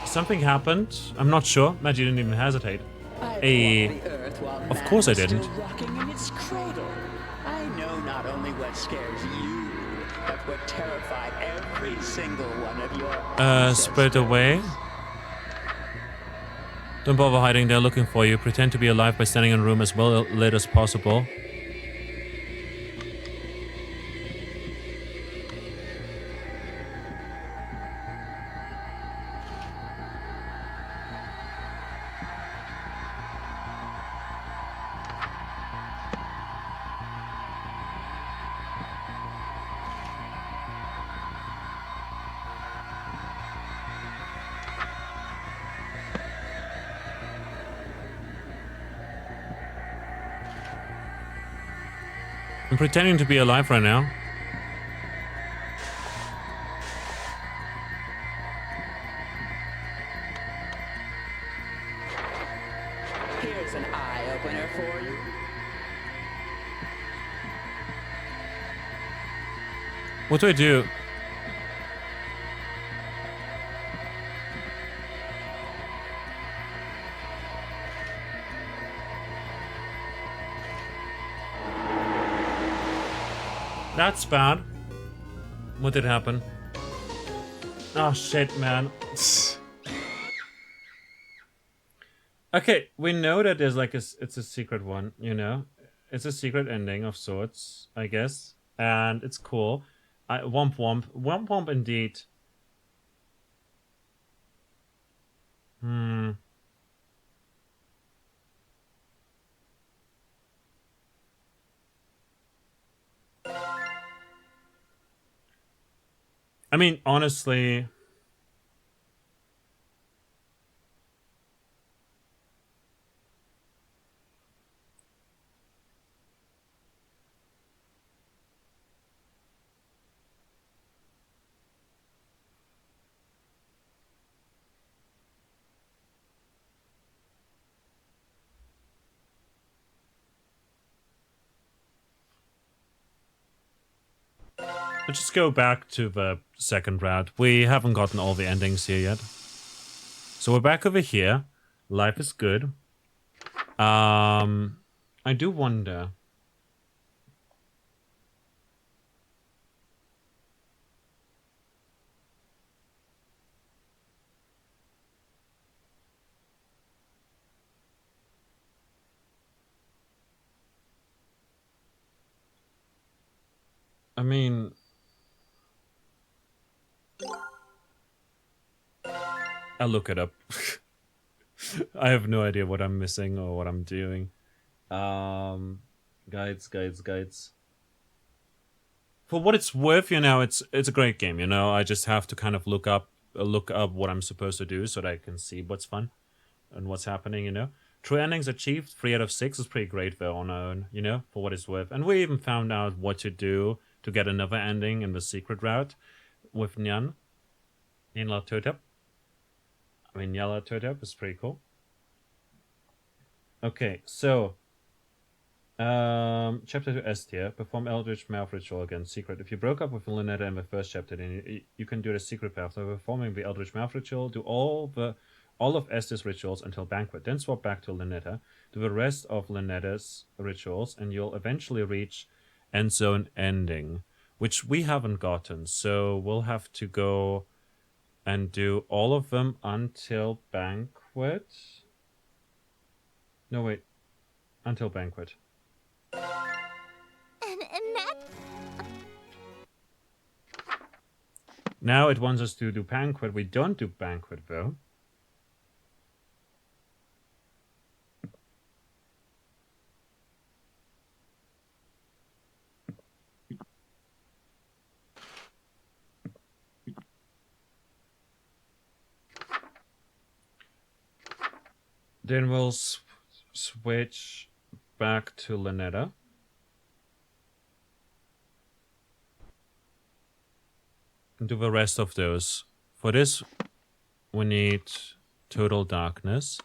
Something happened. I'm not sure. Maggie didn't even hesitate. Of course I didn't. Rocking in its cradle. I know not only what scares you, but what terrified every single one of your Spread away. Don't bother hiding, they're looking for you. Pretend to be alive by standing in a room as well lit as possible. I'm pretending to be alive right now. Here's an eye-opener for you. What do I do? That's bad. What did happen? Oh shit, man. Okay, we know that there's like it's a secret one, you know? It's a secret ending of sorts, I guess. And it's cool. Womp womp. Womp womp indeed. I mean, honestly... Let's just go back to the second route. We haven't gotten all the endings here yet. So we're back over here. Life is good. I do wonder... I mean... I'll look it up. I have no idea what I'm missing or what I'm doing. Guides. For what it's worth, you know, it's a great game, you know. I just have to kind of look up what I'm supposed to do so that I can see what's fun and what's happening, you know. True endings achieved, 3 out of 6 is pretty great though on our own, you know, for what it's worth. And we even found out what to do to get another ending in the secret route with Nyan. Nyala Totep. I mean, Nyala Totep is pretty cool. Okay, so... chapter 2 S tier. Perform Eldritch Mouth Ritual again. Secret. If you broke up with Lynetta in the first chapter, then you can do the secret path. So performing the Eldritch Mouth Ritual, do all of Esther's rituals until Banquet. Then swap back to Lynetta. Do the rest of Lynetta's rituals, and you'll eventually reach End Zone Ending, which we haven't gotten. So we'll have to go and do all of them until Banquet. No, wait. Until Banquet. And that... Now it wants us to do Banquet. We don't do Banquet, though. Then we'll switch back to Lynetta. And do the rest of those. For this, we need Total Darkness.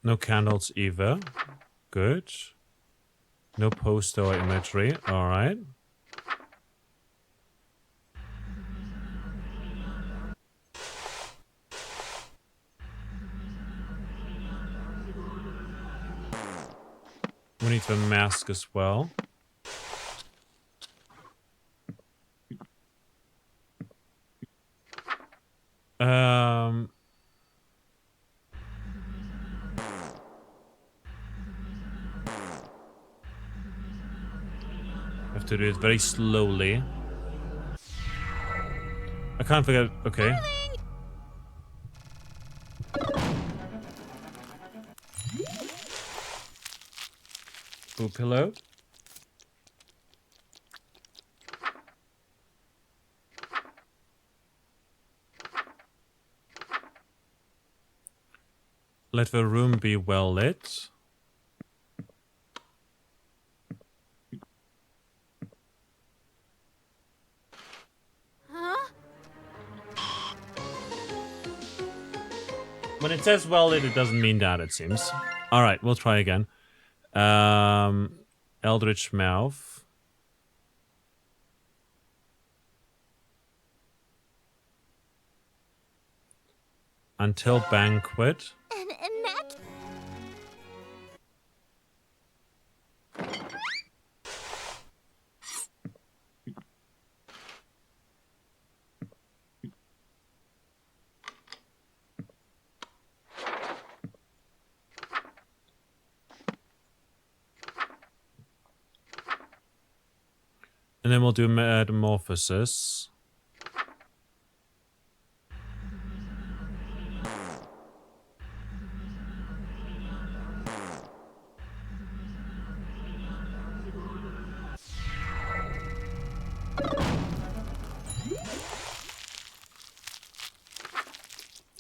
No candles either. Good. No poster or imagery. Alright. We need the mask as well. Have to do it very slowly. I can't forget. Okay. Blue pillow. Let the room be well lit. Huh? When it says well lit, it doesn't mean that, it seems. Alright, we'll try again. Eldritch Mouth. Until Banquet. And that... And then we'll do Metamorphosis.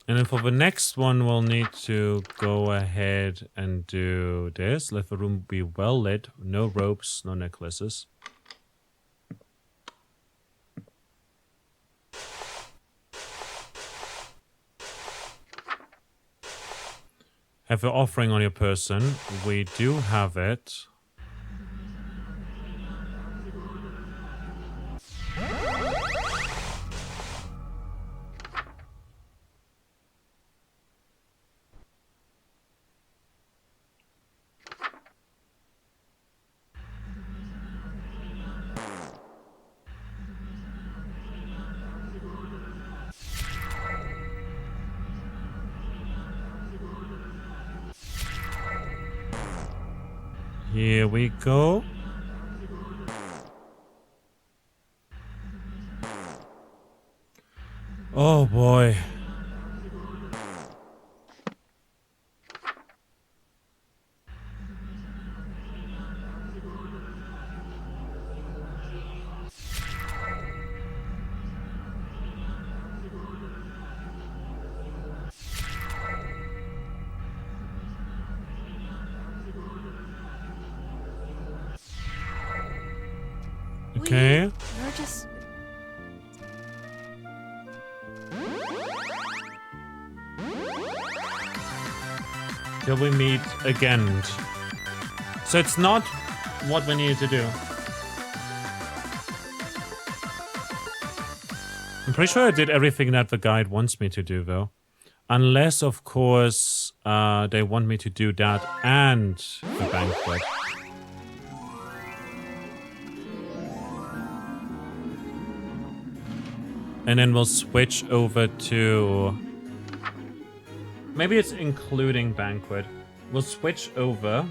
And then for the next one, we'll need to go ahead and do this. Let the room be well lit. No ropes, no necklaces. Have the offering on your person. We do have it. Here we go. Oh boy. Okay. We're just... Till we meet again. So it's not what we need to do. I'm pretty sure I did everything that the guide wants me to do, though. Unless, of course, they want me to do that and the banquet. And then we'll switch over to... Maybe it's including banquet. We'll switch over.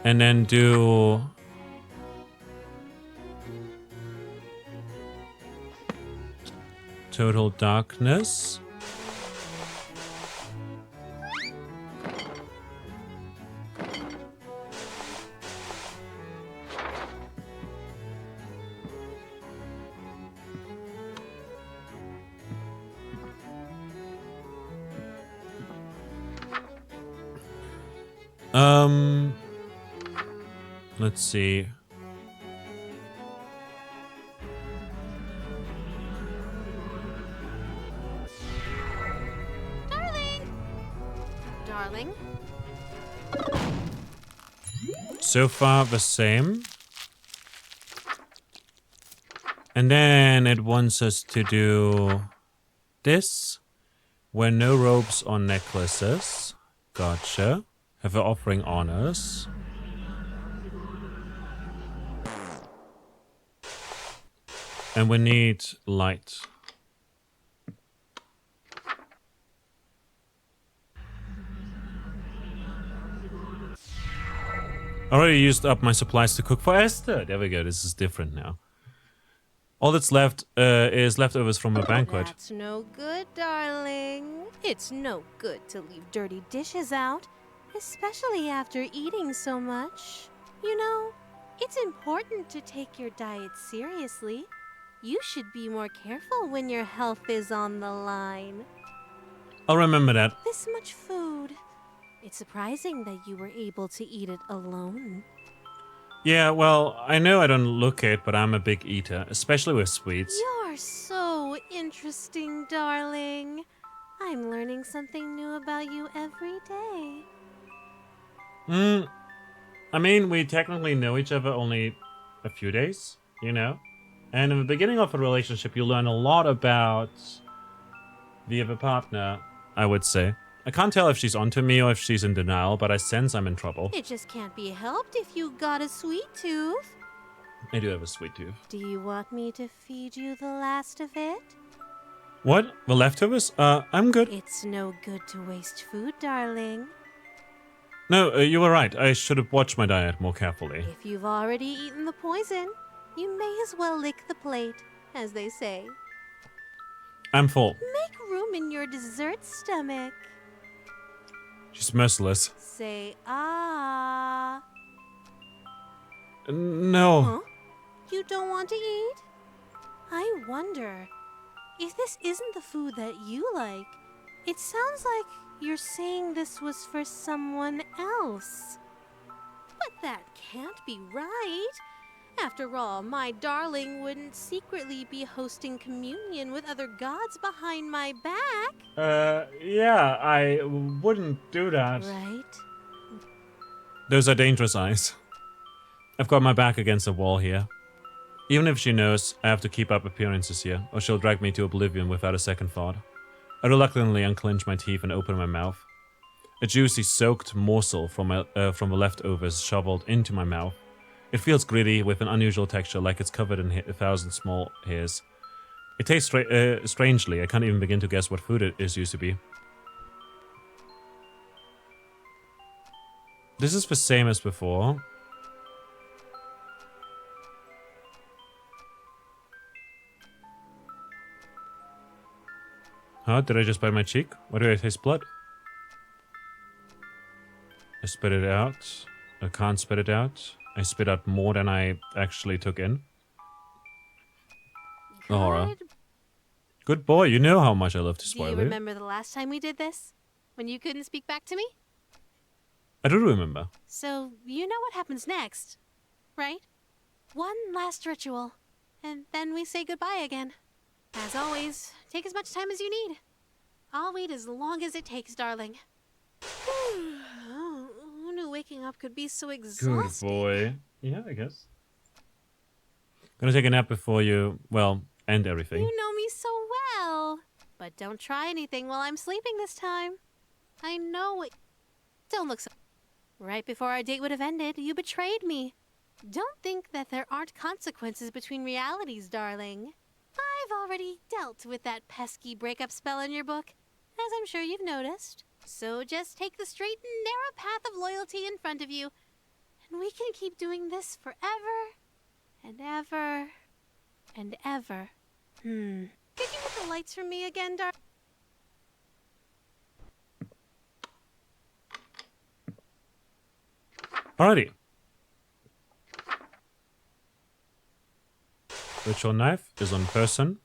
And then do... Total darkness. Let's see. Darling. So far the same. And then it wants us to do this. Wear no robes or necklaces. Gotcha. Have an offering on us. And we need light. I already used up my supplies to cook for Esther. There we go. This is different now. All that's left is leftovers from a banquet. That's no good, darling. It's no good to leave dirty dishes out, especially after eating so much. You know, it's important to take your diet seriously. You should be more careful when your health is on the line. I'll remember that. This much food. It's surprising that you were able to eat it alone. Yeah, well, I know I don't look it, but I'm a big eater, especially with sweets. You're so interesting, darling. I'm learning something new about you every day. I mean, we technically know each other only a few days, you know? And in the beginning of a relationship, you learn a lot about the other partner, I would say. I can't tell if she's onto me or if she's in denial, but I sense I'm in trouble. It just can't be helped if you got a sweet tooth. I do have a sweet tooth. Do you want me to feed you the last of it? What? The leftovers? I'm good. It's no good to waste food, darling. No, you were right. I should have watched my diet more carefully. If you've already eaten the poison, you may as well lick the plate, as they say. I'm full. Make room in your dessert stomach. She's merciless. Say ah. No. Huh? You don't want to eat? I wonder. If this isn't the food that you like, it sounds like you're saying this was for someone else. But that can't be right. After all, my darling wouldn't secretly be hosting communion with other gods behind my back. Yeah, I wouldn't do that. Right? Those are dangerous eyes. I've got my back against the wall here. Even if she knows, I have to keep up appearances here, or she'll drag me to oblivion without a second thought. I reluctantly unclench my teeth and open my mouth. A juicy, soaked morsel from the leftovers shoveled into my mouth. It feels gritty, with an unusual texture, like it's covered in 1,000 small hairs. It tastes strangely. I can't even begin to guess what food it is used to be. This is the same as before. Huh? Did I just bite my cheek? Why do I taste blood? I spit it out. I can't spit it out. I spit out more than I actually took in. Laura. Good boy, you know how much I love to Do spoil you you. remember the last time we did this? When you couldn't speak back to me? I do remember. So, you know what happens next, right? One last ritual, and then we say goodbye again. As always, take as much time as you need. I'll wait as long as it takes, darling. Who knew waking up could be so exhausting? Good boy. Yeah, I guess. Gonna take a nap before you, well, end everything. You know me so well. But don't try anything while I'm sleeping this time. I know it. Don't look so... Right before our date would have ended, you betrayed me. Don't think that there aren't consequences between realities, darling. I've already dealt with that pesky breakup spell in your book, as I'm sure you've noticed. So just take the straight and narrow path of loyalty in front of you, and we can keep doing this forever and ever and ever. Could you hit the lights for me again, darling? Alrighty. Ritual knife is on person.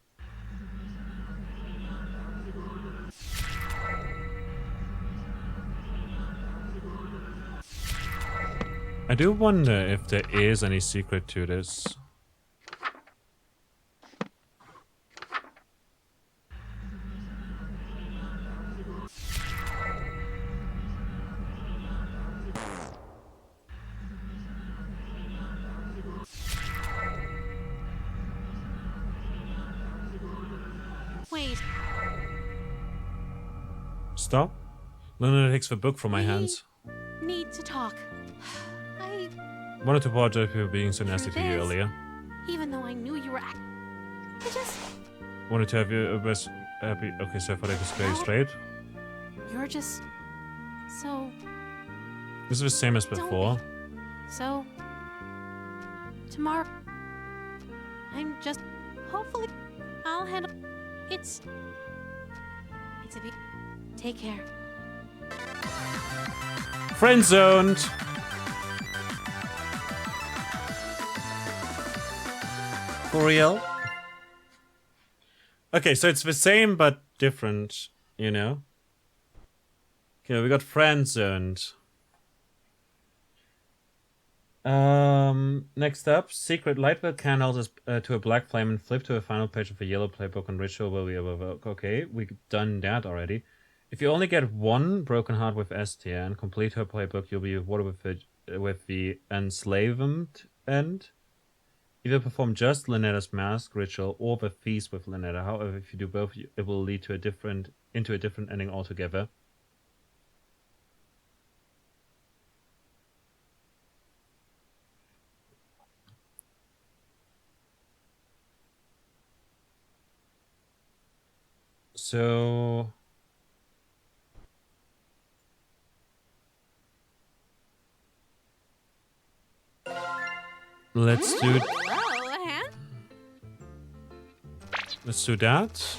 I do wonder if there is any secret to this. Wait, Stop. Luna takes the book from my We- hands. need to talk. I, Wanted to apologize for being so nasty to you Truth is- earlier. even though I knew you were I just, Wanted to have you best happy. Okay, so I thought I was very straight. you're just so, This is the same as Don't before. so, tomorrow, I'm just, hopefully, I'll handle, it's a big, take care. Friend zoned. For real? Okay, so it's the same but different, you know? Okay, we got friend zoned. Next up, secret light will candles us to a black flame and flip to a final page of a yellow playbook on ritual will be evoke. Okay, we've done that already. If you only get one broken heart with S tier and complete her playbook, you'll be rewarded with the enslavement end. Either perform just Linetta's mask ritual or the feast with Linetta. However, if you do both, it will lead to a different ending altogether. So let's do Oh, a hand? let's do that.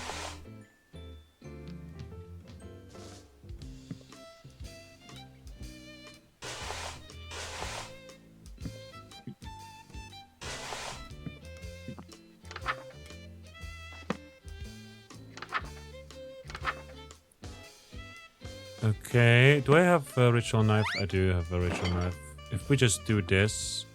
Okay, do I have a ritual knife? I do have a ritual knife. If we just do this...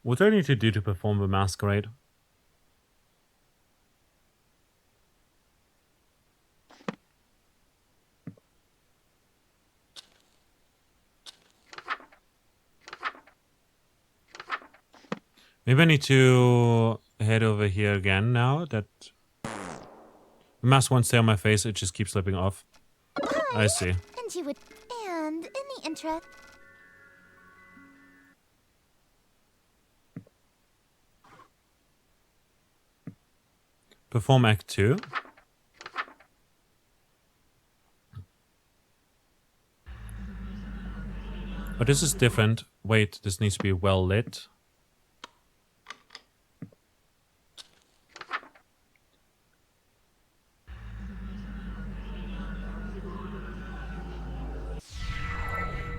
What do I need to do to perform the masquerade? Maybe I need to head over here again now that the mask won't stay on my face, it just keeps slipping off. I see. And you would. And in the interest. Perform Act 2. Oh, this is different. Wait, this needs to be well lit.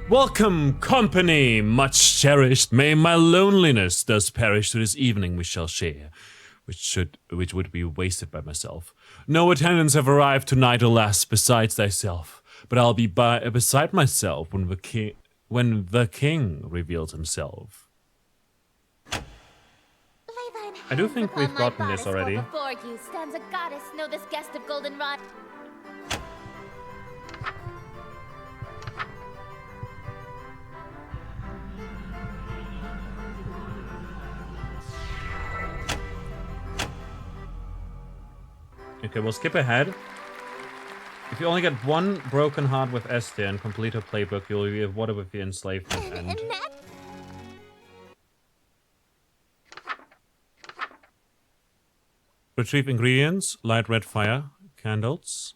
Welcome, company, much cherished. May my loneliness thus perish to this evening we shall share, which would be wasted by myself. No attendants have arrived tonight, alas, besides thyself. But I'll be beside myself when the king reveals himself. I do think we've gotten this already. Before you stands a goddess, know this guest of goldenrod. Okay, we'll skip ahead. If you only get one broken heart with Esther and complete her playbook, you'll be rewarded with the enslavement end. Retrieve ingredients, light red fire, candles.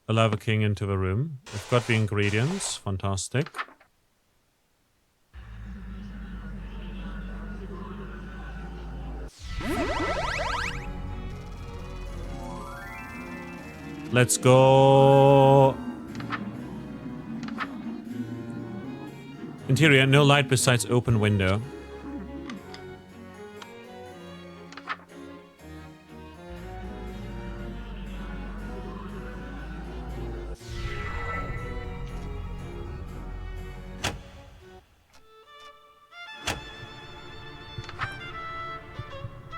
Allow the king into the room. We've got the ingredients, fantastic. Let's go. Interior, no light besides open window.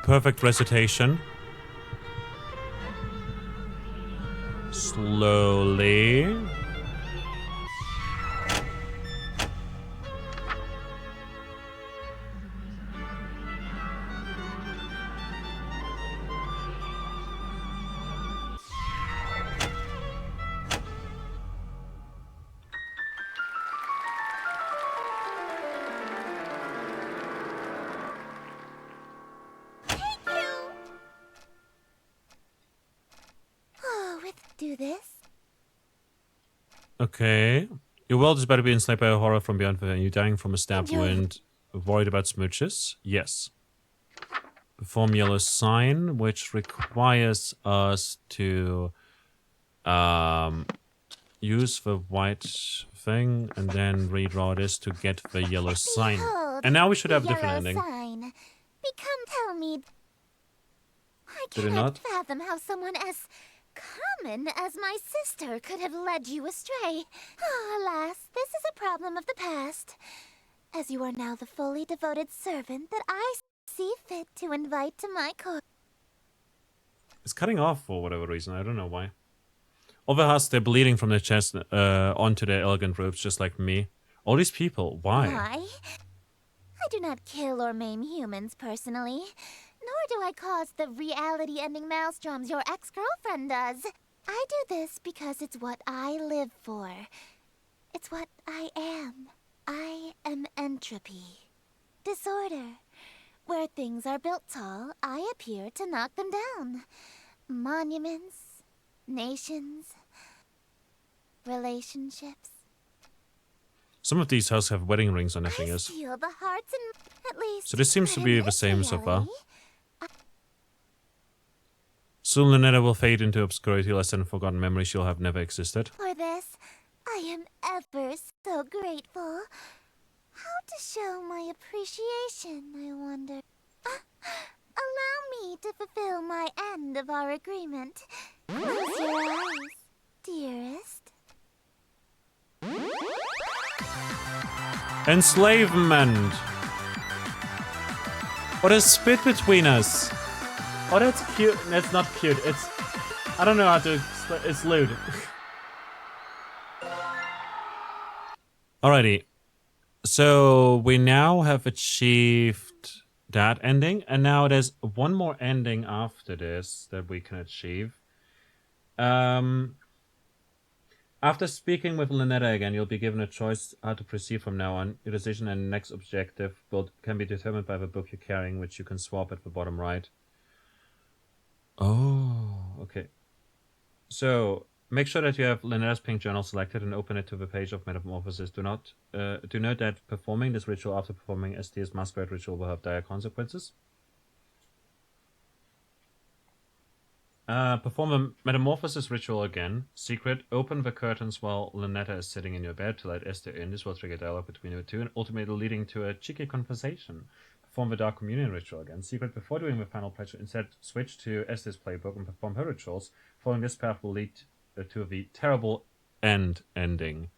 Perfect recitation. Slowly. Do this? Okay. Your world is about to be enslaved by a horror from beyond the you dying from a stab wound. Worried about smooches? Yes. Perform yellow sign, which requires us to use the white thing and then redraw this to get the yellow sign. And now we should have a different ending. Sign. Become tell me. I Did it cannot not? fathom how someone as common as my sister could have led you astray. Alas, this is a problem of the past, as you are now the fully devoted servant that I see fit to invite to my court. It's cutting off for whatever reason. I don't know why. Overhast, they're bleeding from their chest onto their elegant robes, just like me. All these people, why? Why? I do not kill or maim humans personally. Nor do I cause the reality-ending maelstroms your ex-girlfriend does. I do this because it's what I live for. It's what I am. I am entropy. Disorder. Where things are built tall, I appear to knock them down. Monuments, nations, relationships, Some of these houses have wedding rings on their I fingers. steal the hearts and at least. So this seems to be in the this same so far. reality. Soon Lynetta will fade into obscurity, less than a forgotten memory she'll have never existed. For this, I am ever so grateful. How to show my appreciation, I wonder. Allow me to fulfill my end of our agreement. Close your eyes, dearest. Enslavement! What is split between us? Oh, that's cute. That's not cute. It's... I don't know how to explain. It's lewd. Alrighty. So, we now have achieved that ending. And now there's one more ending after this that we can achieve. After speaking with Lynetta again, you'll be given a choice how to proceed from now on. Your decision and next objective can be determined by the book you're carrying, which you can swap at the bottom right. Oh, okay. So, make sure that you have Lynetta's pink journal selected and open it to the page of Metamorphosis. Do note that performing this ritual after performing ST's masquerade ritual will have dire consequences. Perform the Metamorphosis ritual again. Secret, open the curtains while Lynetta is sitting in your bed to let Esther in. This will trigger dialogue between you two and ultimately leading to a cheeky conversation. Perform the Dark Communion ritual again. Secret, before doing the final pledge, instead switch to Esther's playbook and perform her rituals. Following this path will lead to the terrible ending,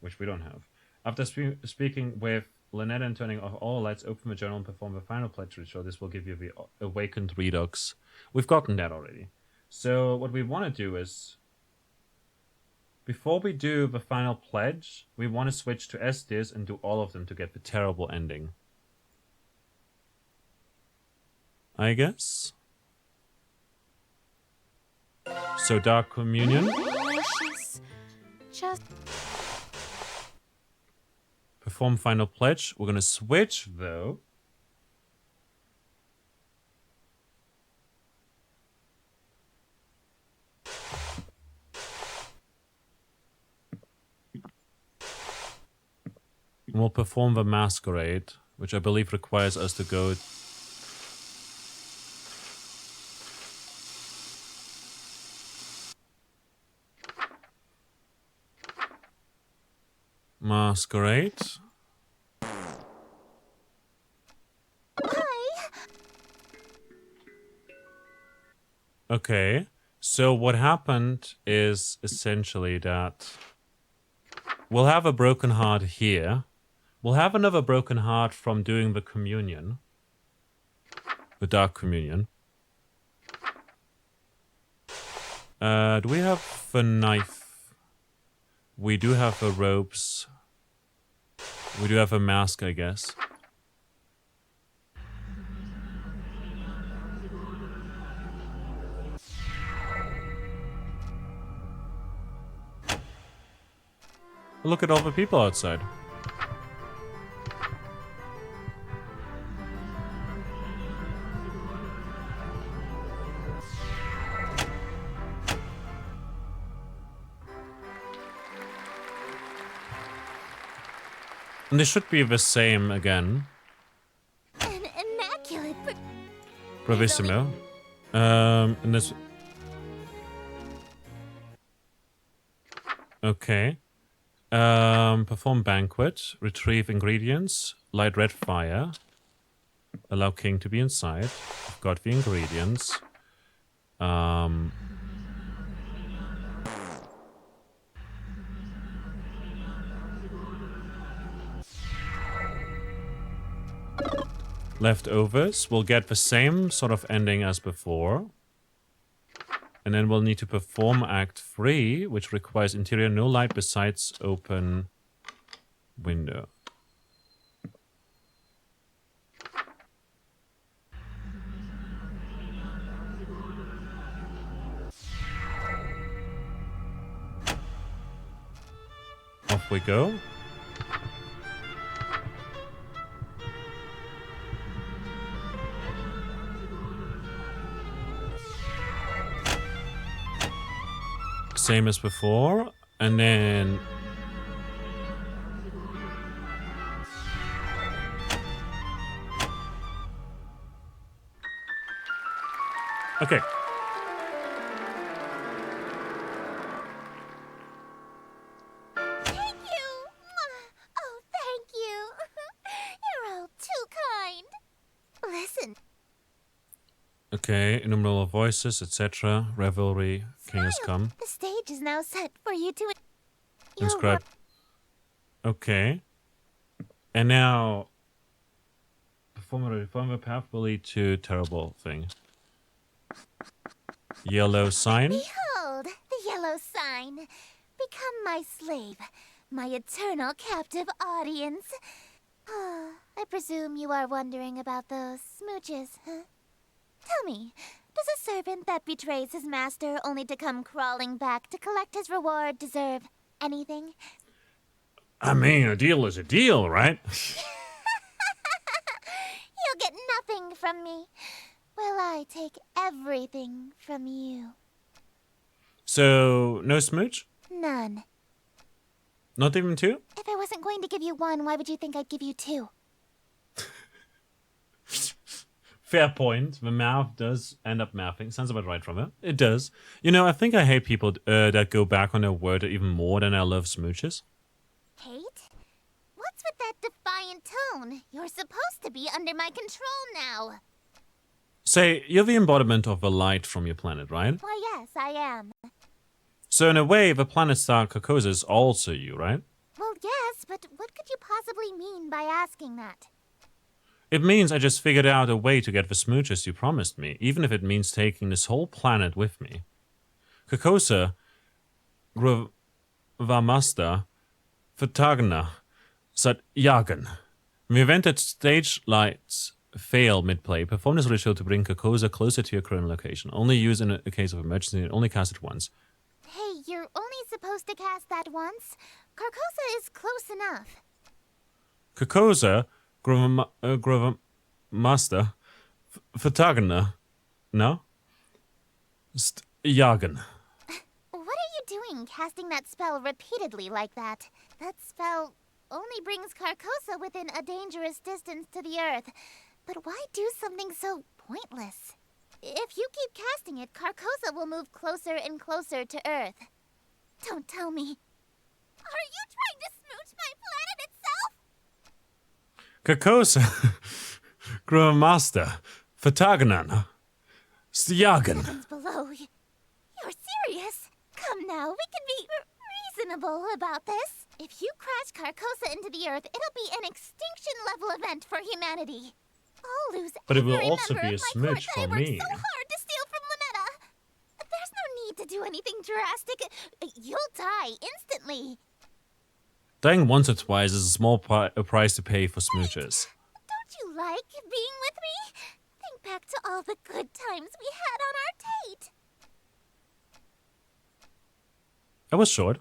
which we don't have. After speaking with Lynetta and turning off all lights, open the journal and perform the final pledge ritual. This will give you the awakened redux. We've gotten that already. So what we want to do is, before we do the final pledge, we want to switch to Estes and do all of them to get the terrible ending. I guess. So Dark Communion. Delicious. Just Perform final pledge. We're going to switch though. And we'll perform the masquerade, which I believe requires us to go... Masquerade. Okay, so what happened is essentially that we'll have a broken heart here. We'll have another broken heart from doing the communion. The Dark Communion. Do we have the knife? We do have the ropes. We do have a mask, I guess. Look at all the people outside. And they should be the same again. An immaculate. Bravissimo. And this. Okay. Perform banquet. Retrieve ingredients. Light red fire. Allow king to be inside. I've got the ingredients. Leftovers. We'll get the same sort of ending as before. And then we'll need to perform Act 3, which requires interior no light besides open window. Off we go. Same as before, and then Okay. Thank you! Oh, thank you! You're all too kind. Listen, Okay, innumerable voices, etc. Revelry, king has come. the stage is now set for you to... Inscribe. Okay. And now... Perform a path will lead to terrible thing. Yellow sign. Behold, the yellow sign. Become my slave, my eternal captive audience. I presume you are wondering about those smooches, huh? Tell me, does a servant that betrays his master only to come crawling back to collect his reward deserve anything? I mean, a deal is a deal, right? You'll get nothing from me, while I take everything from you. So, no smooch? None. Not even two? If I wasn't going to give you one, why would you think I'd give you two? Fair point. The math does end up mathing. Sounds about right from it. It does. You know, I think I hate people that go back on their word even more than I love smooches. Hate? What's with that defiant tone? You're supposed to be under my control now. Say, you're the embodiment of the light from your planet, right? Why, yes, I am. So in a way, the planet star Carcosa is also you, right? Well, yes, but what could you possibly mean by asking that? It means I just figured out a way to get the smooches you promised me, even if it means taking this whole planet with me. Carcosa, Gravamasta, Fatagna, Satyagan. In the event that stage lights fail mid-play, perform this ritual to bring Carcosa closer to your current location. Only use in a case of emergency and only cast it once. Hey, you're only supposed to cast that once. Carcosa is close enough. Carcosa, Gravamasta, Fatagna, no? Styagan. What are you doing casting that spell repeatedly like that? That spell only brings Carcosa within a dangerous distance to the Earth. But why do something so pointless? If you keep casting it, Carcosa will move closer and closer to Earth. Don't tell me. Are you trying to smooch my planet itself? Carcosa, Gravamasta, Fatagna, Styagan. Heavens below. You're serious? Come now, we can be reasonable about this. If you crash Carcosa into the Earth, it'll be an extinction-level event for humanity. I'll lose But it will every also member be a of my smooch court that I for worked me. so hard to steal from Lunetta. There's no need to do anything drastic. You'll die instantly. Dying once or twice is a small price to pay for smooches. Don't you like being with me? Think back to all the good times we had on our date. That was short.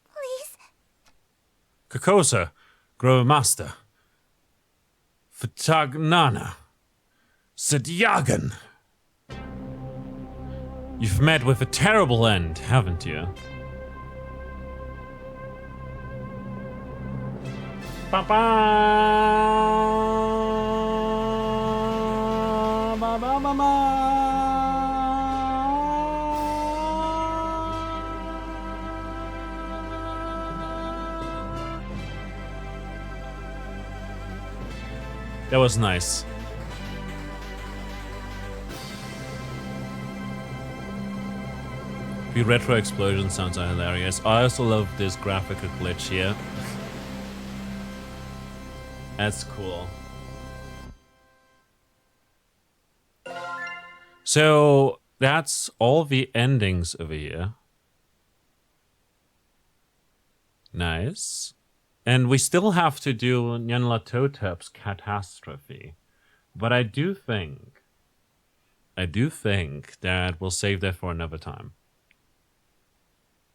Please? Carcosa, Gravamasta, Fatagnana, Satyagan. You've met with a terrible end, haven't you? Ba-ba! That was nice. The retro explosion sounds are hilarious. I also love this graphical glitch here. That's cool. So that's all the endings over here. Nice. And we still have to do Nyanlatotep's catastrophe. But I do think that we'll save that for another time.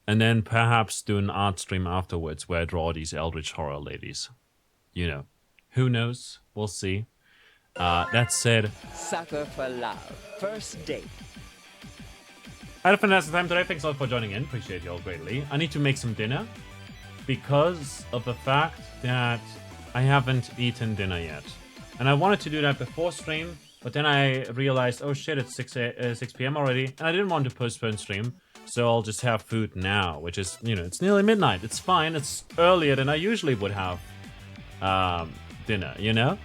And then perhaps do an art stream afterwards where I draw these eldritch horror ladies. You know, who knows? We'll see. That said, Sucker for love. First date. I had a fantastic time today. Thanks a lot for joining in. Appreciate you all greatly. I need to make some dinner because of the fact that I haven't eaten dinner yet. And I wanted to do that before stream, But then I realized, oh shit, it's 6 p.m. already, and I didn't want to postpone stream, so I'll just have food now, which is, you know, it's nearly midnight. It's fine. It's earlier than I usually would have dinner, you know?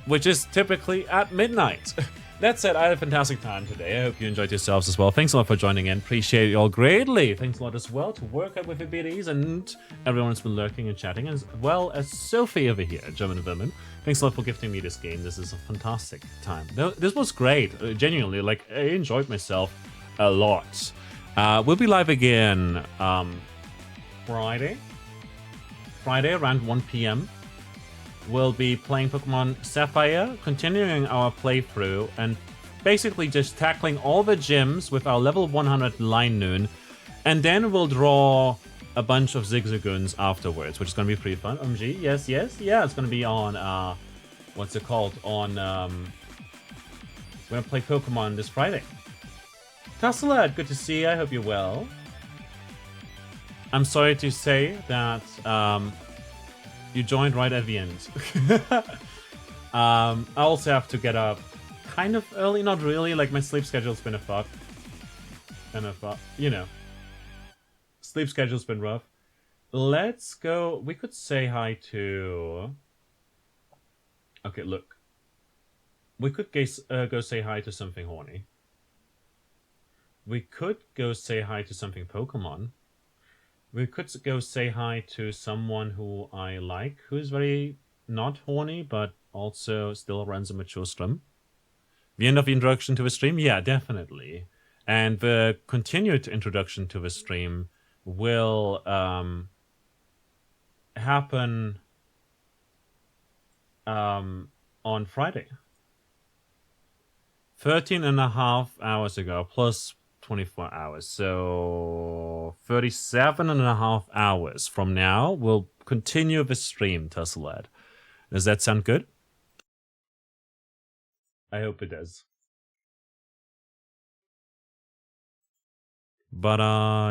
Which is typically at midnight. That said, I had a fantastic time today. I hope you enjoyed yourselves as well. Thanks a lot for joining in. Appreciate you all greatly. Thanks a lot as well to work out with the BDs and everyone that's been lurking and chatting, as well as Sophie over here, German Women. Thanks a lot for gifting me this game. This is a fantastic time. This was great. Genuinely, like, I enjoyed myself a lot. We'll be live again Friday around 1 p.m. We'll be playing Pokemon Sapphire, continuing our playthrough, and basically just tackling all the gyms with our level 100 Line Noon. And then we'll draw a bunch of Zigzagoons afterwards, which is going to be pretty fun. OMG, yes, yeah, it's going to be on, what's it called? On, we're going to play Pokemon this Friday. Tasselad, good to see you. I hope you're well. I'm sorry to say that, you joined right at the end. I also have to get up kind of early, not really, like my sleep schedule's been a fuck. You know. Sleep schedule's been rough. Let's go, we could say hi to... Okay, look. We could go say hi to something horny. We could go say hi to something Pokemon. We could go say hi to someone who I like, who is very not horny, but also still runs a mature stream. The end of the introduction to the stream? Yeah, definitely. And the continued introduction to the stream will happen on Friday. 13.5 hours ago, plus 24 hours, so 37.5 hours from now we'll continue the stream, Tasselad. Does that sound good? I hope it does. But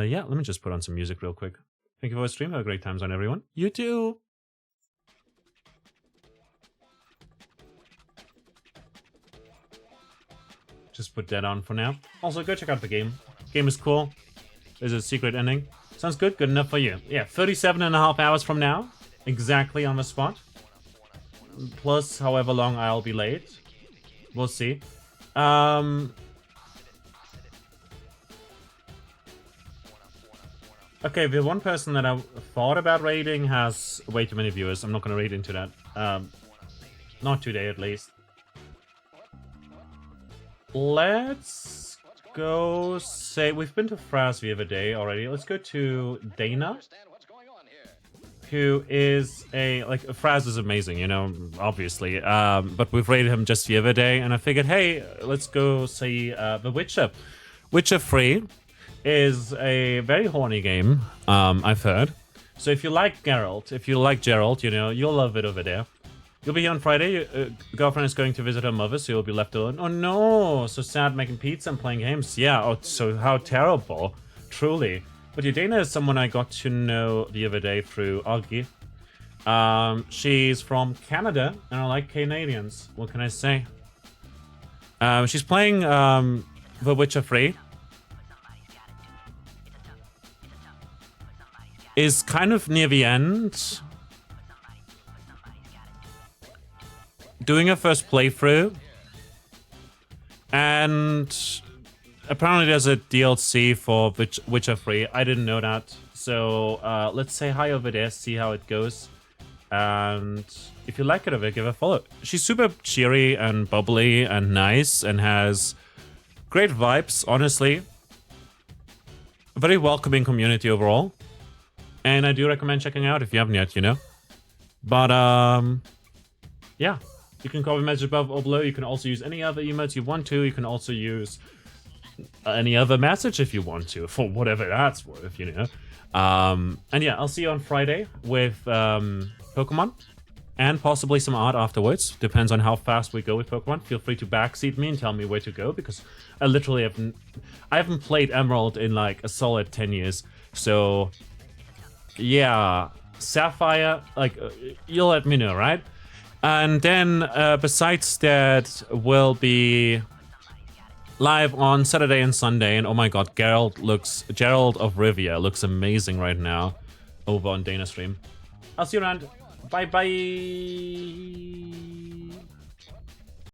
yeah, let me just put on some music real quick. Thank you for the stream. Have a great time zone, everyone. You too. Just put that on for now. Also, go check out the game. Game is cool. There's a secret ending. Sounds good. Good enough for you. Yeah, 37.5 hours from now. Exactly on the spot. Plus, however long I'll be late. We'll see. Okay, the one person that I thought about raiding has way too many viewers. I'm not going to raid into that. Not today, at least. Let's go say... We've been to Fraz the other day already. Let's go to Dana. Who is a... Like, Fraz is amazing, you know, obviously. But we've raided him just the other day. And I figured, hey, let's go see The Witcher. Witcher 3 is a very horny game, I've heard. So if you like Geralt, if you like Geralt, you know, you'll love it over there. You'll be here on Friday. Your girlfriend is going to visit her mother, so you'll be left alone. Oh no, so sad, making pizza and playing games. Yeah, oh, so how terrible, truly. But Dana is someone I got to know the other day through Augie. She's from Canada, and I like Canadians. What can I say? She's playing The Witcher 3. Is kind of near the end. Doing her first playthrough. And apparently there's a DLC for Witcher 3. I didn't know that. So let's say hi over there, see how it goes. And if you like it over, give her a follow. She's super cheery and bubbly and nice and has great vibes, honestly. A very welcoming community overall. And I do recommend checking out if you haven't yet, you know. But, yeah. You can copy message above or below. You can also use any other emotes you want to. You can also use any other message if you want to, for whatever that's worth, you know. And yeah, I'll see you on Friday with Pokemon. And possibly some art afterwards. Depends on how fast we go with Pokemon. Feel free to backseat me and tell me where to go. Because I literally haven't played Emerald in like a solid 10 years. So... yeah, Sapphire, like, you'll let me know, right? And then besides that, we'll be live on Saturday and Sunday. And oh my god, Gerald of Rivia looks amazing right now over on Dana stream. I'll see you around. Bye bye.